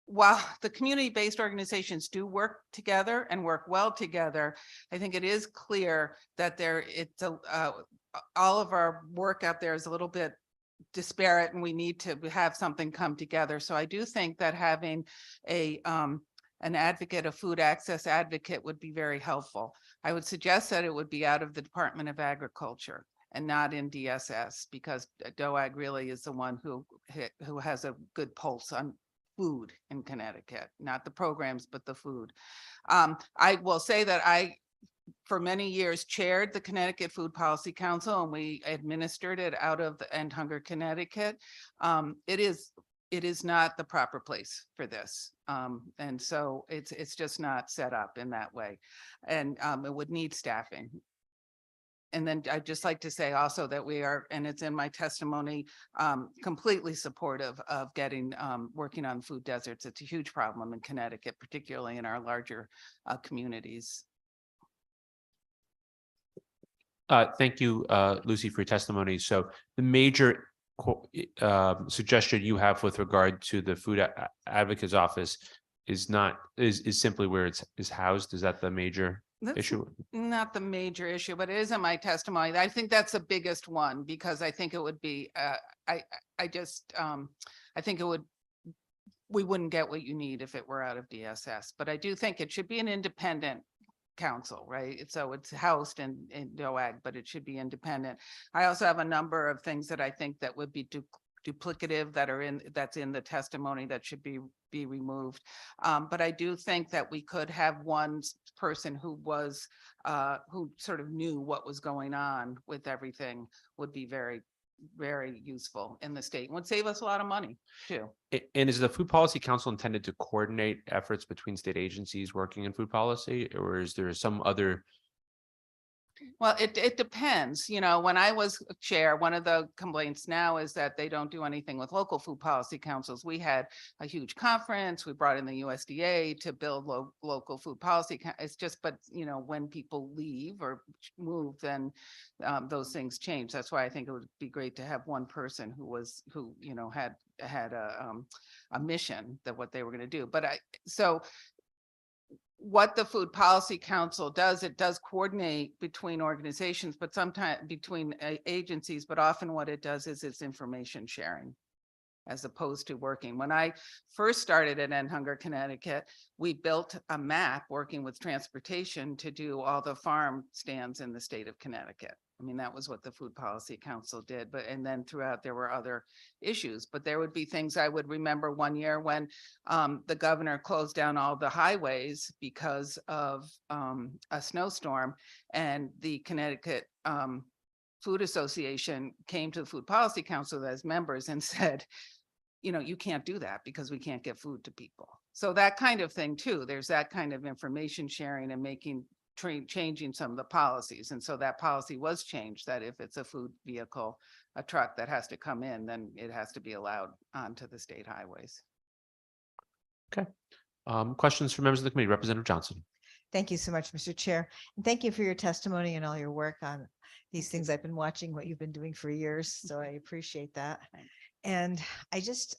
while the community-based organizations do work together and work well together, I think it is clear that all of our work out there is a little bit disparate, and we need to have something come together. So I do think that having an advocate, a food access advocate, would be very helpful. I would suggest that it would be out of the Department of Agriculture and not in DSS, because DOAG really is the one who has a good pulse on food in Connecticut, not the programs, but the food. I will say that I, for many years, chaired the Connecticut Food Policy Council, and we administered it out of the End Hunger Connecticut. It is not the proper place for this. And so it's just not set up in that way. And it would need staffing. And then I'd just like to say also that we are, and it's in my testimony, completely supportive of working on food deserts. It's a huge problem in Connecticut, particularly in our larger communities. Thank you, Lucy, for your testimony. So the major suggestion you have with regard to the Food Advocate's Office is simply where it's housed. Is that the major issue? Not the major issue, but it is in my testimony. I think that's the biggest one, because I think it would be, I think we wouldn't get what you need if it were out of DSS, but I do think it should be an independent council, right? So it's housed in DOAG, but it should be independent. I also have a number of things that I think that would be duplicative that's in the testimony that should be removed. But I do think that we could have one person who sort of knew what was going on with everything would be very, very useful in the state. Would save us a lot of money too. And is the Food Policy Council intended to coordinate efforts between state agencies working in food policy, or is there some other? Well, it depends. You know, when I was chair, one of the complaints now is that they don't do anything with local food policy councils. We had a huge conference. We brought in the USDA to build local food policy. It's just, but you know, when people leave or move, then those things change. That's why I think it would be great to have one person who you know had a mission that what they were going to do. But what the Food Policy Council does, it does coordinate between organizations, but sometimes between agencies, but often what it does is it's information sharing as opposed to working. When I first started at End Hunger Connecticut, we built a map working with transportation to do all the farm stands in the state of Connecticut. I mean, that was what the Food Policy Council did, and then throughout there were other issues, but there would be things. I would remember one year when the governor closed down all the highways because of a snowstorm, and the Connecticut Food Association came to the Food Policy Council as members and said, you know, you can't do that because we can't get food to people. So that kind of thing too, there's that kind of information sharing and changing some of the policies. And so that policy was changed, that if it's a food vehicle, a truck that has to come in, then it has to be allowed onto the state highways. Okay. Questions from members of the committee? Representative Johnson. Thank you so much, Mr. Chair. And thank you for your testimony and all your work on these things. I've been watching what you've been doing for years, so I appreciate that. And I just,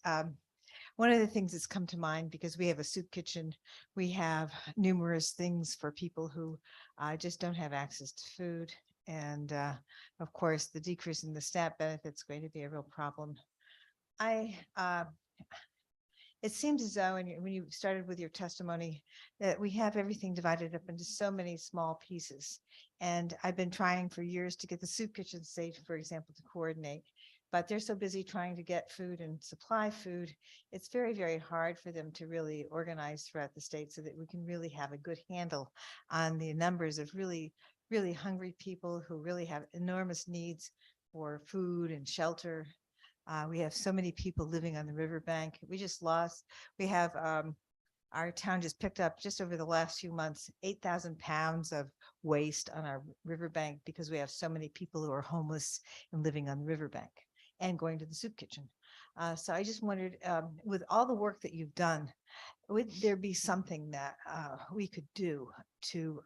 one of the things that's come to mind, because we have a soup kitchen, we have numerous things for people who just don't have access to food. And of course, the decrease in the SNAP benefit is going to be a real problem. I it seems as though when you started with your testimony that we have everything divided up into so many small pieces. And I've been trying for years to get the soup kitchen state, for example, to coordinate, but they're so busy trying to get food and supply food. It's very, very hard for them to really organize throughout the state so that we can really have a good handle on the numbers of really, really hungry people who really have enormous needs for food and shelter. We have so many people living on the riverbank. We have, our town just picked up just over the last few months, 8,000 pounds of waste on our riverbank because we have so many people who are homeless and living on the riverbank and going to the soup kitchen. So I just wondered, with all the work that you've done, would there be something that we could do to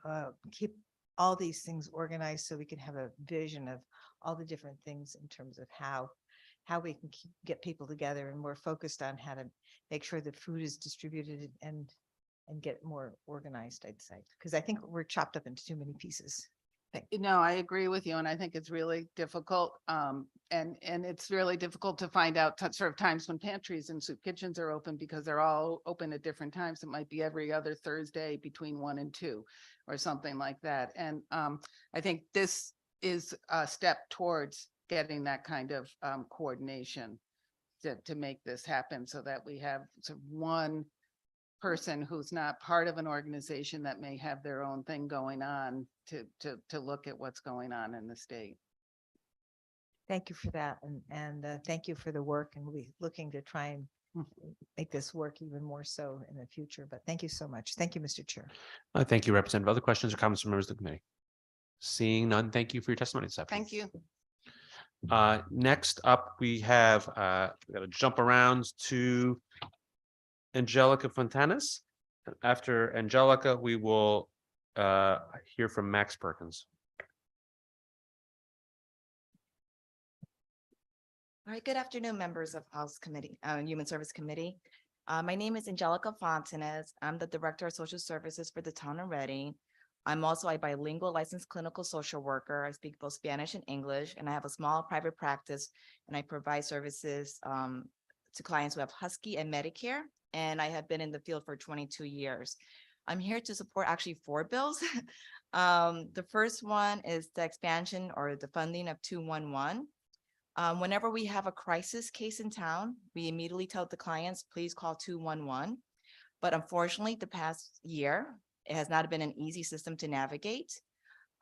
keep all these things organized so we can have a vision of all the different things in terms of how we can get people together and more focused on how to make sure that food is distributed and get more organized, I'd say, because I think we're chopped up into too many pieces. No, I agree with you, and I think it's really difficult. And it's really difficult to find out sort of times when pantries and soup kitchens are open because they're all open at different times. It might be every other Thursday between 1 and 2 or something like that. And I think this is a step towards getting that kind of coordination to make this happen so that we have sort of one person who's not part of an organization that may have their own thing going on to look at what's going on in the state. Thank you for that. And thank you for the work. And we'll be looking to try and make this work even more so in the future. But thank you so much. Thank you, Mr. Chair. Thank you, Representative. Other questions or comments from members of the committee? Seeing none, thank you for your testimony this afternoon. Thank you. Next up, we have we got to jump around to Angelica Fontanes. After Angelica, we will hear from Max Perkins. All right, good afternoon, members of House Committee, Human Service Committee. My name is Angelica Fontanes. I'm the Director of Social Services for the town of Reading. I'm also a bilingual licensed clinical social worker. I speak both Spanish and English, and I have a small private practice, and I provide services to clients who have Husky and Medicare, and I have been in the field for 22 years. I'm here to support actually 4 bills. The first one is the expansion or the funding of 211. Whenever we have a crisis case in town, we immediately tell the clients, please call 211. But unfortunately, the past year, it has not been an easy system to navigate.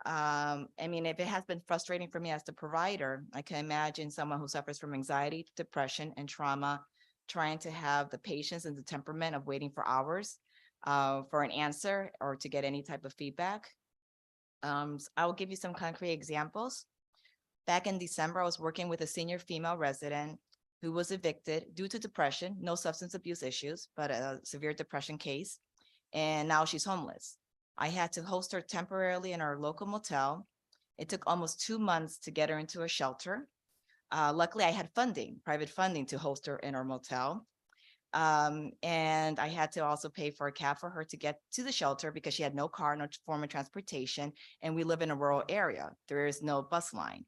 I mean, if it has been frustrating for me as the provider, I can imagine someone who suffers from anxiety, depression, and trauma, trying to have the patience and the temperament of waiting for hours for an answer or to get any type of feedback. I will give you some concrete examples. Back in December, I was working with a senior female resident who was evicted due to depression, no substance abuse issues, but a severe depression case. And now she's homeless. I had to host her temporarily in our local motel. It took almost 2 months to get her into a shelter. Luckily, I had private funding to host her in our motel. And I had to also pay for a cab for her to get to the shelter because she had no car, no form of transportation. And we live in a rural area. There is no bus line.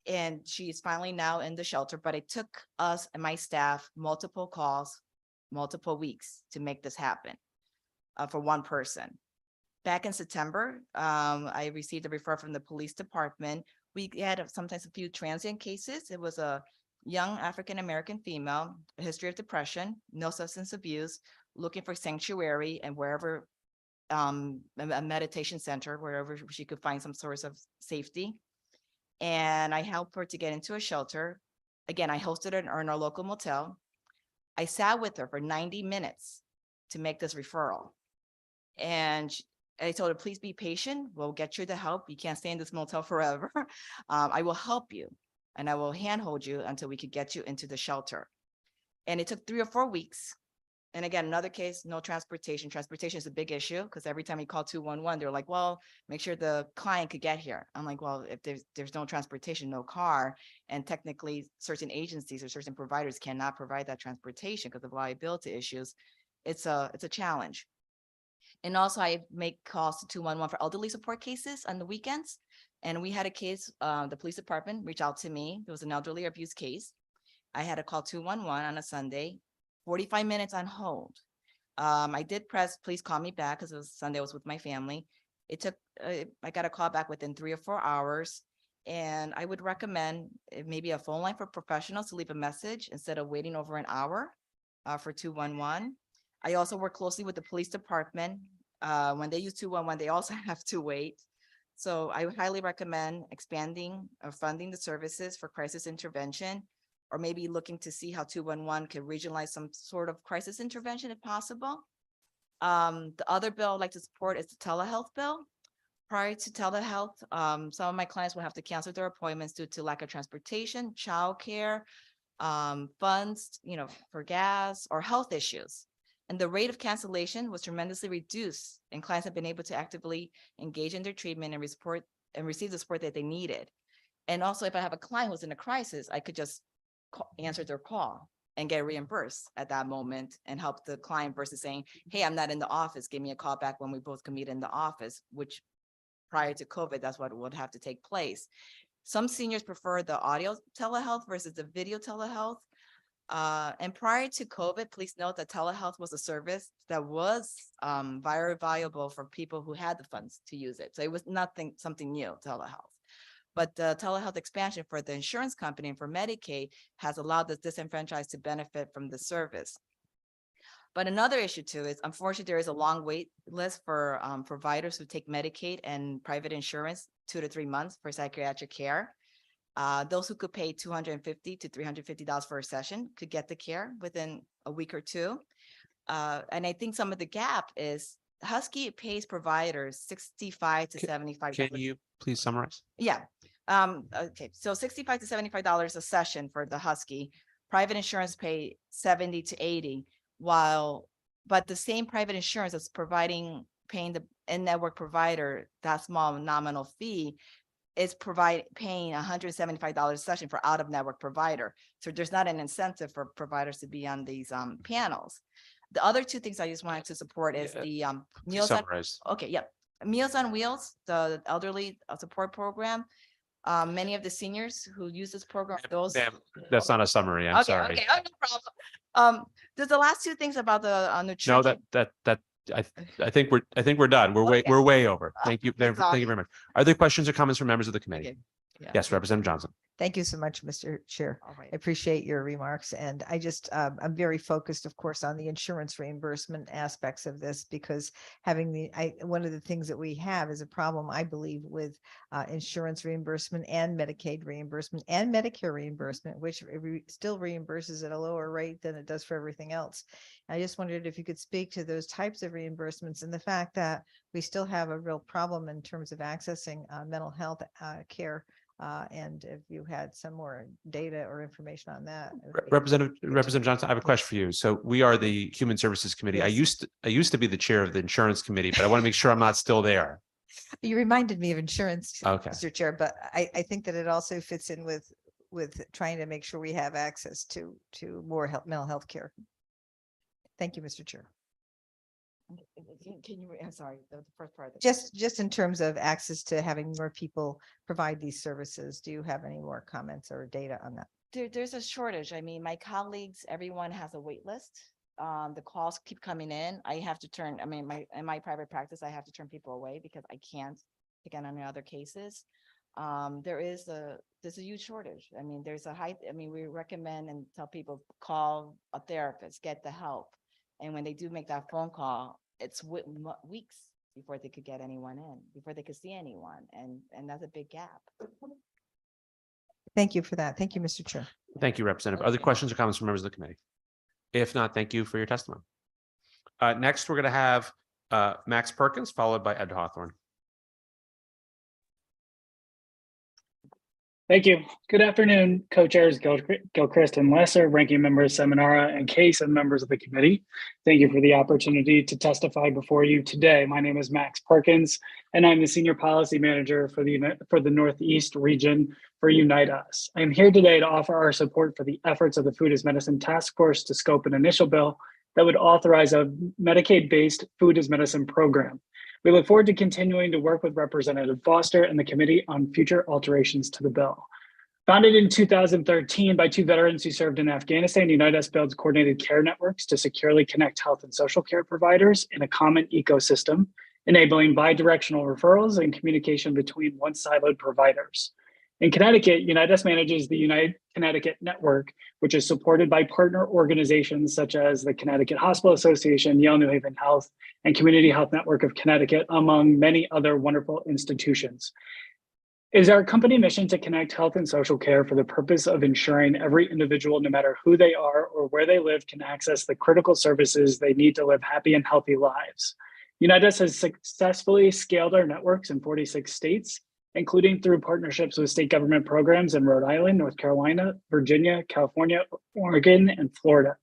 And she's finally now in the shelter, but it took us and my staff multiple calls, multiple weeks to make this happen for one person. Back in September, I received a referral from the police department. We had sometimes a few transient cases. It was a young African-American female, a history of depression, no substance abuse, looking for sanctuary and wherever, a meditation center, wherever she could find some source of safety. And I helped her to get into a shelter. Again, I hosted her in our local motel. I sat with her for 90 minutes to make this referral. And I told her, please be patient. We'll get you the help. You can't stay in this motel forever. I will help you and I will handhold you until we could get you into the shelter. And it took 3 or 4 weeks. And again, another case, no transportation. Transportation is a big issue because every time you call 211, they're like, well, make sure the client could get here. I'm like, well, if there's no transportation, no car, and technically certain agencies or certain providers cannot provide that transportation because of liability issues, it's a challenge. And also I make calls to 211 for elderly support cases on the weekends. And we had a case, the police department reached out to me. There was an elderly abuse case. I had to call 211 on a Sunday. 45 minutes on hold. I did press, please call me back, because it was Sunday, I was with my family. It took, I got a call back within 3 or 4 hours. And I would recommend maybe a phone line for professionals to leave a message instead of waiting over an hour for 211. I also work closely with the police department. When they use 211, they also have to wait. So I would highly recommend expanding or funding the services for crisis intervention, or maybe looking to see how 211 can regionalize some sort of crisis intervention if possible. The other bill I'd like to support is the telehealth bill. Prior to telehealth, some of my clients will have to cancel their appointments due to lack of transportation, childcare, funds, for gas or health issues. And the rate of cancellation was tremendously reduced, and clients have been able to actively engage in their treatment and receive the support that they needed. And also, if I have a client who's in a crisis, I could just answer their call and get reimbursed at that moment and help the client versus saying, hey, I'm not in the office, give me a call back when we both can meet in the office, which prior to COVID, that's what would have to take place. Some seniors prefer the audio telehealth versus the video telehealth. And prior to COVID, please note that telehealth was a service that was very valuable for people who had the funds to use it. So it was something new, telehealth. But the telehealth expansion for the insurance company and for Medicaid has allowed the disenfranchised to benefit from the service. But another issue too is, unfortunately, there is a long wait list for providers who take Medicaid and private insurance 2 to 3 months for psychiatric care. Those who could pay $250 to $350 for a session could get the care within a week or two. And I think some of the gap is Husky pays providers $65 to $75. Can you please summarize? Yeah. Okay. So $65 to $75 a session for the Husky. Private insurance pay $70 to $80. But the same private insurance that's paying the in-network provider that small nominal fee is paying $175 a session for out-of-network provider. So there's not an incentive for providers to be on these panels. The other two things I just wanted to support is the Meals on, okay, yep. Meals on Wheels, the elderly support program. Many of the seniors who use this program, those. That's not a summary. I'm sorry. Okay, no problem. There's the last two things about the nutrition. No, I think we're done. We're way over. Thank you. Thank you very much. Are there questions or comments from members of the committee? Okay. Yeah. Yes, Representative Johnson. Thank you so much, Mr. Chair. All right. I appreciate your remarks. And I just, I'm very focused, of course, on the insurance reimbursement aspects of this, because having one of the things that we have is a problem, I believe, with insurance reimbursement and Medicaid reimbursement and Medicare reimbursement, which still reimburses at a lower rate than it does for everything else. I just wondered if you could speak to those types of reimbursements and the fact that we still have a real problem in terms of accessing mental health care. And if you had some more data or information on that. Representative Johnson, I have a question for you. So we are the Human Services Committee. Yes. I used to be the chair of the Insurance Committee, but I want to make sure I'm not still there. You reminded me of insurance, Okay. Mr. Chair, but I think that it also fits in with trying to make sure we have access to more mental health care. Thank you, Mr. Chair. Can you, I'm sorry, the first part. Just in terms of access to having more people provide these services, do you have any more comments or data on that? There's a shortage. I mean, my colleagues, everyone has a wait list. The calls keep coming in. I have to turn, I mean, in my private practice, I have to turn people away because I can't take on any other cases. There's a huge shortage. I mean, we recommend and tell people call a therapist, get the help. And when they do make that phone call, it's weeks before they could get anyone in, before they could see anyone. And that's a big gap. Thank you for that. Thank you, Mr. Chair. Thank you, Representative. Other questions or comments from members of the committee? If not, thank you for your testimony. Next, we're going to have Max Perkins, followed by Ed Hawthorne. Thank you. Good afternoon, co-chairs Gilchrist and Lesser, ranking members Seminara and Case, and members of the committee. Thank you for the opportunity to testify before you today. My name is Max Perkins, and I'm the Senior Policy Manager for the Northeast region for Unite Us. I am here today to offer our support for the efforts of the Food as Medicine Task Force to scope an initial bill that would authorize a Medicaid-based Food as Medicine program. We look forward to continuing to work with Representative Foster and the committee on future alterations to the bill. Founded in 2013 by two veterans who served in Afghanistan, Unitas builds coordinated care networks to securely connect health and social care providers in a common ecosystem, enabling bi-directional referrals and communication between once siloed providers. In Connecticut, Unitas manages the United Connecticut Network, which is supported by partner organizations such as the Connecticut Hospital Association, Yale New Haven Health, and Community Health Network of Connecticut, among many other wonderful institutions. It is our company mission to connect health and social care for the purpose of ensuring every individual, no matter who they are or where they live, can access the critical services they need to live happy and healthy lives. Unitas has successfully scaled our networks in 46 states, including through partnerships with state government programs in Rhode Island, North Carolina, Virginia, California, Oregon, and Florida.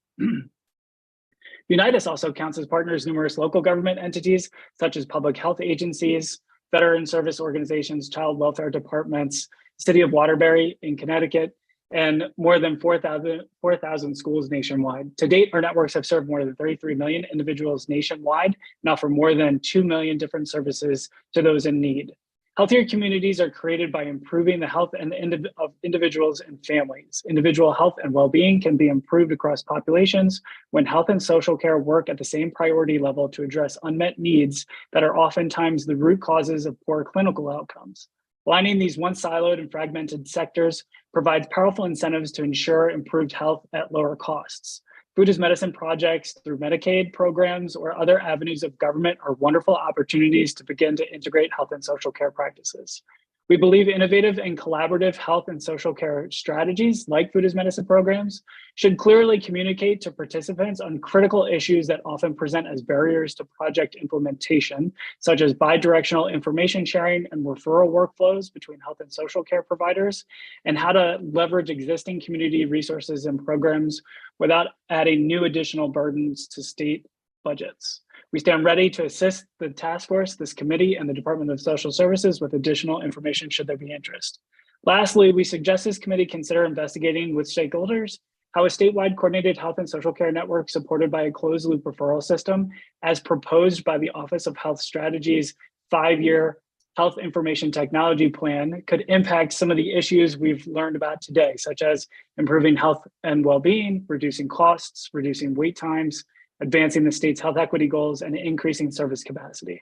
Unitas also counts as partners numerous local government entities, such as public health agencies, veteran service organizations, child welfare departments, City of Waterbury in Connecticut, and more than 4,000 schools nationwide. To date, our networks have served more than 33 million individuals nationwide and offer more than 2 million different services to those in need. Healthier communities are created by improving the health and of individuals and families. Individual health and well-being can be improved across populations when health and social care work at the same priority level to address unmet needs that are oftentimes the root causes of poor clinical outcomes. Aligning these once siloed and fragmented sectors provides powerful incentives to ensure improved health at lower costs. Food is Medicine projects through Medicaid programs or other avenues of government are wonderful opportunities to begin to integrate health and social care practices. We believe innovative and collaborative health and social care strategies like Food is Medicine programs should clearly communicate to participants on critical issues that often present as barriers to project implementation, such as bi-directional information sharing and referral workflows between health and social care providers, and how to leverage existing community resources and programs without adding new additional burdens to state budgets. We stand ready to assist the task force, this committee, and the Department of Social Services with additional information should there be interest. Lastly, we suggest this committee consider investigating with stakeholders how a statewide coordinated health and social care network supported by a closed loop referral system, as proposed by the Office of Health Strategies 5-year Health Information Technology Plan, could impact some of the issues we've learned about today, such as improving health and well-being, reducing costs, reducing wait times, advancing the state's health equity goals, and increasing service capacity.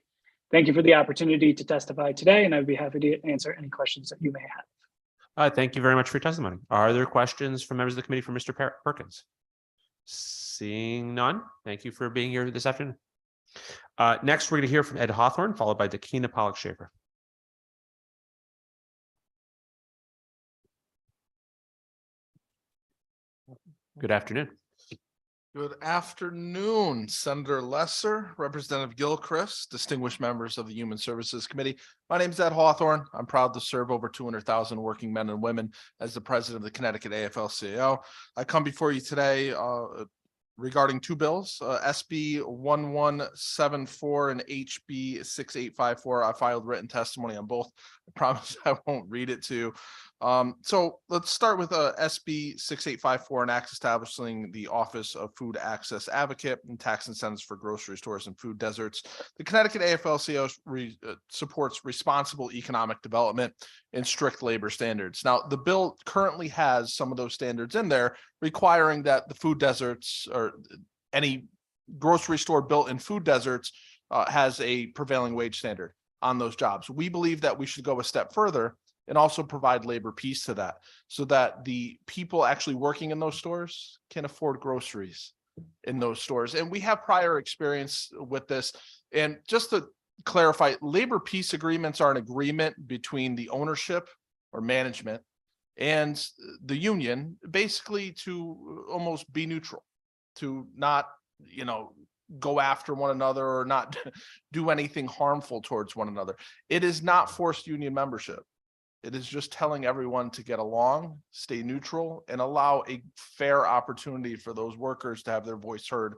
Thank you for the opportunity to testify today, and I'd be happy to answer any questions that you may have. Thank you very much for your testimony. Are there questions from members of the committee for Mr. Perkins? Seeing none, thank you for being here this afternoon. Next, we're going to hear from Ed Hawthorne, followed by Dakina Pollock-Schaefer. Good afternoon. Good afternoon, Senator Lesser, Representative Gilchrist, distinguished members of the Human Services Committee. My name is Ed Hawthorne. I'm proud to serve over 200,000 working men and women as the president of the Connecticut AFL-CIO. I come before you today regarding two bills, SB 1174 and HB 6854. I filed written testimony on both. I promise I won't read it to you. So let's start with SB 6854, an act establishing the Office of Food Access Advocate and tax incentives for grocery stores and food deserts. The Connecticut AFL-CIO supports responsible economic development and strict labor standards. Now, the bill currently has some of those standards in there, requiring that the food deserts or any grocery store built in food deserts has a prevailing wage standard on those jobs. We believe that we should go a step further and also provide labor peace to that, so that the people actually working in those stores can afford groceries in those stores. And we have prior experience with this. And just to clarify, labor peace agreements are an agreement between the ownership or management and the union, basically to almost be neutral, to not, go after one another or not do anything harmful towards one another. It is not forced union membership. It is just telling everyone to get along, stay neutral, and allow a fair opportunity for those workers to have their voice heard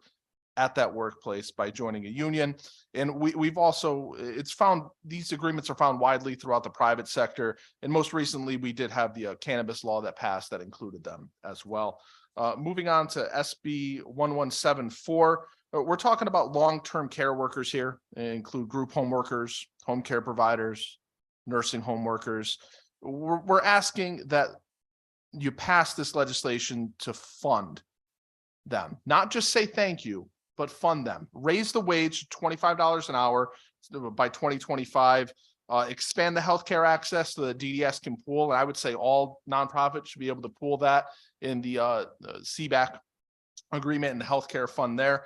at that workplace by joining a union. And we've also, it's found, these agreements are found widely throughout the private sector. And most recently, we did have the cannabis law that passed that included them as well. Moving on to SB 1174, we're talking about long-term care workers here. They include group home workers, home care providers, nursing home workers. We're asking that you pass this legislation to fund them, not just say thank you, but fund them. Raise the wage to $25 an hour by 2025. Expand the healthcare access so the DDS can pool. And I would say all nonprofits should be able to pool that in the CBAC agreement and the healthcare fund there.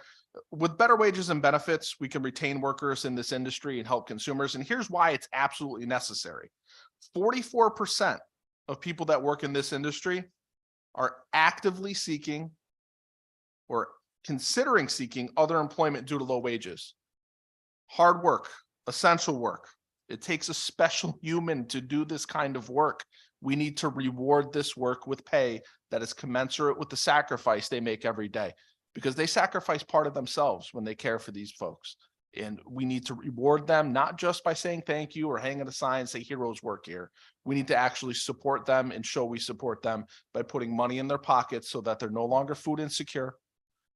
With better wages and benefits, we can retain workers in this industry and help consumers. And here's why it's absolutely necessary. 44% of people that work in this industry are actively seeking or considering seeking other employment due to low wages. Hard work, essential work. It takes a special human to do this kind of work. We need to reward this work with pay that is commensurate with the sacrifice they make every day, because they sacrifice part of themselves when they care for these folks. And we need to reward them, not just by saying thank you or hanging a sign, say heroes work here. We need to actually support them and show we support them by putting money in their pockets so that they're no longer food insecure,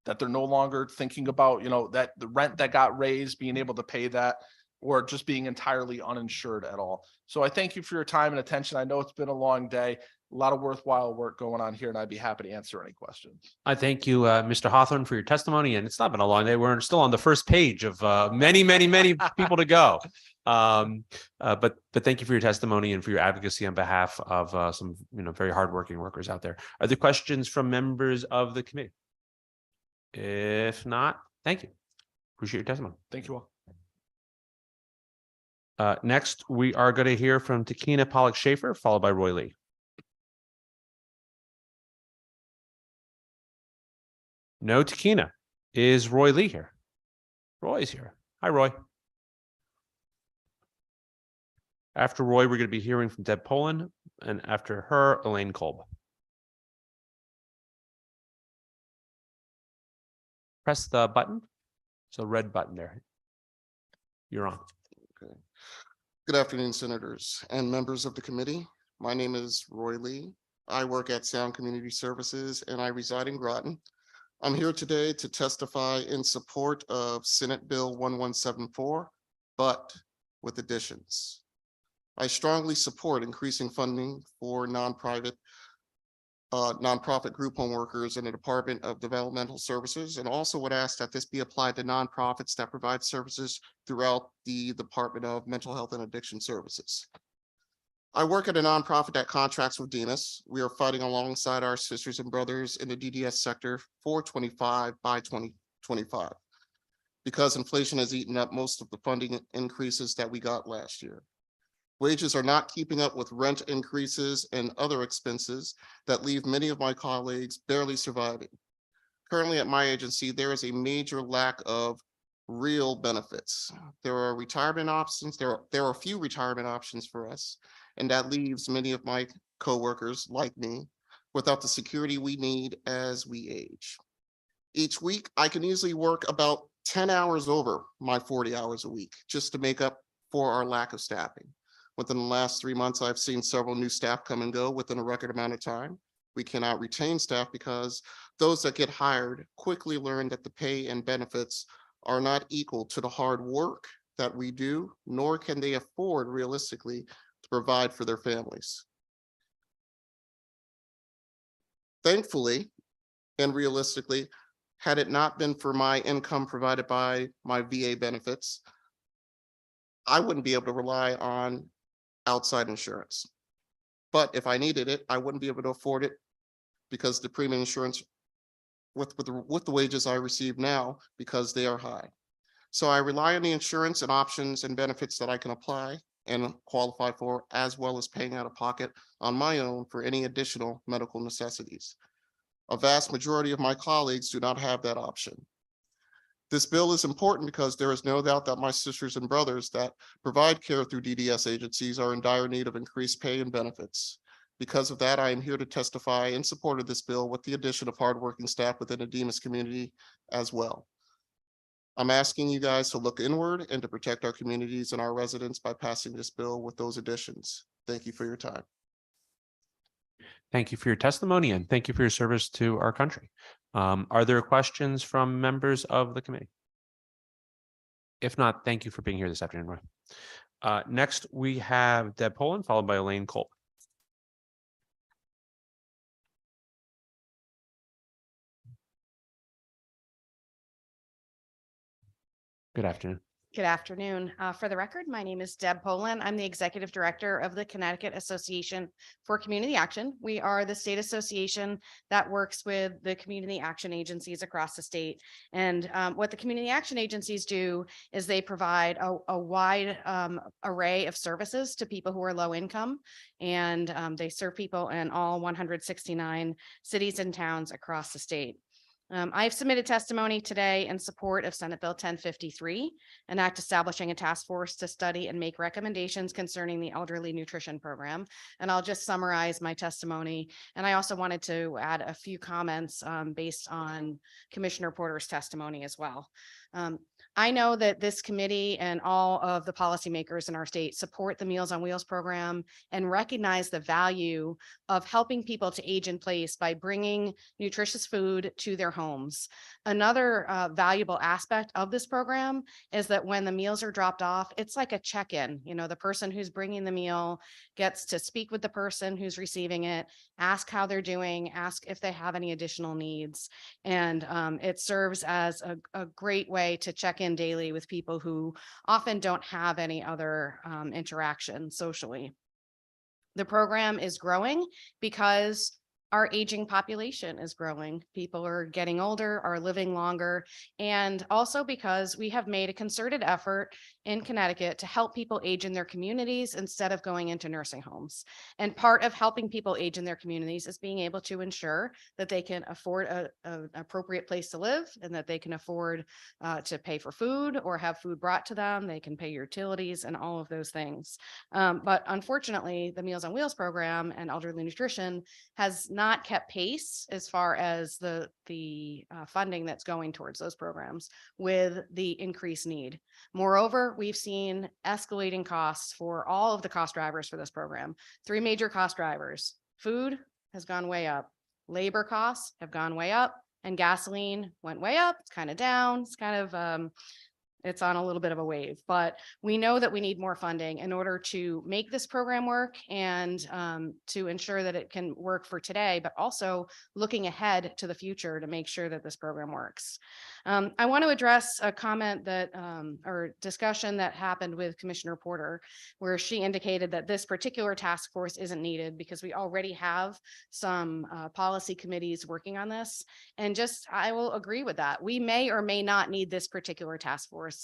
that they're no longer thinking about, that the rent that got raised, being able to pay that, or just being entirely uninsured at all. So I thank you for your time and attention. I know it's been a long day, a lot of worthwhile work going on here, and I'd be happy to answer any questions. I thank you, Mr. Hawthorne, for your testimony. And it's not been a long day. We're still on the first page of many, many, many people to go. But thank you for your testimony and for your advocacy on behalf of some very hardworking workers out there. Are there questions from members of the committee? If not, thank you. Appreciate your testimony. Thank you all. Next, we are going to hear from Takina Pollock-Schaefer, followed by Roy Lee. No Takina. Is Roy Lee here? Roy's here. Hi, Roy. After Roy, we're going to be hearing from Deb Poland, and after her, Elaine Kolb. Press the button. It's a red button there. You're on. Okay. Good afternoon, senators and members of the committee. My name is Roy Lee. I work at Sound Community Services and I reside in Groton. I'm here today to testify in support of Senate Bill 1174, but with additions. I strongly support increasing funding for nonprofit group home workers in the Department of Developmental Services, and also would ask that this be applied to nonprofits that provide services throughout the Department of Mental Health and Addiction Services. I work at a nonprofit that contracts with DENIS. We are fighting alongside our sisters and brothers in the DDS sector for 25 by 2025, because inflation has eaten up most of the funding increases that we got last year. Wages are not keeping up with rent increases and other expenses that leave many of my colleagues barely surviving. Currently at my agency, there is a major lack of real benefits. There are retirement options. There are few retirement options for us, and that leaves many of my coworkers like me without the security we need as we age. Each week, I can easily work about 10 hours over my 40 hours a week just to make up for our lack of staffing. Within the last 3 months, I've seen several new staff come and go within a record amount of time. We cannot retain staff because those that get hired quickly learn that the pay and benefits are not equal to the hard work that we do, nor can they afford realistically to provide for their families. Thankfully, and realistically, had it not been for my income provided by my VA benefits, I wouldn't be able to rely on outside insurance. But if I needed it, I wouldn't be able to afford it because the premium insurance with the wages I receive now, because they are high. So I rely on the insurance and options and benefits that I can apply and qualify for, as well as paying out of pocket on my own for any additional medical necessities. A vast majority of my colleagues do not have that option. This bill is important because there is no doubt that my sisters and brothers that provide care through DDS agencies are in dire need of increased pay and benefits. Because of that, I am here to testify in support of this bill with the addition of hardworking staff within the DEMIS community as well. I'm asking you guys to look inward and to protect our communities and our residents by passing this bill with those additions. Thank you for your time. Thank you for your testimony and thank you for your service to our country. Are there questions from members of the committee? If not, thank you for being here this afternoon, Roy. Next, we have Deb Poland, followed by Elaine Kolb. Good afternoon. Good afternoon. For the record, my name is Deb Poland. I'm the Executive Director of the Connecticut Association for Community Action. We are the state association that works with the community action agencies across the state. And what the community action agencies do is they provide a wide array of services to people who are low income. And they serve people in all 169 cities and towns across the state. I've submitted testimony today in support of Senate Bill 1053, an act establishing a task force to study and make recommendations concerning the elderly nutrition program. And I'll just summarize my testimony. And I also wanted to add a few comments based on Commissioner Porter's testimony as well. I know that this committee and all of the policymakers in our state support the Meals on Wheels program and recognize the value of helping people to age in place by bringing nutritious food to their homes. Another valuable aspect of this program is that when the meals are dropped off, it's like a check-in. You know, the person who's bringing the meal gets to speak with the person who's receiving it, ask how they're doing, ask if they have any additional needs. And it serves as a great way to check in daily with people who often don't have any other interaction socially. The program is growing because our aging population is growing. People are getting older, are living longer, and also because we have made a concerted effort in Connecticut to help people age in their communities instead of going into nursing homes. And part of helping people age in their communities is being able to ensure that they can afford an appropriate place to live and that they can afford to pay for food or have food brought to them. They can pay utilities and all of those things. But unfortunately, the Meals on Wheels program and elderly nutrition has not kept pace as far as the funding that's going towards those programs with the increased need. Moreover, we've seen escalating costs for all of the cost drivers for this program. Three major cost drivers: food has gone way up, labor costs have gone way up, and gasoline went way up. It's kind of down. It's kind of it's on a little bit of a wave, but we know that we need more funding in order to make this program work and to ensure that it can work for today, but also looking ahead to the future to make sure that this program works. I want to address a comment that or discussion that happened with Commissioner Porter, where she indicated that this particular task force isn't needed because we already have some policy committees working on this. And I will agree with that. We may or may not need this particular task force.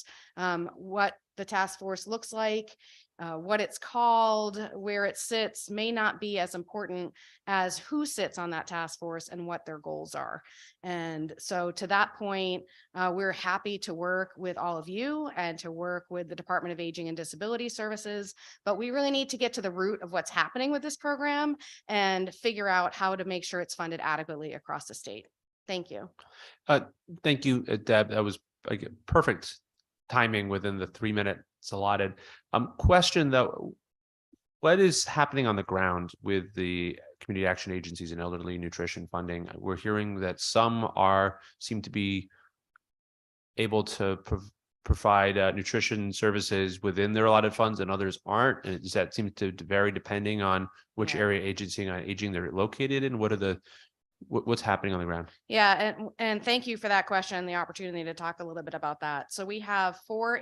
What the task force looks like, what it's called, where it sits may not be as important as who sits on that task force and what their goals are. And so to that point, we're happy to work with all of you and to work with the Department of Aging and Disability Services, but we really need to get to the root of what's happening with this program and figure out how to make sure it's funded adequately across the state. Thank you. Thank you, Deb. That was like perfect timing within the 3 minutes allotted. Question though, what is happening on the ground with the community action agencies and elderly nutrition funding? We're hearing that some seem to be able to provide nutrition services within their allotted funds and others aren't. And that seems to vary depending on which area agency on aging they're located in. What's happening on the ground? Yeah, and thank you for that question and the opportunity to talk a little bit about that. So we have four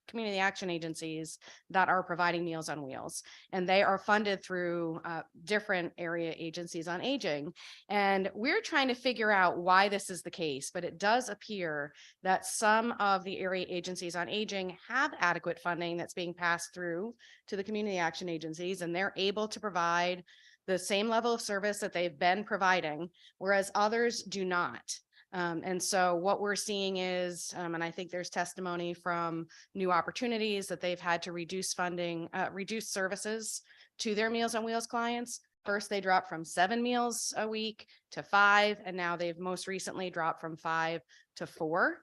community action agencies that are providing Meals on Wheels, and they are funded through different area agencies on aging. And we're trying to figure out why this is the case, but it does appear that some of the area agencies on aging have adequate funding that's being passed through to the community action agencies, and they're able to provide the same level of service that they've been providing, whereas others do not. And so what we're seeing is, and I think there's testimony from New Opportunities that they've had to reduce funding, reduce services to their Meals on Wheels clients. First, they dropped from 7 meals a week to 5, and now they've most recently dropped from 5 to 4.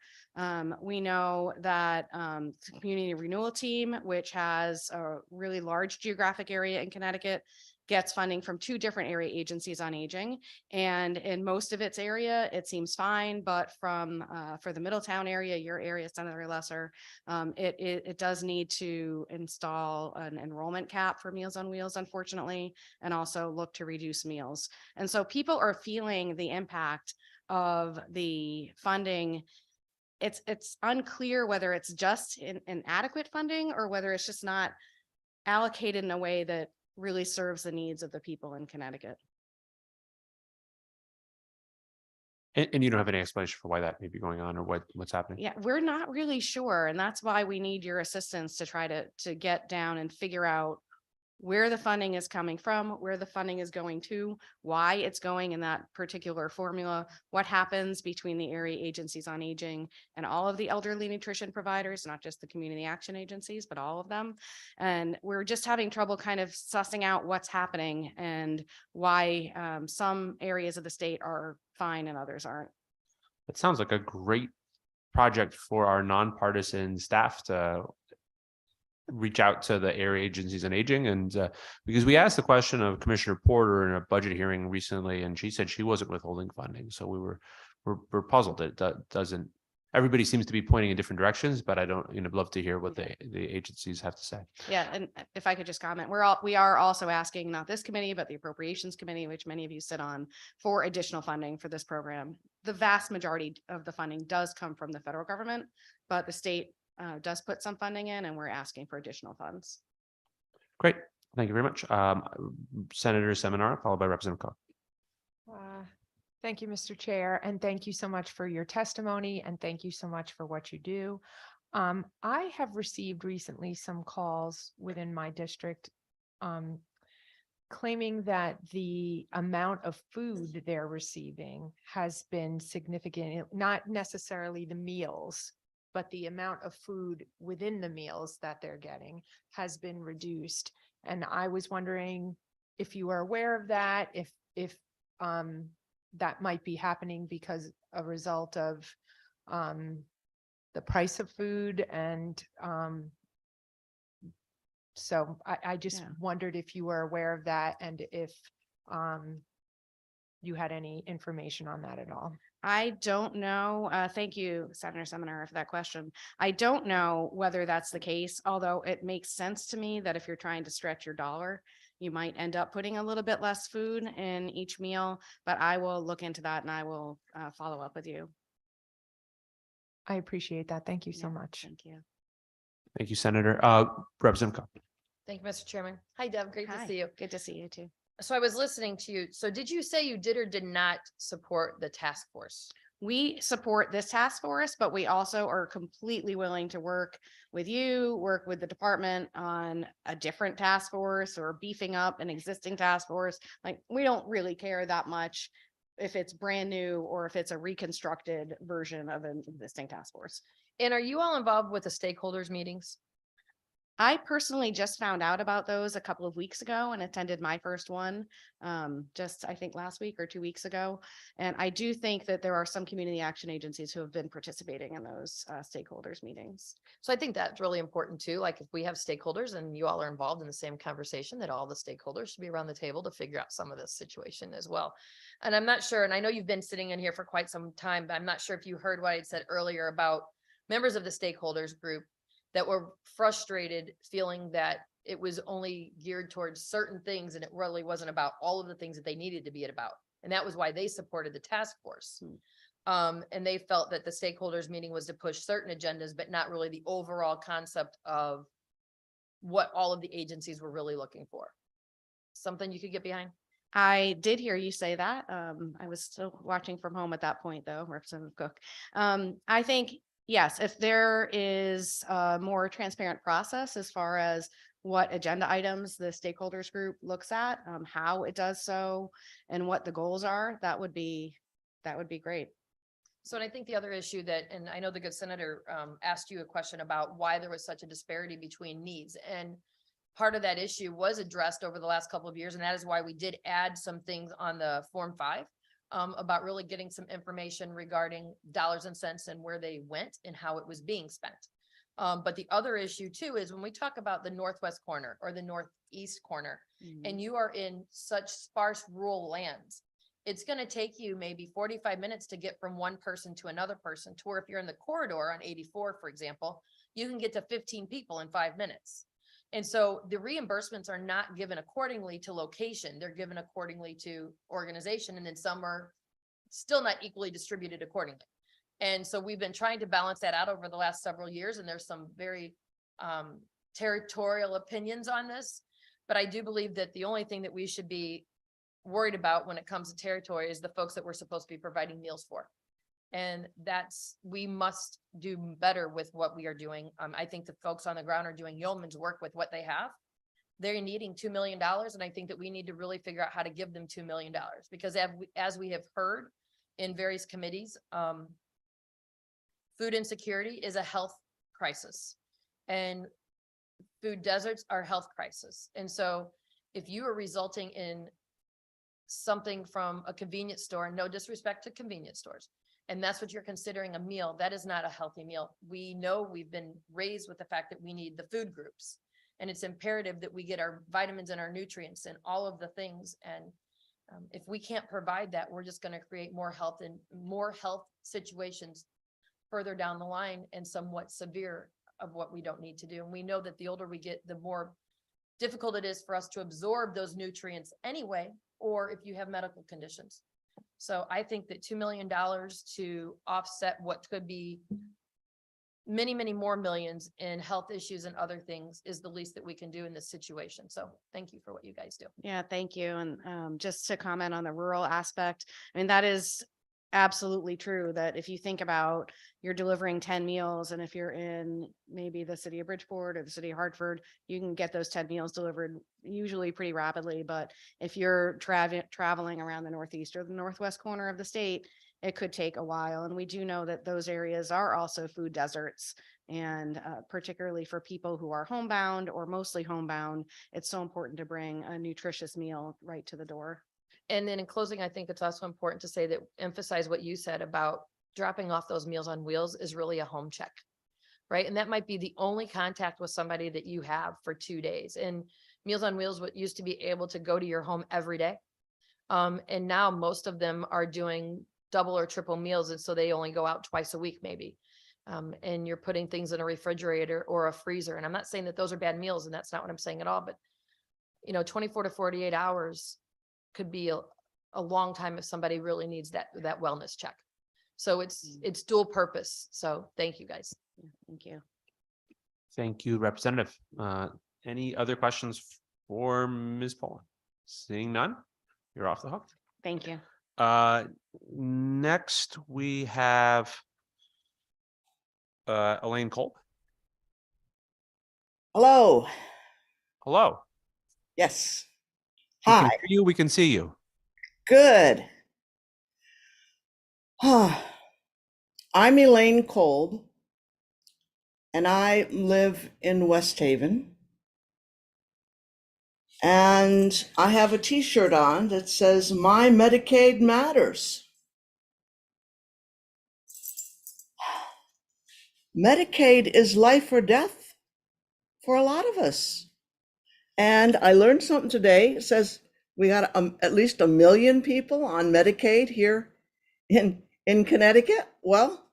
We know that the Community Renewal Team, which has a really large geographic area in Connecticut, gets funding from 2 different area agencies on aging. And in most of its area, it seems fine, but for the Middletown area, your area, Senator Lesser, it does need to install an enrollment cap for Meals on Wheels, unfortunately, and also look to reduce meals. And so people are feeling the impact of the funding it's unclear whether it's just inadequate funding or whether it's just not allocated in a way that really serves the needs of the people in Connecticut. And you don't have any explanation for why that may be going on or what's happening? Yeah, we're not really sure. And that's why we need your assistance to try to get down and figure out where the funding is coming from, where the funding is going to, why it's going in that particular formula, what happens between the area agencies on aging and all of the elderly nutrition providers, not just the community action agencies, but all of them. And we're just having trouble kind of sussing out what's happening and why some areas of the state are fine and others aren't. It sounds like a great project for our nonpartisan staff to reach out to the area agencies on aging. And because we asked the question of Commissioner Porter in a budget hearing recently, and she said she wasn't withholding funding. So we're puzzled. It doesn't, everybody seems to be pointing in different directions, but I don't, love to hear what the agencies have to say. Yeah, and if I could just comment, we are also asking, not this committee, but the appropriations committee, which many of you sit on, for additional funding for this program. The vast majority of the funding does come from the federal government, but the state does put some funding in, and we're asking for additional funds. Great. Thank you very much. Senator Seminara, followed by Representative Cook. Thank you, Mr. Chair, and thank you so much for your testimony, and thank you so much for what you do. I have received recently some calls within my district claiming that the amount of food they're receiving has been significant, not necessarily the meals, but the amount of food within the meals that they're getting has been reduced. And I was wondering if you are aware of that, if that might be happening because a result of the price of food. And so I just wondered if you were aware of that and if you had any information on that at all. I don't know. Thank you, Senator Seminara, for that question. I don't know whether that's the case, although it makes sense to me that if you're trying to stretch your dollar, you might end up putting a little bit less food in each meal, but I will look into that and I will follow up with you. I appreciate that. Thank you so much. Thank you. Thank you, Senator. Representative Cook. Thank you, Mr. Chairman. Hi, Deb. Great to see you. Good to see you too. So I was listening to you. So did you say you did or did not support the task force? We support this task force, but we also are completely willing to work with you, work with the department on a different task force or beefing up an existing task force. Like, we don't really care that much if it's brand new or if it's a reconstructed version of an existing task force. And are you all involved with the stakeholders meetings? I personally just found out about those a couple of weeks ago and attended my first one just I think last week or 2 weeks ago. And I do think that there are some community action agencies who have been participating in those stakeholders meetings. So I think that's really important too. Like if we have stakeholders and you all are involved in the same conversation, that all the stakeholders should be around the table to figure out some of this situation as well. And I'm not sure, and I know you've been sitting in here for quite some time, but I'm not sure if you heard what I said earlier about members of the stakeholders group that were frustrated, feeling that it was only geared towards certain things and it really wasn't about all of the things that they needed to be about. And that was why they supported the task force. And they felt that the stakeholders meeting was to push certain agendas, but not really the overall concept of what all of the agencies were really looking for. Something you could get behind? I did hear you say that. I was still watching from home at that point though, Representative Cook. I think yes, if there is a more transparent process as far as what agenda items the stakeholders group looks at, how it does so, and what the goals are, that would be great. So, and I think the other issue that, and I know the good senator asked you a question about why there was such a disparity between needs. And part of that issue was addressed over the last couple of years. And that is why we did add some things on the Form 5. About really getting some information regarding dollars and cents and where they went and how it was being spent. But the other issue too is when we talk about the northwest corner or the northeast corner, and you are in such sparse rural lands, it's going to take you maybe 45 minutes to get from one person to another person, to where if you're in the corridor on 84, for example, you can get to 15 people in 5 minutes. And so the reimbursements are not given accordingly to location. They're given accordingly to organization. And then some are still not equally distributed accordingly. And so we've been trying to balance that out over the last several years, and there's some very territorial opinions on this. But I do believe that the only thing that we should be worried about when it comes to territory is the folks that we're supposed to be providing meals for. And we must do better with what we are doing. I think the folks on the ground are doing yeoman's work with what they have. They're needing $2 million. And I think that we need to really figure out how to give them $2 million, because as we have heard in various committees, food insecurity is a health crisis, and food deserts are a health crisis. And so if you are resulting in something from a convenience store, no disrespect to convenience stores, and that's what you're considering a meal, that is not a healthy meal. We know we've been raised with the fact that we need the food groups, and it's imperative that we get our vitamins and our nutrients and all of the things. And if we can't provide that, we're just going to create more health situations further down the line, and somewhat severe of what we don't need to do. And we know that the older we get, the more difficult it is for us to absorb those nutrients anyway, or if you have medical conditions. So I think that $2 million to offset what could be many, many more millions in health issues and other things is the least that we can do in this situation. So thank you for what you guys do. Yeah, thank you. And just to comment on the rural aspect, I mean, that is absolutely true, that if you think about you're delivering 10 meals, and if you're in maybe the city of Bridgeport or the city of Hartford, you can get those 10 meals delivered usually pretty rapidly. But if you're traveling around the Northeast or the Northwest corner of the state, it could take a while. And we do know that those areas are also food deserts. And particularly for people who are homebound or mostly homebound, it's so important to bring a nutritious meal right to the door. And then in closing, I think it's also important to say that emphasize what you said about dropping off those Meals on Wheels is really a home check, right? And that might be the only contact with somebody that you have for 2 days. And Meals on Wheels used to be able to go to your home every day. And now most of them are doing double or triple meals. And so they only go out twice a week, maybe. And you're putting things in a refrigerator or a freezer. And I'm not saying that those are bad meals, and that's not what I'm saying at all. But, 24 to 48 hours could be a long time if somebody really needs that wellness check. So it's dual purpose. So thank you guys. Thank you. Thank you, Representative. Any other questions for Ms. Poland? Seeing none, you're off the hook. Thank you. Next we have Elaine Kolb. Hello. Hello. Yes. We can Hi. hear you. We can see you. Good. I'm Elaine Kolb, and I live in West Haven. And I have a t-shirt on that says, "My Medicaid Matters." Medicaid is life or death for a lot of us. And I learned something today. It says we got at least 1 million people on Medicaid here in Connecticut. Well,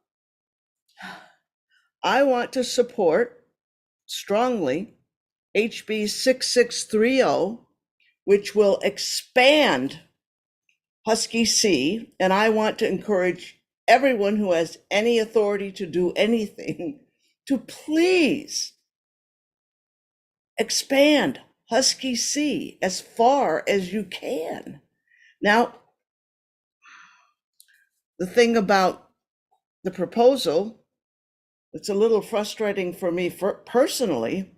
I want to support strongly HB 6630, which will expand Husky C. And I want to encourage everyone who has any authority to do anything to please expand Husky C as far as you can. Now, the thing about the proposal, it's a little frustrating for me personally,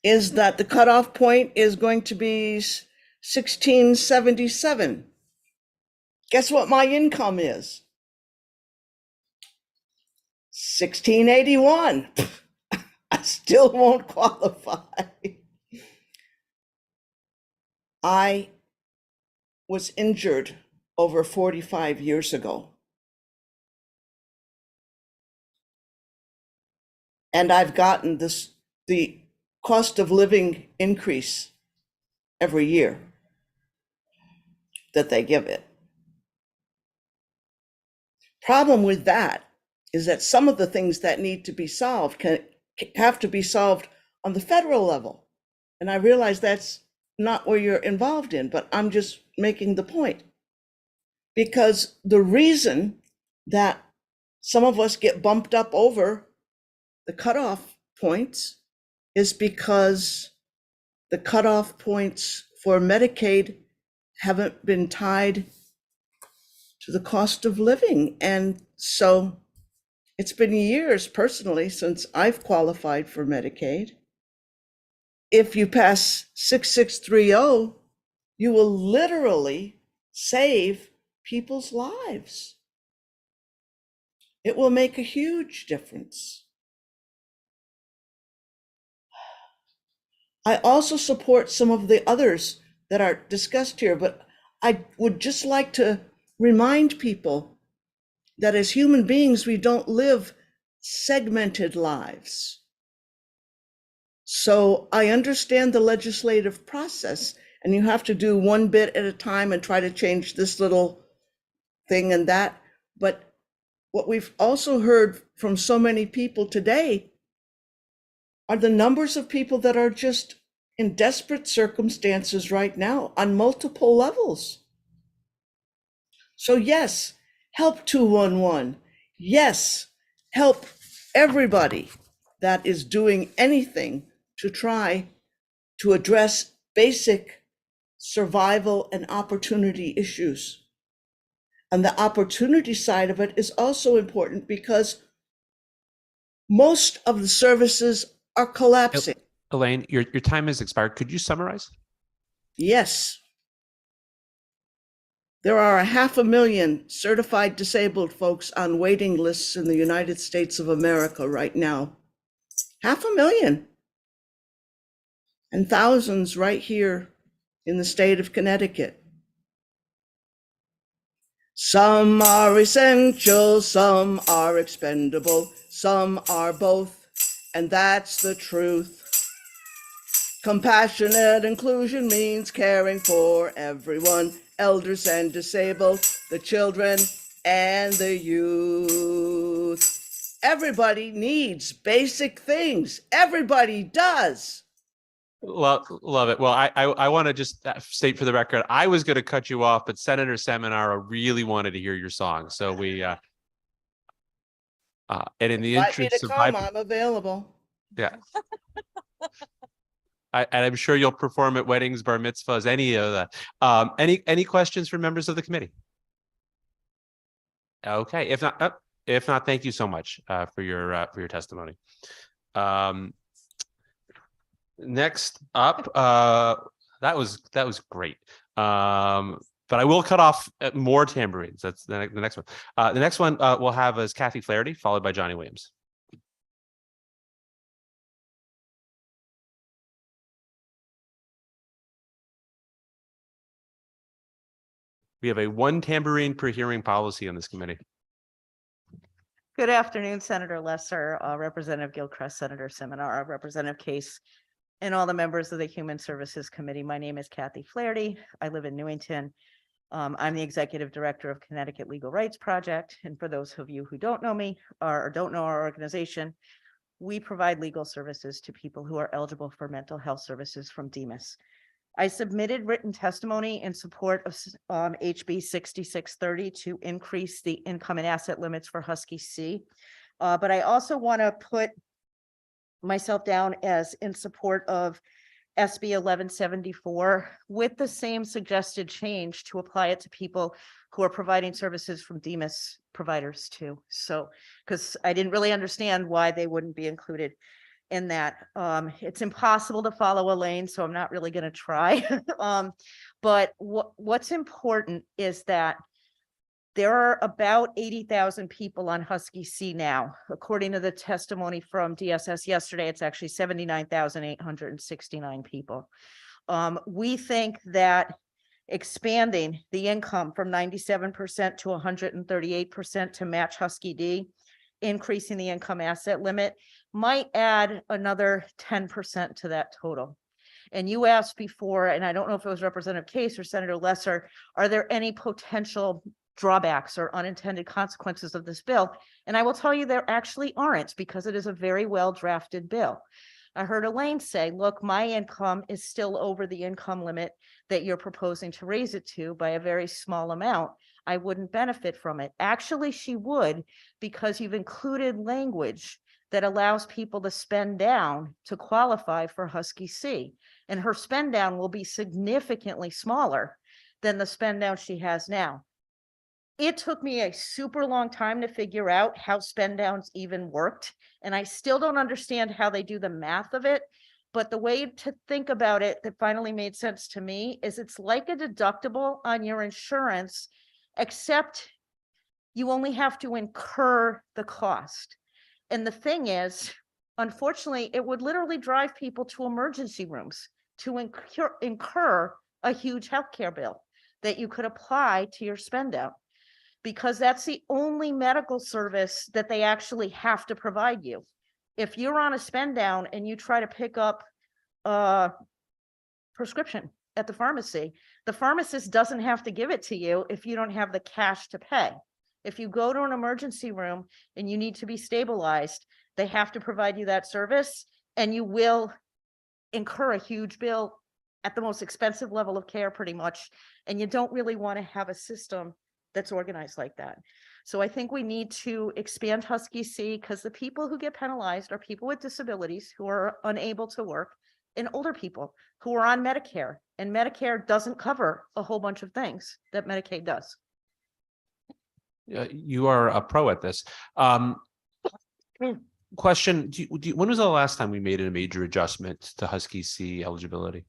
is that the cutoff point is going to be 1677. Guess what my income is? 1681. I still won't qualify. I was injured over 45 years ago. And I've gotten the cost of living increase every year that they give it. Problem with that is that some of the things that need to be solved have to be solved on the federal level. And I realize that's not where you're involved in, but I'm just making the point. Because the reason that some of us get bumped up over the cutoff points is because the cutoff points for Medicaid haven't been tied to the cost of living. And so it's been years personally since I've qualified for Medicaid. If you pass 6630, you will literally save people's lives. It will make a huge difference. I also support some of the others that are discussed here, but I would just like to remind people that as human beings, we don't live segmented lives. So I understand the legislative process, and you have to do one bit at a time and try to change this little thing and that. But what we've also heard from so many people today are the numbers of people that are just in desperate circumstances right now on multiple levels. So yes, help 211. Yes, help everybody that is doing anything to try to address basic survival and opportunity issues. And the opportunity side of it is also important because most of the services are collapsing. Elaine, your time has expired. Could you summarize? Yes. There are 500,000 certified disabled folks on waiting lists in the United States of America right now. 500,000. And thousands right here in the state of Connecticut. Some are essential, some are expendable, some are both, and that's the truth. Compassionate inclusion means caring for everyone, elders and disabled, the children and the youth. Everybody needs basic things. Everybody does. Love it. Well, I want to just state for the record, I was going to cut you off, but Senator Seminara really wanted to hear your song. So we, and in the Invite me interest to of, come, I'm available. yeah. And I'm sure you'll perform at weddings, bar mitzvahs, any of that. Any questions for members of the committee? Okay, if not, thank you so much for your testimony. Next up, that was great. But I will cut off more tambourines. That's the next one. The next one we'll have is Kathy Flaherty, followed by Johnny Williams. We have a one tambourine per hearing policy on this committee. Good afternoon, Senator Lesser, Representative Gilchrist, Senator Seminara, Representative Case, and all the members of the Human Services Committee. My name is Kathy Flaherty. I live in Newington. I'm the Executive Director of Connecticut Legal Rights Project. And for those of you who don't know me or don't know our organization, we provide legal services to people who are eligible for mental health services from DEMIS. I submitted written testimony in support of HB 6630 to increase the income and asset limits for Husky C. But I also want to put myself down as in support of SB 1174 with the same suggested change to apply it to people who are providing services from DEMIS providers too. So, because I didn't really understand why they wouldn't be included in that. It's impossible to follow Elaine, so I'm not really going to try. But what's important is that there are about 80,000 people on Husky C now. According to the testimony from DSS yesterday, it's actually 79,869 people. We think that expanding the income from 97% to 138% to match Husky D, increasing the income asset limit, might add another 10% to that total. And you asked before, and I don't know if it was Representative Case or Senator Lesser, are there any potential drawbacks or unintended consequences of this bill? And I will tell you there actually aren't, because it is a very well drafted bill. I heard Elaine say, look, my income is still over the income limit that you're proposing to raise it to by a very small amount. I wouldn't benefit from it. Actually, she would, because you've included language that allows people to spend down to qualify for Husky C. And her spend down will be significantly smaller than the spend down she has now. It took me a super long time to figure out how spend downs even worked. And I still don't understand how they do the math of it. But the way to think about it that finally made sense to me is it's like a deductible on your insurance, except you only have to incur the cost. And the thing is, unfortunately, it would literally drive people to emergency rooms to incur a huge healthcare bill that you could apply to your spend down, because that's the only medical service that they actually have to provide you. If you're on a spend down and you try to pick up a prescription at the pharmacist doesn't have to give it to you if you don't have the cash to pay. If you go to an emergency room and you need to be stabilized, they have to provide you that service, and you will incur a huge bill at the most expensive level of care pretty much. And you don't really want to have a system that's organized like that. So I think we need to expand Husky C, because the people who get penalized are people with disabilities who are unable to work, and older people who are on Medicare, and Medicare doesn't cover a whole bunch of things that Medicaid does. You are a pro at this. Question, when was the last time we made a major adjustment to Husky C eligibility?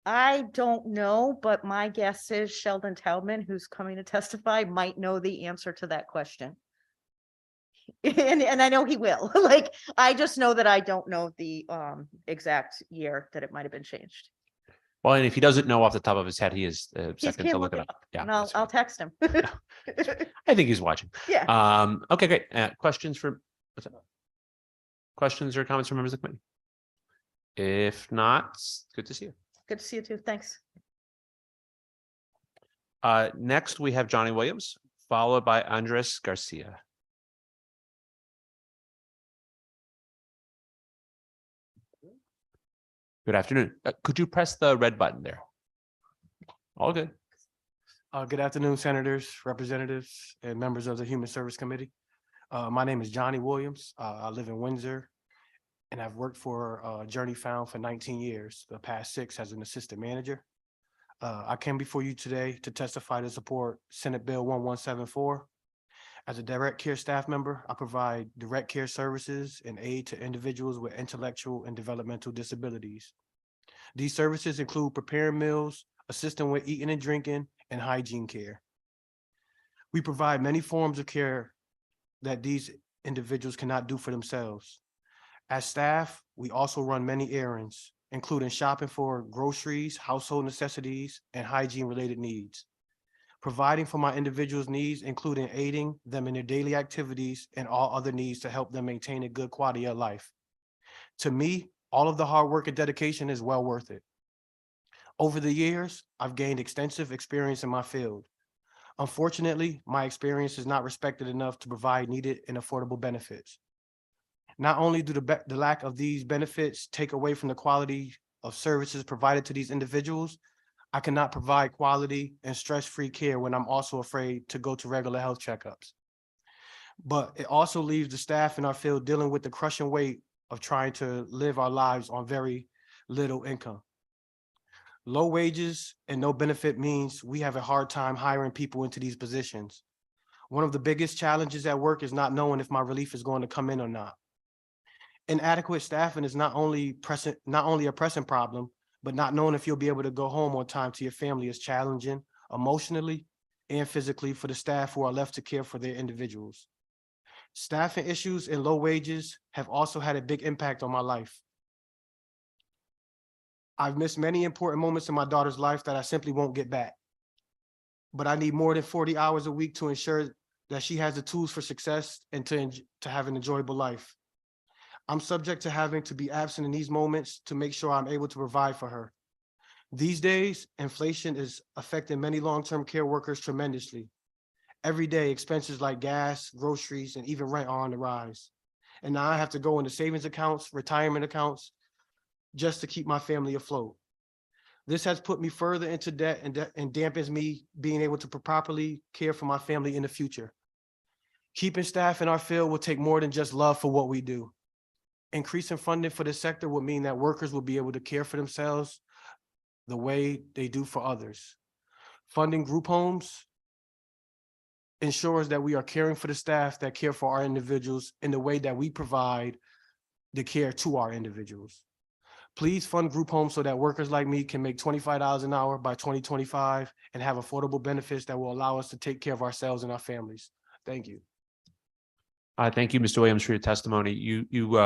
I don't know, but my guess is Sheldon Taubman, who's coming to testify, might know the answer to that question. And I know he will. Like, I just know that I don't know the exact year that it might have been changed. Well, and if he doesn't know off the top of his head, he is He second can't to look it up. Yeah, And I'll text him. I think he's watching. Yeah. Okay, great. Questions or comments from members of the committee? If not, good to see you. Good to see you too. Thanks. Next, we have Johnny Williams, followed by Andres Garcia. Good afternoon. Could you press the red button there? All good. Good afternoon, senators, representatives, and members of the Human Service Committee. My name is Johnny Williams. I live in Windsor, and I've worked for Journey Found for 19 years, the past 6 as an assistant manager. I came before you today to testify to support Senate Bill 1174. As a direct care staff member, I provide direct care services and aid to individuals with intellectual and developmental disabilities. These services include preparing meals, assisting with eating and drinking, and hygiene care. We provide many forms of care that these individuals cannot do for themselves. As staff, we also run many errands, including shopping for groceries, household necessities, and hygiene-related needs. Providing for my individuals' needs, including aiding them in their daily activities and all other needs to help them maintain a good quality of life. To me, all of the hard work and dedication is well worth it. Over the years, I've gained extensive experience in my field. Unfortunately, my experience is not respected enough to provide needed and affordable benefits. Not only do the lack of these benefits take away from the quality of services provided to these individuals, I cannot provide quality and stress-free care when I'm also afraid to go to regular health checkups. But it also leaves the staff in our field dealing with the crushing weight of trying to live our lives on very little income. Low wages and no benefit means we have a hard time hiring people into these positions. One of the biggest challenges at work is not knowing if my relief is going to come in or not. Inadequate staffing is not only a pressing problem, but not knowing if you'll be able to go home on time to your family is challenging emotionally and physically for the staff who are left to care for their individuals. Staffing issues and low wages have also had a big impact on my life. I've missed many important moments in my daughter's life that I simply won't get back. But I need more than 40 hours a week to ensure that she has the tools for success and to have an enjoyable life. I'm subject to having to be absent in these moments to make sure I'm able to provide for her. These days, inflation is affecting many long-term care workers tremendously. Every day, expenses like gas, groceries, and even rent are on the rise. And now I have to go into savings accounts, retirement accounts, just to keep my family afloat. This has put me further into debt and dampens me being able to properly care for my family in the future. Keeping staff in our field will take more than just love for what we do. Increasing funding for this sector would mean that workers will be able to care for themselves the way they do for others. Funding group homes ensures that we are caring for the staff that care for our individuals in the way that we provide the care to our individuals. Please fund group homes so that workers like me can make $25 an hour by 2025 and have affordable benefits that will allow us to take care of ourselves and our families. Thank you. Thank you, Mr. Williams, for your testimony. We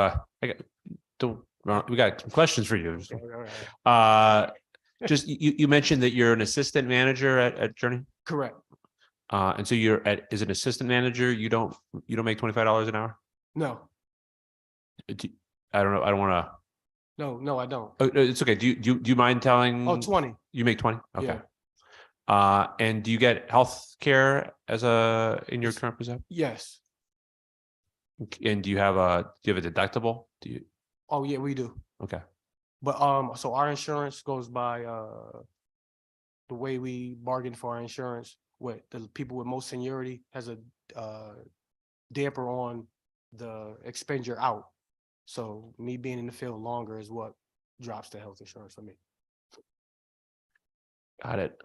got some questions for you. Just, you mentioned that you're an assistant manager at Journey? Correct. And so you're as an assistant manager, you don't make $25 an hour? No, I don't know. I don't want to. no, I don't. Oh, no, it's okay. Do you mind telling? Oh, 20. You make 20? Okay. Yeah. And do you get health care in your current position? Yes. And do you have a deductible? Oh, yeah, we do. Okay. But so our insurance goes by the way we bargain for our insurance with the people with most seniority has a damper on the expenditure out. So me being in the field longer is what drops the health insurance for me. Got it.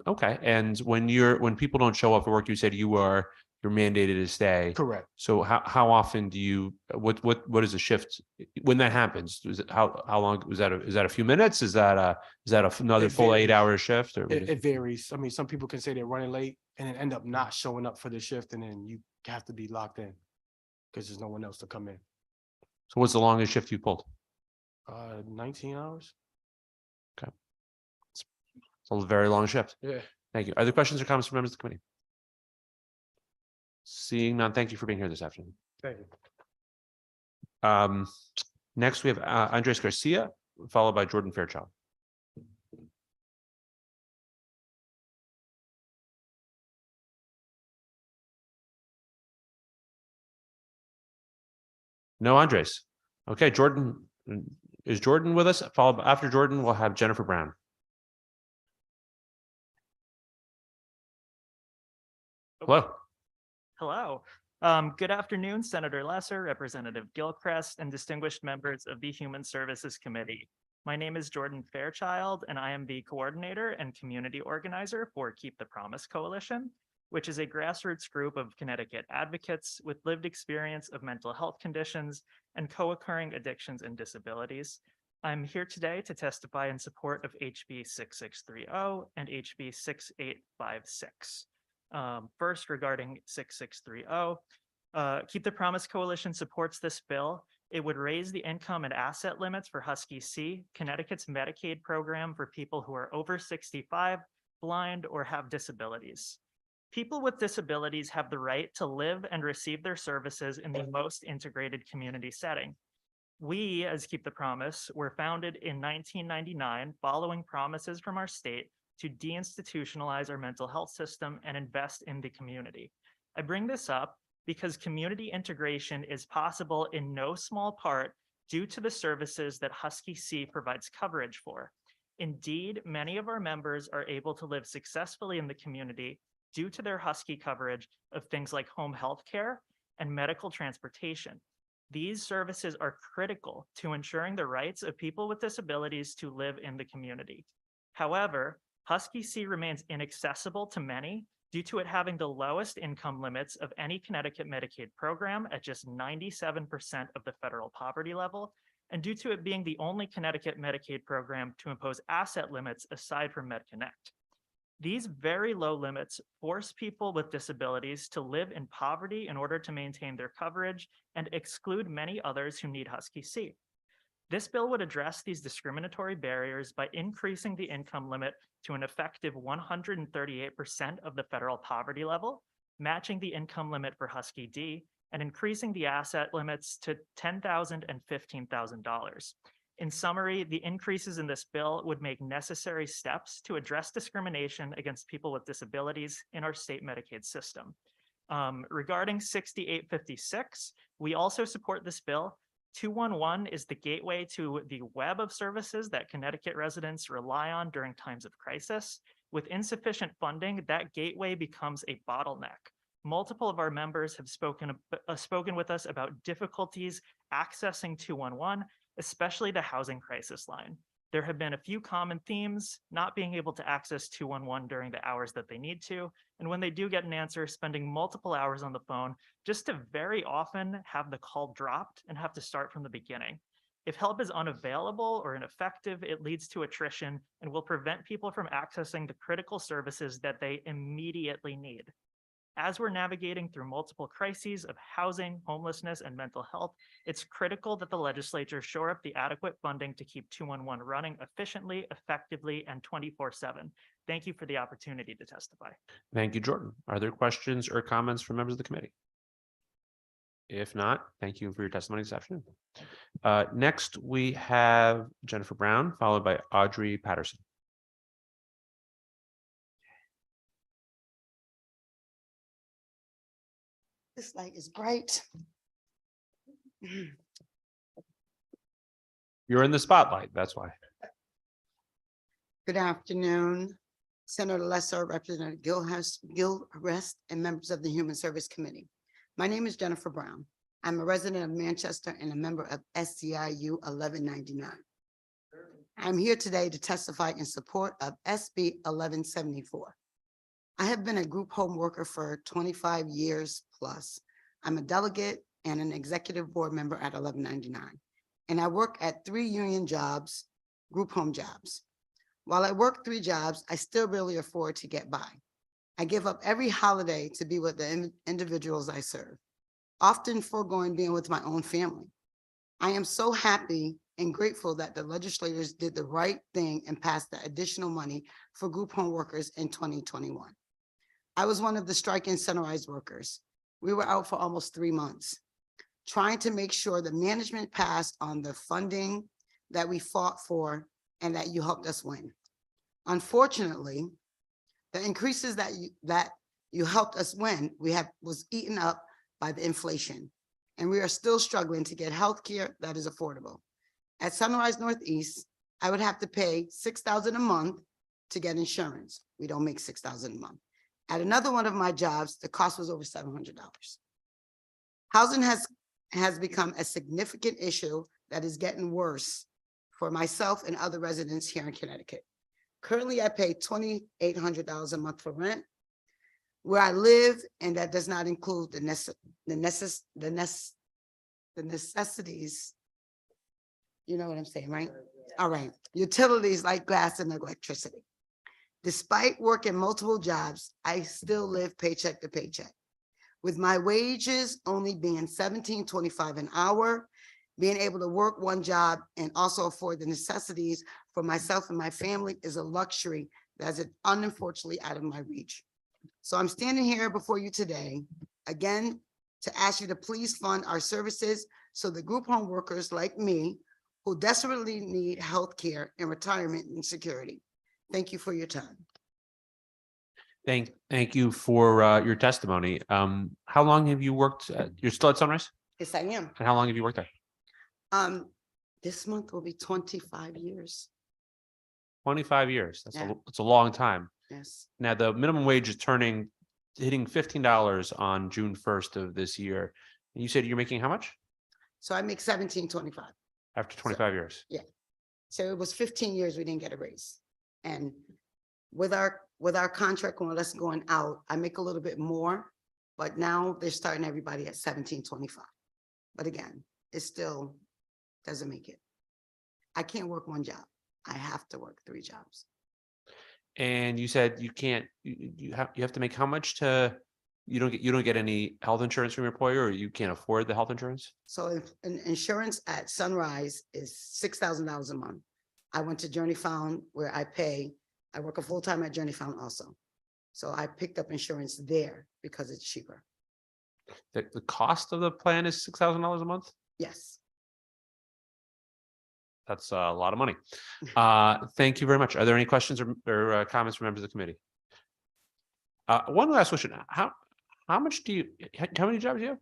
Okay. And when people don't show up for work, you said you're mandated to stay. Correct. So how often do you what is the shift when that happens? Is it how long is that a few minutes? Is that another full 8-hour shift? Or It varies. I mean, some people can say they're running late and then end up not showing up for the shift, and then you have to be locked in because there's no one else to come in. So what's the longest shift you pulled? 19 hours. Okay. It's a very long shift. Yeah. Thank you. Are there questions or comments from members of the committee? Seeing none, thank you for being here this afternoon. Thank you. Next, we have Andres Garcia, followed by Jordan Fairchild. No, Andres. Okay, Jordan. Is Jordan with us? Followed after Jordan, we'll have Jennifer Brown. Hello. Hello. Good afternoon, Senator Lesser, Representative Gilchrist, and distinguished members of the Human Services Committee. My name is Jordan Fairchild, and I am the coordinator and community organizer for Keep the Promise Coalition, which is a grassroots group of Connecticut advocates with lived experience of mental health conditions and co-occurring addictions and disabilities. I'm here today to testify in support of HB 6630 and HB 6856. First, regarding 6630, Keep the Promise Coalition supports this bill. It would raise the income and asset limits for Husky C, Connecticut's Medicaid program for people who are over 65, blind, or have disabilities. People with disabilities have the right to live and receive their services in the most integrated community setting. We, as Keep the Promise, were founded in 1999 following promises from our state to deinstitutionalize our mental health system and invest in the community. I bring this up because community integration is possible in no small part due to the services that Husky C provides coverage for. Indeed, many of our members are able to live successfully in the community due to their Husky coverage of things like home health care and medical transportation. These services are critical to ensuring the rights of people with disabilities to live in the community. However, Husky C remains inaccessible to many due to it having the lowest income limits of any Connecticut Medicaid program at just 97% of the federal poverty level, and due to it being the only Connecticut Medicaid program to impose asset limits aside from MedConnect. These very low limits force people with disabilities to live in poverty in order to maintain their coverage and exclude many others who need Husky C. This bill would address these discriminatory barriers by increasing the income limit to an effective 138% of the federal poverty level, matching the income limit for Husky D, and increasing the asset limits to $10,000 and $15,000. In summary, the increases in this bill would make necessary steps to address discrimination against people with disabilities in our state Medicaid system. Regarding 6856, we also support this bill. 211 is the gateway to the web of services that Connecticut residents rely on during times of crisis. With insufficient funding, that gateway becomes a bottleneck. Multiple of our members have spoken with us about difficulties accessing 211, especially the housing crisis line. There have been a few common themes: not being able to access 211 during the hours that they need to, and when they do get an answer, spending multiple hours on the phone just to very often have the call dropped and have to start from the beginning. If help is unavailable or ineffective, it leads to attrition and will prevent people from accessing the critical services that they immediately need. As we're navigating through multiple crises of housing, homelessness, and mental health, it's critical that the legislature shore up the adequate funding to keep 211 running efficiently, effectively, and 24/7. Thank you for the opportunity to testify. Thank you, Jordan. Are there questions or comments from members of the committee? If not, thank you for your testimony this afternoon. Next, we have Jennifer Brown, followed by Audrey Patterson. This light is bright. You're in the spotlight, that's why. Good afternoon, Senator Lesser, Representative Gilchrist, and members of the Human Service Committee. My name is Jennifer Brown. I'm a resident of Manchester and a member of SEIU 1199. I'm here today to testify in support of SB 1174. I have been a group home worker for 25 years plus. I'm a delegate and an executive board member at 1199. And I work at 3 union jobs, group home jobs. While I work 3 jobs, I still barely afford to get by. I give up every holiday to be with the individuals I serve, often foregoing being with my own family. I am so happy and grateful that the legislators did the right thing and passed the additional money for group home workers in 2021. I was one of the striking Sunrise workers. We were out for almost 3 months, trying to make sure the management passed on the funding that we fought for and that you helped us win. Unfortunately, the increases that you helped us win, was eaten up by the inflation, and we are still struggling to get health care that is affordable. At Sunrise Northeast, I would have to pay $6,000 a month to get insurance. We don't make $6,000 a month. At another one of my jobs, the cost was over $700. Housing has become a significant issue that is getting worse for myself and other residents here in Connecticut. Currently, I pay $2,800 a month for rent where I live, and that does not include the necessities. You know what I'm saying, right? All right. Utilities like gas and electricity. Despite working multiple jobs, I still live paycheck to paycheck. With my wages only being $17.25 an hour, being able to work one job and also afford the necessities for myself and my family is a luxury that is unfortunately out of my reach. So I'm standing here before you today, again, to ask you to please fund our services so the group home workers like me who desperately need health care and retirement and security. Thank you for your time. Thank you for your testimony. How long have you worked? You're still at Sunrise? Yes, I am. And how long have you worked there? This month will be 25 years. 25 years. Yeah. That's a long time. Yes. Now, the minimum wage is hitting $15 on June 1st of this year. And you said you're making how much? So I make $17.25. After 25 years? Yeah. So it was 15 years we didn't get a raise. And with our contract and with us going out, I make a little bit more, but now they're starting everybody at $17.25. But again, it still doesn't make it. I can't work one job. I have to work 3 jobs. And you said you can't, you have to make how much to, you don't get any health insurance from your employer, or you can't afford the health insurance? So if insurance at Sunrise is $6,000 a month. I went to Journey Found where I work a full-time at Journey Found also. So I picked up insurance there because it's cheaper. The cost of the plan is $6,000 a month? Yes. That's a lot of money. Thank you very much. Are there any questions or comments from members of the committee? One last question. how much do you, how many jobs do you have?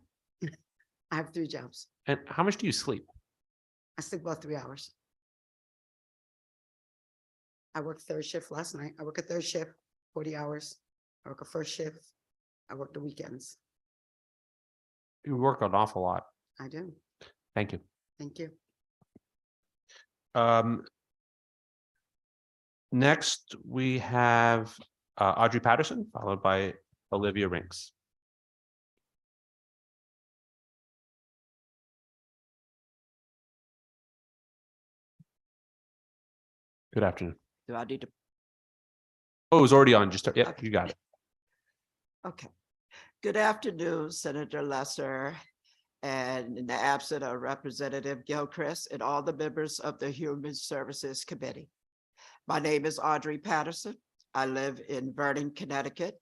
I have 3 jobs. And how much do you sleep? I sleep about 3 hours. I worked 3rd shift last night. I work a 3rd shift, 40 hours. I work a 1st shift. I work the weekends. You work an awful lot. I do. Thank you. Thank you. Next, we have Audrey Patterson, followed by Olivia Rinks. Good afternoon. Do I need to? Oh, it was already on. Just, yeah, Okay. you got it. Okay. Good afternoon, Senator Lesser, and in the absence of Representative Gilchrist and all the members of the Human Services Committee. My name is Audrey Patterson. I live in Vernon, Connecticut.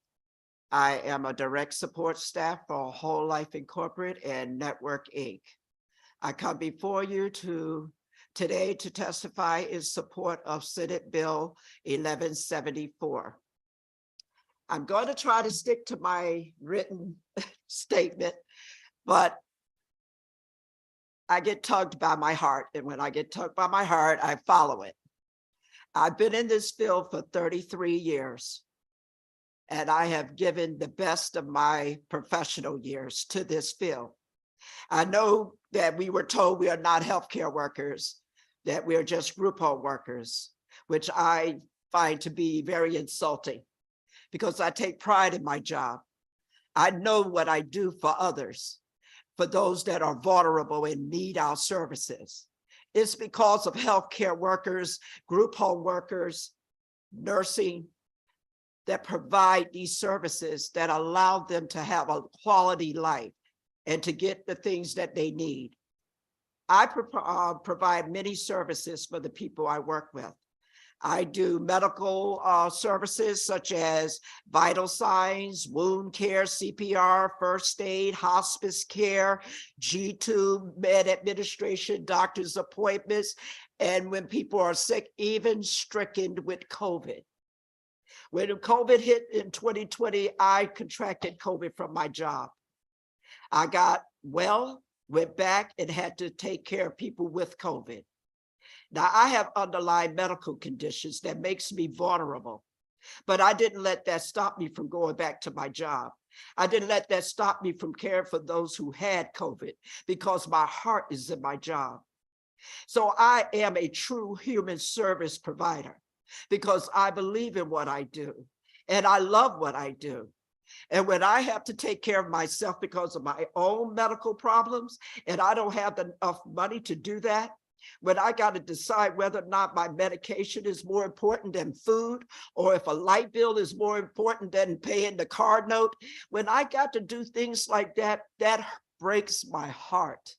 I am a direct support staff for Whole Life Incorporated and Network Inc. I come before you today to testify in support of Senate Bill 1174. I'm going to try to stick to my written statement, but I get tugged by my heart. And when I get tugged by my heart, I follow it. I've been in this field for 33 years, and I have given the best of my professional years to this field. I know that we were told we are not healthcare workers, that we are just group home workers, which I find to be very insulting because I take pride in my job. I know what I do for others, for those that are vulnerable and need our services. It's because of healthcare workers, group home workers, nursing, that provide these services that allow them to have a quality life and to get the things that they need. I provide many services for the people I work with. I do medical services such as vital signs, wound care, CPR, first aid, hospice care, G-tube, med administration, doctor's appointments, and when people are sick, even stricken with COVID. When COVID hit in 2020, I contracted COVID from my job. I got well, went back and had to take care of people with COVID. Now, I have underlying medical conditions that makes me vulnerable, but I didn't let that stop me from going back to my job. I didn't let that stop me from caring for those who had COVID because my heart is in my job. So I am a true human service provider because I believe in what I do and I love what I do. And when I have to take care of myself because of my own medical problems and I don't have enough money to do that, when I got to decide whether or not my medication is more important than food, or if a light bill is more important than paying the car note, when I got to do things like that, that breaks my heart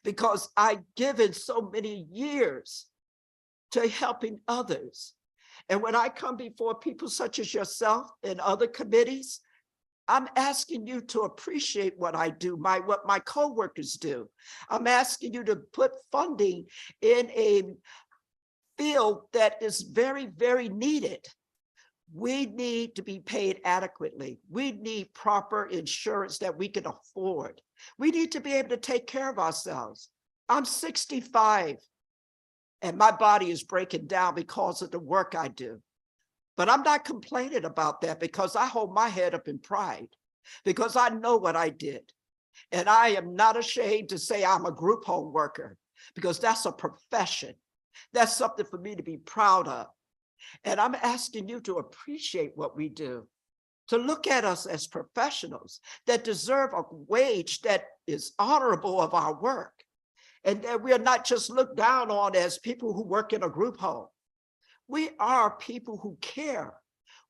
because I've given so many years to helping others. And when I come before people such as yourself and other committees, I'm asking you to appreciate what I do, what my coworkers do. I'm asking you to put funding in a field that is very, very needed. We need to be paid adequately. We need proper insurance that we can afford. We need to be able to take care of ourselves. I'm 65 and my body is breaking down because of the work I do. But I'm not complaining about that because I hold my head up in pride because I know what I did. And I am not ashamed to say I'm a group home worker because that's a profession. That's something for me to be proud of. And I'm asking you to appreciate what we do, to look at us as professionals that deserve a wage that is honorable of our work. And that we are not just looked down on as people who work in a group home. We are people who care.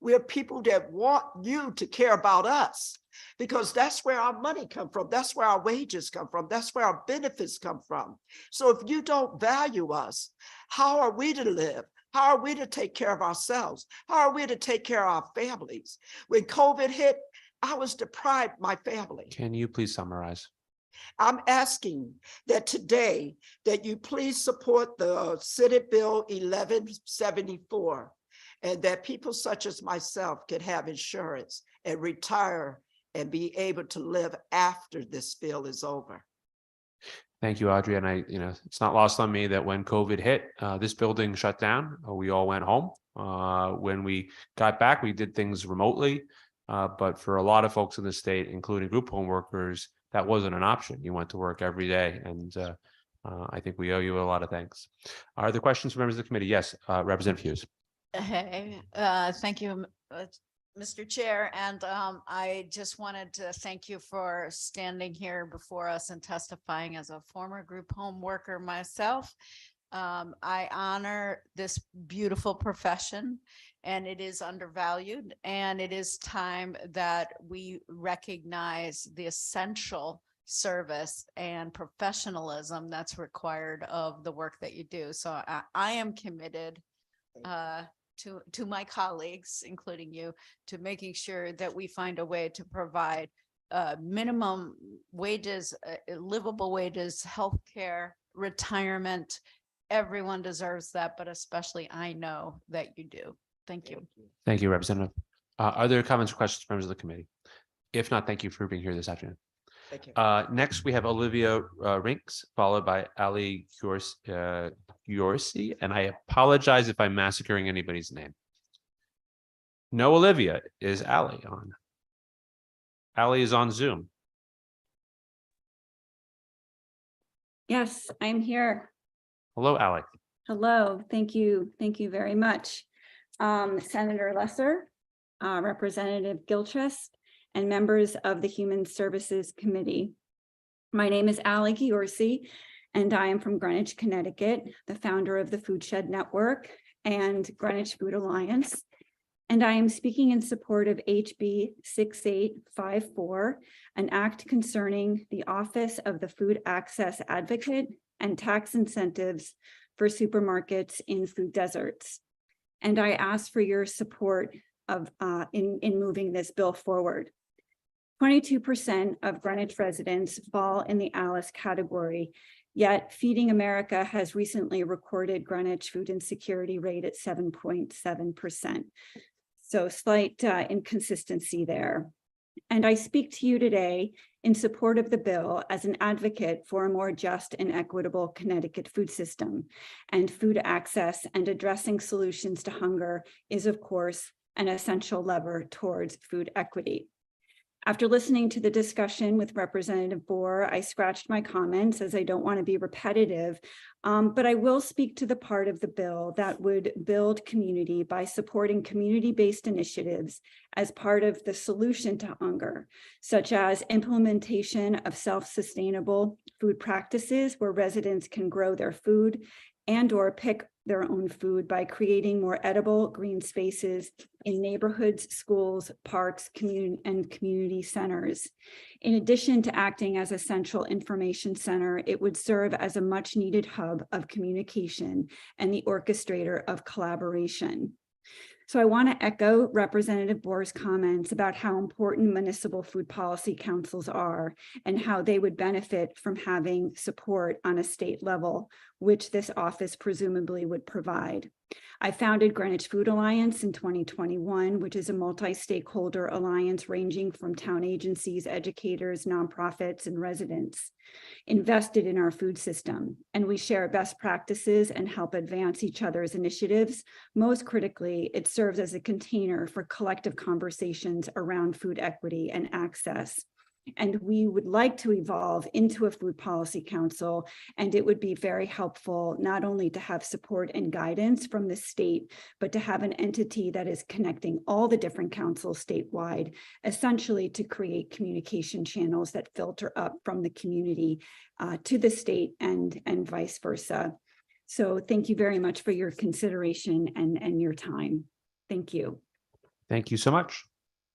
We are people that want you to care about us because that's where our money comes from. That's where our wages come from. That's where our benefits come from. So if you don't value us, how are we to live? How are we to take care of ourselves? How are we to take care of our families? When COVID hit, I was deprived of my family. Can you please summarize? I'm asking that today that you please support the Senate Bill 1174 and that people such as myself can have insurance and retire and be able to live after this spill is over. Thank you, Audrey. And it's not lost on me that when COVID hit, this building shut down. We all went home. When we got back, we did things remotely. But for a lot of folks in the state, including group home workers, that wasn't an option. You went to work every day. And I think we owe you a lot of thanks. Are there questions from members of the committee? Yes, Representative Hughes. Hey, thank you, Mr. Chair, and I just wanted to thank you for standing here before us and testifying as a former group home worker myself. I honor this beautiful profession, and it is undervalued, and it is time that we recognize the essential service and professionalism that's required of the work that you do. So I am committed to my colleagues, including you, to making sure that we find a way to provide minimum wages, livable wages, healthcare, retirement. Everyone deserves that, but especially I know that you do. Thank you. Thank you, Representative. Are there comments or questions from members of the committee? If not, thank you for being here this afternoon. Thank you. Next, we have Olivia Rinks, followed by Ali Yorsi, and I apologize if I'm massacring anybody's name. No, Olivia, is Ali on? Ali is on Zoom. Yes, I'm here. Hello, Ali. Hello, thank you. Thank you very much. Senator Lesser, Representative Gilchrist, and members of the Human Services Committee. My name is Ali Giorsi, and I am from Greenwich, Connecticut, the founder of the Food Shed Network and Greenwich Food Alliance. And I am speaking in support of HB 6854, an act concerning the Office of the Food Access Advocate and tax incentives for supermarkets in food deserts. And I ask for your support of in moving this bill forward. 22% of Greenwich residents fall in the ALICE category, yet Feeding America has recently recorded Greenwich food insecurity rate at 7.7%. So slight inconsistency there. And I speak to you today in support of the bill as an advocate for a more just and equitable Connecticut food system. And food access and addressing solutions to hunger is, of course, an essential lever towards food equity. After listening to the discussion with Representative Bohr, I scratched my comments as I don't want to be repetitive, but I will speak to the part of the bill that would build community by supporting community-based initiatives as part of the solution to hunger, such as implementation of self-sustainable food practices where residents can grow their food and/or pick their own food by creating more edible green spaces in neighborhoods, schools, parks, and community centers. In addition to acting as a central information center, it would serve as a much needed hub of communication and the orchestrator of collaboration. So I want to echo Representative Bohr's comments about how important municipal food policy councils are and how they would benefit from having support on a state level, which this office presumably would provide. I founded Greenwich Food Alliance in 2021, which is a multi-stakeholder alliance ranging from town agencies, educators, nonprofits, and residents invested in our food system. And we share best practices and help advance each other's initiatives. Most critically, it serves as a container for collective conversations around food equity and access. And we would like to evolve into a food policy council, and it would be very helpful not only to have support and guidance from the state, but to have an entity that is connecting all the different councils statewide, essentially to create communication channels that filter up from the community to the state and vice versa. So thank you very much for your consideration and your time. Thank you. Thank you so much.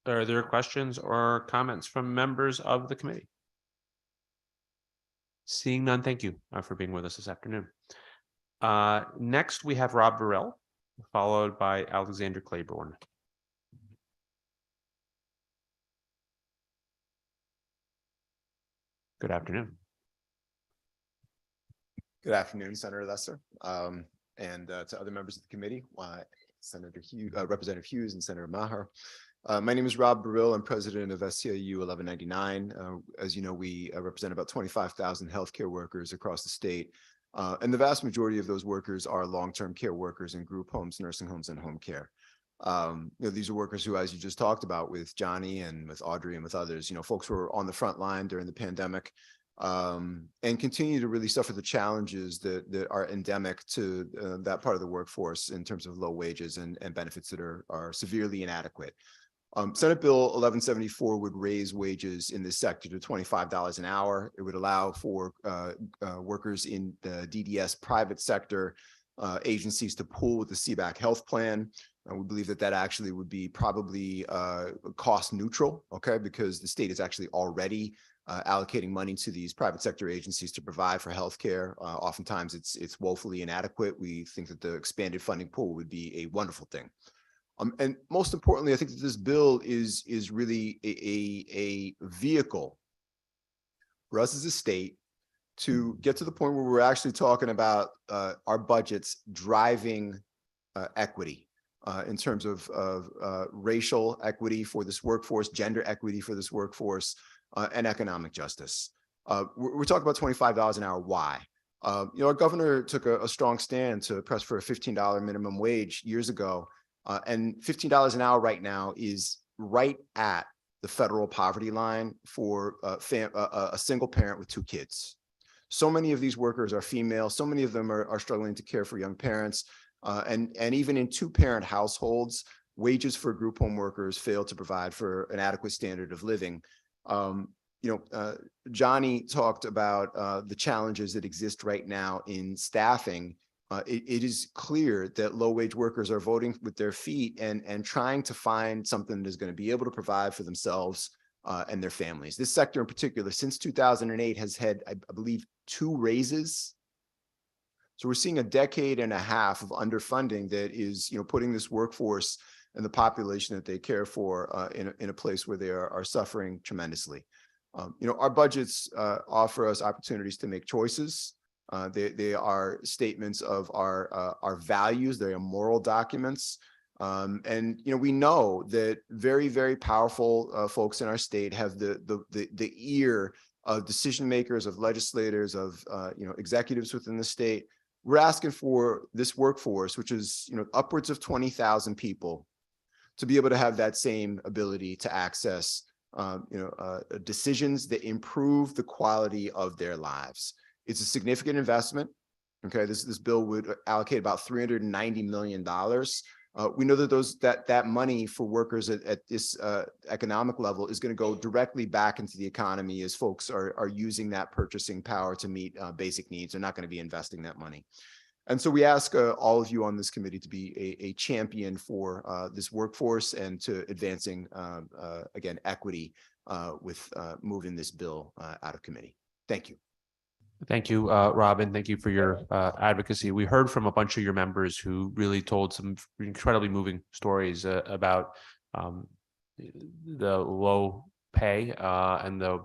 Are there questions or comments from members of the committee? Seeing none, thank you for being with us this afternoon. Next, we have Rob Burrell, followed by Alexander Claiborne. Good afternoon. Good afternoon, Senator Lesser, and to other members of the committee, Senator Hughes, Representative Hughes and Senator Maher. My name is Rob Burrill. I'm president of SCIU 1199. As you know, we represent about 25,000 healthcare workers across the state. And the vast majority of those workers are long-term care workers in group homes, nursing homes, and home care. These are workers who, as you just talked about with Johnny and with Audrey and with others, folks who were on the front line during the pandemic, and continue to really suffer the challenges that are endemic to that part of the workforce in terms of low wages and benefits that are severely inadequate. Senate Bill 1174 would raise wages in this sector to $25 an hour. It would allow for workers in the DDS private sector agencies to pool with the CBAC health plan. We believe that actually would be probably cost neutral, okay, because the state is actually already allocating money to these private sector agencies to provide for healthcare. Oftentimes it's woefully inadequate. We think that the expanded funding pool would be a wonderful thing. And most importantly, I think that this bill is really a vehicle for us as a state to get to the point where we're actually talking about our budgets driving equity in terms of racial equity for this workforce, gender equity for this workforce, and economic justice. We're talking about $25 an hour. Why? Our governor took a strong stand to press for a $15 minimum wage years ago. And $15 an hour right now is right at the federal poverty line for a single parent with 2 kids. So many of these workers are female. So many of them are struggling to care for young parents. And even in 2-parent households, wages for group home workers fail to provide for an adequate standard of living. Johnny talked about the challenges that exist right now in staffing. It is clear that low-wage workers are voting with their feet and trying to find something that is going to be able to provide for themselves and their families. This sector in particular, since 2008, has had, I believe, 2 raises. So we're seeing a decade and a half of underfunding that is, putting this workforce and the population that they care for in a place where they are suffering tremendously. Our budgets offer us opportunities to make choices. They are statements of our values. They are moral documents. And we know that very, very powerful folks in our state have the ear of decision makers, of legislators, of executives within the state. We're asking for this workforce, which is upwards of 20,000 people, to be able to have that same ability to access decisions that improve the quality of their lives. It's a significant investment. Okay, this bill would allocate about $390 million. We know that that money for workers at this economic level is going to go directly back into the economy as folks are using that purchasing power to meet basic needs. They're not going to be investing that money. And so we ask all of you on this committee to be a champion for this workforce and to advancing, again, equity with moving this bill out of committee. Thank you. Thank you, Robin. Thank you for your advocacy. We heard from a bunch of your members who really told some incredibly moving stories about the low pay and the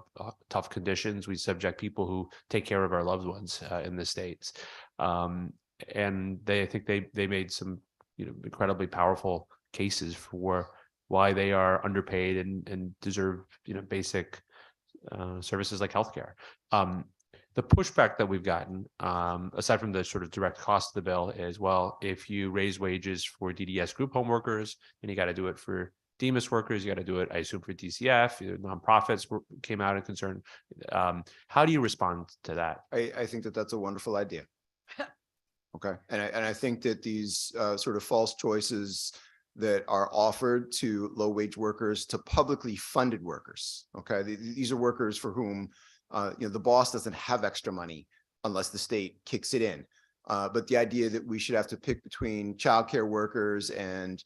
tough conditions we subject people who take care of our loved ones in the States. And I think they made some incredibly powerful cases for why they are underpaid and deserve basic services like healthcare. The pushback that we've gotten, aside from the sort of direct cost of the bill, is, well, if you raise wages for DDS group home workers, then you got to do it for DEMIS workers. You got to do it, I assume, for DCF. Nonprofits came out in concern. How do you respond to that? I think that that's a wonderful idea. Okay, and I think that these sort of false choices that are offered to low wage workers, to publicly funded workers. Okay, these are workers for whom the boss doesn't have extra money unless the state kicks it in. But the idea that we should have to pick between childcare workers and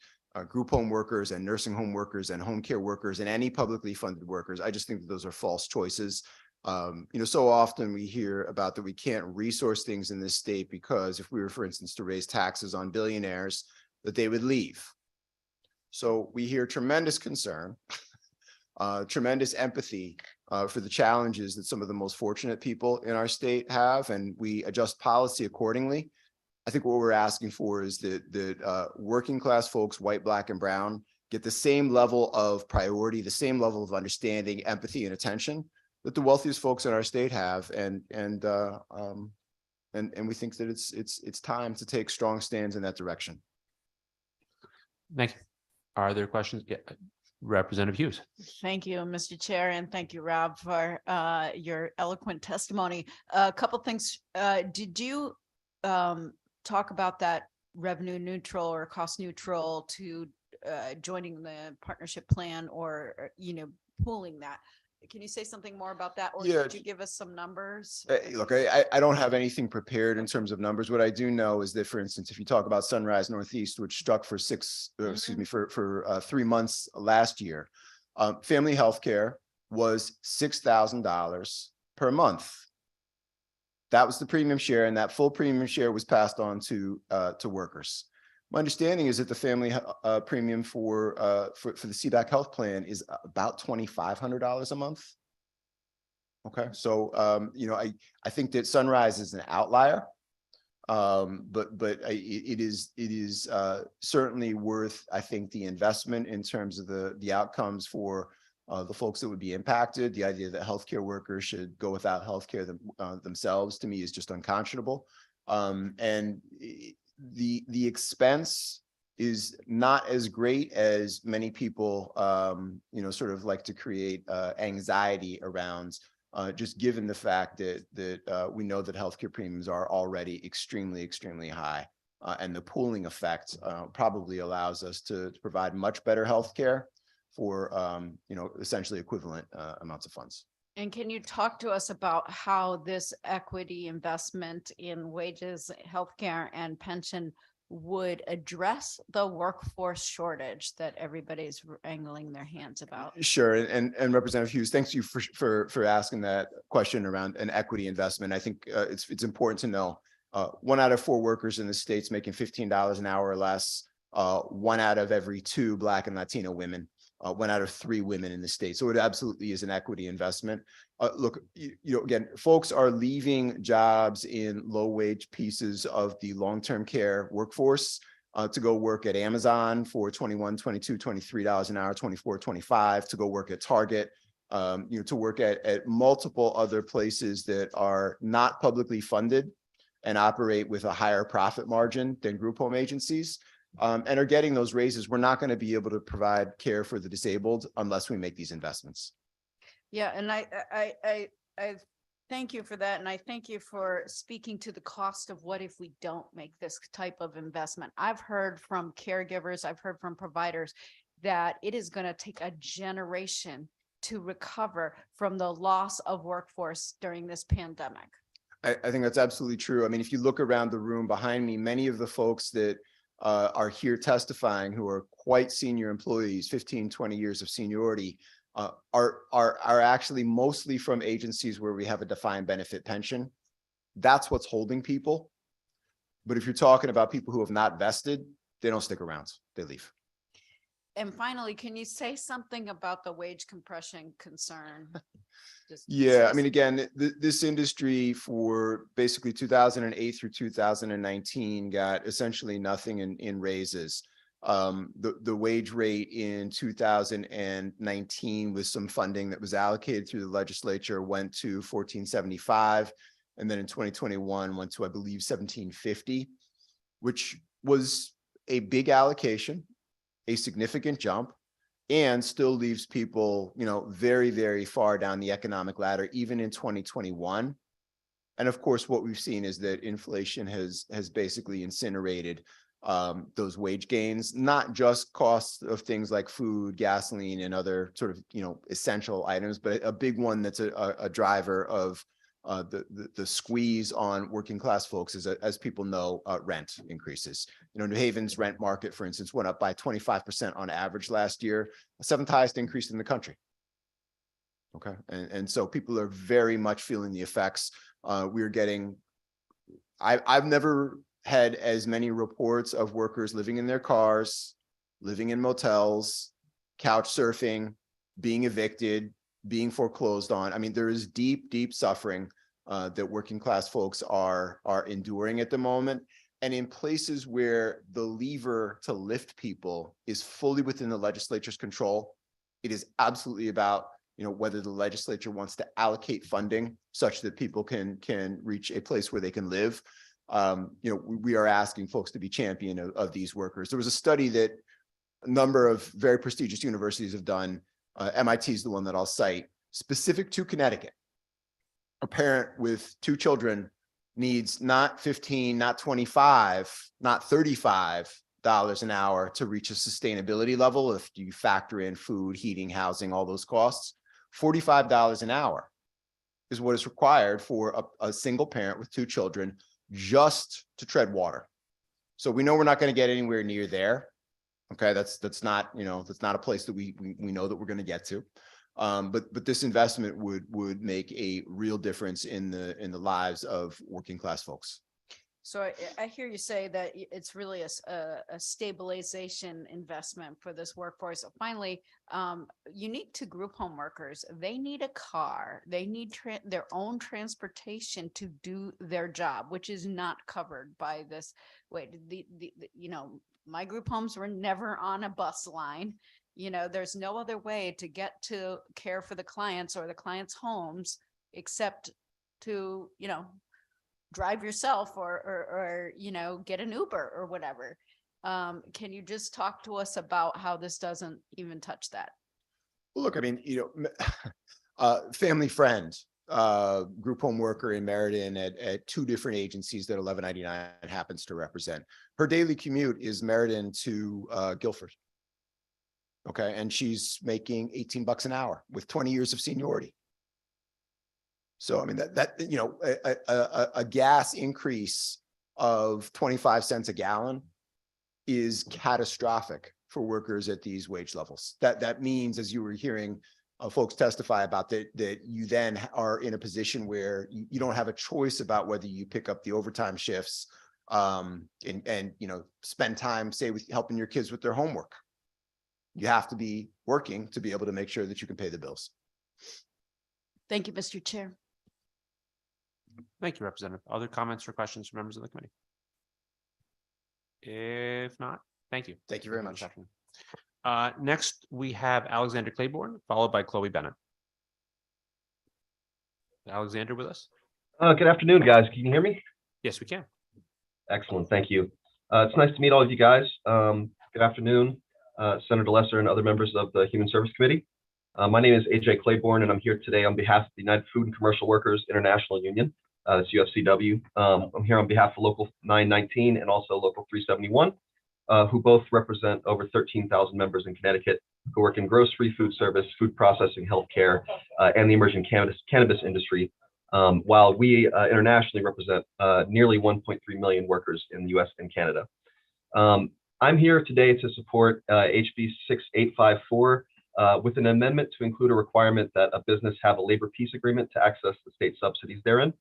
group home workers and nursing home workers and home care workers and any publicly funded workers, I just think that those are false choices. So often we hear about that we can't resource things in this state because if we were, for instance, to raise taxes on billionaires, that they would leave. So we hear tremendous concern, tremendous empathy for the challenges that some of the most fortunate people in our state have, and we adjust policy accordingly. I think what we're asking for is that working class folks, white, black, and brown, get the same level of priority, the same level of understanding, empathy, and attention that the wealthiest folks in our state have. And we think that it's time to take strong stands in that direction. Thank you. Are there questions? Yeah, Representative Hughes. Thank you, Mr. Chair, and thank you, Rob, for your eloquent testimony. A couple things. Did you talk about that revenue neutral or cost neutral to joining the partnership plan or, pooling that? Can you say something more about that? Or Yeah. could you give us some numbers? Look, I don't have anything prepared in terms of numbers. What I do know is that, for instance, if you talk about Sunrise Northeast, which struck for for 3 months last year, family healthcare was $6,000 per month. That was the premium share, and that full premium share was passed on to workers. My understanding is that the family premium for the CDAC health plan is about $2,500 a month. Okay, so I think that Sunrise is an outlier, but it is certainly worth, I think, the investment in terms of the outcomes for the folks that would be impacted. The idea that healthcare workers should go without healthcare themselves, to me, is just unconscionable. And the expense is not as great as many people, sort of like to create anxiety around, just given the fact that we know that healthcare premiums are already extremely, extremely high. And the pooling effect probably allows us to provide much better healthcare for, essentially equivalent amounts of funds. And can you talk to us about how this equity investment in wages, healthcare, and pension would address the workforce shortage that everybody's wrangling their hands about? Sure, and Representative Hughes, thanks you for asking that question around an equity investment. I think it's important to know 1 out of 4 workers in the state's making $15 an hour or less. 1 out of every 2 Black and Latino women. 1 out of 3 women in the state. So it absolutely is an equity investment. Look, again, folks are leaving jobs in low wage pieces of the long-term care workforce to go work at Amazon for $21, $22, $23 an hour, $24, $25, to go work at Target, to work at multiple other places that are not publicly funded and operate with a higher profit margin than group home agencies. And are getting those raises. We're not going to be able to provide care for the disabled unless we make these investments. Yeah, and I thank you for that. And I thank you for speaking to the cost of what if we don't make this type of investment. I've heard from caregivers, I've heard from providers that it is going to take a generation to recover from the loss of workforce during this pandemic. I think that's absolutely true. I mean, if you look around the room behind me, many of the folks that are here testifying who are quite senior employees, 15, 20 years of seniority, are actually mostly from agencies where we have a defined benefit pension. That's what's holding people. But if you're talking about people who have not vested, they don't stick around, they leave. And finally, can you say something about the wage compression concern? Yeah, I mean, again, this industry for basically 2008 through 2019 got essentially nothing in raises. The wage rate in 2019 with some funding that was allocated through the legislature went to $14.75. And then in 2021 went to, I believe, $17.50, which was a big allocation, a significant jump, and still leaves people, very, very far down the economic ladder, even in 2021. And of course, what we've seen is that inflation has basically incinerated those wage gains, not just costs of things like food, gasoline, and other sort of, essential items, but a big one that's a driver of the squeeze on working class folks is, as people know, rent increases. New Haven's rent market, for instance, went up by 25% on average last year, the 7th highest increase in the country. Okay, and so people are very much feeling the effects. We're getting, I've never had as many reports of workers living in their cars, living in motels, couch surfing, being evicted, being foreclosed on. I mean, there is deep, deep suffering that working class folks are enduring at the moment. And in places where the lever to lift people is fully within the legislature's control, it is absolutely about, whether the legislature wants to allocate funding such that people can reach a place where they can live. We are asking folks to be champion of these workers. There was a study that a number of very prestigious universities have done. MIT is the one that I'll cite, specific to Connecticut. A parent with 2 children needs not 15, not 25, not $35 an hour to reach a sustainability level. If you factor in food, heating, housing, all those costs, $45 an hour is what is required for a single parent with 2 children just to tread water. So we know we're not going to get anywhere near there. Okay, that's not, that's not a place that we know that we're going to get to. But this investment would make a real difference in the lives of working class folks. So I hear you say that it's really a stabilization investment for this workforce. Finally, unique to group home workers, they need a car. They need their own transportation to do their job, which is not covered by this. My group homes were never on a bus line. There's no other way to get to care for the clients or the clients' homes except to, drive yourself or get an Uber or whatever. Can you just talk to us about how this doesn't even touch that? Well, look, family friend, group home worker in Meriden at 2 different agencies that 1199 happens to represent. Her daily commute is Meriden to Guilford. Okay, and she's making $18 an hour with 20 years of seniority. So a gas increase of 25 cents a gallon is catastrophic for workers at these wage levels. That means, as you were hearing folks testify about, that you then are in a position where you don't have a choice about whether you pick up the overtime shifts and spend time, say, with helping your kids with their homework. You have to be working to be able to make sure that you can pay the bills. Thank you, Mr. Chair. Thank you, Representative. Other comments or questions from members of the committee? If not, thank you. Thank you very much. Next, we have Alexander Claiborne, followed by Chloe Bennett. Alexander with us? Good afternoon, guys. Can you hear me? Yes, we can. Excellent. Thank you. It's nice to meet all of you guys. Good afternoon, Senator Lesser and other members of the Human Service Committee. My name is AJ Claiborne, and I'm here today on behalf of the United Food and Commercial Workers International Union. That's UFCW. I'm here on behalf of Local 919 and also Local 371, who both represent over 13,000 members in Connecticut who work in grocery, food service, food processing, healthcare, and the emerging cannabis industry, while we internationally represent nearly 1.3 million workers in the US and Canada. I'm here today to support HB 6854 with an amendment to include a requirement that a business have a labor peace agreement to access the state subsidies therein.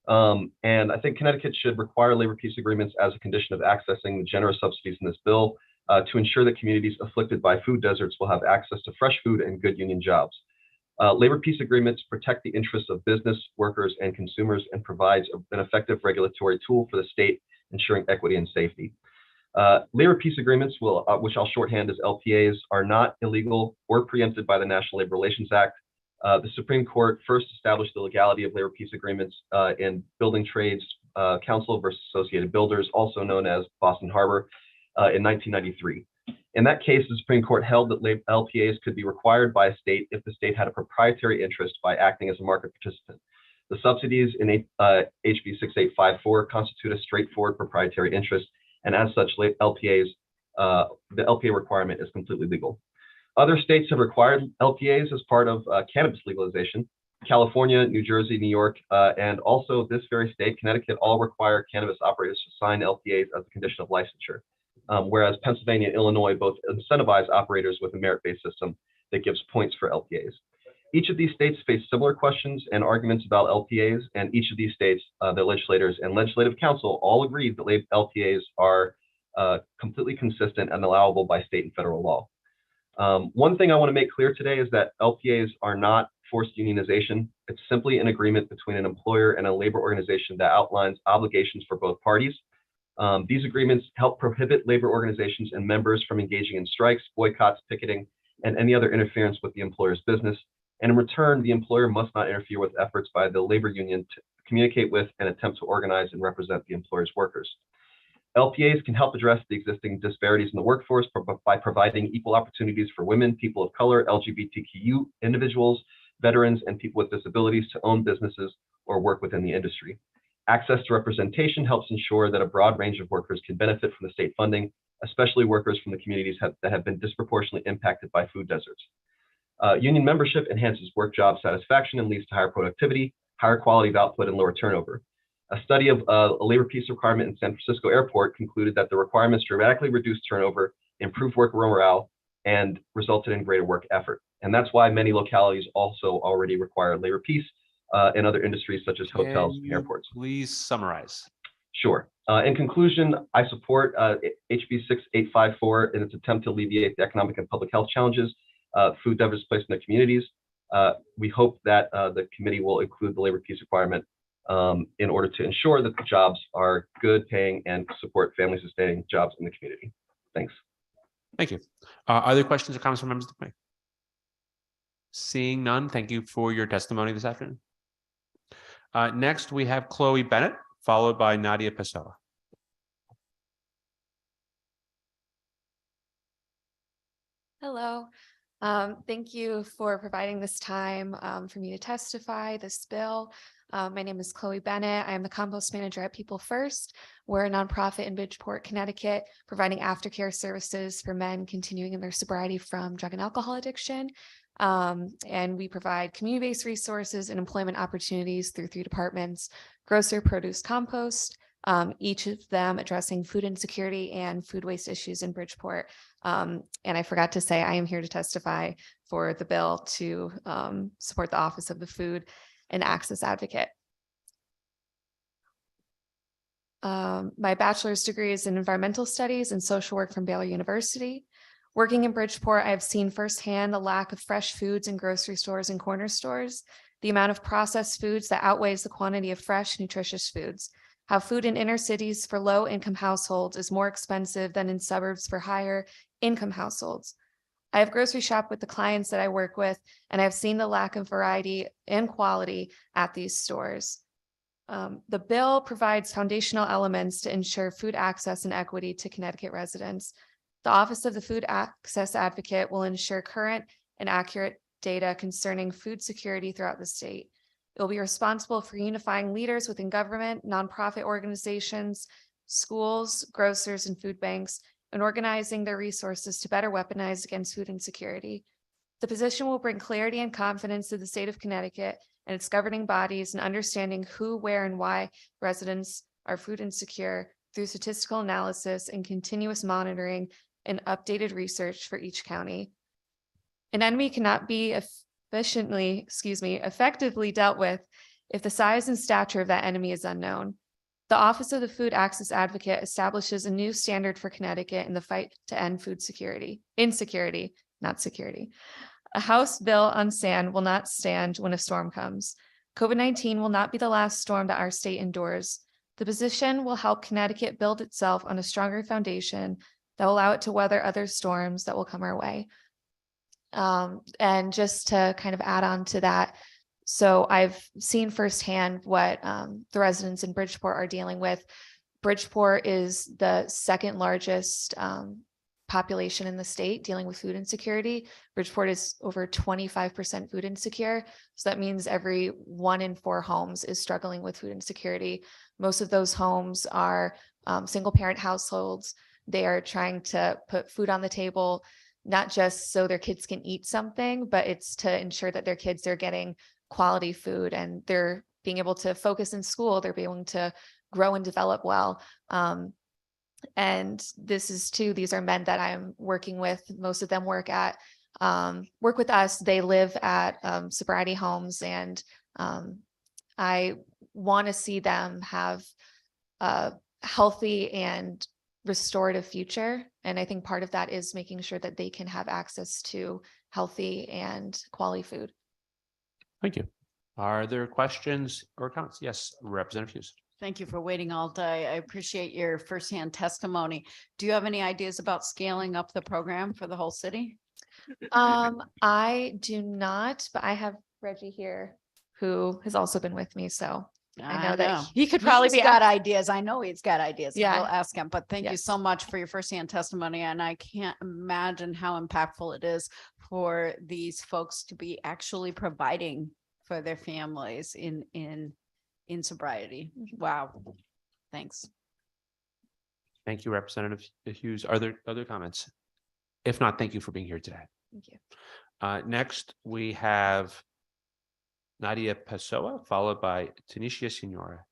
And I think Connecticut should require labor peace agreements as a condition of accessing the generous subsidies in this bill to ensure that communities afflicted by food deserts will have access to fresh food and good union jobs. Labor peace agreements protect the interests of business, workers, and consumers and provides an effective regulatory tool for the state, ensuring equity and safety. Labor peace agreements, which I'll shorthand as LPAs, are not illegal or preempted by the National Labor Relations Act. The Supreme Court first established the legality of labor peace agreements in Building Trades Council versus Associated Builders, also known as Boston Harbor, in 1993. In that case, the Supreme Court held that LPAs could be required by a state if the state had a proprietary interest by acting as a market participant. The subsidies in HB 6854 constitute a straightforward proprietary interest, and as such, LPAs, the LPA requirement is completely legal. Other states have required LPAs as part of cannabis legalization. California, New Jersey, New York, and also this very state, Connecticut, all require cannabis operators to sign LPAs as a condition of licensure. Whereas Pennsylvania and Illinois both incentivize operators with a merit-based system that gives points for LPAs. Each of these states face similar questions and arguments about LPAs, and each of these states, their legislators and legislative council all agreed that LPAs are completely consistent and allowable by state and federal law. One thing I want to make clear today is that LPAs are not forced unionization. It's simply an agreement between an employer and a labor organization that outlines obligations for both parties. These agreements help prohibit labor organizations and members from engaging in strikes, boycotts, picketing, and any other interference with the employer's business. And in return, the employer must not interfere with efforts by the labor union to communicate with and attempt to organize and represent the employer's workers. LPAs can help address the existing disparities in the workforce by providing equal opportunities for women, people of color, LGBTQ individuals, veterans, and people with disabilities to own businesses or work within the industry. Access to representation helps ensure that a broad range of workers can benefit from the state funding, especially workers from the communities that have been disproportionately impacted by food deserts. Union membership enhances work job satisfaction and leads to higher productivity, higher quality of output, and lower turnover. A study of a labor peace requirement in San Francisco Airport concluded that the requirements dramatically reduced turnover, improved worker morale, and resulted in greater work effort. And that's why many localities also already require labor peace in other industries such as hotels and airports. Please summarize. Sure. In conclusion, I support HB 6854 in its attempt to alleviate the economic and public health challenges food deserts placed in the communities. We hope that the committee will include the labor peace requirement in order to ensure that the jobs are good paying and support family sustaining jobs in the community. Thanks. Thank you. Are there questions or comments from members of the committee? Seeing none, thank you for your testimony this afternoon. Next, we have Chloe Bennett, followed by Nadia Pessoa. Hello. Thank you for providing this time for me to testify this bill. My name is Chloe Bennett. I am the compost manager at People First. We're a nonprofit in Bridgeport, Connecticut, providing aftercare services for men continuing in their sobriety from drug and alcohol addiction. And we provide community-based resources and employment opportunities through 3 departments: grocery, produce, compost, each of them addressing food insecurity and food waste issues in Bridgeport. And I forgot to say, I am here to testify for the bill to support the Office of the Food and Access Advocate. My bachelor's degree is in environmental studies and social work from Baylor University. Working in Bridgeport, I have seen firsthand the lack of fresh foods in grocery stores and corner stores, the amount of processed foods that outweighs the quantity of fresh, nutritious foods, how food in inner cities for low-income households is more expensive than in suburbs for higher-income households. I have grocery shopped with the clients that I work with, and I've seen the lack of variety and quality at these stores. The bill provides foundational elements to ensure food access and equity to Connecticut residents. The Office of the Food Access Advocate will ensure current and accurate data concerning food security throughout the state. It will be responsible for unifying leaders within government, nonprofit organizations, schools, grocers, and food banks, and organizing their resources to better weaponize against food insecurity. The position will bring clarity and confidence to the state of Connecticut and its governing bodies in understanding who, where, and why residents are food insecure through statistical analysis and continuous monitoring and updated research for each county. An enemy cannot be effectively dealt with if the size and stature of that enemy is unknown. The Office of the Food Access Advocate establishes a new standard for Connecticut in the fight to end food insecurity, not security. A House bill on sand will not stand when a storm comes. COVID-19 will not be the last storm that our state endures. The position will help Connecticut build itself on a stronger foundation that will allow it to weather other storms that will come our way. And just to kind of add on to that, so I've seen firsthand what the residents in Bridgeport are dealing with. Bridgeport is the second largest population in the state dealing with food insecurity. Bridgeport is over 25% food insecure. So that means every 1 in 4 homes is struggling with food insecurity. Most of those homes are single parent households. They are trying to put food on the table, not just so their kids can eat something, but it's to ensure that their kids are getting quality food and they're being able to focus in school. They're being able to grow and develop well. And these are men that I'm working with. Most of them work with us. They live at sobriety homes, and I want to see them have a healthy and restorative future. And I think part of that is making sure that they can have access to healthy and quality food. Thank you. Are there questions or comments? Yes, Representative Hughes. Thank you for waiting all day. I appreciate your firsthand testimony. Do you have any ideas about scaling up the program for the whole city? I do not, but I have Reggie here who has also been with me, so I know that he could probably He's be. got ideas. I know he's got ideas. Yeah. We'll ask him, but thank you Yes. so much for your firsthand testimony. And I can't imagine how impactful it is for these folks to be actually providing for their families in sobriety. Wow. Thanks. Thank you, Representative Hughes. Are there other comments? If not, thank you for being here today. Thank you. Next, we have Nadia Pessoa, followed by Tanisha Senora.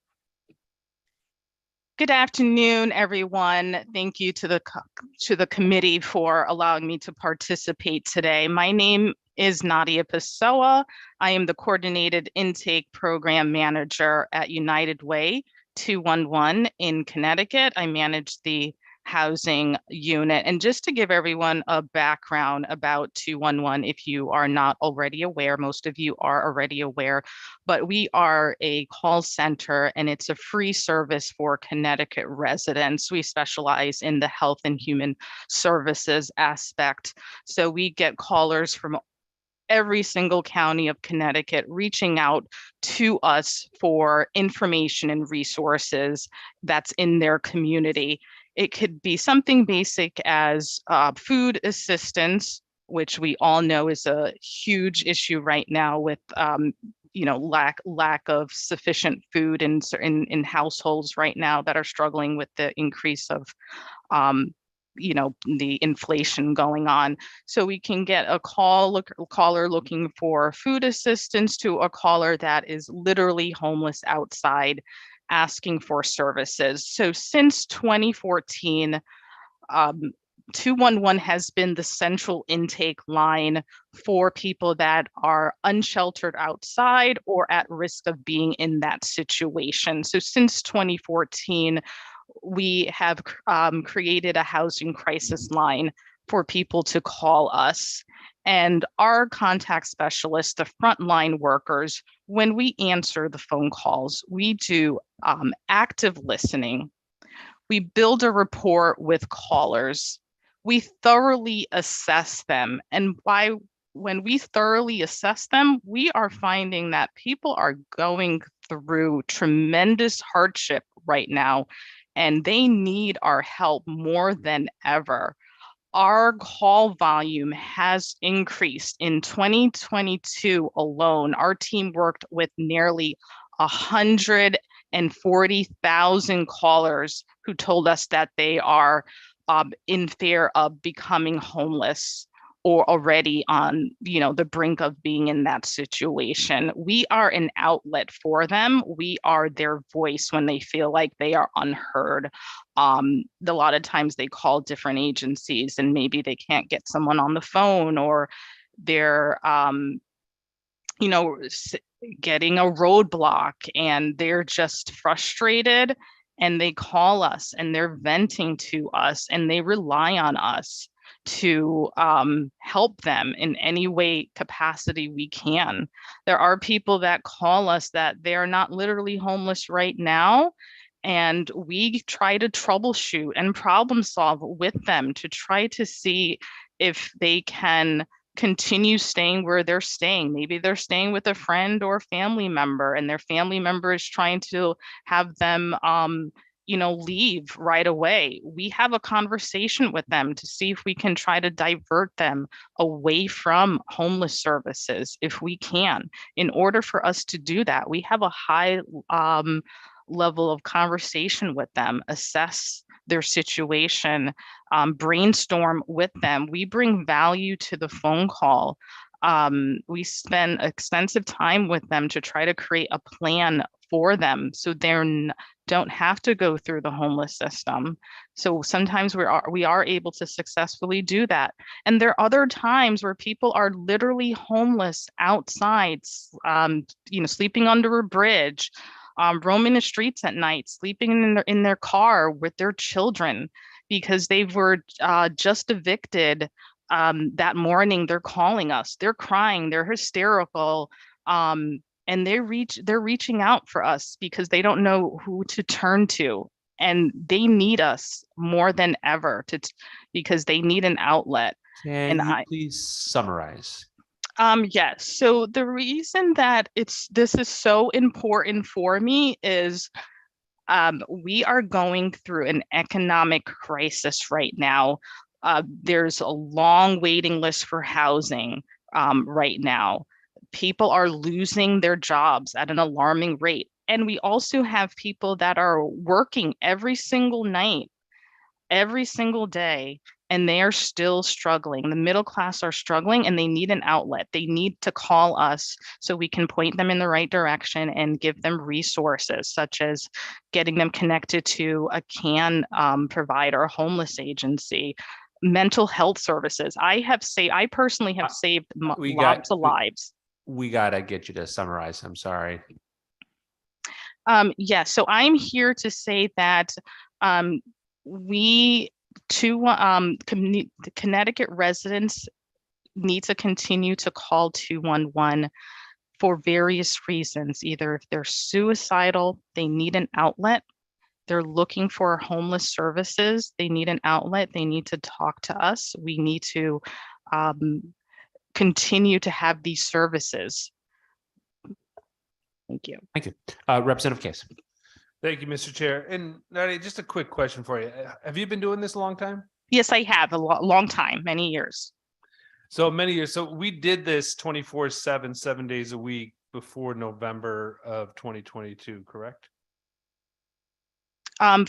Good afternoon, everyone. Thank you to the committee for allowing me to participate today. My name is Nadia Pessoa. I am the Coordinated Intake Program Manager at United Way 211 in Connecticut. I manage the housing unit. And just to give everyone a background about 211, if you are not already aware, most of you are already aware, but we are a call center and it's a free service for Connecticut residents. We specialize in the health and human services aspect. So we get callers from every single county of Connecticut reaching out to us for information and resources that's in their community. It could be something basic as food assistance, which we all know is a huge issue right now with lack of sufficient food in households right now that are struggling with the increase of the inflation going on. So we can get a caller looking for food assistance to a caller that is literally homeless outside asking for services. So since 2014, 211 has been the central intake line for people that are unsheltered outside or at risk of being in that situation. So since 2014, we have created a housing crisis line for people to call us. And our contact specialists, the frontline workers, when we answer the phone calls, we do active listening. We build a rapport with callers. We thoroughly assess them. And when we thoroughly assess them, we are finding that people are going through tremendous hardship right now, and they need our help more than ever. Our call volume has increased. In 2022 alone, our team worked with nearly 140,000 callers who told us that they are in fear of becoming homeless or already on the brink of being in that situation. We are an outlet for them. We are their voice when they feel like they are unheard. A lot of times they call different agencies and maybe they can't get someone on the phone, or they're getting a roadblock and they're just frustrated, and they call us and they're venting to us and they rely on us to help them in any way capacity we can. There are people that call us that they're not literally homeless right now, and we try to troubleshoot and problem solve with them to try to see if they can continue staying where they're staying. Maybe they're staying with a friend or family member, and their family member is trying to have them leave right away. We have a conversation with them to see if we can try to divert them away from homeless services if we can. In order for us to do that, we have a high level of conversation with them, assess their situation, brainstorm with them. We bring value to the phone call. We spend extensive time with them to try to create a plan for them so they don't have to go through the homeless system. So sometimes we are able to successfully do that. And there are other times where people are literally homeless outside, sleeping under a bridge, roaming the streets at night, sleeping in their car with their children because they were just evicted. That morning, they're calling us, they're crying, they're hysterical. And and they're reaching out for us because they don't know who to turn to, and they need us more than ever because they need an outlet. Can you please summarize? Yes. So the reason that this is so important for me is we are going through an economic crisis right now. There's a long waiting list for housing right now. People are losing their jobs at an alarming rate. And we also have people that are working every single night, every single day, and they are still struggling. The middle class are struggling and they need an outlet. They need to call us so we can point them in the right direction and give them resources, such as getting them connected to a CAN provider, a homeless agency, mental health services. I personally have saved lots of lives. We gotta get you to summarize. I'm sorry. Yes, so I'm here to say that the Connecticut residents need to continue to call 211 for various reasons. Either if they're suicidal, they need an outlet. They're looking for homeless services. They need an outlet. They need to talk to us. We need to continue to have these services. Thank you. Thank you. Representative Case. Thank you, Mr. Chair. And Nadia, just a quick question for you. Have you been doing this a long time? Yes, I have a long time, many years. So many years. So we did this 24/7, 7 days a week before November of 2022, correct?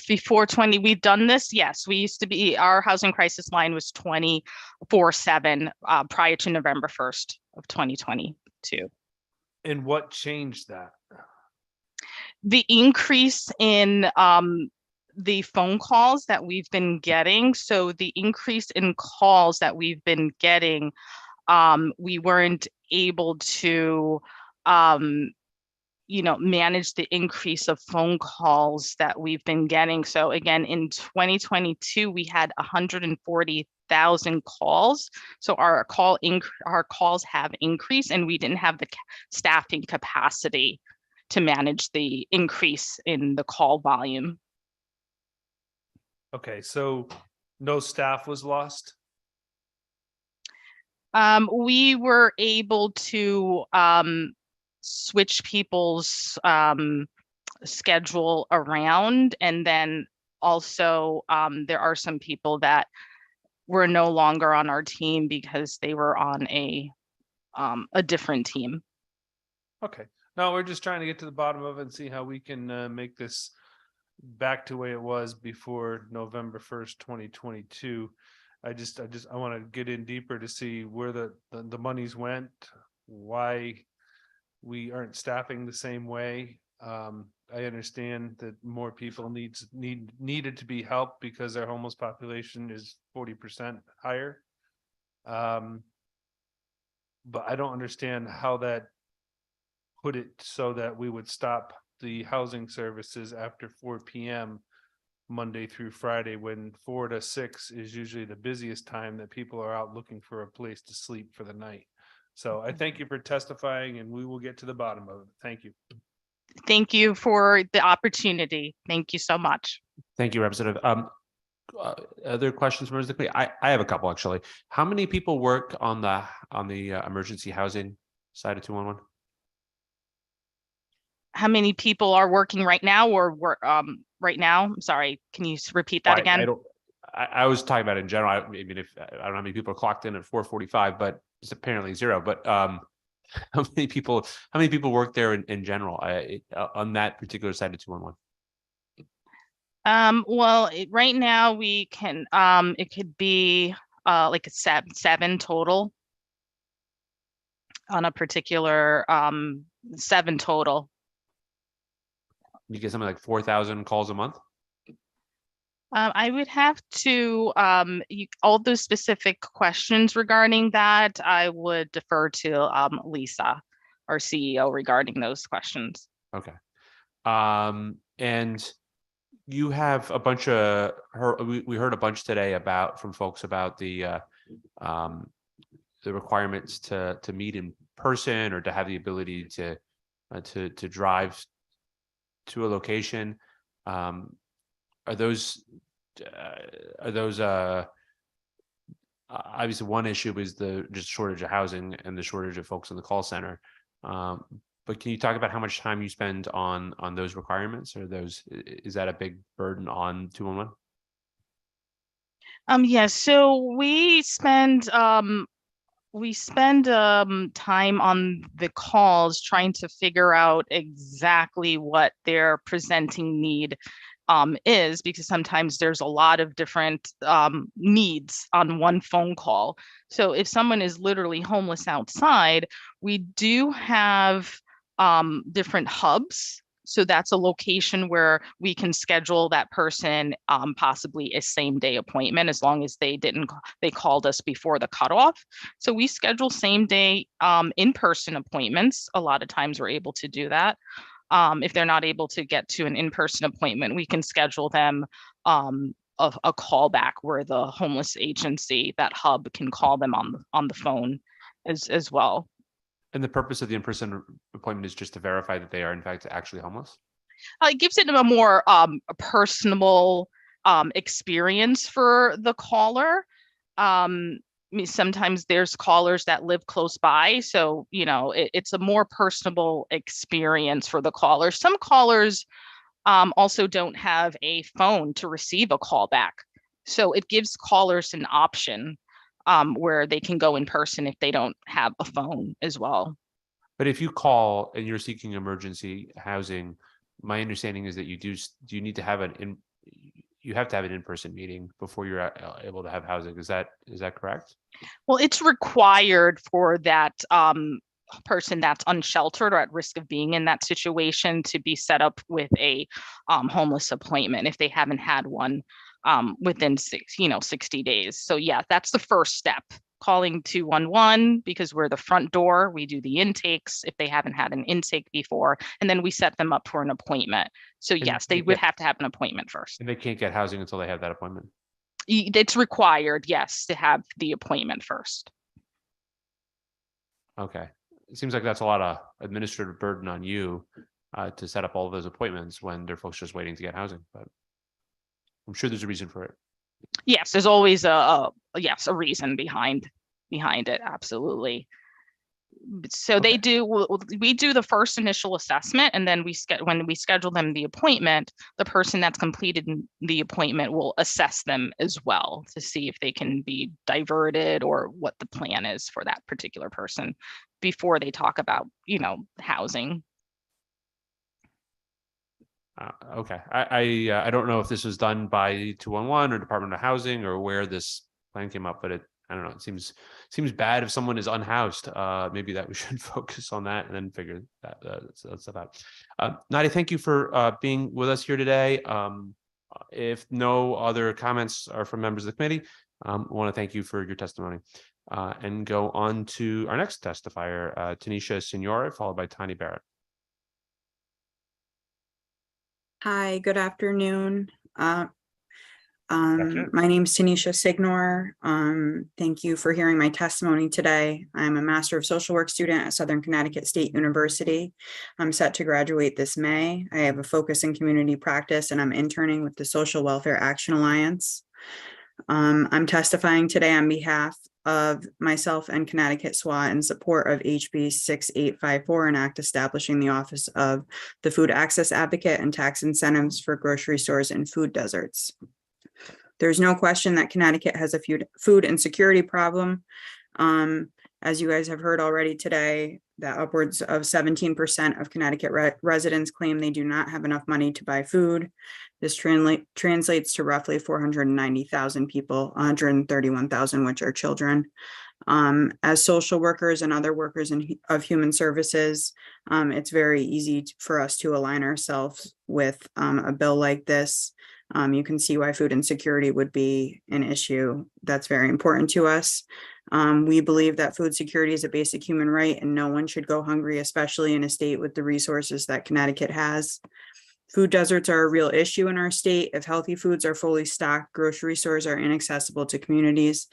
Before we've done this. Yes, we used to be, our housing crisis line was 24/7 prior to November 1st of 2022. And what changed that? The increase in the phone calls that we've been getting. So the increase in calls that we've been getting, we weren't able to manage the increase of phone calls that we've been getting. So again, in 2022, we had 140,000 calls. So our calls have increased, and we didn't have the staffing capacity to manage the increase in the call volume. Okay, so no staff was lost? We were able to switch people's schedule around, and then also there are some people that were no longer on our team because they were on a different team. Okay, no, we're just trying to get to the bottom of it and see how we can make this back to the way it was before November 1st, 2022. I want to get in deeper to see where the monies went, why we aren't staffing the same way. I understand that more people needed to be helped because our homeless population is 40% higher. But I don't understand how that put it so that we would stop the housing services after 4 p.m. Monday through Friday, when 4 to 6 is usually the busiest time that people are out looking for a place to sleep for the night. So I thank you for testifying, and we will get to the bottom of it. Thank you. Thank you for the opportunity. Thank you so much. Thank you, Representative. Other questions from the committee? I have a couple, actually. How many people work on the emergency housing side of 211? How many people are working right now, or right now? I'm sorry, can you repeat that again? I was talking about in general. I don't know how many people are clocked in at 4:45, but it's apparently zero. But how many people work there in general on that particular side of 211? Well, right now we can, it could be like a seven total on a particular 7 total. You get something like 4,000 calls a month? I would have to, all those specific questions regarding that, I would defer to Lisa, our CEO, regarding those questions. Okay. And you have a bunch of we heard a bunch today from folks about the requirements to meet in person, or to have the ability to to drive to a location. Are those obviously one issue is the just shortage of housing and the shortage of folks in the call center. But can you talk about how much time you spend on those requirements, or is that a big burden on 211? Yes, so we spend time on the calls trying to figure out exactly what their presenting need is, because sometimes there's a lot of different needs on one phone call. So if someone is literally homeless outside, we do have different hubs. So that's a location where we can schedule that person possibly a same day appointment, as long as they called us before the cutoff. So we schedule same day in-person appointments. A lot of times we're able to do that. If they're not able to get to an in-person appointment, we can schedule them a callback where the homeless agency, that hub, can call them on the phone as well. And the purpose of the in-person appointment is just to verify that they are in fact actually homeless? It gives it a more personal experience for the caller. I mean, sometimes there's callers that live close by, so it's a more personable experience for the caller. Some callers also don't have a phone to receive a call back, so it gives callers an option where they can go in person if they don't have a phone as well. But if you call and you're seeking emergency housing, my understanding is that you need to have you have to have an in-person meeting before you're able to have housing. Is that correct? Well, it's required for that person that's unsheltered or at risk of being in that situation to be set up with a homeless appointment if they haven't had one within 60 days. So yeah, that's the first step. Calling 211, because we're the front door. We do the intakes if they haven't had an intake before, and then we set them up for an appointment. So yes, they would have to have an appointment first. And they can't get housing until they have that appointment? It's required, yes, to have the appointment first. Okay. It seems like that's a lot of administrative burden on you to set up all of those appointments when there are folks just waiting to get housing, but I'm sure there's a reason for it. Yes, there's always a reason behind it. Absolutely. So we do the first initial assessment, and then when we schedule them the appointment, the person that's completed the appointment will assess them as well to see if they can be diverted or what the plan is for that particular person before they talk about, housing. Okay. I don't know if this was done by 211 or Department of Housing or where this plan came up, but I don't know. It seems bad if someone is unhoused. Maybe that we should focus on that and then figure that stuff out. Nadia, thank you for being with us here today. If no other comments are from members of the committee, I want to thank you for your testimony and go on to our next testifier, Tanisha Signore, followed by Tani Barrett. Hi, good afternoon. My name is Tanisha Signore. Thank you for hearing my testimony today. I'm a Master of Social Work student at Southern Connecticut State University. I'm set to graduate this May. I have a focus in community practice, and I'm interning with the Social Welfare Action Alliance. I'm testifying today on behalf of myself and Connecticut SWAT in support of HB 6854, an act establishing the Office of the Food Access Advocate and tax incentives for grocery stores and food deserts. There's no question that Connecticut has a food insecurity problem. As you guys have heard already today, that upwards of 17% of Connecticut residents claim they do not have enough money to buy food. This translates to roughly 490,000 people, 131,000 which are children. As social workers and other workers of human services, it's very easy for us to align ourselves with a bill like this. You can see why food insecurity would be an issue that's very important to us. We believe that food security is a basic human right and no one should go hungry, especially in a state with the resources that Connecticut has. Food deserts are a real issue in our state. If healthy foods are fully stocked, grocery stores are inaccessible to communities.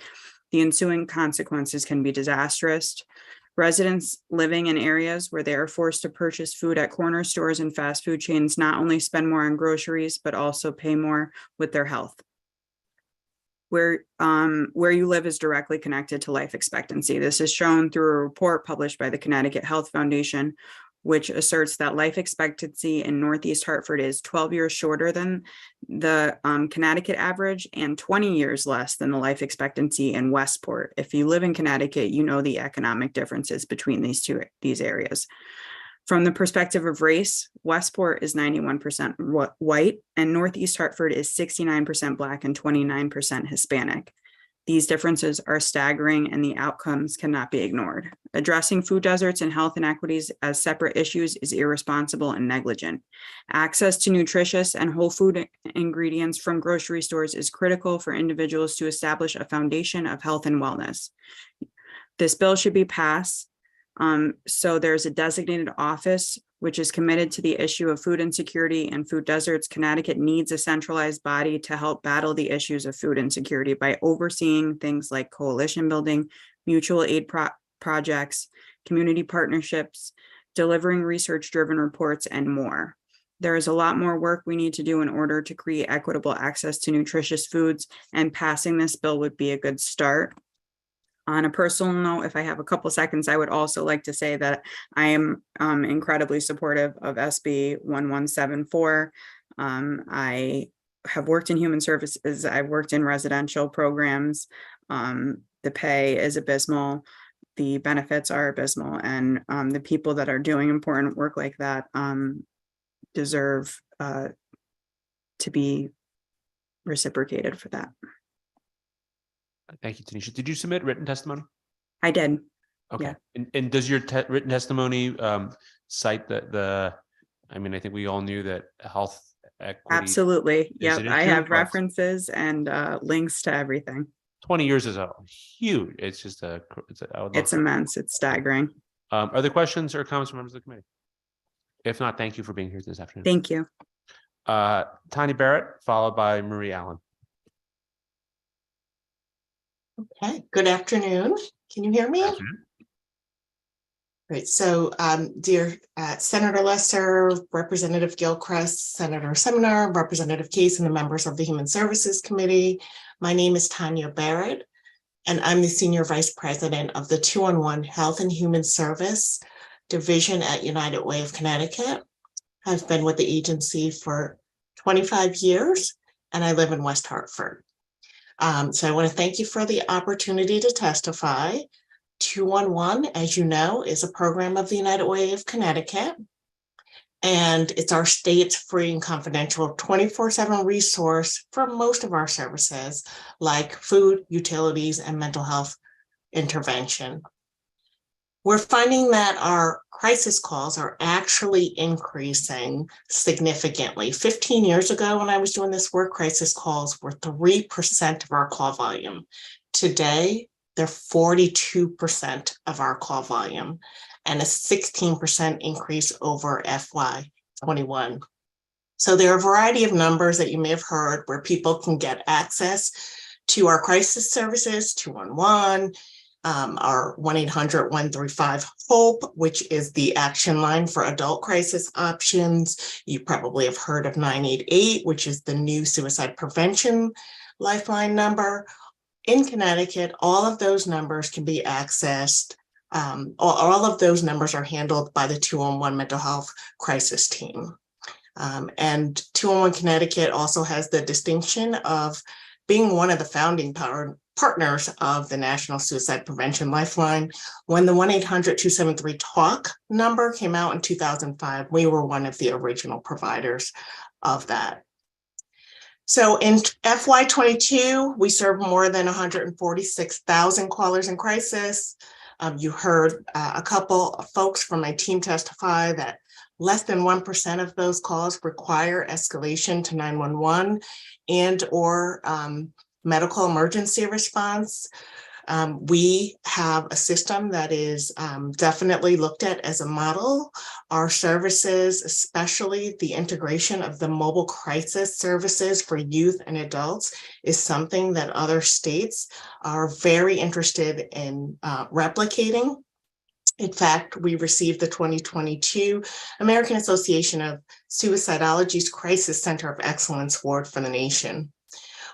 The ensuing consequences can be disastrous. Residents living in areas where they are forced to purchase food at corner stores and fast food chains not only spend more on groceries, but also pay more with their health. Where you live is directly connected to life expectancy. This is shown through a report published by the Connecticut Health Foundation, which asserts that life expectancy in Northeast Hartford is 12 years shorter than the Connecticut average and 20 years less than the life expectancy in Westport. If you live in Connecticut, you know the economic differences between these areas. From the perspective of race, Westport is 91% white and Northeast Hartford is 69% Black and 29% Hispanic. These differences are staggering and the outcomes cannot be ignored. Addressing food deserts and health inequities as separate issues is irresponsible and negligent. Access to nutritious and whole food ingredients from grocery stores is critical for individuals to establish a foundation of health and wellness. This bill should be passed. So there's a designated office which is committed to the issue of food insecurity and food deserts. Connecticut needs a centralized body to help battle the issues of food insecurity by overseeing things like coalition building, mutual aid projects, community partnerships, delivering research-driven reports, and more. There is a lot more work we need to do in order to create equitable access to nutritious foods, and passing this bill would be a good start. On a personal note, if I have a couple seconds, I would also like to say that I am incredibly supportive of SB 1174. I have worked in human services. I've worked in residential programs. The pay is abysmal. The benefits are abysmal. And the people that are doing important work like that deserve to be reciprocated for that. Thank you, Tanisha. Did you submit written testimony? I did. Okay. Yeah. And does your written testimony cite I mean, I think we all knew that health equity. Absolutely. is Yep. an I issue, have but references and links to everything. 20 years is a huge, it's just I would love It's to- immense. It's staggering. Are there questions or comments from members of the committee? If not, thank you for being here this afternoon. Thank you. Tanya Barrett, followed by Marie Allen. Okay, good afternoon. Can you hear me? Great. So, dear Senator Lesser, Representative Gilchrist, Senator Seminar, Representative Case, and the members of the Human Services Committee, my name is Tanya Barrett, and I'm the Senior Vice President of the 211 Health and Human Service Division at United Way of Connecticut. I've been with the agency for 25 years, and I live in West Hartford. So I want to thank you for the opportunity to testify. 211, as you know, is a program of the United Way of Connecticut. And it's our state's free and confidential 24/7 resource for most of our services like food, utilities, and mental health intervention. We're finding that our crisis calls are actually increasing significantly. 15 years ago, when I was doing this work, crisis calls were 3% of our call volume. Today, they're 42% of our call volume and a 16% increase over FY21. So there are a variety of numbers that you may have heard where people can get access to our crisis services, 211, our 1-800-135-HOPE, which is the action line for adult crisis options. You probably have heard of 988, which is the new suicide prevention lifeline number. In Connecticut, all of those numbers can be accessed. All of those numbers are handled by the 211 mental health crisis team. And 211 Connecticut also has the distinction of being one of the founding partners of the National Suicide Prevention Lifeline. When the 1-800-273-TALK number came out in 2005, we were one of the original providers of that. So in FY22, we served more than 146,000 callers in crisis. You heard a couple of folks from my team testify that less than 1% of those calls require escalation to 911 and or medical emergency response. We have a system that is definitely looked at as a model. Our services, especially the integration of the mobile crisis services for youth and adults, is something that other states are very interested in replicating. In fact, we received the 2022 American Association of Suicidology's Crisis Center of Excellence Award for the nation.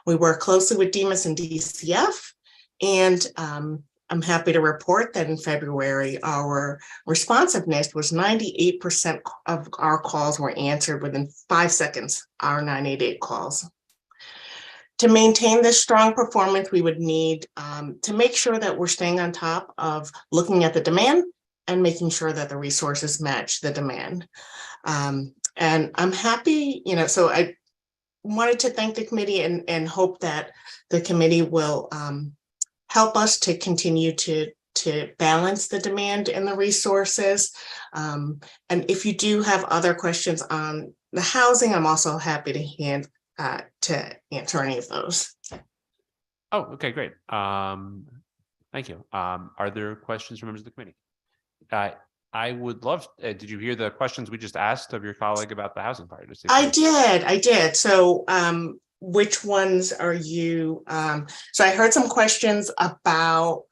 We work closely with DEMAS and DCF, and I'm happy to report that in February, our responsiveness was 98% of our calls were answered within 5 seconds, our 988 calls. To maintain this strong performance, we would need to make sure that we're staying on top of looking at the demand and making sure that the resources match the demand. And I'm happy, so I wanted to thank the committee and hope that the committee will help us to continue to balance the demand and the resources. And if you do have other questions on the housing, I'm also happy to answer any of those. Oh, okay, great. Thank you. Are there questions from members of the committee? I would love, did you hear the questions we just asked of your colleague about the housing part? I did. So which ones are you, so I heard some questions about,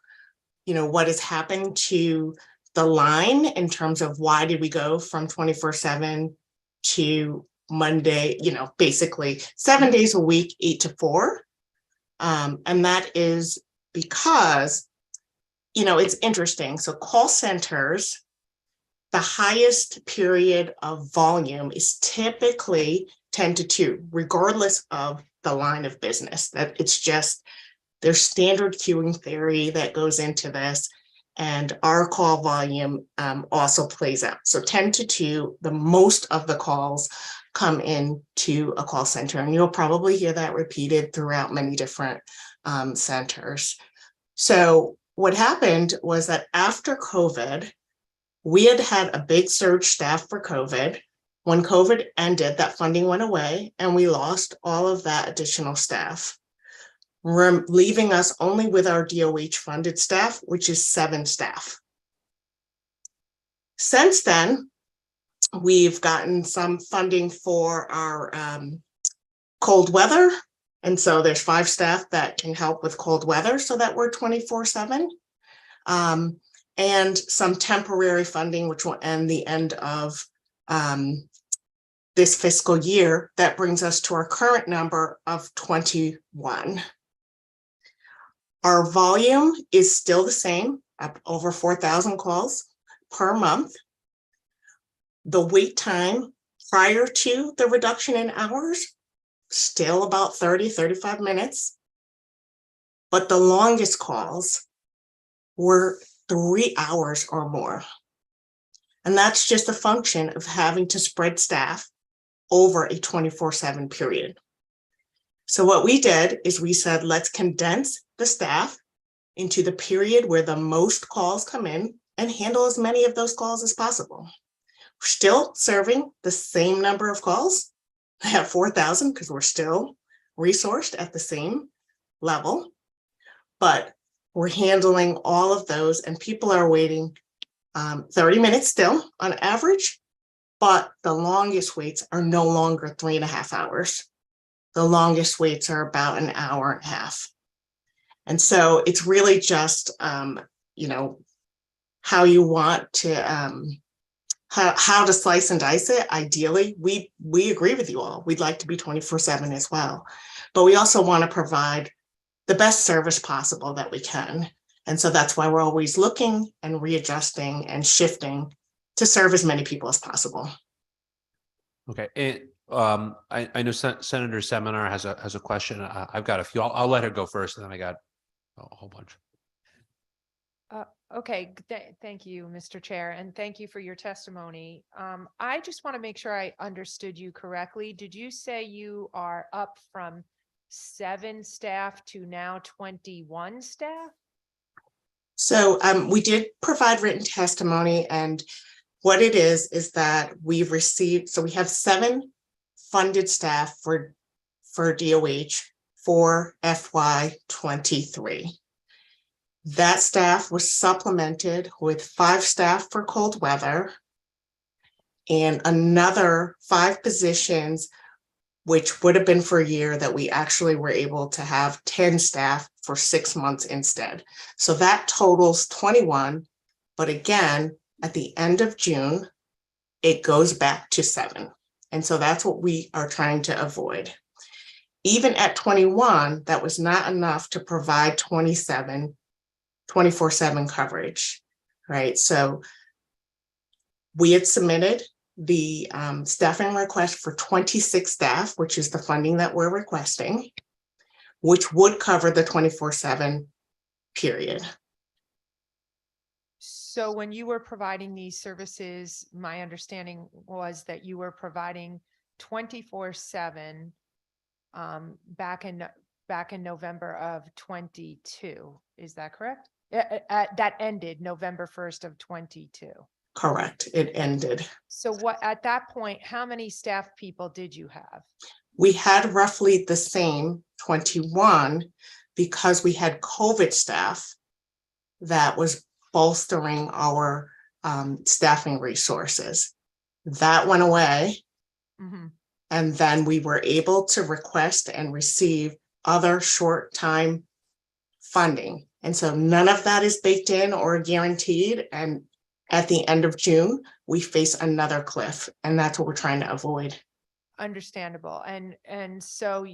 what has happened to the line in terms of why did we go from 24/7 to Monday, basically 7 days a week, 8 to 4. And that is because, it's interesting. So call centers, the highest period of volume is typically 10 to 2, regardless of the line of business. That it's just there's standard queuing theory that goes into this. And our call volume also plays out. So 10 to 2, the most of the calls come in to a call center. And you'll probably hear that repeated throughout many different centers. So what happened was that after COVID, we had a big surge staff for COVID. When COVID ended, that funding went away and we lost all of that additional staff, leaving us only with our DOH funded staff, which is 7 staff. Since then, we've gotten some funding for our cold weather. And so there's 5 staff that can help with cold weather so that we're 24/7. And some temporary funding, which will end the end of this fiscal year. That brings us to our current number of 21. Our volume is still the same, up over 4,000 calls per month. The wait time prior to the reduction in hours, still about 30-35 minutes. But the longest calls were 3 hours or more. And that's just a function of having to spread staff over a 24/7 period. So what we did is we said, let's condense the staff into the period where the most calls come in and handle as many of those calls as possible. We're still serving the same number of calls. I have 4,000 because we're still resourced at the same level, but we're handling all of those and people are waiting 30 minutes still on average, but the longest waits are no longer 3.5 hours. The longest waits are about an hour and a half. And so it's really just, how you want to, how to slice and dice it. Ideally, we agree with you all. We'd like to be 24/7 as well, but we also want to provide the best service possible that we can. And so that's why we're always looking and readjusting and shifting to serve as many people as possible. Okay, and I know Senator Seminar has a question. I've got a few. I'll let her go first, and then I got a whole bunch. Okay, thank you, Mr. Chair, and thank you for your testimony. I just want to make sure I understood you correctly. Did you say you are up from 7 staff to now 21 staff? So we did provide written testimony, and what it is that we've received, so we have 7 funded staff for DOH for FY23. That staff was supplemented with 5 staff for cold weather and another 5 positions, which would have been for a year, that we actually were able to have 10 staff for 6 months instead. So that totals 21 But again, at the end of June, it goes back to 7. And so that's what we are trying to avoid. Even at 21, that was not enough to provide 24/7 coverage, right? So we had submitted the staffing request for 26 staff, which is the funding that we're requesting, which would cover the 24/7 period. So when you were providing these services, my understanding was that you were providing 24/7 back in November of 22. Is that correct? That ended November 1st of 22. Correct. It ended. So what, at that point, how many staff people did you have? We had roughly the same 21 because we had COVID staff that was bolstering our staffing resources. That went away. And then we were able to request and receive other short time funding. And so none of that is baked in or guaranteed. And at the end of June, we face another cliff, and that's what we're trying to avoid. Understandable. And so,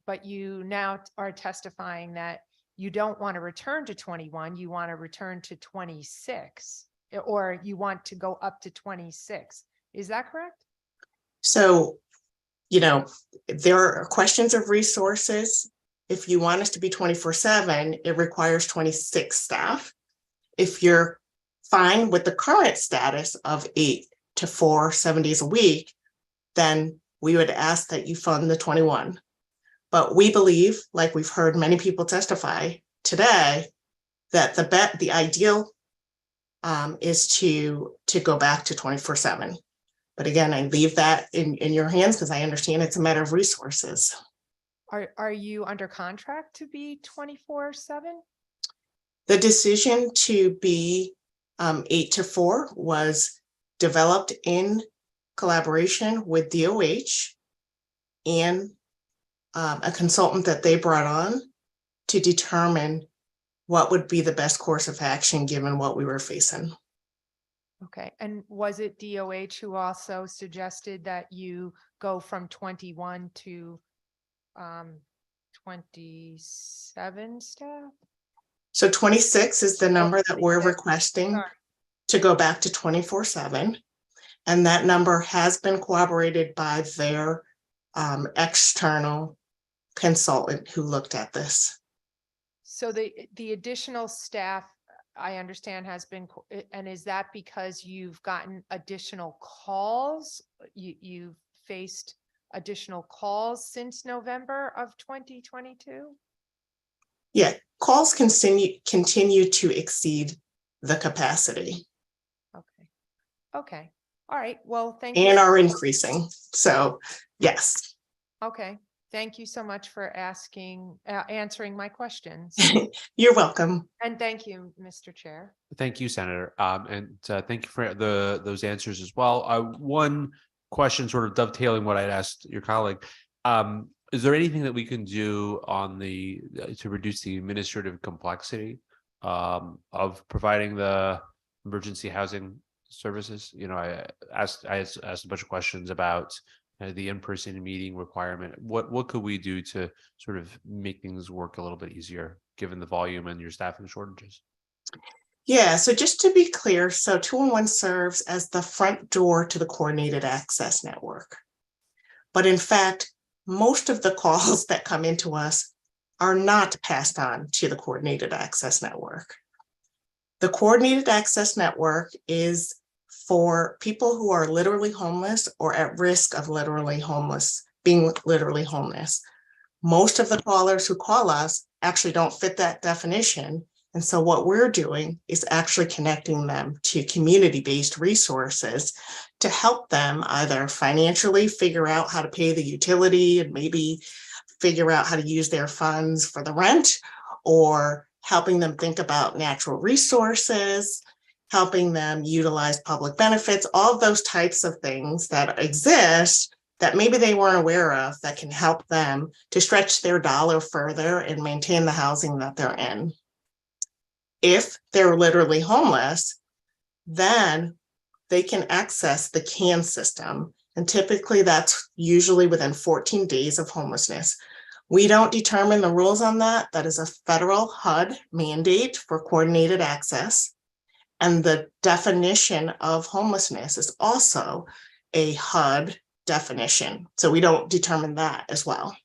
but you now are testifying that you don't want to return to 21, you want to return to 26, or you want to go up to 26. Is that correct? So, there are questions of resources. If you want us to be 24/7, it requires 26 staff. If you're fine with the current status of 8 to 4, 7 days a week, then we would ask that you fund the 21. But we believe, like we've heard many people testify today, that the ideal is to go back to 24/7. But again, I leave that in your hands because I understand it's a matter of resources. Are you under contract to be 24/7? The decision to be 8 to 4 was developed in collaboration with DOH and a consultant that they brought on to determine what would be the best course of action given what we were facing. Okay, and was it DOH who also suggested that you go from 21 to 27 staff? So 26 is the number that we're requesting to go back to 24/7. And that number has been corroborated by their external consultant who looked at this. So the additional staff, I understand, has been, and is that because you've gotten additional calls? You've faced additional calls since November of 2022? Yeah, calls continue to exceed the capacity. Okay, all right, well, thank you. And are increasing, so yes. Okay, thank you so much for answering my questions. You're welcome. And thank you, Mr. Chair. Thank you, Senator. And thank you for those answers as well. One question sort of dovetailing what I'd asked your colleague. Is there anything that we can do on to reduce the administrative complexity of providing the emergency housing services? I asked a bunch of questions about the in-person meeting requirement. What could we do to sort of make things work a little bit easier given the volume and your staffing shortages? Yeah, so just to be clear, so 211 serves as the front door to the coordinated access network. But in fact, most of the calls that come into us are not passed on to the coordinated access network. The coordinated access network is for people who are literally homeless or at risk of being literally homeless. Most of the callers who call us actually don't fit that definition. And so what we're doing is actually connecting them to community-based resources to help them either financially figure out how to pay the utility and maybe figure out how to use their funds for the rent, or helping them think about natural resources, helping them utilize public benefits, all of those types of things that exist that maybe they weren't aware of that can help them to stretch their dollar further and maintain the housing that they're in. If they're literally homeless, then they can access the CAN system. And typically that's usually within 14 days of homelessness. We don't determine the rules on that. That is a federal HUD mandate for coordinated access. And the definition of homelessness is also a HUD definition. So we don't determine that as well.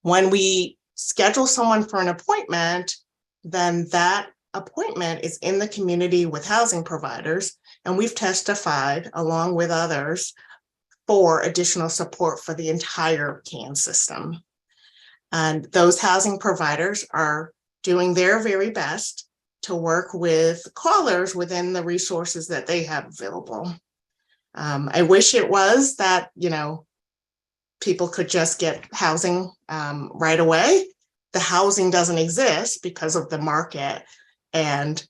When we schedule someone for an appointment, then that appointment is in the community with housing providers. And we've testified along with others for additional support for the entire CAN system. And those housing providers are doing their very best to work with callers within the resources that they have available. I wish it was that, people could just get housing right away. The housing doesn't exist because of the market and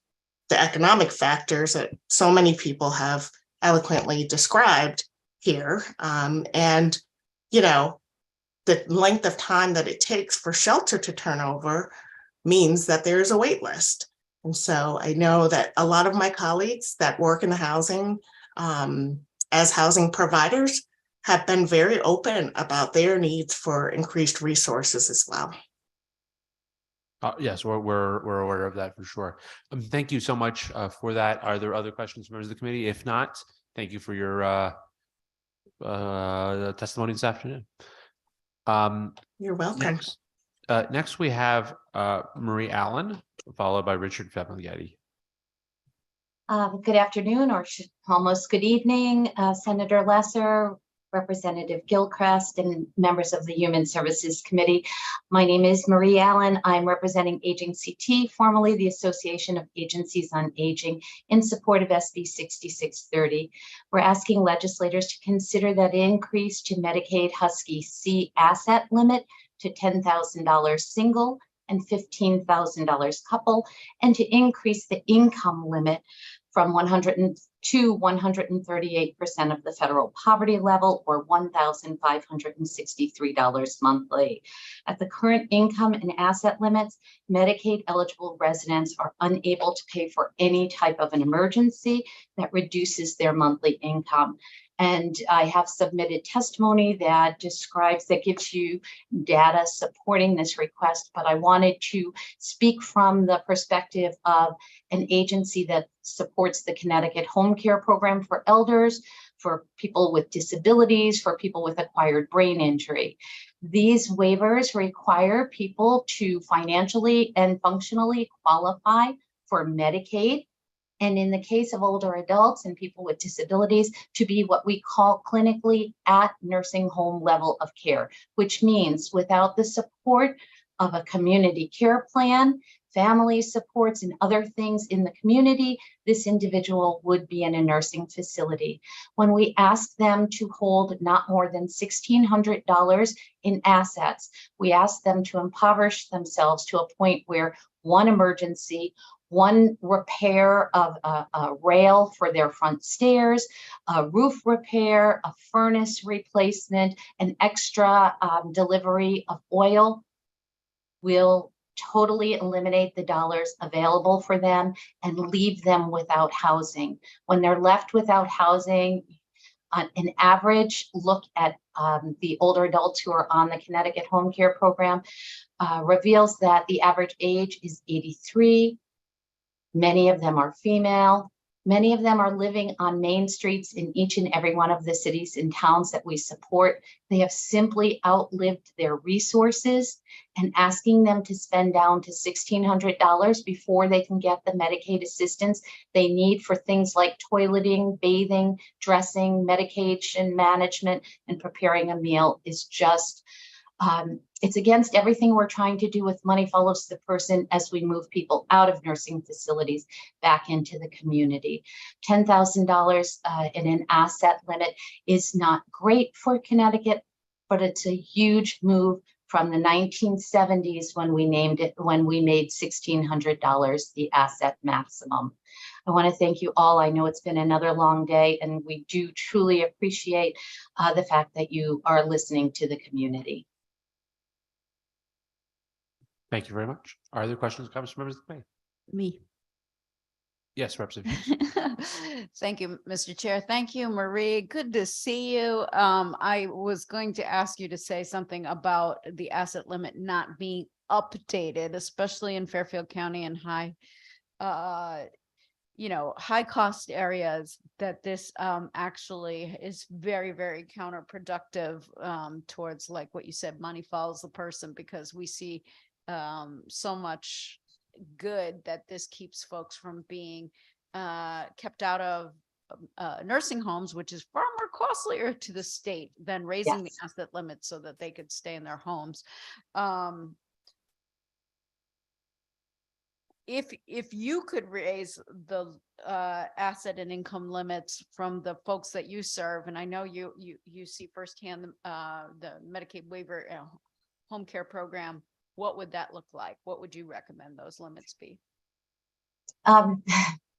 the economic factors that so many people have eloquently described here. The length of time that it takes for shelter to turn over means that there's a wait list. And so I know that a lot of my colleagues that work in the housing as housing providers have been very open about their needs for increased resources as well. Yes, we're aware of that for sure. Thank you so much for that. Are there other questions from members of the committee? If not, thank you for your testimony this afternoon. You're welcome. Next we have Marie Allen, followed by Richard Famighetti. Good afternoon, or almost good evening, Senator Lesser, Representative Gilchrist, and members of the Human Services Committee. My name is Marie Allen. I'm representing Aging CT, formerly the Association of Agencies on Aging, in support of SB 6630. We're asking legislators to consider that increase to Medicaid Husky C asset limit to $10,000 single and $15,000 couple, and to increase the income limit from 100 to 138% of the federal poverty level, or $1,563 monthly. At the current income and asset limits, Medicaid eligible residents are unable to pay for any type of an emergency that reduces their monthly income. And I have submitted testimony that gives you data supporting this request, but I wanted to speak from the perspective of an agency that supports the Connecticut Home Care Program for elders, for people with disabilities, for people with acquired brain injury. These waivers require people to financially and functionally qualify for Medicaid. And in the case of older adults and people with disabilities, to be what we call clinically at nursing home level of care, which means without the support of a community care plan, family supports, and other things in the community, this individual would be in a nursing facility. When we ask them to hold not more than $1,600 in assets, we ask them to impoverish themselves to a point where one emergency, one repair of a rail for their front stairs, a roof repair, a furnace replacement, an extra delivery of oil will totally eliminate the dollars available for them and leave them without housing. When they're left without housing, an average look at the older adults who are on the Connecticut Home Care Program reveals that the average age is 83. Many of them are female. Many of them are living on main streets in each and every one of the cities and towns that we support. They have simply outlived their resources, and asking them to spend down to $1,600 before they can get the Medicaid assistance they need for things like toileting, bathing, dressing, medication management, and preparing a meal is just it's against everything we're trying to do with Money Follows the Person as we move people out of nursing facilities back into the community. $10,000 in an asset limit is not great for Connecticut, but it's a huge move from the 1970s when we made $1,600 the asset maximum. I want to thank you all. I know it's been another long day, and we do truly appreciate the fact that you are listening to the community. Thank you very much. Are there questions or comments from members of the committee? Me. Yes, Representative. Thank you, Mr. Chair. Thank you, Marie. Good to see you. I was going to ask you to say something about the asset limit not being updated, especially in Fairfield County and high cost areas, that this actually is very, very counterproductive towards, like what you said, money follows the person, because we see so much good that this keeps folks from being kept out of nursing homes, which is far more costlier to the state than raising the asset limit so that they could stay in their homes. If you could raise the asset and income limits from the folks that you serve, and I know you see firsthand the Medicaid waiver home care program, what would that look like? What would you recommend those limits be?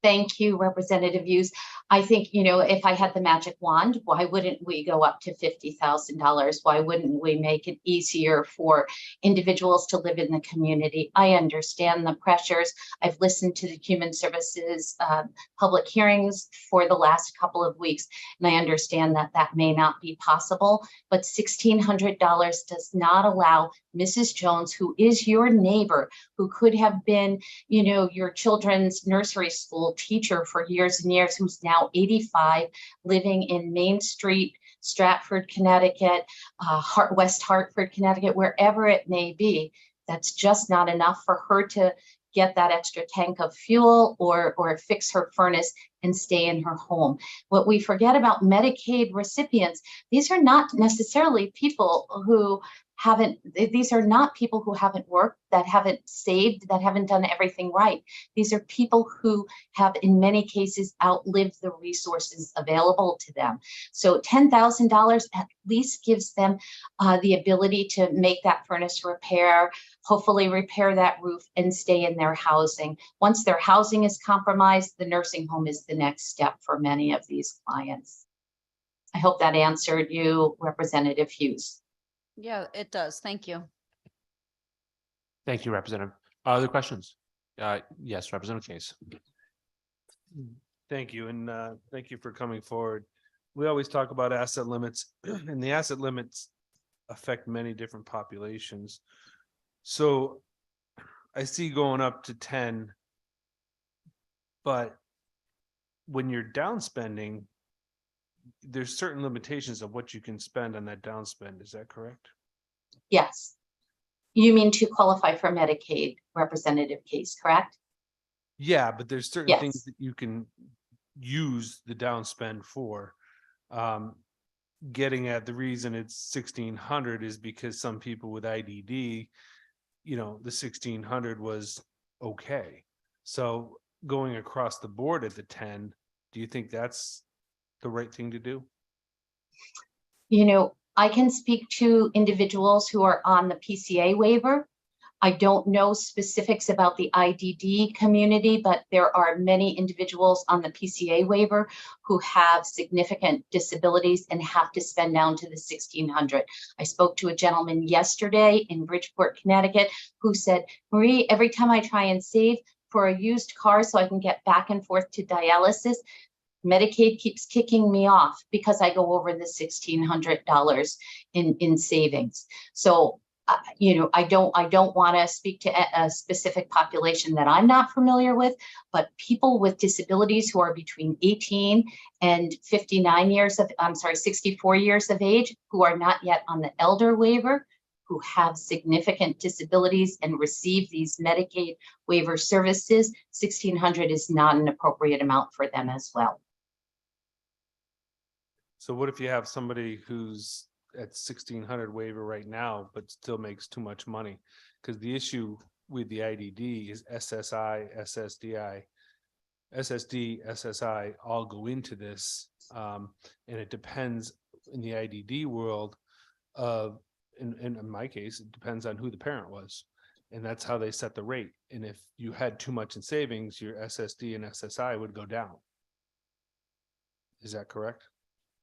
Thank you, Representative Hughes. I think, if I had the magic wand, why wouldn't we go up to $50,000? Why wouldn't we make it easier for individuals to live in the community? I understand the pressures. I've listened to the Human Services public hearings for the last couple of weeks, and I understand that that may not be possible, but $1,600 does not allow Mrs. Jones, who is your neighbor, who could have been, your children's nursery school teacher for years and years, who's now 85, living in Main Street, Stratford, Connecticut, West Hartford, Connecticut, wherever it may be. That's just not enough for her to get that extra tank of fuel or fix her furnace and stay in her home. What we forget about Medicaid recipients, these are not necessarily people who these are not people who haven't worked, that haven't saved, that haven't done everything right. These are people who have, in many cases, outlived the resources available to them. So $10,000 at least gives them the ability to make that furnace repair, hopefully repair that roof, and stay in their housing. Once their housing is compromised, the nursing home is the next step for many of these clients. I hope that answered you, Representative Hughes. Yeah, it does. Thank you. Thank you, Representative. Other questions? Yes, Representative Case. Thank you, and thank you for coming forward. We always talk about asset limits, and the asset limits affect many different populations. So I see going up to 10, but when you're down spending, there's certain limitations of what you can spend on that downspend. Is that correct? Yes. You mean to qualify for Medicaid, Representative Case, correct? Yeah, but there's certain things that you can use the downspend for. Getting at the reason it's 1,600 is because some people with IDD, the 1,600 was okay. So going across the board at the 10, do you think that's the right thing to do? I can speak to individuals who are on the PCA waiver. I don't know specifics about the IDD community, but there are many individuals on the PCA waiver who have significant disabilities and have to spend down to the 1,600. I spoke to a gentleman yesterday in Bridgeport, Connecticut, who said, Marie, every time I try and save for a used car so I can get back and forth to dialysis, Medicaid keeps kicking me off because I go over the $1,600 in savings. So, I don't want to speak to a specific population that I'm not familiar with, but people with disabilities who are between 18 and 64 years of age, who are not yet on the elder waiver, who have significant disabilities and receive these Medicaid waiver services, 1,600 is not an appropriate amount for them as well. So what if you have somebody who's at 1,600 waiver right now, but still makes too much money? Because the issue with the IDD is SSI, SSDI, SSD, SSI all go into this. And it depends in the IDD world of, in my case, it depends on who the parent was. And that's how they set the rate. And if you had too much in savings, your SSD and SSI would go down. Is that correct?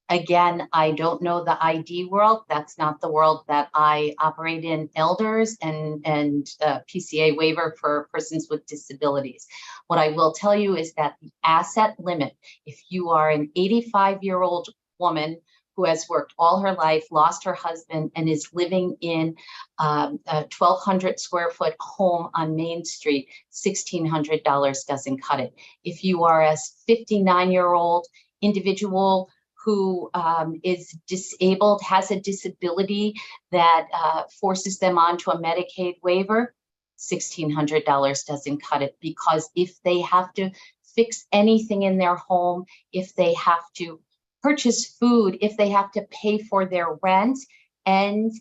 Again, I don't know the ID world. That's not the world that I operate in. Elders and PCA waiver for persons with disabilities. What I will tell you is that the asset limit, if you are an 85-year-old woman who has worked all her life, lost her husband, and is living in a 1,200 square foot home on Main Street, $1,600 doesn't cut it. If you are a 59-year-old individual who is disabled, has a disability that forces them onto a Medicaid waiver, $1,600 doesn't cut it, because if they have to fix anything in their home, if they have to purchase food, if they have to pay for their rent and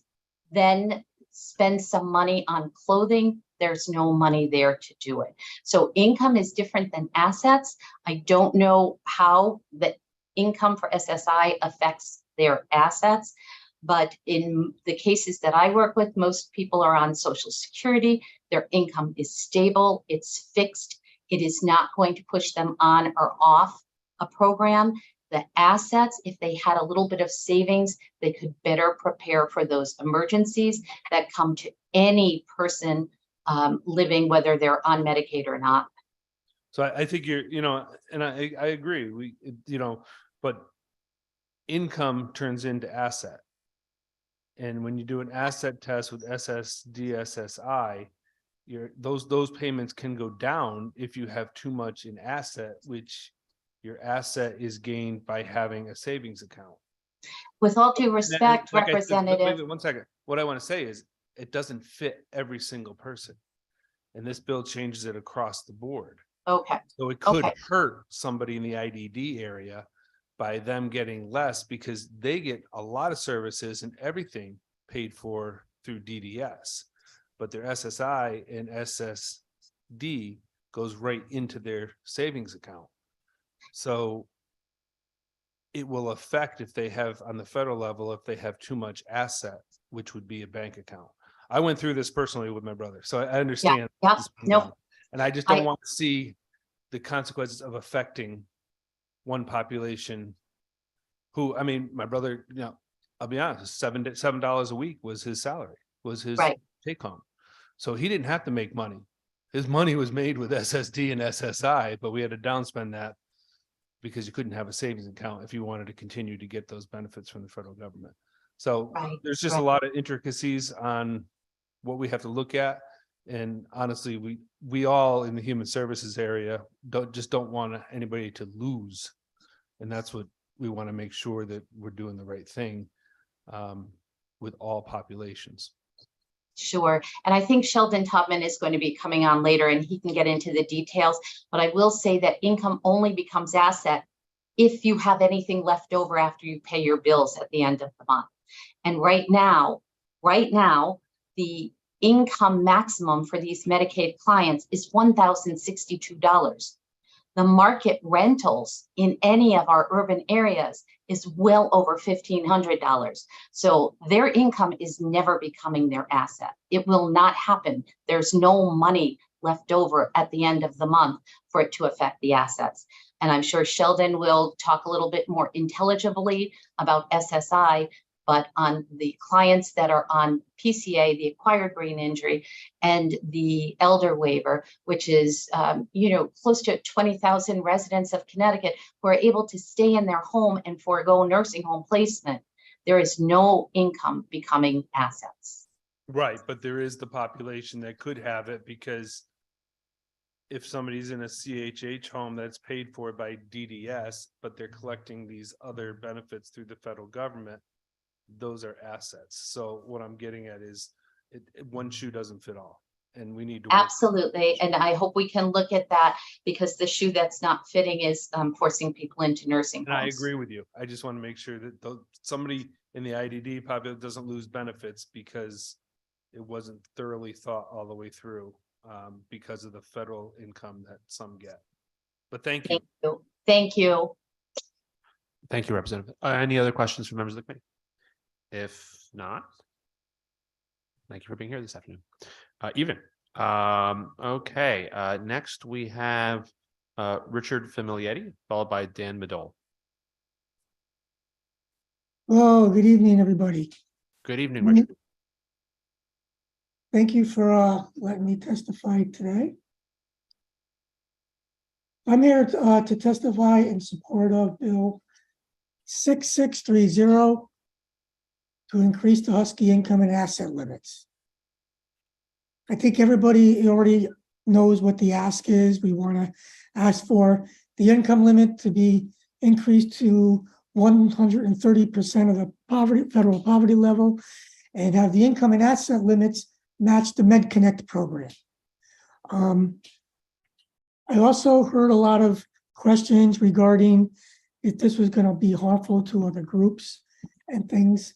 then spend some money on clothing, there's no money there to do it. So income is different than assets. I don't know how the income for SSI affects their assets, but in the cases that I work with, most people are on Social Security. Their income is stable, it's fixed. It is not going to push them on or off a program. The assets, if they had a little bit of savings, they could better prepare for those emergencies that come to any person living, whether they're on Medicaid or not. So I think you're, and I agree, but income turns into asset. And when you do an asset test with SSD, SSI, those payments can go down if you have too much in asset, which your asset is gained by having a savings account. With all due respect, Representative. One second. What I want to say is it doesn't fit every single person. And this bill changes it across the board. Okay. So it could hurt somebody in the IDD area by them getting less, because they get a lot of services and everything paid for through DDS, but their SSI and SSD goes right into their savings account. So it will affect if they have, on the federal level, if they have too much asset, which would be a bank account. I went through this personally with my brother, so I understand. No. And I just don't want to see the consequences of affecting one population who, I mean, my brother, I'll be honest, $7 a week was his salary, was his take home. So he didn't have to make money. His money was made with SSD and SSI, but we had to downspend that because you couldn't have a savings account if you wanted to continue to get those benefits from the federal government. So there's just a lot of intricacies on what we have to look at. And honestly, we all in the human services area don't want anybody to lose. And that's what we want to make sure, that we're doing the right thing with all populations. Sure. And I think Sheldon Tubman is going to be coming on later and he can get into the details. But I will say that income only becomes asset if you have anything left over after you pay your bills at the end of the month. And right now, the income maximum for these Medicaid clients is $1,062. The market rentals in any of our urban areas is well over $1,500. So their income is never becoming their asset. It will not happen. There's no money left over at the end of the month for it to affect the assets. And I'm sure Sheldon will talk a little bit more intelligibly about SSI, but on the clients that are on PCA, the acquired brain injury, and the elder waiver, which is, close to 20,000 residents of Connecticut who are able to stay in their home and forego nursing home placement, there is no income becoming assets. Right, but there is the population that could have it, because if somebody's in a CHH home that's paid for by DDS, but they're collecting these other benefits through the federal government, those are assets. So what I'm getting at is one shoe doesn't fit all, and we need to Absolutely. And I hope we can look at that, because the shoe that's not fitting is forcing people into nursing homes. And I agree with you. I just want to make sure that somebody in the IDD population doesn't lose benefits because it wasn't thoroughly thought all the way through because of the federal income that some get. But thank you. Thank you. Thank you, Representative. Any other questions from members of the committee? If not, thank you for being here this afternoon. Okay, next we have Richard Famiglietti, followed by Dan Madole. Hello, good evening, everybody. Good evening, Richard. Thank you for letting me testify today. I'm here to testify in support of Bill 6630 to increase the Husky income and asset limits. I think everybody already knows what the ask is. We want to ask for the income limit to be increased to 130% of the federal poverty level, and have the income and asset limits match the MedConnect program. I also heard a lot of questions regarding if this was going to be harmful to other groups and things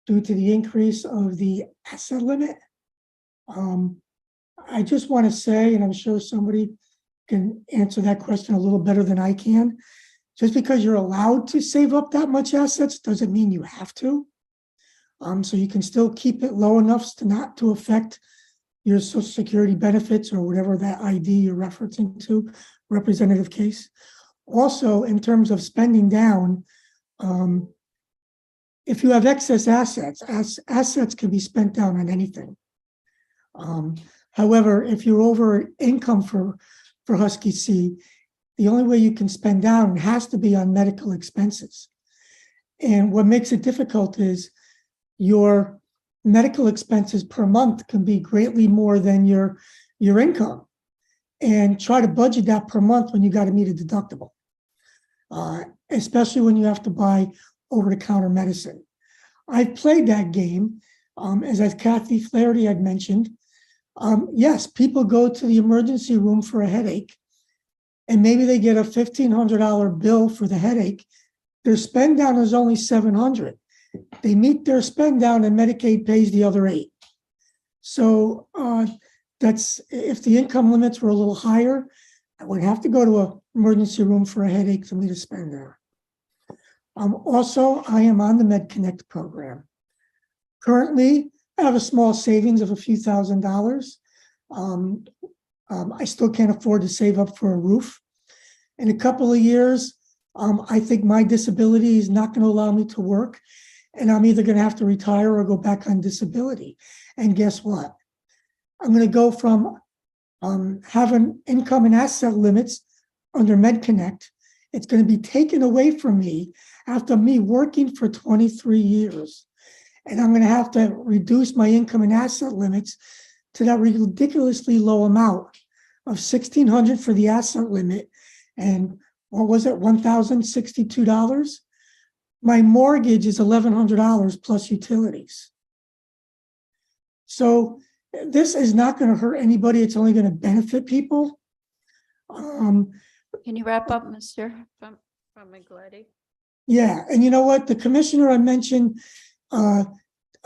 due to the increase of the asset limit. I just want to say, and I'm sure somebody can answer that question a little better than I can, just because you're allowed to save up that much assets doesn't mean you have to. So you can still keep it low enough to not to affect your Social Security benefits or whatever that ID you're referencing to, Representative Case. Also, in terms of spending down, if you have excess assets, assets can be spent down on anything. However, if you're over income for Husky C, the only way you can spend down has to be on medical expenses. And what makes it difficult is your medical expenses per month can be greatly more than your income. And try to budget that per month when you got to meet a deductible, especially when you have to buy over-the-counter medicine. I've played that game, as Kathy Flaherty had mentioned. Yes, people go to the emergency room for a headache, and maybe they get a $1,500 bill for the headache. Their spend down is only $700. They meet their spend down and Medicaid pays the other $8. So that's, if the income limits were a little higher, I would have to go to an emergency room for a headache for me to spend there. Also, I am on the MedConnect program. Currently, I have a small savings of a few $1,000s. I still can't afford to save up for a roof. In a couple of years, I think my disability is not going to allow me to work, and I'm either going to have to retire or go back on disability. And guess what? I'm going to go from having income and asset limits under MedConnect. It's going to be taken away from me after me working for 23 years. And I'm going to have to reduce my income and asset limits to that ridiculously low amount of $1,600 for the asset limit. And what was it, $1,062? My mortgage is $1,100 plus utilities. So this is not going to hurt anybody. It's only going to benefit people. Can you wrap up, Mr. from McGlady? Yeah, and you know what? The commissioner I mentioned,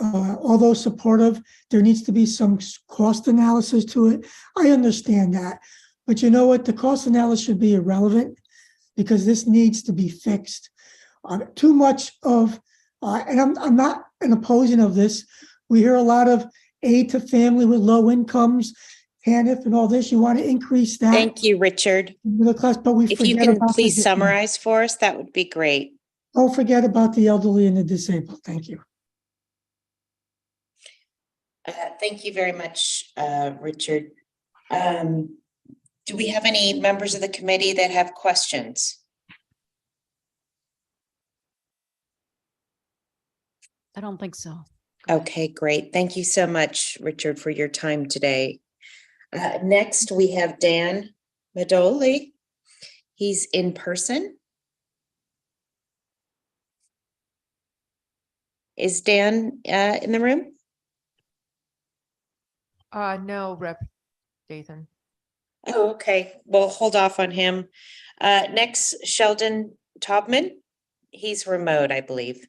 although supportive, there needs to be some cost analysis to it. I understand that. But you know what? The cost analysis should be irrelevant because this needs to be fixed. Too much of, and I'm not an opposing of this. We hear a lot of aid to family with low incomes, TANF and all this. You want to increase that. Thank you, Richard. Middle class, but we If you forget can about please the, summarize for us, that would be great. Don't forget about the elderly and the disabled. Thank you. Thank you very much, Richard. Do we have any members of the committee that have questions? I don't think so. Okay, great. Thank you so much, Richard, for your time today. Next, we have Dan Madoli. He's in person. Is Dan in the room? No, Rep. Dathan. Oh, okay. We'll hold off on him. Next, Sheldon Taubman. He's remote, I believe.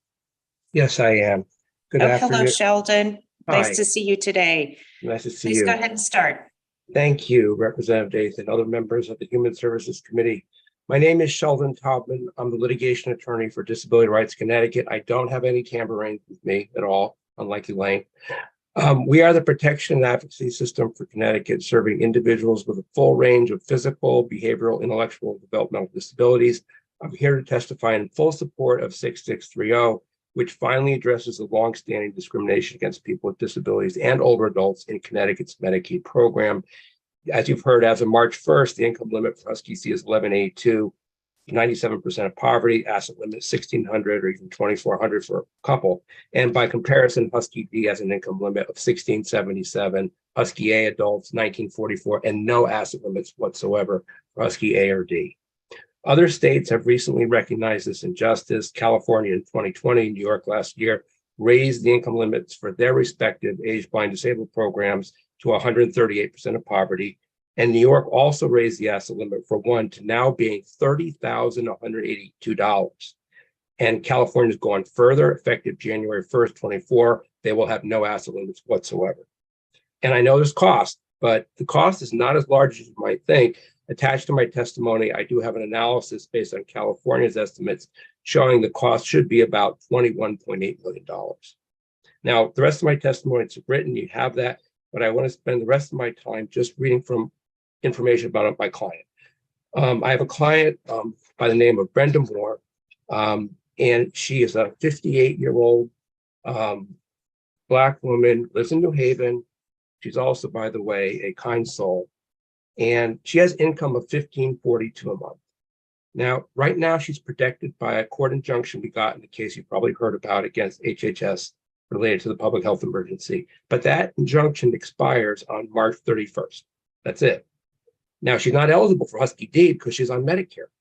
Yes, I am. Good Oh, afternoon. hello, Sheldon. Nice Hi. to see you today. Nice to see Please you. go ahead and start. Thank you, Representative Dathan, other members of the Human Services Committee. My name is Sheldon Taubman. I'm the litigation attorney for Disability Rights Connecticut. I don't have any tambourine with me at all, unlike Elaine. We are the protection and advocacy system for Connecticut, serving individuals with a full range of physical, behavioral, intellectual, and developmental disabilities. I'm here to testify in full support of 6630 which finally addresses the longstanding discrimination against people with disabilities and older adults in Connecticut's Medicaid program. As you've heard, as of March 1st, the income limit for Husky C is 1182, 97% of poverty, asset limit 1,600 or even 2,400 for a couple. And by comparison, Husky D has an income limit of 1,677, Husky A adults 1,944, and no asset limits whatsoever for Husky A or D. Other states have recently recognized this injustice. California in 2020, New York last year, raised the income limits for their respective age blind disabled programs to 138% of poverty. And New York also raised the asset limit for one to now being $30,182. And California's gone further, effective January 1st, 24, they will have no asset limits whatsoever. And I know there's cost, but the cost is not as large as you might think. Attached to my testimony, I do have an analysis based on California's estimates showing the cost should be about $21.8 million. Now, the rest of my testimony is written, you have that, but I want to spend the rest of my time just reading from information about my client. I have a client by the name of Brenda Moore, and she is a 58-year-old Black woman, lives in New Haven. She's also, by the way, a kind soul. And she has income of $1,542 a month. Now, right now, she's protected by a court injunction we got in the case you probably heard about against HHS related to the public health emergency. But that injunction expires on March 31st. That's it. Now, she's not eligible for Husky D because she's on Medicare.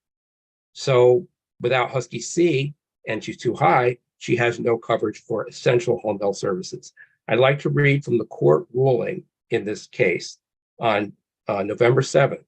So without Husky C, and she's too high, she has no coverage for essential home health services. I'd like to read from the court ruling in this case on November 7th.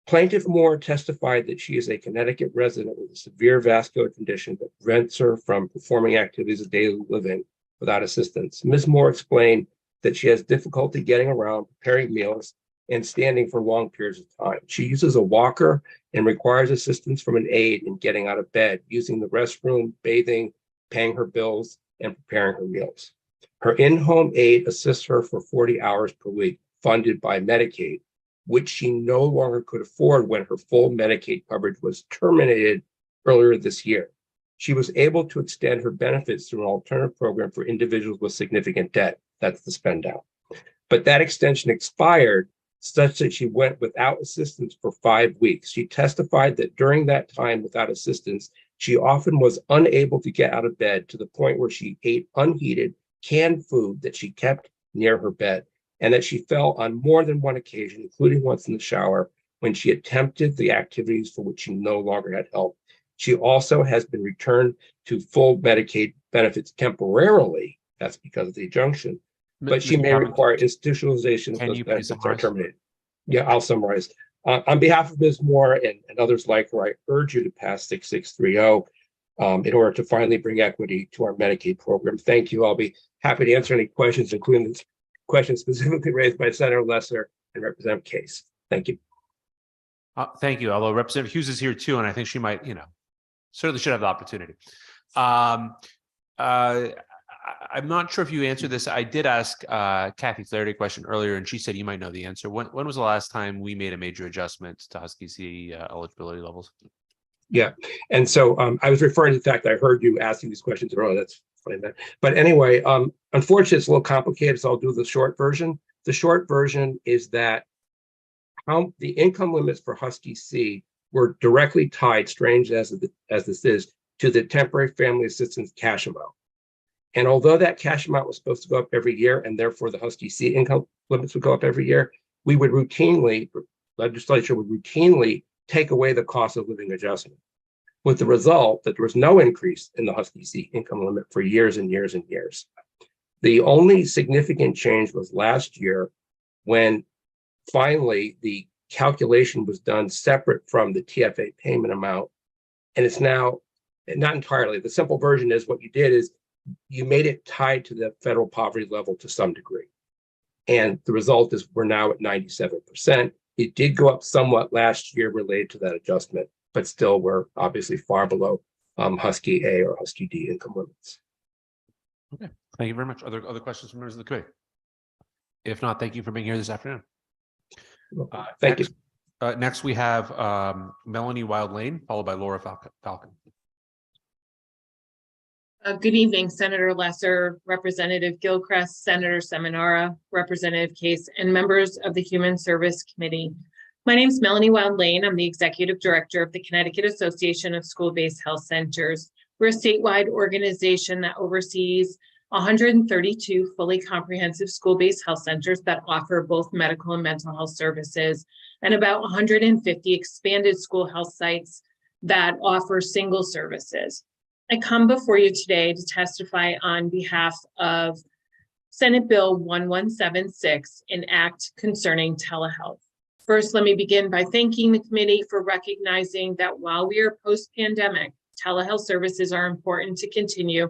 Plaintiff Moore testified that she is a Connecticut resident with a severe vascular condition that prevents her from performing activities of daily living without assistance. Ms. Moore explained that she has difficulty getting around, preparing meals, and standing for long periods of time. She uses a walker and requires assistance from an aide in getting out of bed, using the restroom, bathing, paying her bills, and preparing her meals. Her in-home aide assists her for 40 hours per week, funded by Medicaid, which she no longer could afford when her full Medicaid coverage was terminated earlier this year. She was able to extend her benefits through an alternative program for individuals with significant debt. That's the spend down. But that extension expired such that she went without assistance for 5 weeks. She testified that during that time without assistance, she often was unable to get out of bed to the point where she ate unheated, canned food that she kept near her bed, and that she fell on more than one occasion, including once in the shower, when she attempted the activities for which she no longer had help. She also has been returned to full Medicaid benefits temporarily. That's because of the injunction, but she may require institutionalization if those benefits are terminated. Yeah, I'll summarize. On behalf of Ms. Moore and others like her, I urge you to pass 6630 in order to finally bring equity to our Medicaid program. Thank you. I'll be happy to answer any questions, including the questions specifically raised by Senator Lesser and Representative Case. Thank you. Thank you. Although Representative Hughes is here too, and I think she might, certainly should have the opportunity. I'm not sure if you answered this. I did ask Kathy Flaherty a question earlier, and she said you might know the answer. When was the last time we made a major adjustment to Husky C eligibility levels? Yeah, and so I was referring to the fact that I heard you asking these questions earlier. That's funny. But anyway, unfortunately, it's a little complicated, so I'll do the short version. The short version is that the income limits for Husky C were directly tied, strange as this is, to the temporary family assistance cash amount. And although that cash amount was supposed to go up every year, and therefore the Husky C income limits would go up every year, legislature would routinely take away the cost of living adjustment, with the result that there was no increase in the Husky C income limit for years and years and years. The only significant change was last year when finally the calculation was done separate from the TFA payment amount. And it's now, not entirely, the simple version is what you did is you made it tied to the federal poverty level to some degree. And the result is we're now at 97%. It did go up somewhat last year related to that adjustment, but still we're obviously far below Husky A or Husky D income limits. Okay, thank you very much. Other questions from members of the committee? If not, thank you for being here this afternoon. Thank you. Next, we have Melanie Wild Lane, followed by Laura Falcon. Good evening, Senator Lesser, Representative Gilchrist, Senator Seminara, Representative Case, and members of the Human Service Committee. My name is Melanie Wild Lane. I'm the Executive Director of the Connecticut Association of School-Based Health Centers. We're a statewide organization that oversees 132 fully comprehensive school-based health centers that offer both medical and mental health services, and about 150 expanded school health sites that offer single services. I come before you today to testify on behalf of Senate Bill 1176, an act concerning telehealth. First, let me begin by thanking the committee for recognizing that while we are post-pandemic, telehealth services are important to continue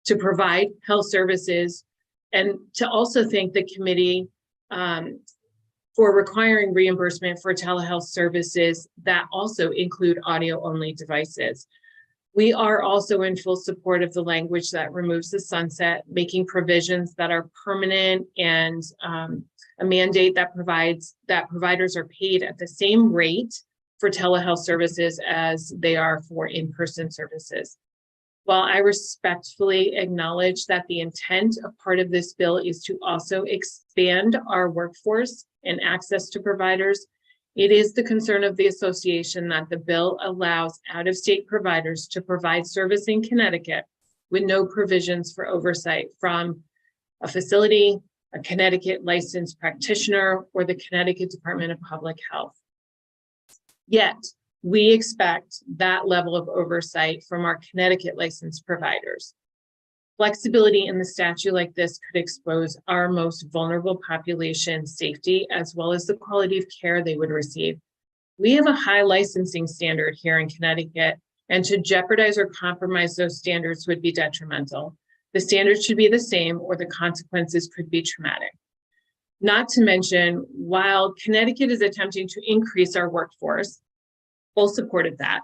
to provide health services, and to also thank the committee for requiring reimbursement for telehealth services that also include audio-only devices. We are also in full support of the language that removes the sunset, making provisions that are permanent, and a mandate that provides that providers are paid at the same rate for telehealth services as they are for in-person services. While I respectfully acknowledge that the intent of part of this bill is to also expand our workforce and access to providers, it is the concern of the association that the bill allows out-of-state providers to provide service in Connecticut with no provisions for oversight from a facility, a Connecticut licensed practitioner, or the Connecticut Department of Public Health. Yet, we expect that level of oversight from our Connecticut licensed providers. Flexibility in the statute like this could expose our most vulnerable population's safety, as well as the quality of care they would receive. We have a high licensing standard here in Connecticut, and to jeopardize or compromise those standards would be detrimental. The standards should be the same, or the consequences could be traumatic. Not to mention, while Connecticut is attempting to increase our workforce, full support of that,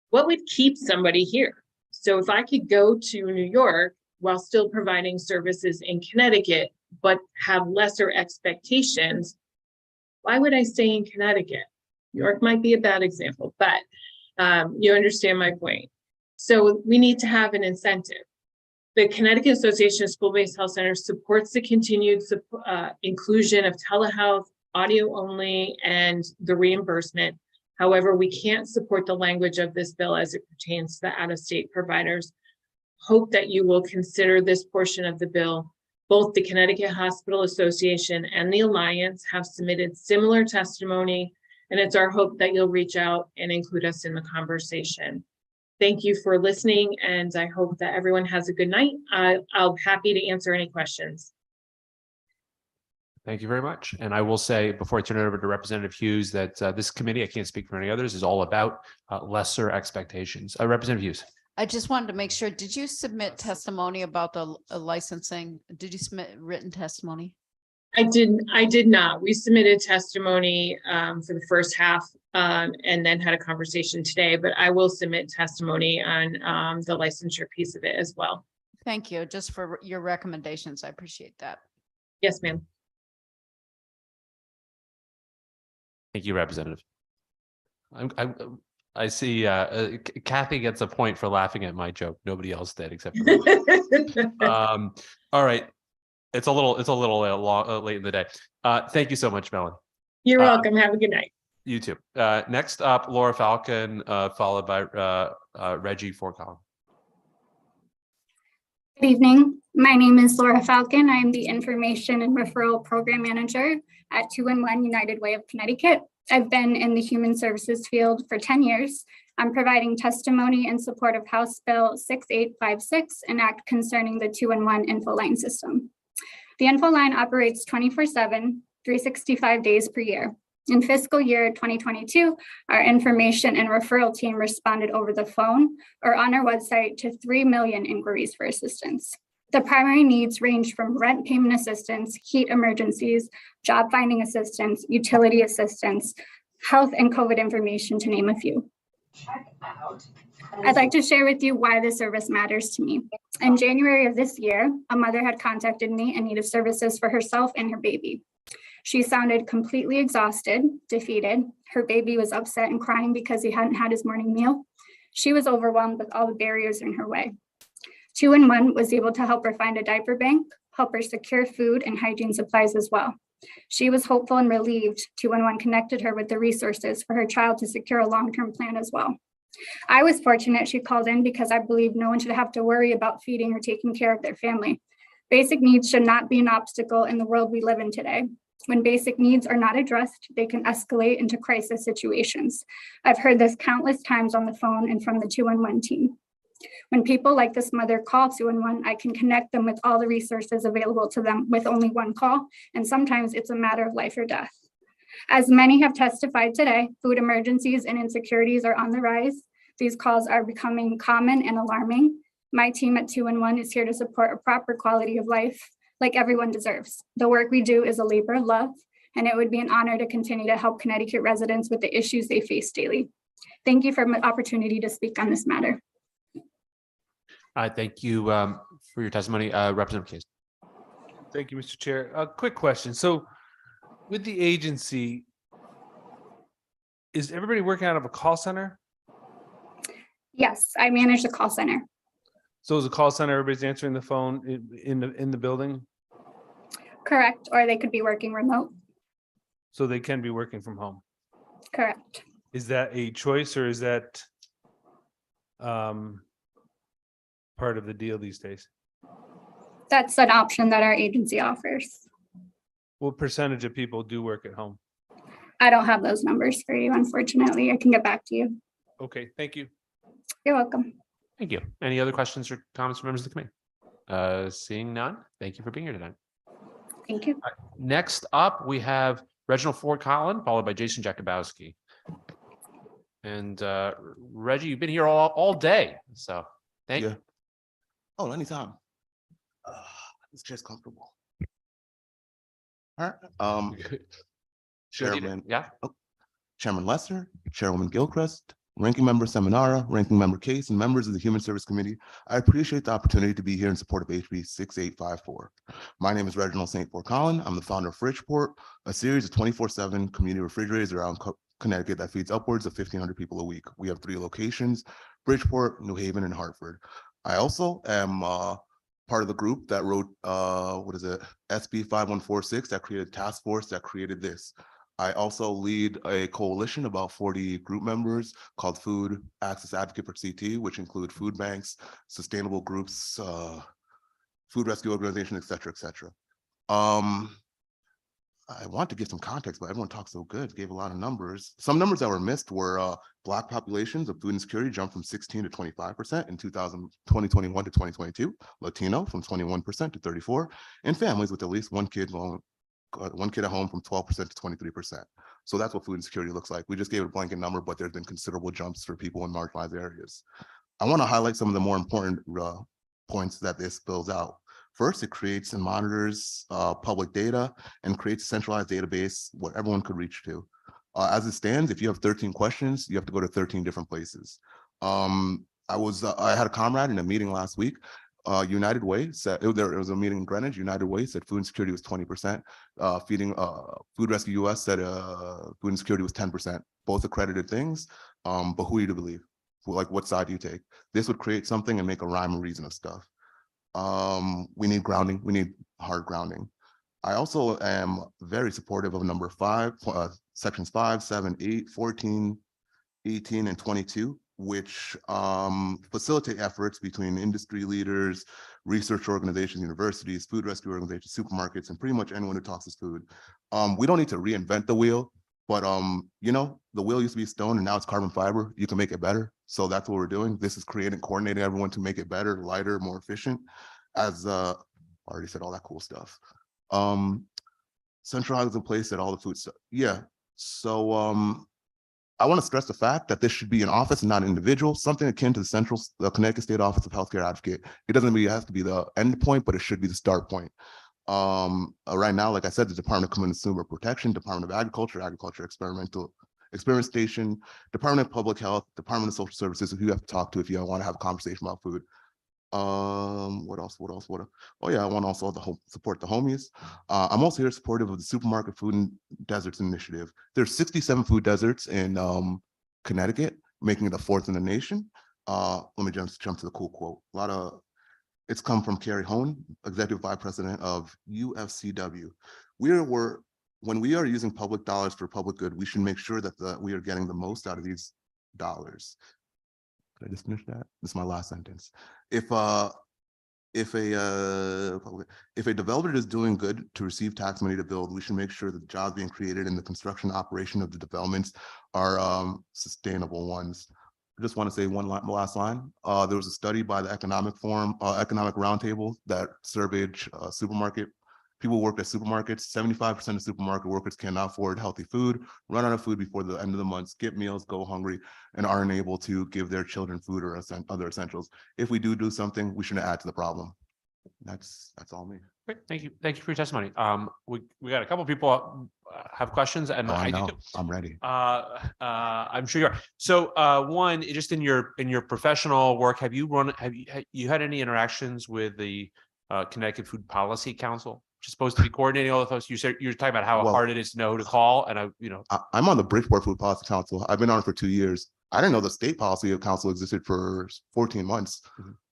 what would keep somebody here? So if I could go to New York while still providing services in Connecticut, but have lesser expectations, why would I stay in Connecticut? New York might be a bad example, but you understand my point. So we need to have an incentive. The Connecticut Association of School-Based Health Centers supports the continued inclusion of telehealth, audio only, and the reimbursement. However, we can't support the language of this bill as it pertains to the out-of-state providers. Hope that you will consider this portion of the bill. Both the Connecticut Hospital Association and the Alliance have submitted similar testimony, and it's our hope that you'll reach out and include us in the conversation. Thank you for listening, and I hope that everyone has a good night. I'll be happy to answer any questions. Thank you very much. And I will say, before I turn it over to Representative Hughes, that this committee, I can't speak for any others, is all about lesser expectations. Representative Hughes. I just wanted to make sure, did you submit testimony about the licensing? Did you submit written testimony? I did not. We submitted testimony for the first half and then had a conversation today, but I will submit testimony on the licensure piece of it as well. Thank you. Just for your recommendations. I appreciate that. Yes, ma'am. Thank you, Representative. I see Kathy gets a point for laughing at my joke. Nobody else did except for me. All right. It's a little late in the day. Thank you so much, Melanie. You're welcome. Have a good night. You too. Next up, Laura Falcon, followed by Reggie Forcon. Good evening. My name is Laura Falcon. I'm the Information and Referral Program Manager at 2-in-1 United Way of Connecticut. I've been in the human services field for 10 years. I'm providing testimony in support of House Bill 6856, an act concerning the 2-in-1 info line system. The info line operates 24/7, 365 days per year. In fiscal year 2022, our information and referral team responded over the phone or on our website to 3 million inquiries for assistance. The primary needs range from rent payment assistance, heat emergencies, job finding assistance, utility assistance, health and COVID information, to name a few. I'd like to share with you why this service matters to me. In January of this year, a mother had contacted me and needed services for herself and her baby. She sounded completely exhausted, defeated. Her baby was upset and crying because he hadn't had his morning meal. She was overwhelmed with all the barriers in her way. 2-in-1 was able to help her find a diaper bank, help her secure food and hygiene supplies as well. She was hopeful and relieved 2-in-1 connected her with the resources for her child to secure a long-term plan as well. I was fortunate she called in because I believe no one should have to worry about feeding or taking care of their family. Basic needs should not be an obstacle in the world we live in today. When basic needs are not addressed, they can escalate into crisis situations. I've heard this countless times on the phone and from the 2-in-1 team. When people like this mother call 2-in-1, I can connect them with all the resources available to them with only one call, and sometimes it's a matter of life or death. As many have testified today, food emergencies and insecurities are on the rise. These calls are becoming common and alarming. My team at 2-in-1 is here to support a proper quality of life like everyone deserves. The work we do is a labor of love, and it would be an honor to continue to help Connecticut residents with the issues they face daily. Thank you for the opportunity to speak on this matter. Thank you for your testimony, Representative Case. Thank you, Mr. Chair. A quick question. So with the agency, is everybody working out of a call center? Yes, I manage the call center. So is a call center, everybody's answering the phone in the building? Correct, or they could be working remote. So they can be working from home? Correct. Is that a choice or is that part of the deal these days? That's an option that our agency offers. What percentage of people do work at home? I don't have those numbers for you, unfortunately. I can get back to you. Okay, thank you. You're welcome. Thank you. Any other questions or comments from members of the committee? Seeing none, thank you for being here tonight. Thank you. Next up, we have Reginald Ford Collin, followed by Jason Jakubowski. And Reggie, you've been here all day, so thank you. Oh, anytime. This chair's comfortable. All right. Chairman, Chairman Lesser, Chairwoman Gilchrist, Ranking Member Seminara, Ranking Member Case, and members of the Human Service Committee, I appreciate the opportunity to be here in support of HB 6854. My name is Reginald St. Ford Collin. I'm the founder of Fridgeport, a series of 24/7 community refrigerators around Connecticut that feeds upwards of 1,500 people a week. We have 3 locations: Bridgeport, New Haven, and Hartford. I also am part of the group that wrote, SB 5146 that created a task force that created this. I also lead a coalition, about 40 group members, called Food Access Advocate for CT, which include food banks, sustainable groups, food rescue organizations, et cetera, et cetera. I want to give some context, but everyone talks so good, gave a lot of numbers. Some numbers that were missed were Black populations of food insecurity jumped from 16 to 25% in 2021 to 2022, Latino from 21% to 34%, and families with at least one kid at home from 12% to 23%. So that's what food insecurity looks like. We just gave a blanket number, but there's been considerable jumps for people in marginalized areas. I want to highlight some of the more important points that this spills out. First, it creates and monitors public data and creates a centralized database where everyone could reach to. As it stands, if you have 13 questions, you have to go to 13 different places. I had a comrade in a meeting last week. United Way said, there was a meeting in Greenwich, United Way said food insecurity was 20%. Food Rescue US said food insecurity was 10%, both accredited things. But who are you to believe? Like, what side do you take? This would create something and make a rhyme and reason of stuff. We need grounding, we need hard grounding. I also am very supportive of number 5, sections 5, 7, 8, 14, 18, and 22, which facilitate efforts between industry leaders, research organizations, universities, food rescue organizations, supermarkets, and pretty much anyone who tosses food. We don't need to reinvent the wheel, but the wheel used to be stone and now it's carbon fiber. You can make it better. So that's what we're doing. This is coordinating everyone to make it better, lighter, more efficient. As I already said all that cool stuff. Centralized in place at all the food stuff. Yeah. So I want to stress the fact that this should be an office and not an individual, something akin to the Connecticut State Office of Healthcare Advocate. It doesn't really have to be the end point, but it should be the start point. Right now, like I said, the Department of Consumer Protection, Department of Agriculture, Agriculture Experiment Station, Department of Public Health, Department of Social Services, who you have to talk to if you want to have a conversation about food. What else? Oh yeah, I want also to support the homies. I'm also here supportive of the Supermarket Food and Deserts Initiative. There's 67 food deserts in Connecticut, making it the 4th in the nation. Let me jump to the cool quote. It's come from Carrie Hone, Executive Vice President of UFCW. When we are using public dollars for public good, we should make sure that we are getting the most out of these dollars. Could I just finish that? This is my last sentence. If a developer is doing good to receive tax money to build, we should make sure that the jobs being created in the construction operation of the developments are sustainable ones. I just want to say last line. There was a study by the Economic Roundtable that surveyed people who worked at supermarkets. 75% of supermarket workers cannot afford healthy food, run out of food before the end of the month, skip meals, go hungry, and aren't able to give their children food or other essentials. If we do something, we shouldn't add to the problem. That's all me. Great, thank you. Thank you for your testimony. We got a couple people have questions, and Oh, I do know. too. I'm ready. I'm sure you are. So, one, just in your professional work, have you had any interactions with the Connecticut Food Policy Council, which is supposed to be coordinating all the folks? You said you're talking about how hard it is to know who to call, and I'm on the Bridgeport Food Policy Council. I've been on it for 2 years. I didn't know the state policy council existed for 14 months.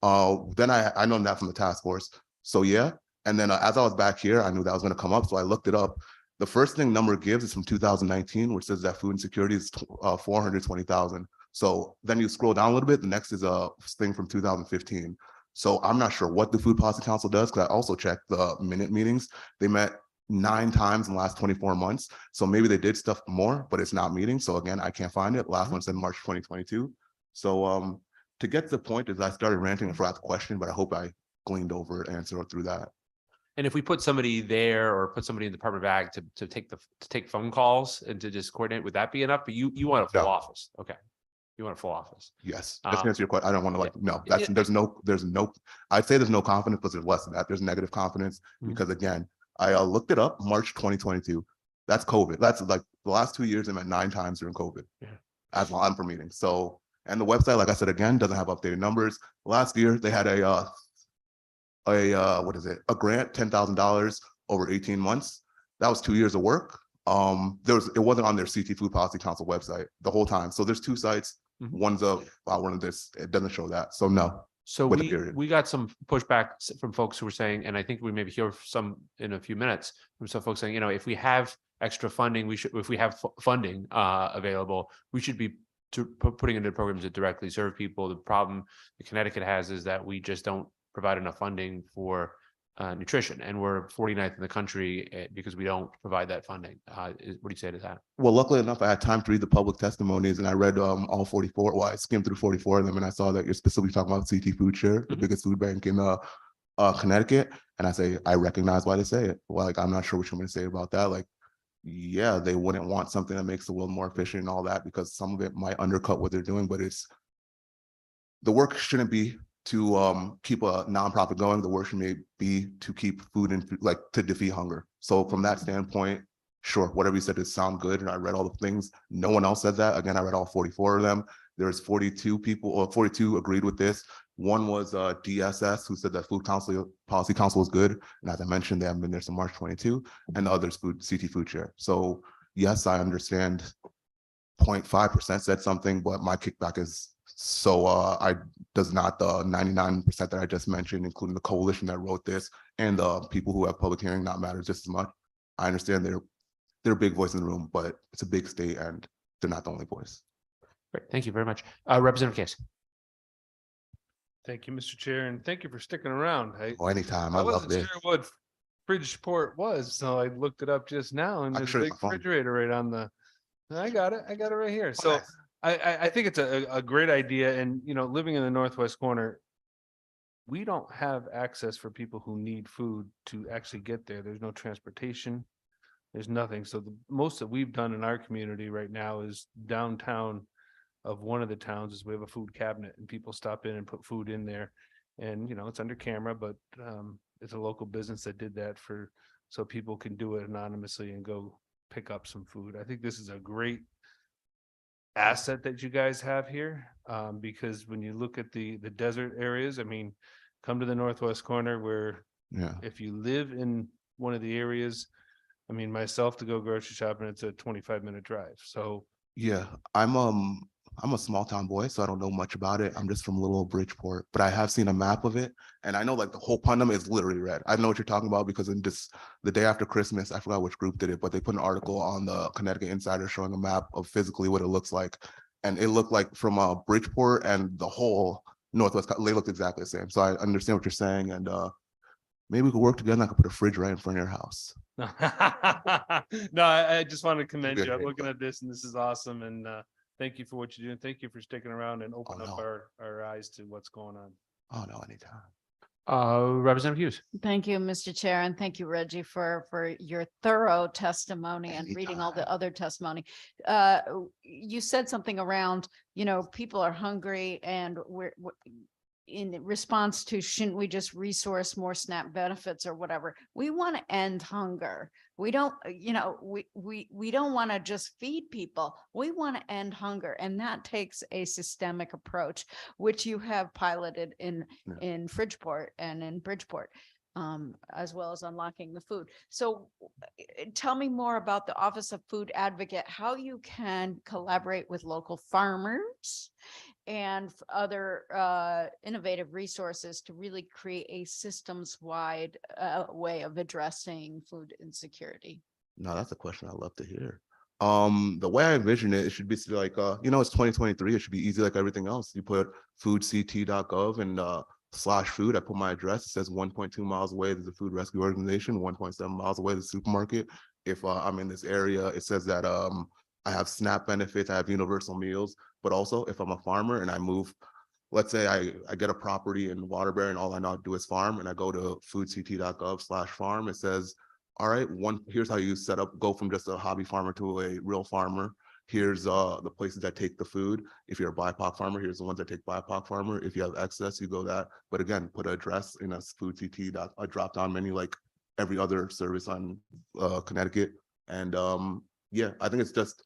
Then I know that from the task force. So yeah. And then as I was back here, I knew that was going to come up. So I looked it up. The first thing number gives is from 2019, which says that food insecurity is 420,000. So then you scroll down a little bit. The next is a thing from 2015. So I'm not sure what the Food Policy Council does, because I also checked the minute meetings. They met 9 times in the last 24 months. So maybe they did stuff more, but it's not meeting. So again, I can't find it. Last one said March 2022. So to get to the point is I started ranting and forgot the question, but I hope I gleaned over it, answered through that. And if we put somebody there or put somebody in the Department of Ag to take phone calls and to just coordinate, would that be enough? But you want a full office. Okay. You want a full office. Yes. Just to answer your question. I don't want to no, there's no, I'd say there's no confidence, but there's less than that. There's negative confidence because again, I looked it up, March 2022. That's COVID. That's like the last 2 years I met 9 times during COVID as well for meetings. So, and the website, like I said, again, doesn't have updated numbers. Last year they had a grant, $10,000 over 18 months. That was 2 years of work. It wasn't on their CT Food Policy Council website the whole time. So there's 2 sites. One's one of this. It doesn't show that. So no. So we got some pushback from folks who were saying, and I think we maybe hear some in a few minutes from some folks saying, if we have extra funding, if we have funding available, we should be putting into programs that directly serve people. The problem that Connecticut has is that we just don't provide enough funding for nutrition, and we're 49th in the country because we don't provide that funding. What do you say to that? Well, luckily enough, I had time to read the public testimonies, and I read all 44. Well, I skimmed through 44 of them, and I saw that you're specifically talking about CT Food Share, the biggest food bank in Connecticut. And I recognize why they say it. Well, I'm not sure what you're going to say about that. Yeah, they wouldn't want something that makes the world more efficient and all that, because some of it might undercut what they're doing. But the work shouldn't be to keep a nonprofit going. The work should be to keep food and to defeat hunger. So from that standpoint, sure, whatever you said is sound good. And I read all the things. No one else said that. Again, I read all 44 of them. There's 42 people, or 42 agreed with this. One was DSS, who said that Policy Council was good. And as I mentioned, they haven't been there since March 22, and the others CT Food Share. So yes, I understand 0.5% said something, but my kickback is does not the 99% that I just mentioned, including the coalition that wrote this and the people who have public hearing not matter just as much. I understand they're a big voice in the room, but it's a big state and they're not the only voice. Great, thank you very much. Representative Case. Thank you, Mr. Chair, and thank you for sticking around. Anytime. I love this. Sure what Bridgeport was, so I looked it up just now, and there's a big refrigerator right on the. I got it right here. So. Nice. I think it's a great idea. And, living in the northwest corner, we don't have access for people who need food to actually get there. There's no transportation. There's nothing. So the most that we've done in our community right now is downtown of one of the towns is we have a food cabinet, and people stop in and put food in there. And, it's under camera, but it's a local business that did that so people can do it anonymously and go pick up some food. I think this is a great asset that you guys have here, because when you look at the desert areas, come to the northwest corner where if you live in one of the areas, myself to go grocery shopping, it's a 25-minute drive. So yeah, I'm I'm a small town boy, so I don't know much about it. I'm just from little Bridgeport, but I have seen a map of it. And I know like the whole Putnam is literally red. I know what you're talking about because in just the day after Christmas, I forgot which group did it, but they put an article on the Connecticut Insider showing a map of physically what it looks like. And it looked like from Bridgeport and the whole Northwest, they looked exactly the same. So I understand what you're saying. And maybe we could work together and I could put a fridge right in front of your house. No, I just wanted to commend Good you. I'm hit, looking at this and this is awesome. And thank you for what you do. And thank you for sticking around and opening up our eyes to what's going on. Oh, no, anytime. Representative Hughes. Thank you, Mr. Chair, and thank you, Reggie, for your thorough testimony and reading all the other testimony. You said something around, people are hungry and we're in response to, shouldn't we just resource more SNAP benefits or whatever? We want to end hunger. We don't, we don't want to just feed people. We want to end hunger. And that takes a systemic approach, which you have piloted in Bridgeport and in Bridgeport, as well as unlocking the food. So tell me more about the Office of Food Advocate, how you can collaborate with local farmers and other innovative resources to really create a systems-wide way of addressing food insecurity. No, that's a question I love to hear. The way I envision it, it should be like, it's 2023. It should be easy like everything else. You put foodct.gov and /food. I put my address. It says 1.2 miles away, there's a food rescue organization. 1.7 miles away, there's a supermarket. If I'm in this area, it says that I have SNAP benefits, I have universal meals. But also if I'm a farmer and I move, let's say I get a property in Waterbury and all I know how to do is farm, and I go to foodct.gov/farm, it says, all right, here's how you set up, go from just a hobby farmer to a real farmer. Here's the places that take the food. If you're a BIPOC farmer, here's the ones that take BIPOC farmer. If you have excess, you go that. But again, put an address in a foodct, a drop-down menu like every other service on Connecticut. And yeah, I think it's just,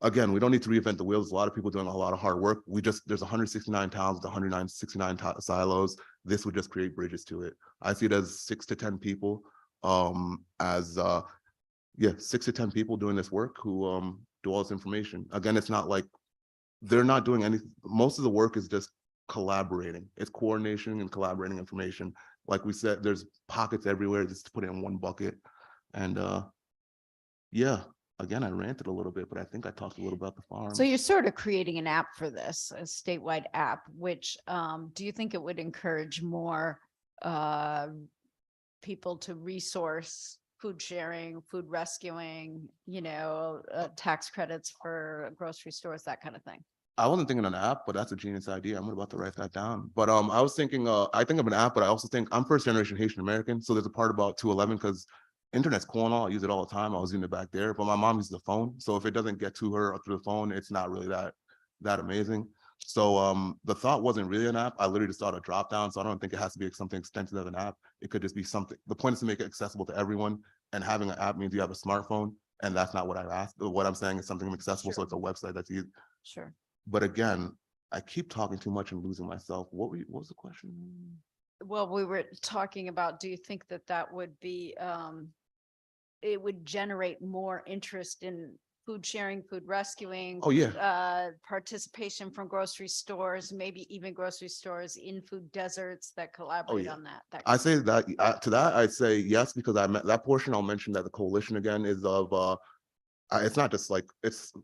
again, we don't need to reinvent the wheels. A lot of people doing a lot of hard work. There's 169 towns with 169 silos. This would just create bridges to it. I see it as 6 to 10 people, 6 to 10 people doing this work who do all this information. Again, it's not like they're not doing anything. Most of the work is just collaborating. It's coordination and collaborating information. Like we said, there's pockets everywhere just to put it in one bucket. And yeah. Again, I ranted a little bit, but I think I talked a little about the farm. So you're sort of creating an app for this, a statewide app, which do you think it would encourage more people to resource food sharing, food rescuing, tax credits for grocery stores, that kind of thing? I wasn't thinking an app, but that's a genius idea. I'm about to write that down. But I was thinking, I think of an app, but I also think I'm first generation Haitian American. So there's a part about 211 because internet's cool and all. I use it all the time. I was using it back there, but my mom uses the phone. So if it doesn't get to her through the phone, it's not really that amazing. So the thought wasn't really an app. I literally just thought a drop down. So I don't think it has to be something extensive of an app. It could just be something. The point is to make it accessible to everyone. And having an app means you have a smartphone. And that's not what I asked. What I'm saying is something accessible. Sure. So it's a website that's easy. Sure. But again, I keep talking too much and losing myself. What was the question? Well, we were talking about, do you think that would be it would generate more interest in food sharing, food rescuing? Oh, yeah. Participation from grocery stores, maybe even grocery stores in food deserts that collaborate on that. I say that to that, I'd say yes, because that portion I'll mention that the coalition again is of it's not just like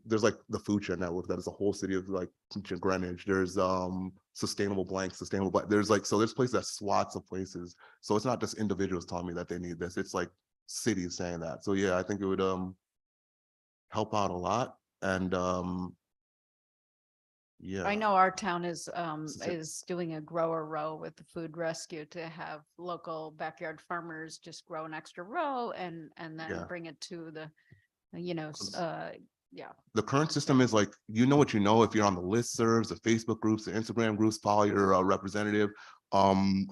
there's like the Food Share Network that is a whole city of like Greenwich. There's Sustainable Blank, Sustainable Blank. There's places that SWATs of places. So it's not just individuals telling me that they need this. It's like cities saying that. So yeah, I think it would help out a lot. And yeah, I know our town is doing a grower row with the food rescue to have local backyard farmers just grow an extra row and then bring it to the the current system is like, what you know, if you're on the listservs, the Facebook groups, the Instagram groups, follow your representative.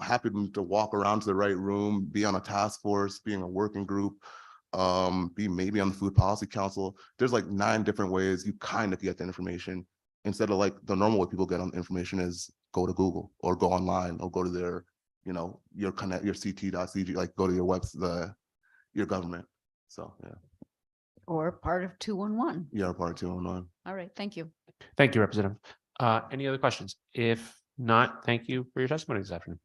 Happy to walk around to the right room, be on a task force, be in a working group, be maybe on the Food Policy Council. There's like 9 different ways you kind of get the information, instead of like the normal way people get on information is go to Google or go online or go to their, your ct.cg, like go to your website, your government. So yeah. or part of 211. Yeah, part 209. All right, thank you. Thank you, Representative. Any other questions? If not, thank you for your testimony this afternoon.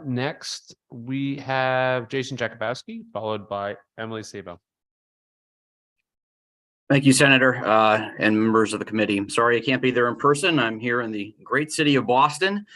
Next, we have Jason Jakubowski, followed by Emily Sabo. Thank you, Senator, and members of the committee. I'm sorry I can't be there in person. I'm here in the great city of Boston.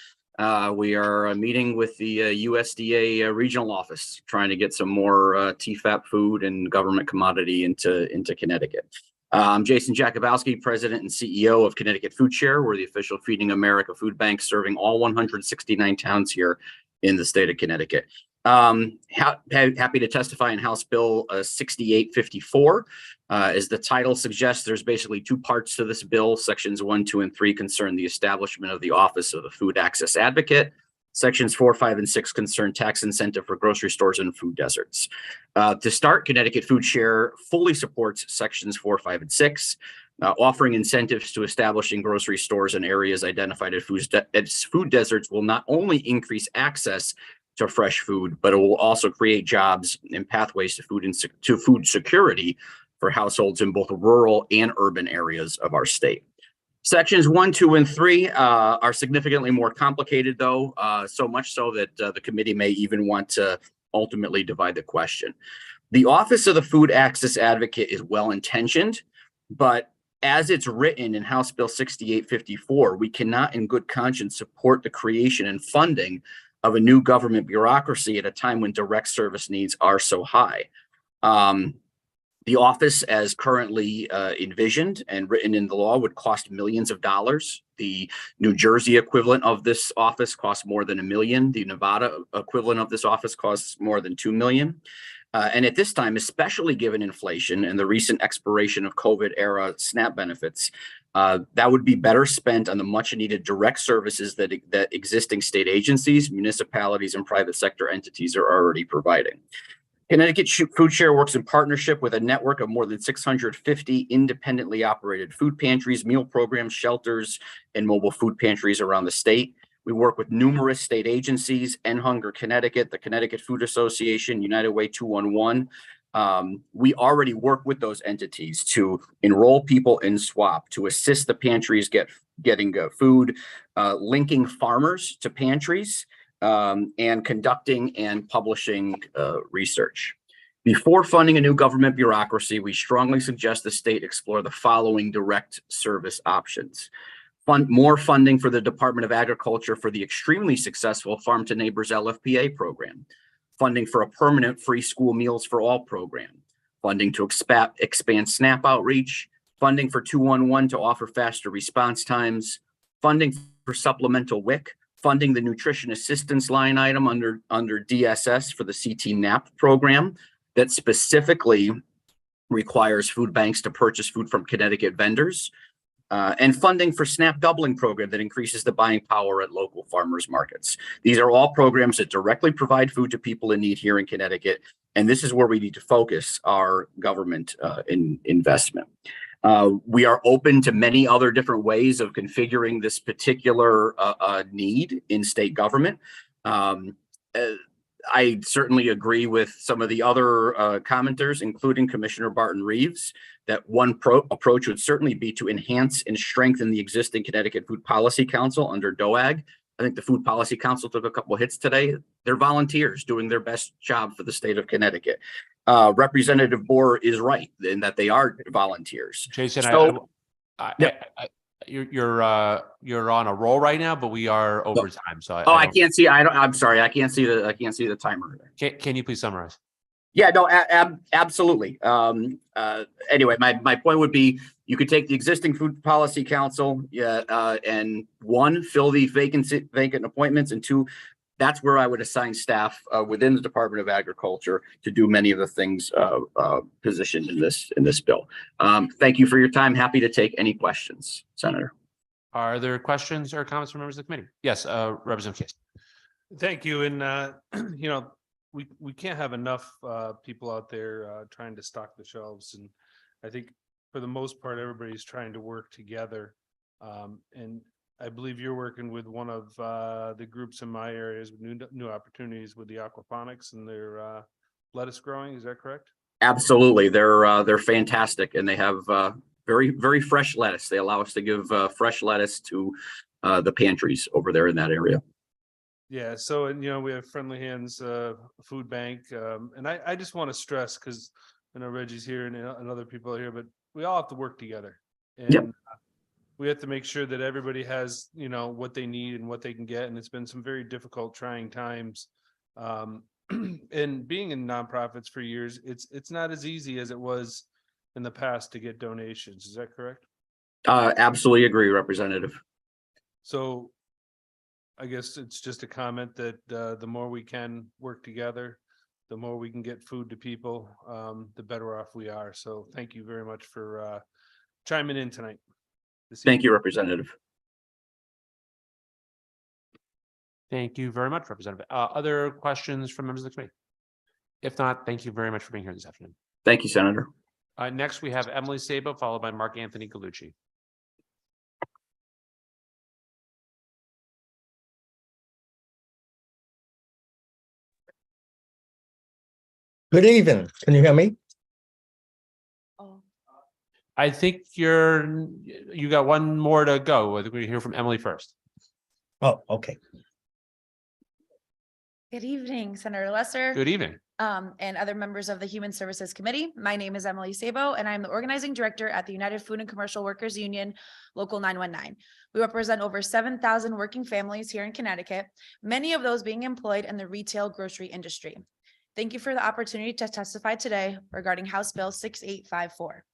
We are meeting with the USDA regional office, trying to get some more TFAP food and government commodity into Connecticut. I'm Jason Jakubowski, President and CEO of Connecticut Food Share. We're the official Feeding America food bank serving all 169 towns here in the state of Connecticut. Happy to testify in House Bill 6854. As the title suggests, there's basically two parts to this bill. Sections 1, 2, and 3 concern the establishment of the Office of the Food Access Advocate. Sections 4, 5, and 6 concern tax incentive for grocery stores and food deserts. To start, Connecticut Food Share fully supports sections 4, 5, and 6, offering incentives to establishing grocery stores in areas identified as food deserts will not only increase access to fresh food, but it will also create jobs and pathways to food security for households in both rural and urban areas of our state. Sections 1, 2, and 3 are significantly more complicated, though, so much so that the committee may even want to ultimately divide the question. The Office of the Food Access Advocate is well-intentioned, but as it's written in House Bill 6854, we cannot in good conscience support the creation and funding of a new government bureaucracy at a time when direct service needs are so high. The office, as currently envisioned and written in the law, would cost millions of dollars. The New Jersey equivalent of this office costs more than $1 million. The Nevada equivalent of this office costs more than $2 million. And at this time, especially given inflation and the recent expiration of COVID-era SNAP benefits, that would be better spent on the much-needed direct services that existing state agencies, municipalities, and private sector entities are already providing. Connecticut Food Share works in partnership with a network of more than 650 independently operated food pantries, meal programs, shelters, and mobile food pantries around the state. We work with numerous state agencies, End Hunger Connecticut, the Connecticut Food Association, United Way 211. We already work with those entities to enroll people in SWAP, to assist the pantries getting food, linking farmers to pantries, and conducting and publishing research. Before funding a new government bureaucracy, we strongly suggest the state explore the following direct service options. More funding for the Department of Agriculture for the extremely successful Farm to Neighbors LFPA program. Funding for a permanent free school meals for all program. Funding to expand SNAP outreach. Funding for 211 to offer faster response times. Funding for supplemental WIC. Funding the nutrition assistance line item under DSS for the CT NAP program that specifically requires food banks to purchase food from Connecticut vendors, and funding for SNAP doubling program that increases the buying power at local farmers markets. These are all programs that directly provide food to people in need here in Connecticut, and this is where we need to focus our government investment. We are open to many other different ways of configuring this particular need in state government. I certainly agree with some of the other commenters, including Commissioner Barton Reeves, that one approach would certainly be to enhance and strengthen the existing Connecticut Food Policy Council under DOAG. I think the Food Policy Council took a couple of hits today. They're volunteers doing their best job for the state of Connecticut. Representative Boer is right in that they are volunteers. Jason, so, you're on a roll right now, but we are over time. So I can't see. I'm sorry. I can't see the timer. Can you please summarize? Yeah, no, absolutely. Anyway, my point would be you could take the existing Food Policy Council, and one, fill the vacant appointments, and two, that's where I would assign staff within the Department of Agriculture to do many of the things positioned in this bill. Thank you for your time. Happy to take any questions, Senator. Are there questions or comments from members of the committee? Yes, Representative Case. Thank you. And, you know, we can't have enough people out there trying to stock the shelves. And I think for the most part, everybody's trying to work together. And I believe you're working with one of the groups in my areas with new opportunities with the aquaponics and their lettuce growing. Is that correct? Absolutely. They're fantastic, and they have very fresh lettuce. They allow us to give fresh lettuce to the pantries over there in that area. Yeah, so, and we have Friendly Hands Food Bank. And I just want to stress, because I know Reggie's here and other people are here, but we all have to work together. And Yep. we have to make sure that everybody has, what they need and what they can get. And it's been some very difficult, trying times. And being in nonprofits for years, it's not as easy as it was in the past to get donations. Is that correct? Absolutely agree, Representative. So I guess it's just a comment that the more we can work together, the more we can get food to people, the better off we are. So thank you very much for chiming in tonight. Thank you, Representative. Thank you very much, Representative. Other questions from members of the committee? If not, thank you very much for being here this afternoon. Thank you, Senator. Next, we have Emily Sabo, followed by Mark Anthony Galucci. Good evening. Can you hear me? I think you got one more to go. I think we hear from Emily first. Oh, okay. Good evening, Senator Lesser. Good evening. And other members of the Human Services Committee. My name is Emily Sabo, and I'm the organizing director at the United Food and Commercial Workers Union, Local 919. We represent over 7,000 working families here in Connecticut, many of those being employed in the retail grocery industry. Thank you for the opportunity to testify today regarding House Bill 6854.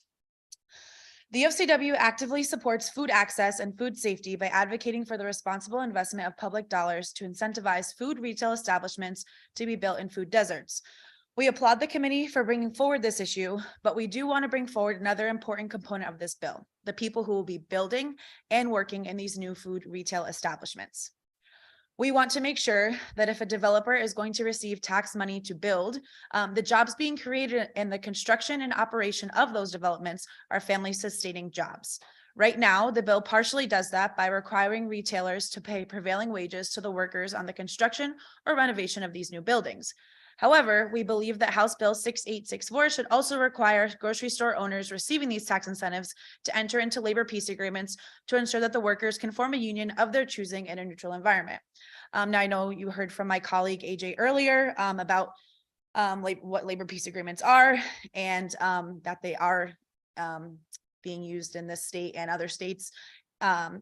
The UFCW actively supports food access and food safety by advocating for the responsible investment of public dollars to incentivize food retail establishments to be built in food deserts. We applaud the committee for bringing forward this issue, but we do want to bring forward another important component of this bill, the people who will be building and working in these new food retail establishments. We want to make sure that if a developer is going to receive tax money to build, the jobs being created in the construction and operation of those developments are family sustaining jobs. Right now, the bill partially does that by requiring retailers to pay prevailing wages to the workers on the construction or renovation of these new buildings. However, we believe that House Bill 6864 should also require grocery store owners receiving these tax incentives to enter into labor peace agreements to ensure that the workers can form a union of their choosing in a neutral environment. Now, I know you heard from my colleague AJ earlier about what labor peace agreements are and that they are being used in this state and other states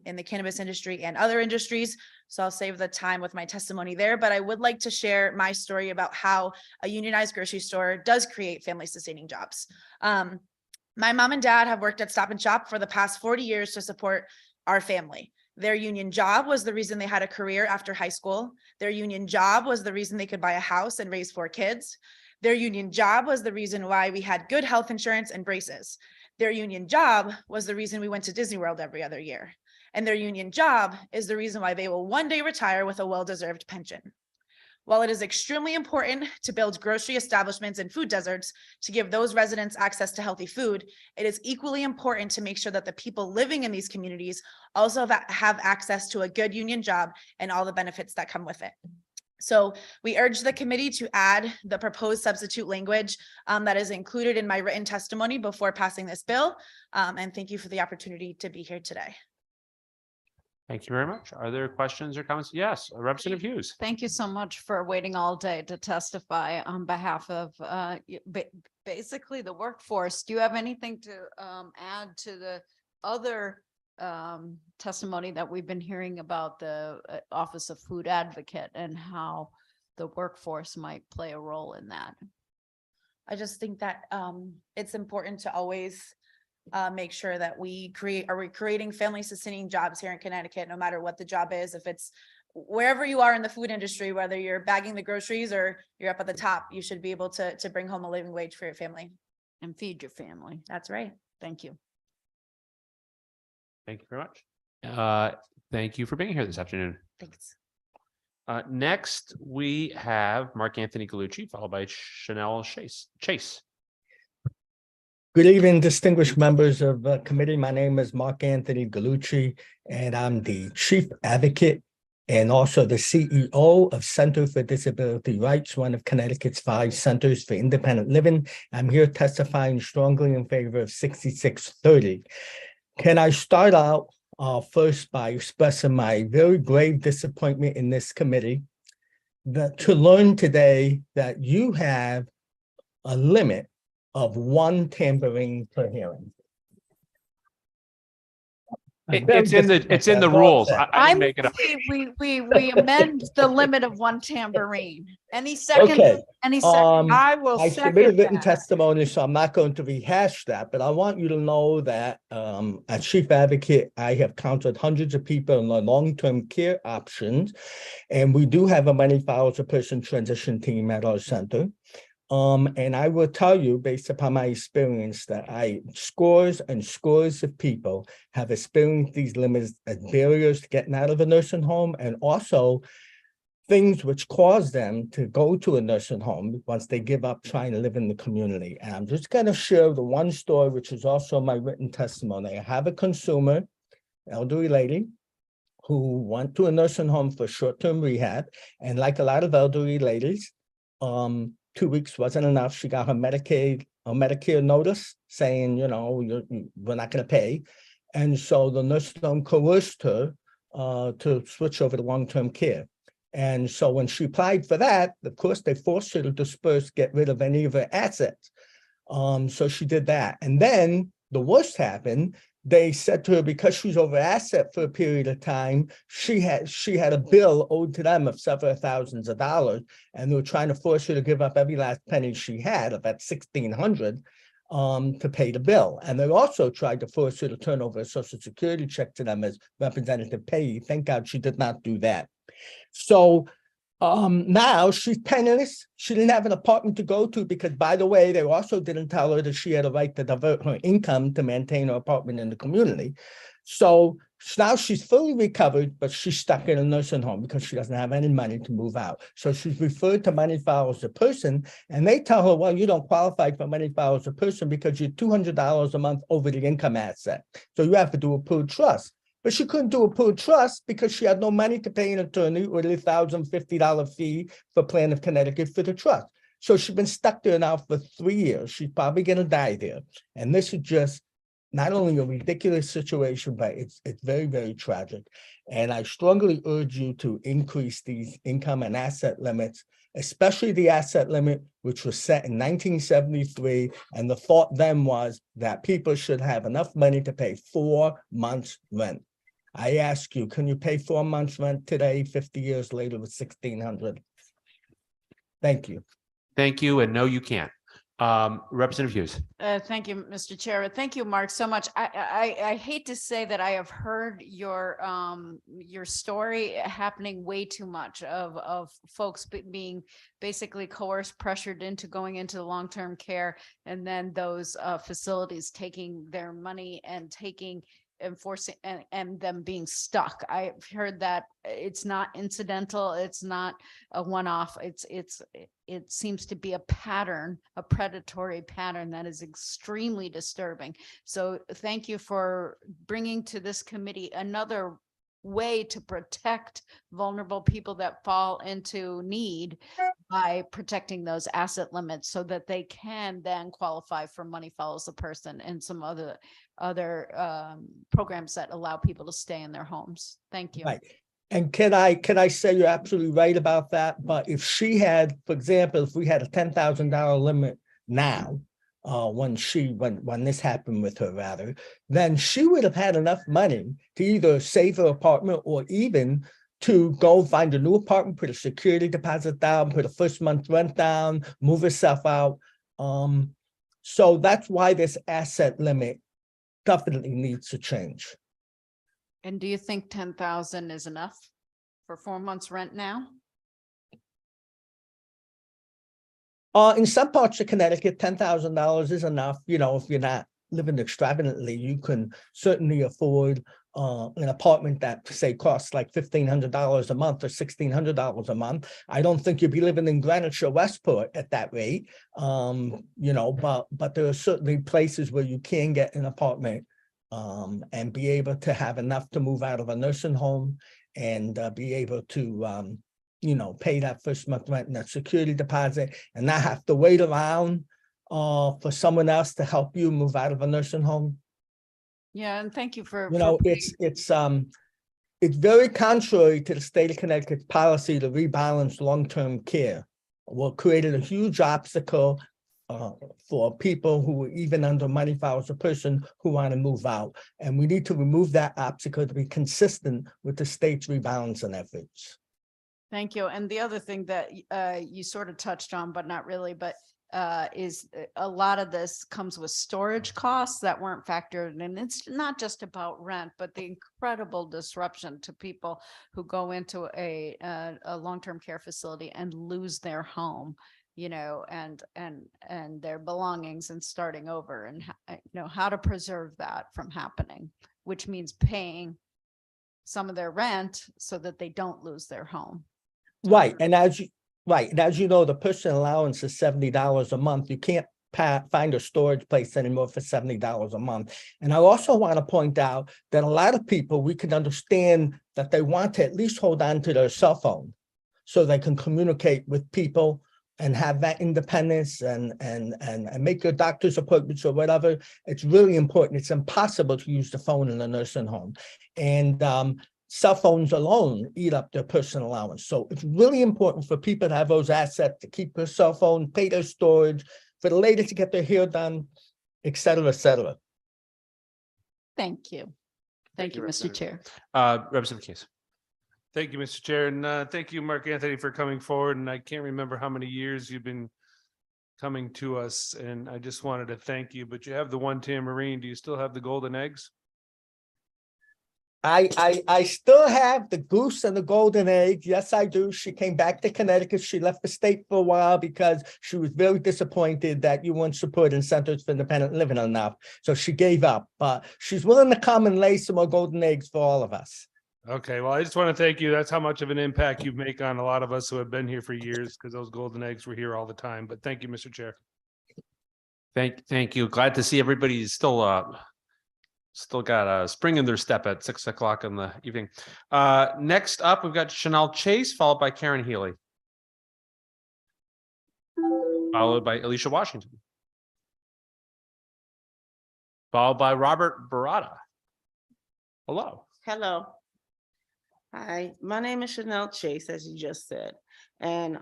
in the cannabis industry and other industries. So I'll save the time with my testimony there, but I would like to share my story about how a unionized grocery store does create family sustaining jobs. My mom and dad have worked at Stop and Shop for the past 40 years to support our family. Their union job was the reason they had a career after high school. Their union job was the reason they could buy a house and raise 4 kids. Their union job was the reason why we had good health insurance and braces. Their union job was the reason we went to Disney World every other year. And their union job is the reason why they will one day retire with a well-deserved pension. While it is extremely important to build grocery establishments and food deserts to give those residents access to healthy food, it is equally important to make sure that the people living in these communities also have access to a good union job and all the benefits that come with it. So we urge the committee to add the proposed substitute language that is included in my written testimony before passing this bill. And thank you for the opportunity to be here today. Thank you very much. Are there questions or comments? Yes, Representative Hughes. Thank you so much for waiting all day to testify on behalf of basically the workforce. Do you have anything to add to the other testimony that we've been hearing about the Office of Food Advocate and how the workforce might play a role in that? I just think that it's important to always make sure that we are creating family sustaining jobs here in Connecticut, no matter what the job is. If it's wherever you are in the food industry, whether you're bagging the groceries or you're up at the top, you should be able to bring home a living wage for your family. And feed your family. That's right. Thank you. Thank you very much. Thank you for being here this afternoon. Thanks. Next, we have Mark Anthony Galucci, followed by Chanel Chase. Good evening, distinguished members of the committee. My name is Mark Anthony Galucci, and I'm the Chief Advocate and also the CEO of Center for Disability Rights, one of Connecticut's 5 centers for independent living. I'm here testifying strongly in favor of 6630. Can I start out first by expressing my very grave disappointment in this committee to learn today that you have a limit of 1 tambourine per hearing. It's in the rules. I didn't make it up. We amend the limit of 1 tambourine. Any second, Okay. any second. I will I submitted second written that. testimony, so I'm not going to rehash that, but I want you to know that as chief advocate, I have counseled hundreds of people in the long-term care options, and we do have a many files a person transition team at our center. And I will tell you, based upon my experience, that scores and scores of people have experienced these limits as barriers to getting out of a nursing home, and also things which cause them to go to a nursing home once they give up trying to live in the community. And I'm just going to share the one story, which is also my written testimony. I have a consumer, elderly lady, who went to a nursing home for short-term rehab, and like a lot of elderly ladies, 2 weeks wasn't enough. She got her Medicaid or Medicare notice saying, you know, we're not going to pay. And so the nursing home coerced her to switch over to long-term care. And so when she applied for that, of course, they forced her to disperse, get rid of any of her assets. So she did that. And then the worst happened. They said to her, because she was over asset for a period of time, she had a bill owed to them of several thousands of dollars, and they were trying to force her to give up every last penny she had, about $1,600, to pay the bill. And they also tried to force her to turn over a Social Security check to them as Representative Payee. Thank God she did not do that. So now she's penniless. She didn't have an apartment to go to because, by the way, they also didn't tell her that she had a right to divert her income to maintain her apartment in the community. So now she's fully recovered, but she's stuck in a nursing home because she doesn't have any money to move out. So she's referred to Money Files a Person, and they tell her, well, you don't qualify for Money Files a Person because you're $200 a month over the income asset. So you have to do a pooled trust. But she couldn't do a pooled trust because she had no money to pay an attorney or the $1,050 fee for Plan of Connecticut for the trust. So she's been stuck there now for 3 years. She's probably going to die there. And this is just not only a ridiculous situation, but it's very, very tragic. And I strongly urge you to increase these income and asset limits, especially the asset limit, which was set in 1973. And the thought then was that people should have enough money to pay 4 months' rent. I ask you, can you pay 4 months' rent today, 50 years later with $1,600? Thank you. Thank you. And no, you can't. Representative Hughes. Thank you, Mr. Chair. Thank you, Mark, so much. I hate to say that I have heard your story happening way too much of folks being basically coerced, pressured into going into long-term care, and then those facilities taking their money and enforcing and them being stuck. I've heard that it's not incidental, it's not a one-off, it seems to be a pattern, a predatory pattern that is extremely disturbing. So thank you for bringing to this committee another way to protect vulnerable people that fall into need by protecting those asset limits so that they can then qualify for Money Follows the Person and some other programs that allow people to stay in their homes. Thank you. Right. And can I say you're absolutely right about that? But if she had, for example, if we had a $10,000 limit now, when this happened with her rather, then she would have had enough money to either save her apartment or even to go find a new apartment, put a security deposit down, put a first month rent down, move herself out. So that's why this asset limit definitely needs to change. And do you think 10,000 is enough for 4 months rent now? In some parts of Connecticut, $10,000 is enough. You know, if you're not living extravagantly, you can certainly afford an apartment that, say, costs like $1,500 a month or $1,600 a month. I don't think you'd be living in Greenwich or Westport at that rate. You know, but there are certainly places where you can get an apartment and be able to have enough to move out of a nursing home and be able to, pay that first month rent and that security deposit and not have to wait around for someone else to help you move out of a nursing home. Yeah, and thank you for. It's very contrary to the state of Connecticut's policy to rebalance long-term care. What created a huge obstacle for people who are even under money files a person who want to move out. And we need to remove that obstacle to be consistent with the state's rebalancing efforts. Thank you. And the other thing that you sort of touched on, but not really, but is a lot of this comes with storage costs that weren't factored in. It's not just about rent, but the incredible disruption to people who go into a long-term care facility and lose their home, and their belongings and starting over, and how to preserve that from happening, which means paying some of their rent so that they don't lose their home. Right. And as you know, the personal allowance is $70 a month. You can't find a storage place anymore for $70 a month. And I also want to point out that a lot of people, we can understand that they want to at least hold on to their cell phone so they can communicate with people and have that independence and make your doctor's appointments or whatever. It's really important. It's impossible to use the phone in a nursing home. And cell phones alone eat up their personal allowance. So it's really important for people to have those assets, to keep their cell phone, pay their storage, for the ladies to get their hair done, et cetera, et cetera. Thank you. Thank you, Mr. Chair. Representative Case. Thank you, Mr. Chair, and thank you, Mark Anthony, for coming forward. And I can't remember how many years you've been coming to us, and I just wanted to thank you. But you have the one tamarine. Do you still have the golden eggs? I still have the goose and the golden egg. Yes, I do. She came back to Connecticut. She left the state for a while because she was very disappointed that you weren't supporting Centers for Independent Living enough. So she gave up, but she's willing to come and lay some more golden eggs for all of us. Okay, well, I just want to thank you. That's how much of an impact you make on a lot of us who have been here for years, because those golden eggs were here all the time. But thank you, Mr. Chair. Thank you. Glad to see everybody's still got a spring in their step at 6 o'clock in the evening. Next up, we've got Chanel Chase, followed by Karen Healy, followed by Alicia Washington, followed by Robert Barada. Hello. Hello. Hi, my name is Chanel Chase, as you just said. And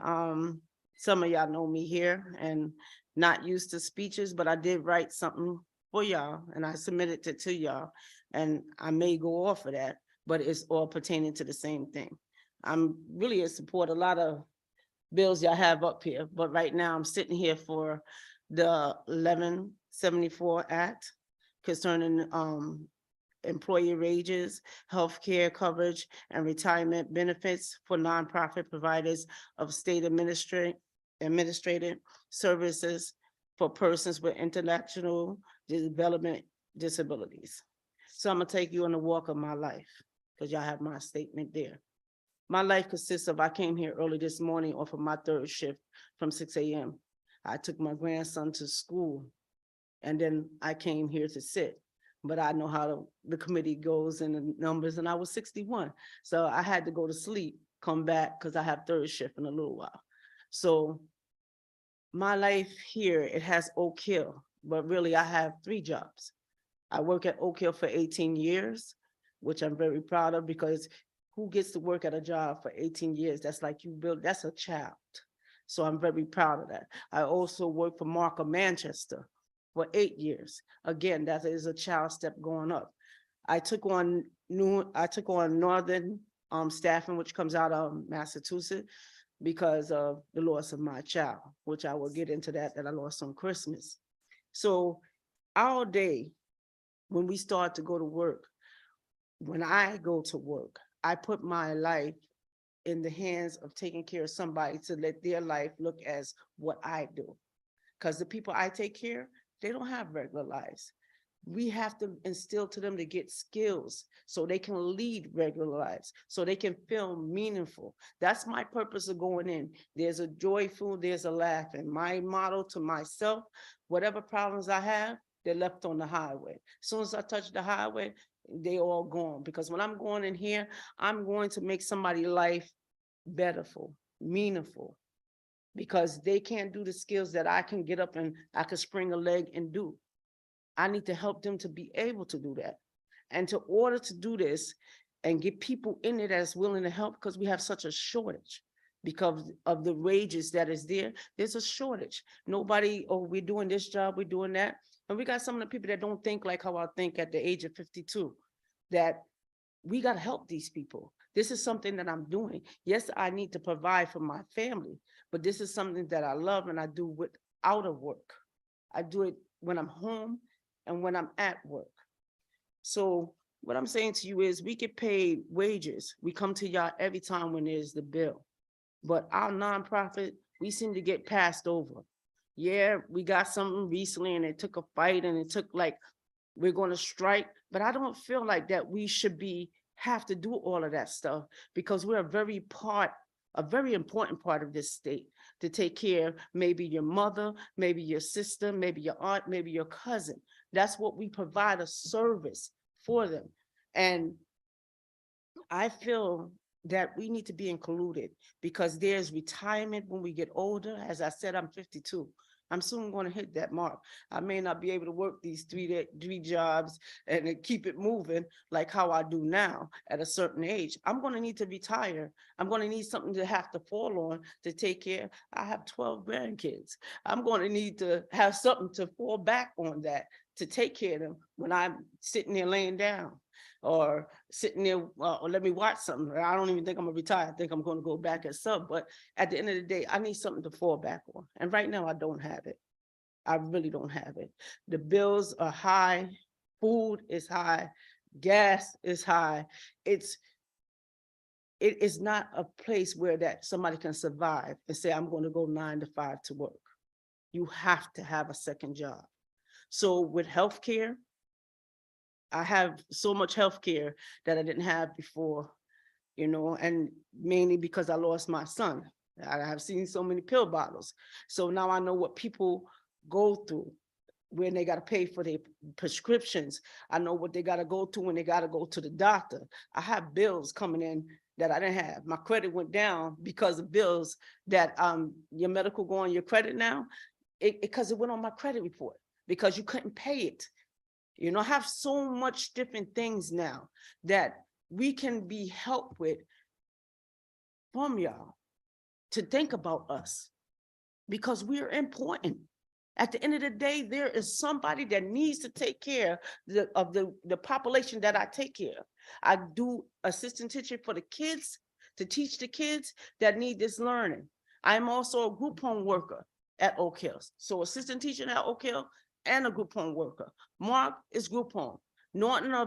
some of y'all know me here and not used to speeches, but I did write something for y'all and I submitted it to y'all. And I may go off of that, but it's all pertaining to the same thing. I'm really in support of a lot of bills y'all have up here, but right now I'm sitting here for the 1174 Act concerning employee wages, healthcare coverage, and retirement benefits for nonprofit providers of state administrative services for persons with intellectual development disabilities. So I'm gonna take you on the walk of my life because y'all have my statement there. My life consists of, I came here early this morning off of my third shift from 6 a.m. I took my grandson to school and then I came here to sit. But I know how the committee goes and the numbers, and I was 61. So I had to go to sleep, come back, because I have third shift in a little while. So my life here, it has Oak Hill, but really I have 3 jobs. I work at Oak Hill for 18 years, which I'm very proud of, because who gets to work at a job for 18 years? That's like you build, that's a child. So I'm very proud of that. I also work for Markham Manchester for 8 years. Again, that is a child step going up. I took on Northern staffing, which comes out of Massachusetts, because of the loss of my child, which I will get into that I lost on Christmas. So all day, when we start to go to work, when I go to work, I put my life in the hands of taking care of somebody to let their life look as what I do. Because the people I take care of, they don't have regular lives. We have to instill to them to get skills so they can lead regular lives, so they can feel meaningful. That's my purpose of going in. There's a joyful, there's a laugh. And my motto to myself, whatever problems I have, they're left on the highway. As soon as I touch the highway, they all gone. Because when I'm going in here, I'm going to make somebody's life betterful, meaningful. Because they can't do the skills that I can get up and I can spring a leg and do. I need to help them to be able to do that. And to order to do this and get people in it that's willing to help, because we have such a shortage because of the wages that is there. There's a shortage. Nobody, oh, we're doing this job, we're doing that. And we got some of the people that don't think like how I think at the age of 52, that we got to help these people. This is something that I'm doing. Yes, I need to provide for my family, but this is something that I love and I do without a work. I do it when I'm home and when I'm at work. So what I'm saying to you is we get paid wages. We come to y'all every time when there's the bill, but our nonprofit, we seem to get passed over. Yeah, we got something recently and it took a fight and it took like, we're going to strike, but I don't feel like that we should have to do all of that stuff, because we're a very important part of this state to take care of maybe your mother, maybe your sister, maybe your aunt, maybe your cousin. That's what we provide a service for them. And I feel that we need to be included because there's retirement when we get older. As I said, I'm 52. I'm soon going to hit that mark. I may not be able to work these three jobs and then keep it moving like how I do now at a certain age. I'm going to need to retire. I'm going to need something to have to fall on to take care. I have 12 grandkids. I'm going to need to have something to fall back on that to take care of them when I'm sitting there laying down or sitting there, or let me watch something. I don't even think I'm gonna retire. I think I'm gonna go back as sub, but at the end of the day, I need something to fall back on. And right now I don't have it. I really don't have it. The bills are high, food is high, gas is high. It is not a place where that somebody can survive and say, I'm going to go 9 to 5 to work. You have to have a second job. So with healthcare, I have so much healthcare that I didn't have before, you know, and mainly because I lost my son. I have seen so many pill bottles. So now I know what people go through when they got to pay for their prescriptions. I know what they got to go through when they got to go to the doctor. I have bills coming in that I didn't have. My credit went down because of bills that your medical go on your credit now, because it went on my credit report because you couldn't pay it. You know, I have so much different things now that we can be helped with from y'all to think about us because we're important. At the end of the day, there is somebody that needs to take care of the population that I take care of. I do assistant teaching for the kids to teach the kids that need this learning. I'm also a group home worker at Oak Hills. So assistant teaching at Oak Hill and a group home worker. Mark is group home. Norton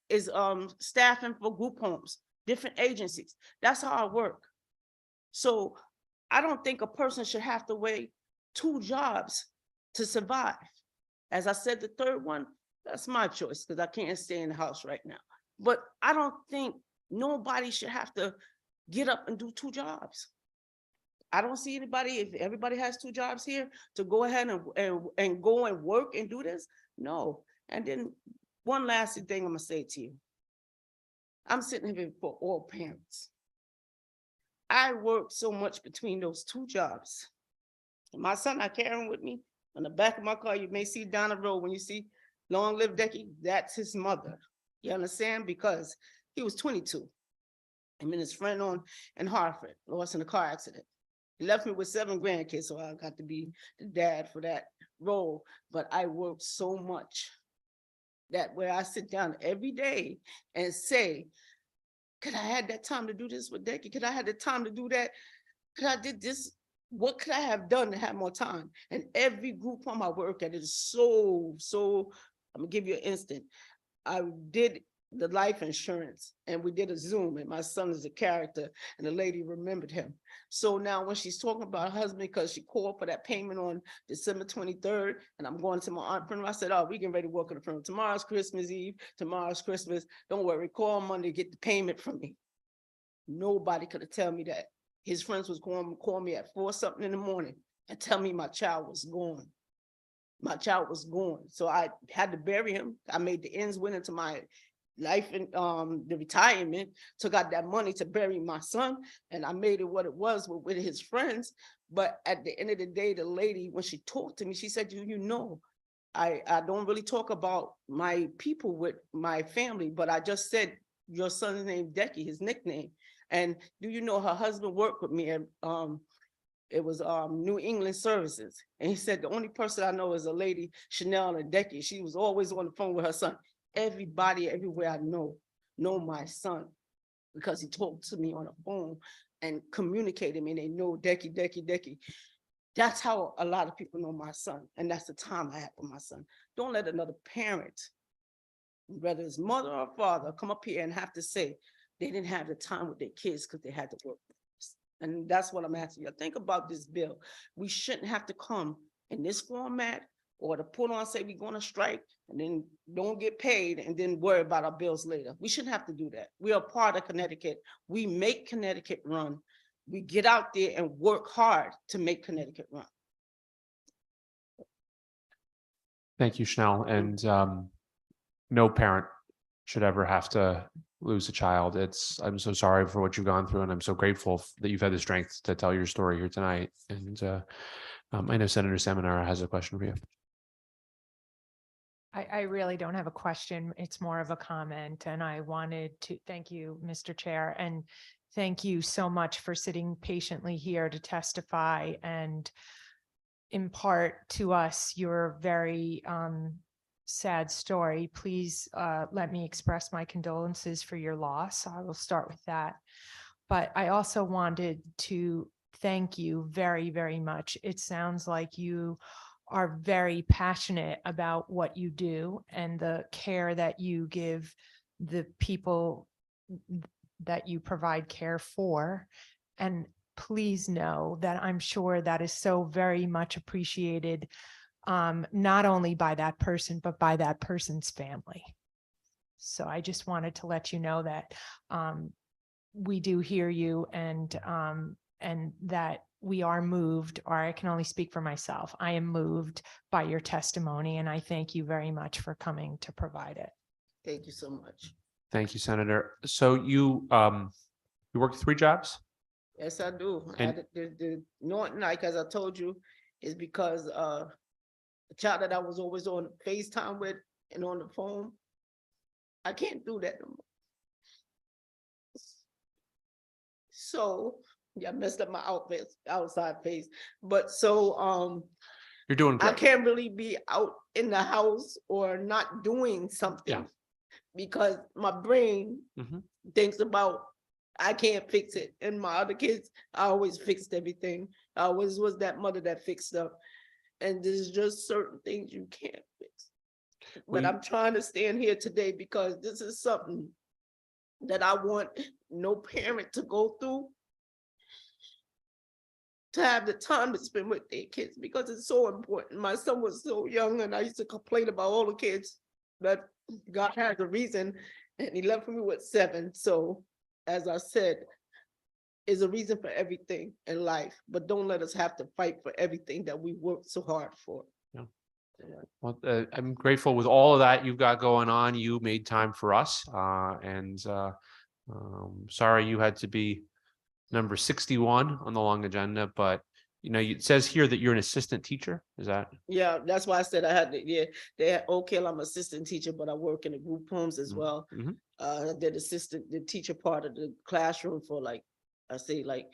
is staffing for group homes, different agencies. That's how I work. So I don't think a person should have to wait 2 jobs to survive. As I said, the third one, that's my choice because I can't stay in the house right now. But I don't think nobody should have to get up and do 2 jobs. I don't see anybody, if everybody has 2 jobs here, to go ahead and go and work and do this. No. And then one last thing I'm gonna say to you. I'm sitting here for all parents. I work so much between those 2 jobs. My son, I carry him with me. On the back of my car, you may see down the road when you see Long Live Decky, that's his mother. You understand? Because he was 22. Him and his friend in Hartford lost in a car accident. He left me with 7 grandkids, so I got to be the dad for that role. But I worked so much that where I sit down every day and say, could I have that time to do this with Decky? Could I have the time to do that? Could I did this? What could I have done to have more time? And every group home I work at is so, I'm gonna give you an instant. I did the life insurance and we did a Zoom and my son is a character and the lady remembered him. So now when she's talking about her husband, because she called for that payment on December 23rd and I'm going to my aunt funeral, I said, oh, we getting ready to work on the funeral. Tomorrow's Christmas Eve, tomorrow's Christmas. Don't worry, call Monday to get the payment from me. Nobody could have told me that. His friends was going to call me at 4 something in the morning and tell me my child was gone. my child was gone. So I had to bury him. I made the ends went into my life and the retirement, took out that money to bury my son, and I made it what it was with his friends. But at the end of the day, the lady, when she talked to me, she said, you know, I don't really talk about my people with my family, but I just said your son's name Decky, his nickname. And do you know her husband worked with me at it was New England Services. And he said, the only person I know is a lady, Chanel and Decky. She was always on the phone with her son. Everybody everywhere I know my son because he talked to me on the phone and communicated me. And they know Decky. That's how a lot of people know my son. And that's the time I have for my son. Don't let another parent, whether it's mother or father, come up here and have to say they didn't have the time with their kids because they had to work. And that's what I'm asking you. Think about this bill. We shouldn't have to come in this format or to put on, say we're going to strike and then don't get paid and then worry about our bills later. We shouldn't have to do that. We are part of Connecticut. We make Connecticut run. We get out there and work hard to make Connecticut run. Thank you, Chanel. And no parent should ever have to lose a child. I'm so sorry for what you've gone through, and I'm so grateful that you've had the strength to tell your story here tonight. And I know Senator Seminara has a question for you. I really don't have a question. It's more of a comment. And I wanted to thank you, Mr. Chair, and thank you so much for sitting patiently here to testify and impart to us your very sad story. Please let me express my condolences for your loss. I will start with that. But I also wanted to thank you very, very much. It sounds like you are very passionate about what you do and the care that you give the people that you provide care for. And please know that I'm sure that is so very much appreciated, not only by that person, but by that person's family. So I just wanted to let you know that we do hear you and that we are moved, or I can only speak for myself. I am moved by your testimony, and I thank you very much for coming to provide it. Thank you so much. Thank you, Senator. So you work 3 jobs? Yes, I do. And- The Norton, like as I told you, is because the child that I was always on FaceTime with and on the phone, I can't do that no more. So yeah, I messed up my outside face. But so You're doing I great. can't really be out in the house or not doing something because my brain Mhm. thinks about I can't fix it. And my other kids, I always fixed everything. I always was that mother that fixed stuff. And there's just certain things you can't fix. But We- I'm trying to stand here today because this is something that I want no parent to go through, to have the time to spend with their kids because it's so important. My son was so young and I used to complain about all the kids, but God has a reason and he left me with 7. So as I said, is a reason for everything in life, but don't let us have to fight for everything that we worked so hard for. Yeah. Well, I'm grateful with all of that you've got going on. You made time for us, and sorry you had to be number 61 on the long agenda, but you know, it says here that you're an assistant teacher. Is that? Yeah, that's why I said I had to, they had Oak Hill, I'm assistant teacher, but I work in the group homes as well. Mhm. I did the teacher part of the classroom for like, I say like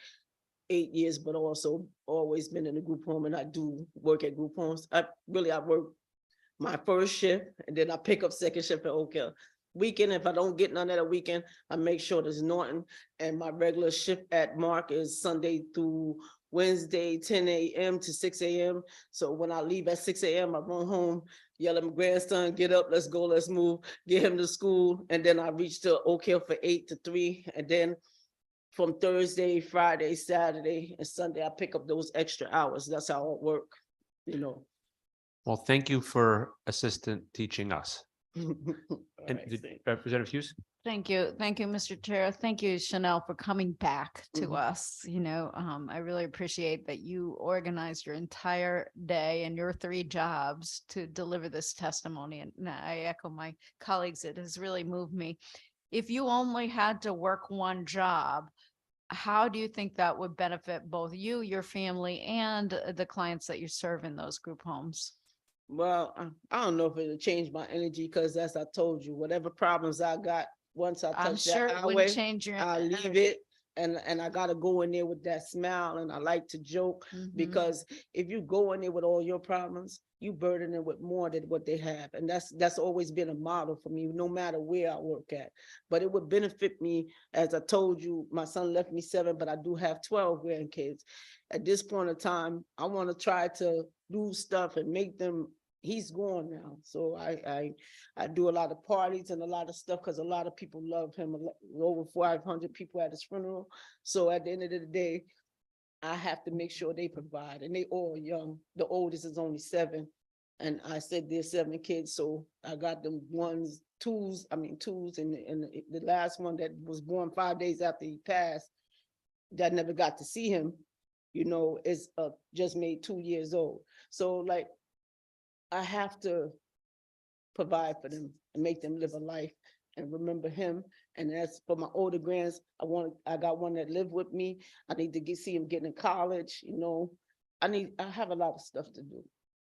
8 years, but also always been in a group home and I do work at group homes. I work my first shift and then I pick up second shift at Oak Hill. Weekend, if I don't get none at a weekend, I make sure there's Norton, and my regular shift at Mark is Sunday through Wednesday, 10 a.m. to 6 a.m. So when I leave at 6 a.m., I run home, yell at my grandson, get up, let's go, let's move, get him to school. And then I reach to Oak Hill for 8 to 3. And then from Thursday, Friday, Saturday, and Sunday, I pick up those extra hours. That's how I work, you know. Well, thank you for assistant teaching us. And Representative Hughes? Thank you. Thank you, Mr. Chair. Thank you, Chanel, for coming back to us. You know, I really appreciate that you organized your entire day and your 3 jobs to deliver this testimony. And I echo my colleagues. It has really moved me. If you only had to work one job, how do you think that would benefit both you, your family, and the clients that you serve in those group homes? Well, I don't know if it'll change my energy, because as I told you, whatever problems I got, once I I'm touch sure that it wouldn't highway, change your I'll leave energy. it. And I gotta go in there with that smile, and I like to joke, because if you go in there with all your problems, you burden it with more than what they have. And that's always been a model for me, no matter where I work at. But it would benefit me, as I told you, my son left me 7, but I do have 12 grandkids. At this point in time, I want to try to do stuff and make them. He's gone now, so I do a lot of parties and a lot of stuff, because a lot of people love him. Over 500 people at his funeral. So at the end of the day, I have to make sure they provide, and they all young. The oldest is only 7, and I said there's 7 kids, so I got them twos, and the last one that was born 5 days after he passed, that never got to see him, is just made 2 years old. So like, I have to provide for them and make them live a life and remember him. And as for my older grands, I got one that lived with me. I need to see him getting in college, I have a lot of stuff to do,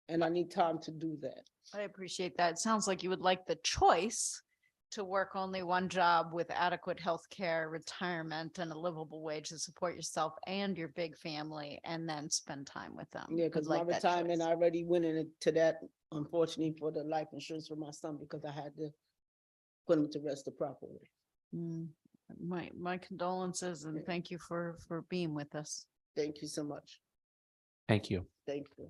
and I need time to do that. I appreciate that. It sounds like you would like the choice to work only one job with adequate health care, retirement, and a livable wage to support yourself and your big family, and then spend time with them. Yeah, because my retirement, I already went into that, unfortunately, for the life insurance for my son, because I had to put him to rest the proper way. My condolences, and thank you for being with us. Thank you so much. Thank you. Thank you.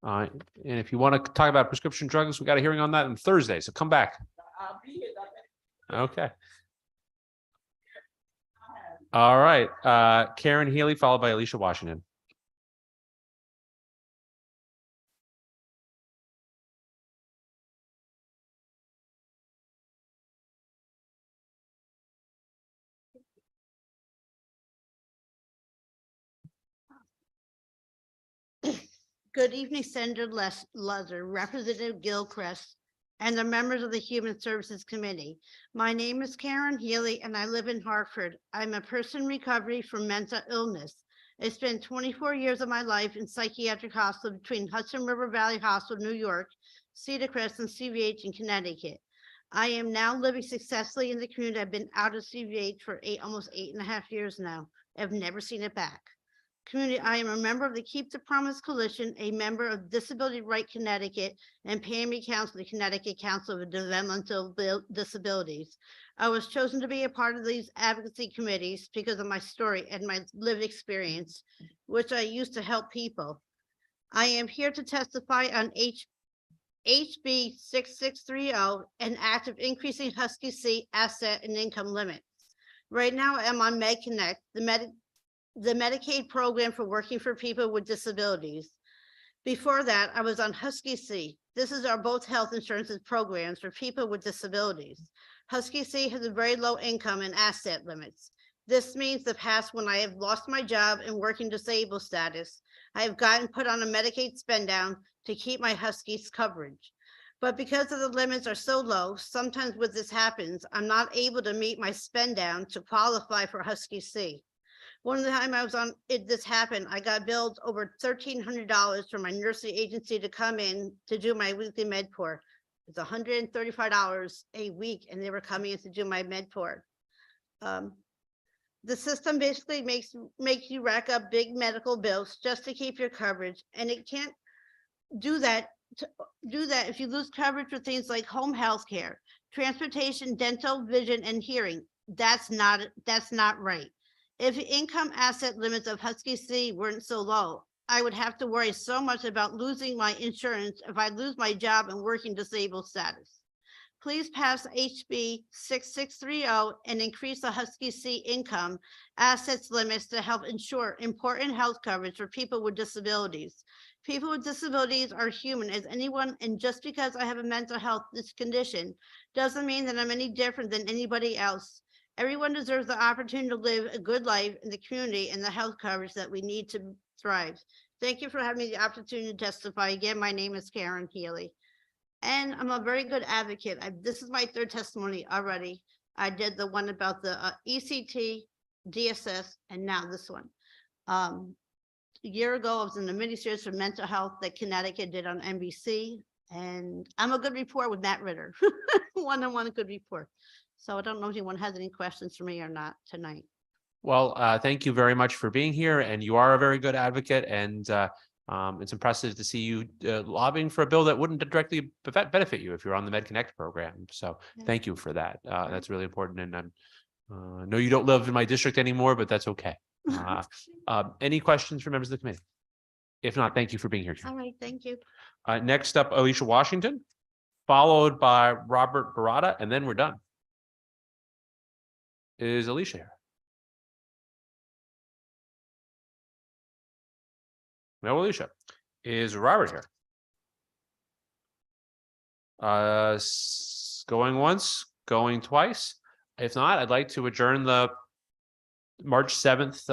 All right. And if you want to talk about prescription drugs, we got a hearing on that on Thursday. So come back. I'll be here. Okay. All right. Karen Healy, followed by Alicia Washington. Good evening, Senator Luzer, Representative Gilchrist, and the members of the Human Services Committee. My name is Karen Healy, and I live in Hartford. I'm a person in recovery from mental illness. I spent 24 years of my life in psychiatric hospital between Hudson River Valley Hospital, New York, Cedar Crest, and CVH in Connecticut. I am now living successfully in the community. I've been out of CVH for almost 8.5 years now. I've never seen it back. Community, I am a member of the Keep the Promise Coalition, a member of Disability Right Connecticut, and PAMI Council, the Connecticut Council of Developmental Disabilities. I was chosen to be a part of these advocacy committees because of my story and my lived experience, which I used to help people. I am here to testify on HB 6630, an act of increasing Husky C asset and income limits. Right now, I'm on MedConnect, the Medicaid program for working for people with disabilities. Before that, I was on Husky C. This is our both health insurances programs for people with disabilities. Husky C has a very low income and asset limits. This means the past, when I have lost my job and working disabled status, I have gotten put on a Medicaid spend down to keep my Huskies coverage. But because of the limits are so low, sometimes when this happens, I'm not able to meet my spend down to qualify for Husky C. One time I was on it, this happened, I got billed over $1,300 for my nursing agency to come in to do my weekly med port. It's $135 a week, and they were coming in to do my med port. The system basically makes you rack up big medical bills just to keep your coverage, and it can't do that. If you lose coverage for things like home health care, transportation, dental, vision, and hearing, that's not right. If income asset limits of Husky C weren't so low, I would have to worry so much about losing my insurance if I lose my job and working disabled status. please pass HB 6630 and increase the Husky C income assets limits to help ensure important health coverage for people with disabilities. People with disabilities are human as anyone, and just because I have a mental health condition doesn't mean that I'm any different than anybody else. Everyone deserves the opportunity to live a good life in the community and the health coverage that we need to thrive. Thank you for having me the opportunity to testify. Again, my name is Karen Healy. And I'm a very good advocate. This is my third testimony already. I did the one about the ECT, DSS, and now this one. A year ago, I was in the miniseries for mental health that Connecticut did on NBC. And I'm a good report with Matt Ritter. One good report. So I don't know if anyone has any questions for me or not tonight. Well, thank you very much for being here, and you are a very good advocate, and it's impressive to see you lobbying for a bill that wouldn't directly benefit you if you're on the MedConnect program. So thank you for that. That's really important, and I know you don't live in my district anymore, but that's okay. Any questions for members of the committee? If not, thank you for being here. All right, thank you. Next up, Alicia Washington, followed by Robert Barada, and then we're done. Is Alicia here? No, Alicia. Is Robert here? Going once, going twice. If not, I'd like to adjourn the March 7th